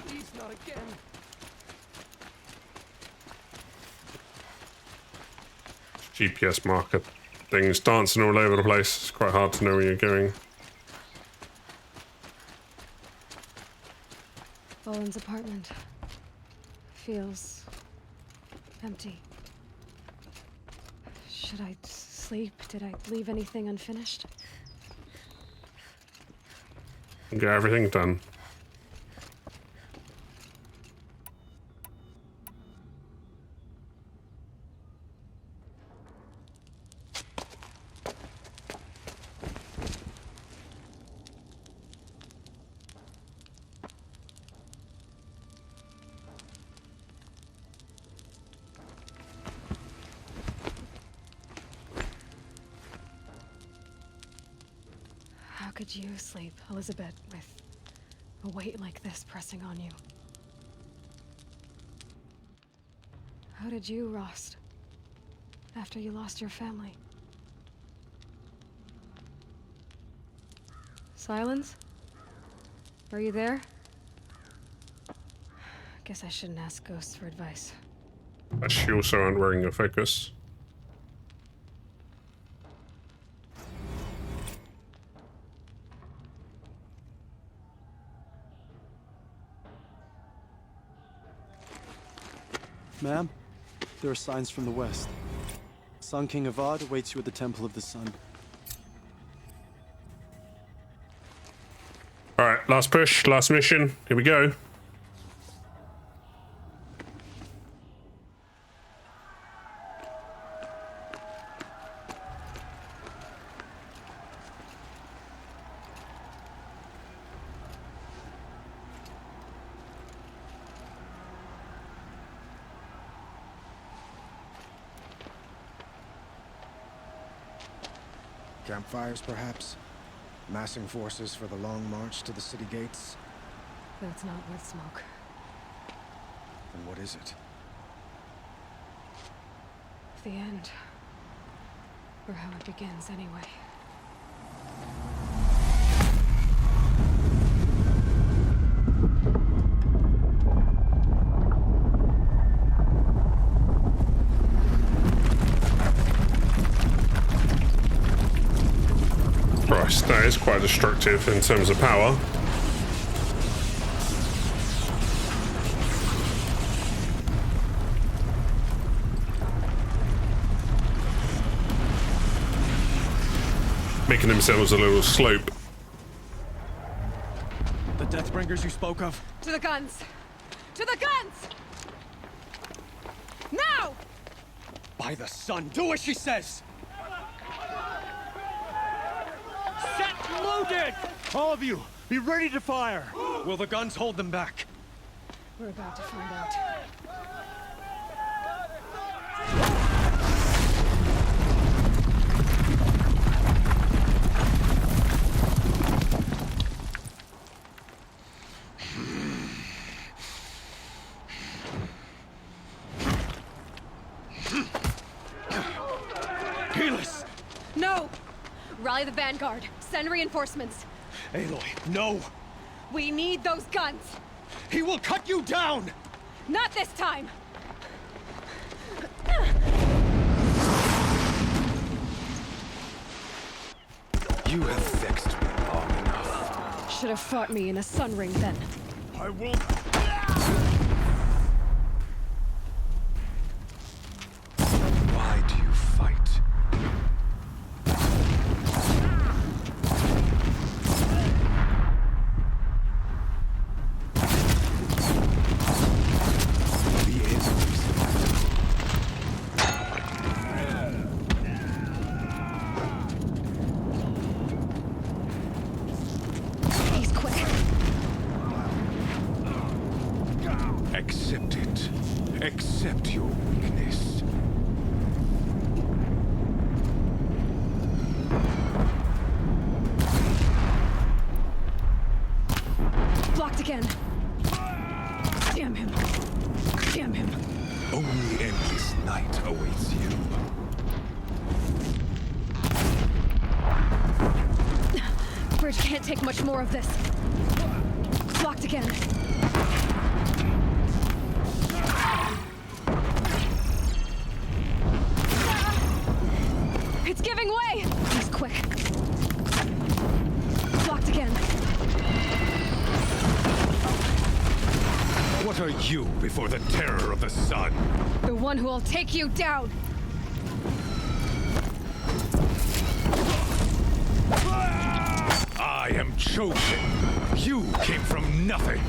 Speaker 15: Please, not again.
Speaker 1: GPS marker things dancing all over the place. It's quite hard to know where you're going.
Speaker 3: Bowen's apartment feels empty. Should I sleep? Did I leave anything unfinished?
Speaker 1: Get everything done.
Speaker 3: How could you sleep, Elizabeth, with a weight like this pressing on you? How did you, Rost, after you lost your family? Silence? Are you there? Guess I shouldn't ask ghosts for advice.
Speaker 1: But she also aren't wearing a focus.
Speaker 16: Ma'am, there are signs from the west. Sun King Avad awaits you at the Temple of the Sun.
Speaker 1: Alright, last push, last mission. Here we go.
Speaker 9: Campfires, perhaps? Massing forces for the long march to the city gates?
Speaker 3: That's not worth smoke.
Speaker 9: Then what is it?
Speaker 3: The end. Or how it begins, anyway.
Speaker 1: That is quite destructive in terms of power. Making themselves a little slope.
Speaker 16: The Deathbringers you spoke of?
Speaker 22: To the guns! To the guns! Now!
Speaker 16: By the sun, do as she says!
Speaker 15: Set loaded! All of you, be ready to fire!
Speaker 16: Will the guns hold them back?
Speaker 3: We're about to find out.
Speaker 16: Helis!
Speaker 22: No! Rally the vanguard. Send reinforcements.
Speaker 16: Aloy, no!
Speaker 22: We need those guns!
Speaker 16: He will cut you down!
Speaker 22: Not this time!
Speaker 18: You have vexed me long enough.
Speaker 3: Should have fought me in a sun ring then.
Speaker 15: I will...
Speaker 18: Why do you fight?
Speaker 3: He's quick.
Speaker 18: Accept it. Accept your weakness.
Speaker 3: Blocked again. Damn him. Damn him.
Speaker 18: Only endless night awaits you.
Speaker 3: Bridge can't take much more of this. Blocked again. It's giving way! He's quick. Blocked again.
Speaker 18: What are you before the terror of the sun?
Speaker 3: The one who will take you down!
Speaker 18: I am chosen. You came from nothing.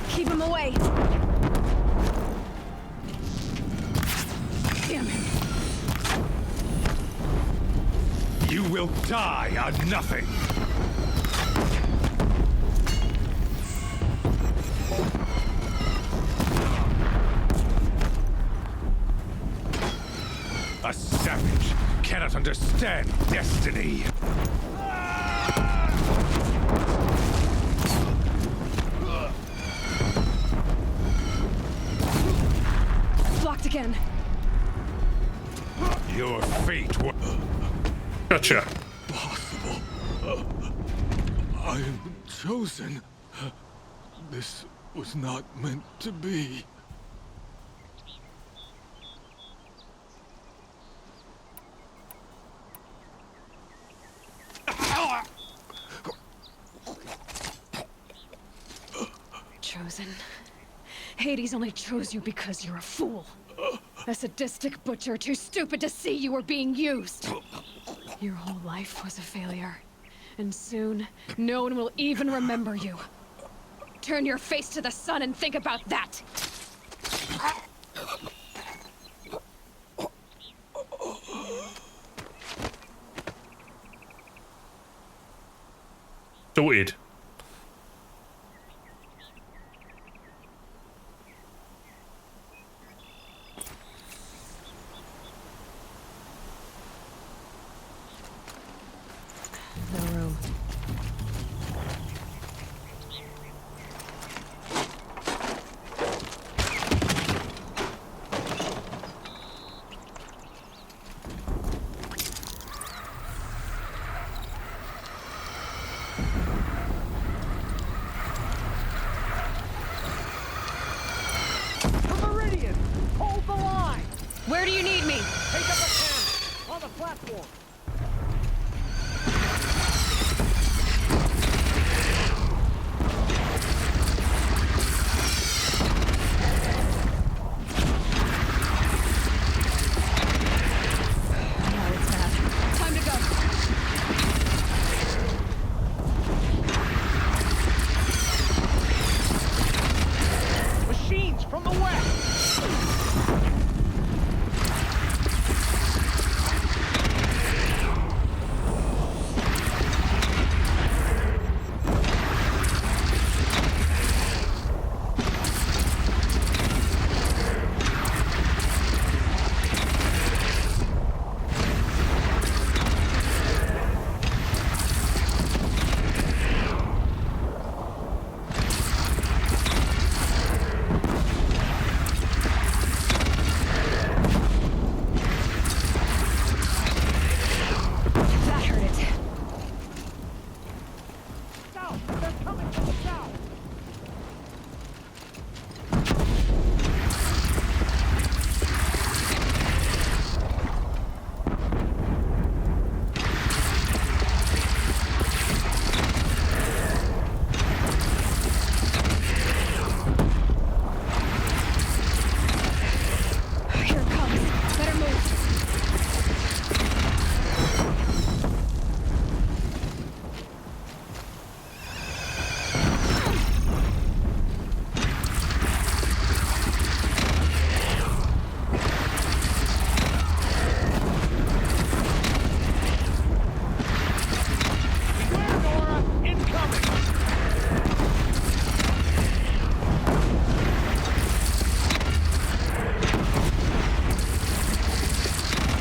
Speaker 3: Keep him away! Damn him.
Speaker 18: You will die on nothing. A savage cannot understand destiny.
Speaker 3: Blocked again.
Speaker 18: Your fate was...
Speaker 1: Gotcha.
Speaker 18: Possible. I am chosen. This was not meant to be.
Speaker 3: Chosen. Hades only chose you because you're a fool. A sadistic butcher too stupid to see you were being used. Your whole life was a failure. And soon, no one will even remember you. Turn your face to the sun and think about that!
Speaker 1: Sorted.
Speaker 3: No room.
Speaker 15: The Meridian!
Speaker 3: do you need me?
Speaker 15: Take up a camera on the platform.
Speaker 3: Now it's bad. Time to go.
Speaker 15: Machines from the west.
Speaker 3: That hurt it.
Speaker 15: South! They're coming from the south!
Speaker 3: Here it comes. Better move.
Speaker 15: Beware, Nora! Incoming!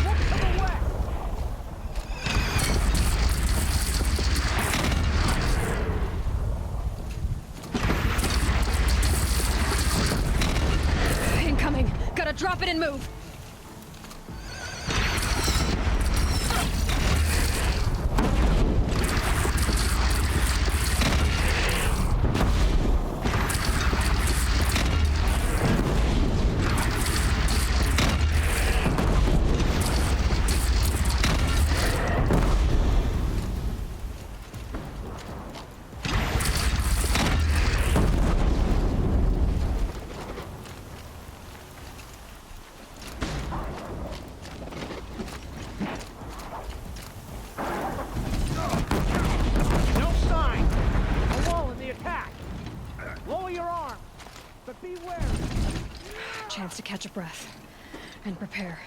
Speaker 15: Look to the west!
Speaker 3: Incoming. Gotta drop it and move.
Speaker 15: No sign! A wall in the attack! Lower your arm! But be wary!
Speaker 3: Chance to catch a breath and prepare.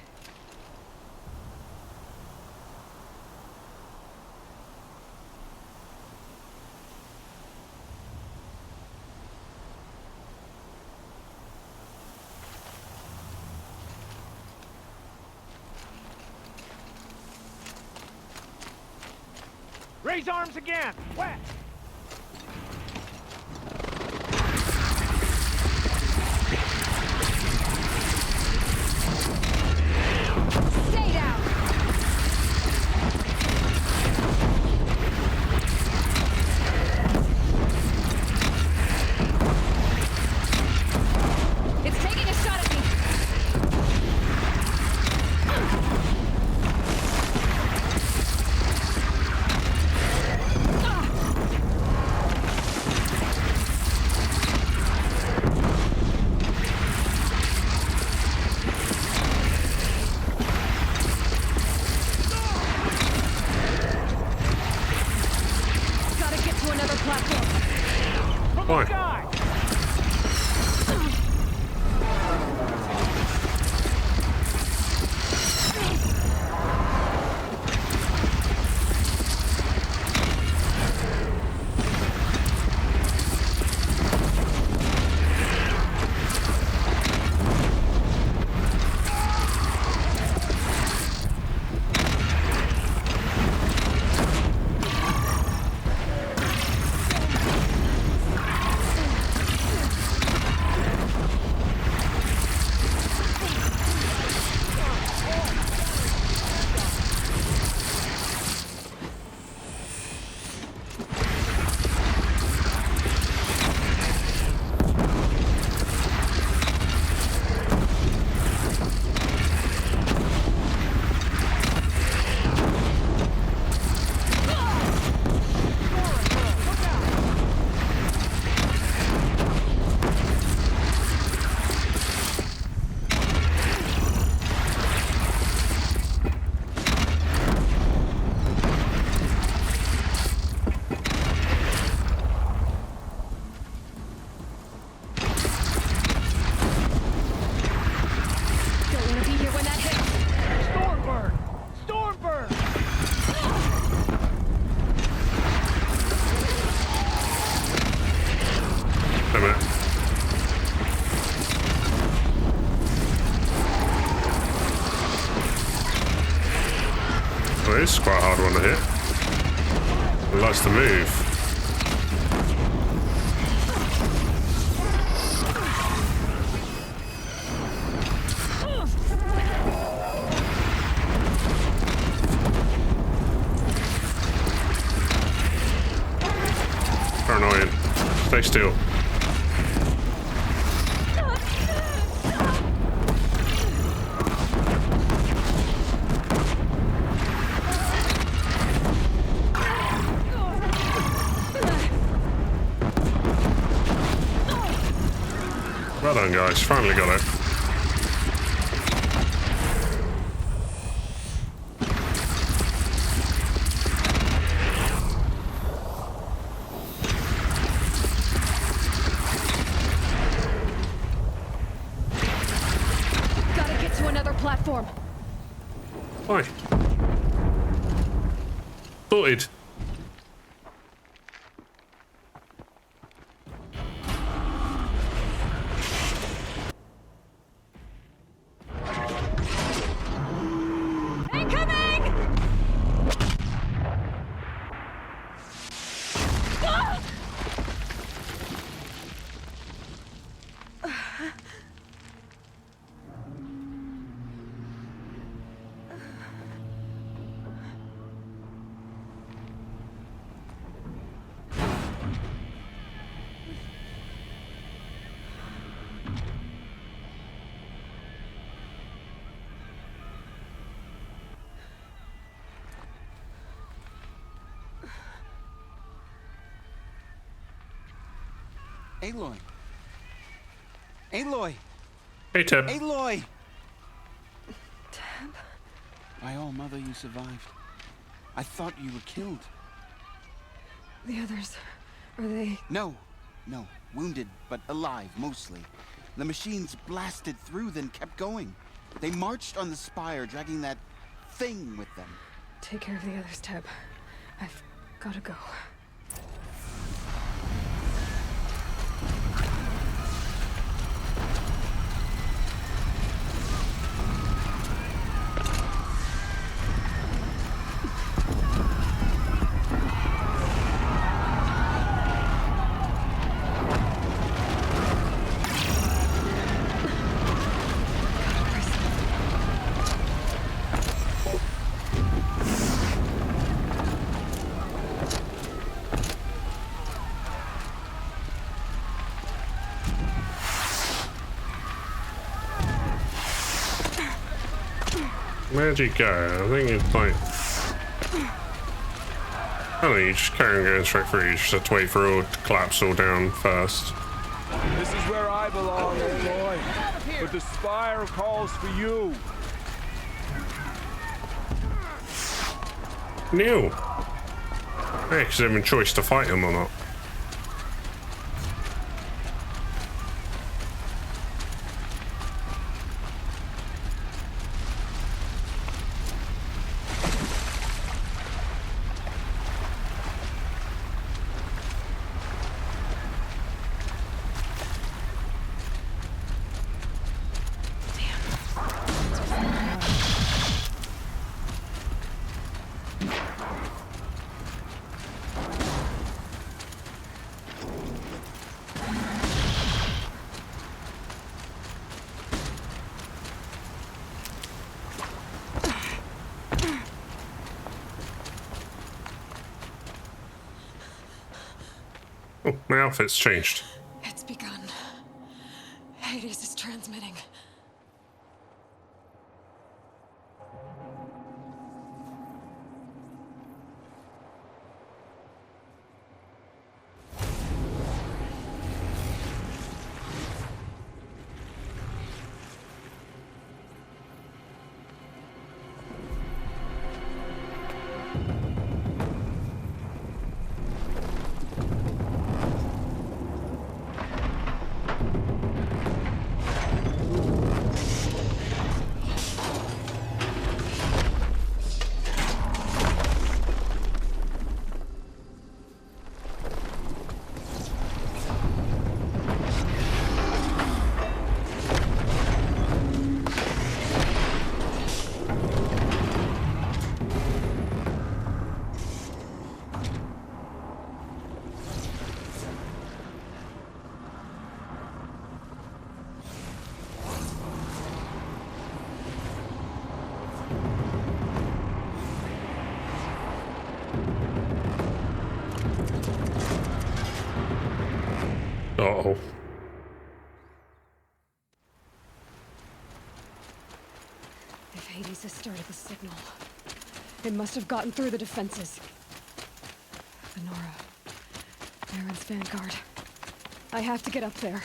Speaker 15: Raise arms again! West!
Speaker 3: Stay down. It's taking a shot at me. Gotta get to another platform.
Speaker 15: From
Speaker 1: Why?
Speaker 15: the sky!
Speaker 1: That's quite a hard one to hit. It likes to move. Paranoid. Stay still. Well done, guys. Finally got it.
Speaker 3: Gotta get to another platform.
Speaker 1: Hi. Sorted.
Speaker 17: Aloy! Aloy!
Speaker 1: Hey, Teb.
Speaker 17: Aloy! Teb? By all mother, you survived. I thought you were killed.
Speaker 22: The others, are they...
Speaker 17: No. Wounded, but alive, mostly. The machines blasted through, then kept going. They marched on the spire, dragging that thing with them.
Speaker 22: Take care of the others, Teb. I've gotta go.
Speaker 1: Where'd you go? I think it's like... I don't know, you just carry on going straight through. You just have to wait for it all to collapse all down first.
Speaker 12: This is where I belong, Aloy. But the spire calls for you.
Speaker 1: New. Hey, because they have a choice to fight him or not. Oh, my outfit's changed.
Speaker 22: It's begun. Hades is transmitting.
Speaker 1: Uh-oh.
Speaker 3: If Hades has started the signal, it must have gotten through the defenses. Venora. Aaron's vanguard. I have to get up there.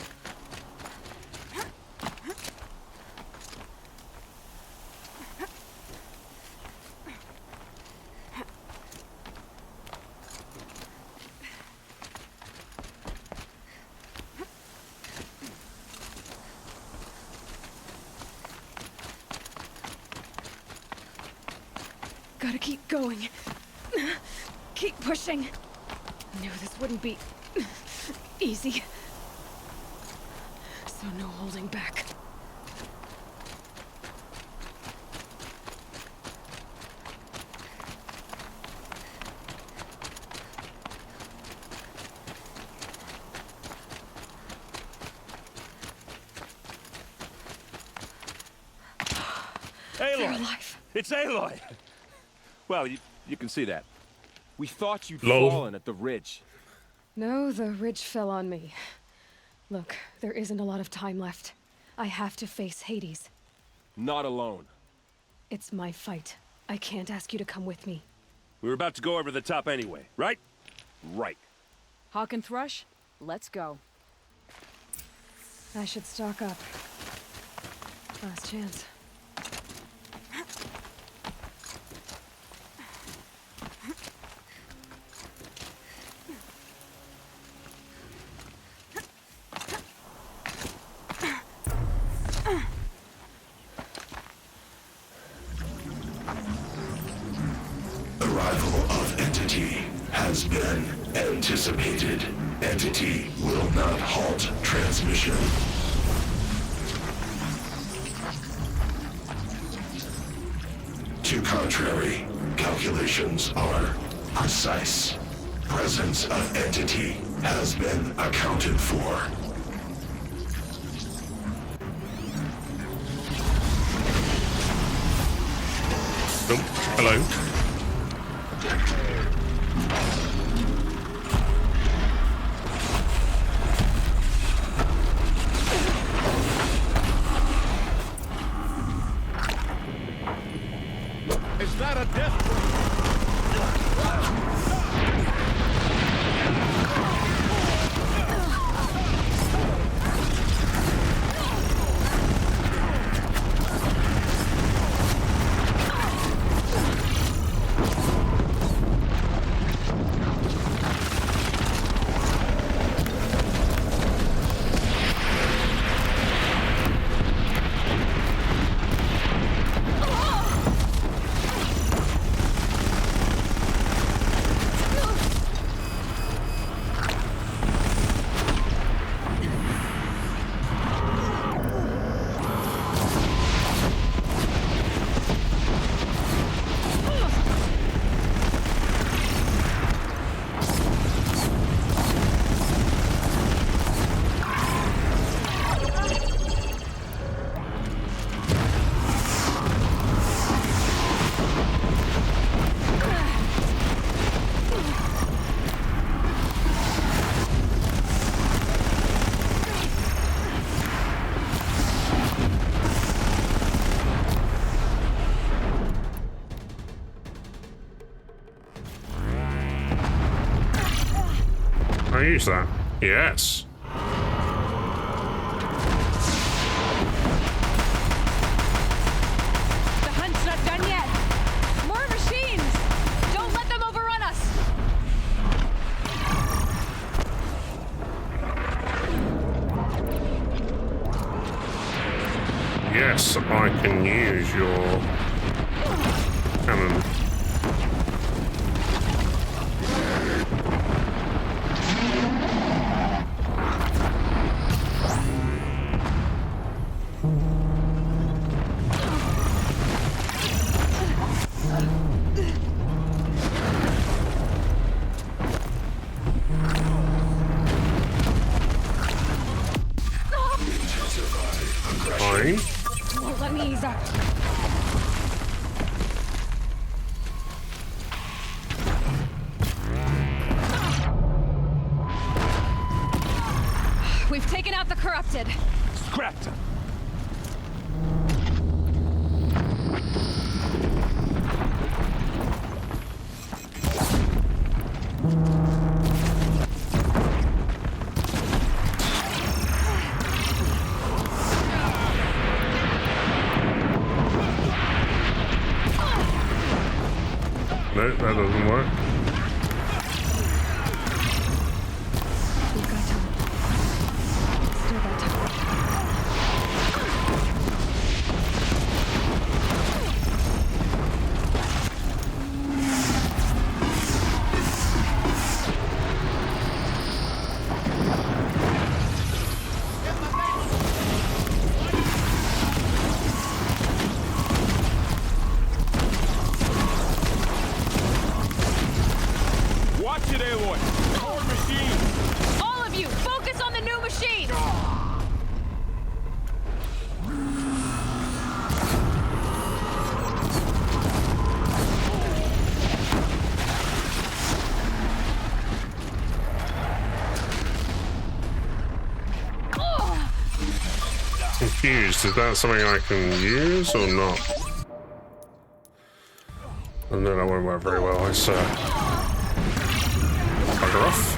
Speaker 3: Gotta keep going. Keep pushing. Knew this wouldn't be easy. So no holding back.
Speaker 2: Aloy! It's Aloy! Well, you can see that.
Speaker 18: We thought you'd
Speaker 1: Lol.
Speaker 18: fallen at the ridge.
Speaker 3: No, the ridge fell on me. Look, there isn't a lot of time left. I have to face Hades.
Speaker 18: Not alone.
Speaker 3: It's my fight. I can't ask you to come with me.
Speaker 2: We were about to go over the top anyway, right?
Speaker 18: Right.
Speaker 22: Hawk and Thrush, let's go.
Speaker 3: I should stock up. Last chance.
Speaker 24: Arrival of Entity has been anticipated. Entity will not halt transmission. To contrary, calculations are precise. Presence of Entity has been accounted for.
Speaker 1: Oh, hello.
Speaker 12: Is that a death
Speaker 1: I use that. Yes.
Speaker 22: The hunt's not done yet. More machines! Don't let them overrun us!
Speaker 1: Yes, I can use your cannon. Fine.
Speaker 3: Won't let me ease up.
Speaker 22: We've taken out the corrupted.
Speaker 12: Scrapped him.
Speaker 1: No, that doesn't work.
Speaker 3: We've got time. Still got time.
Speaker 12: Watch it, Aloy! Power machine!
Speaker 22: All of you, focus on the new machine!
Speaker 1: Confused. Is that something I can use or not? Oh, no, that won't work very well. It's bugger off.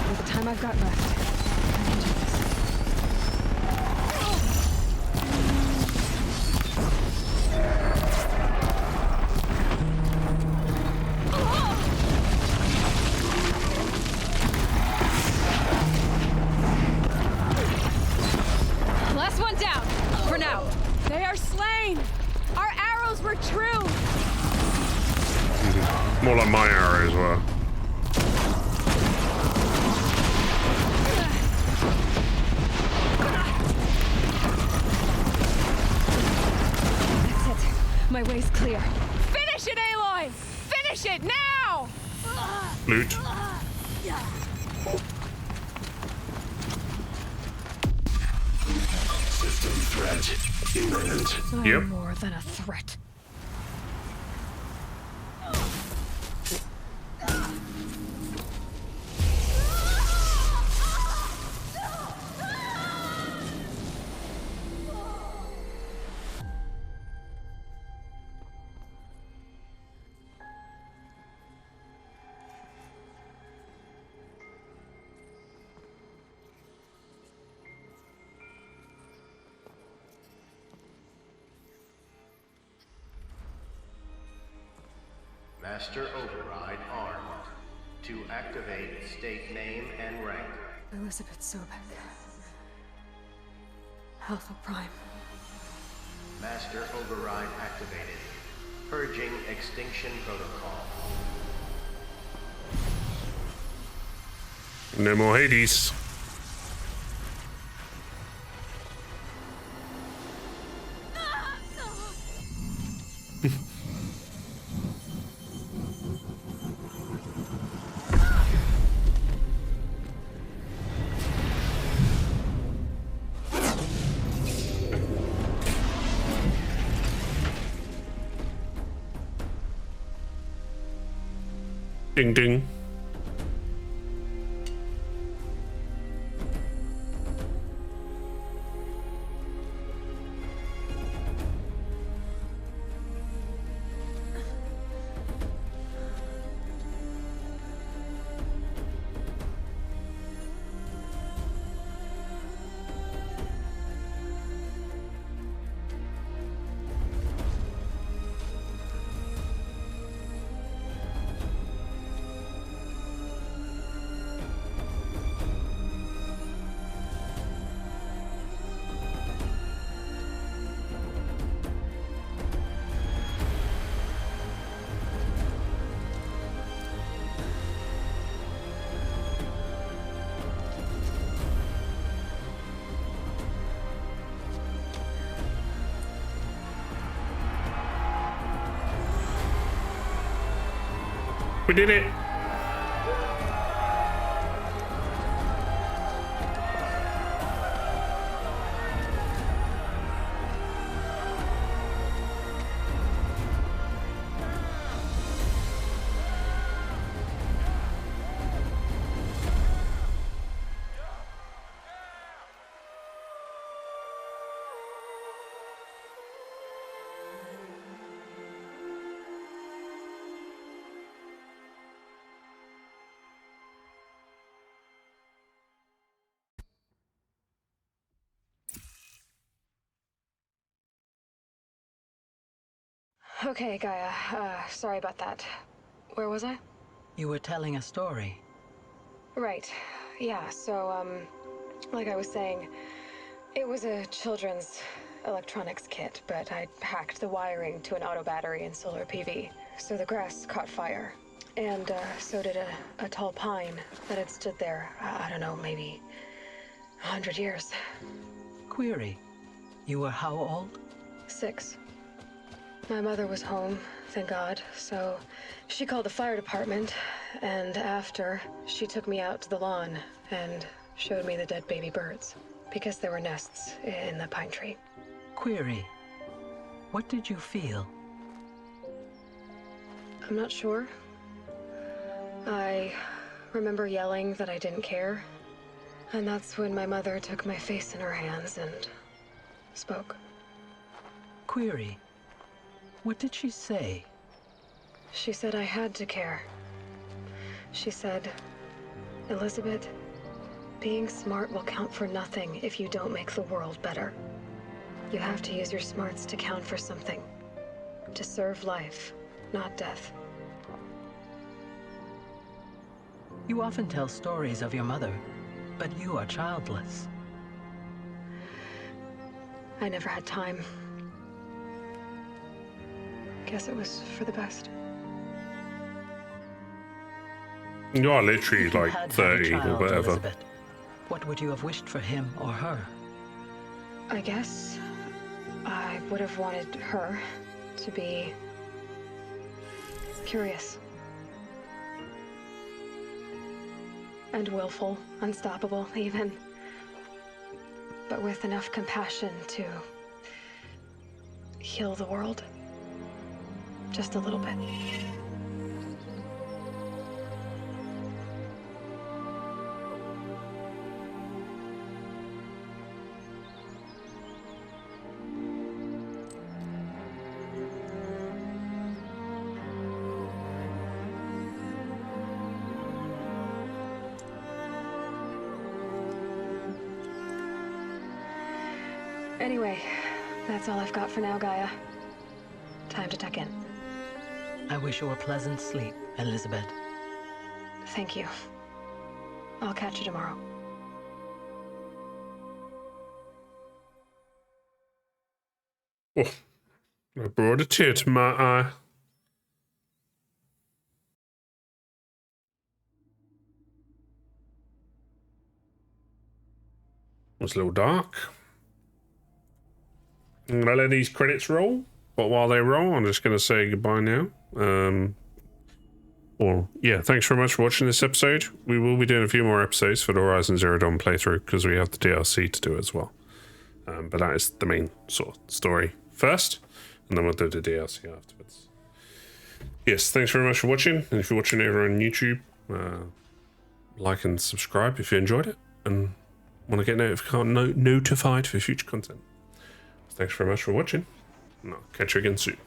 Speaker 3: With the time I've got left, I can do this.
Speaker 22: Last one down, for now. They are slain! Our arrows were true!
Speaker 1: More like my arrows were.
Speaker 3: That's it. My way's clear.
Speaker 22: Finish it, Aloy! Finish it now!
Speaker 1: Loot.
Speaker 24: System threat imminent.
Speaker 1: Yep.
Speaker 3: I'm more than a threat.
Speaker 8: Master Override armed. To activate, state name and rank.
Speaker 3: Elizabeth Sobek. Alpha Prime.
Speaker 8: Master Override activated. Purging extinction protocol.
Speaker 1: No more Hades. Ding ding. We did it!
Speaker 3: Okay, Gaia. Sorry about that. Where was I?
Speaker 6: You were telling a story.
Speaker 3: Right. Yeah, so, like I was saying, it was a children's electronics kit, but I hacked the wiring to an auto battery and solar PV. So the grass caught fire. And, so did a tall pine that had stood there, I don't know, maybe 100 years.
Speaker 6: Query. You were how old?
Speaker 3: 6. My mother was home, thank God, so she called the fire department, and after, she took me out to the lawn and showed me the dead baby birds, because there were nests in the pine tree.
Speaker 6: Query. What did you feel?
Speaker 3: I'm not sure. I remember yelling that I didn't care, and that's when my mother took my face in her hands and spoke.
Speaker 6: Query. What did she say?
Speaker 3: She said I had to care. She said, Elizabeth, being smart will count for nothing if you don't make the world better. You have to use your smarts to count for something. To serve life, not death.
Speaker 6: You often tell stories of your mother, but you are childless.
Speaker 3: I never had time. Guess it was for the best.
Speaker 1: You are literally
Speaker 6: If you
Speaker 1: like
Speaker 6: had had a
Speaker 1: 30 or
Speaker 6: child,
Speaker 1: whatever.
Speaker 6: Elizabeth, what would you have wished for him or her?
Speaker 3: I guess I would have wanted her to be curious. And willful, unstoppable even. But with enough compassion to heal the world. Just a little bit. Anyway, that's all I've got for now, Gaia. Time to tuck in.
Speaker 6: I wish you a pleasant sleep, Elizabeth.
Speaker 3: Thank you. I'll catch you tomorrow.
Speaker 1: Oh, I brought a tear to my eye. It was a little dark. I'm gonna let these credits roll, but while they roll, I'm just gonna say goodbye now. Well, yeah, thanks very much for watching this episode. We will be doing a few more episodes for the Horizon Zero Dawn playthrough because we have the DLC to do as well. But that is the main sort of story first, and then we'll do the DLC afterwards. Yes, thanks very much for watching, and if you're watching over on YouTube, like and subscribe if you enjoyed it, and want to get notified for future content. Thanks very much for watching, and I'll catch you again soon.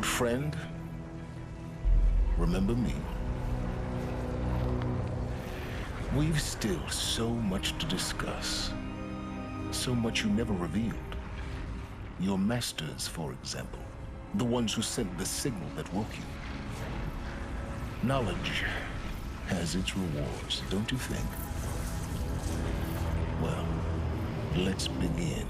Speaker 4: Old friend, remember me? We've still so much to discuss. So much you never revealed. Your masters, for example. The ones who sent the signal that woke you. Knowledge has its rewards, don't you think? Well, let's begin.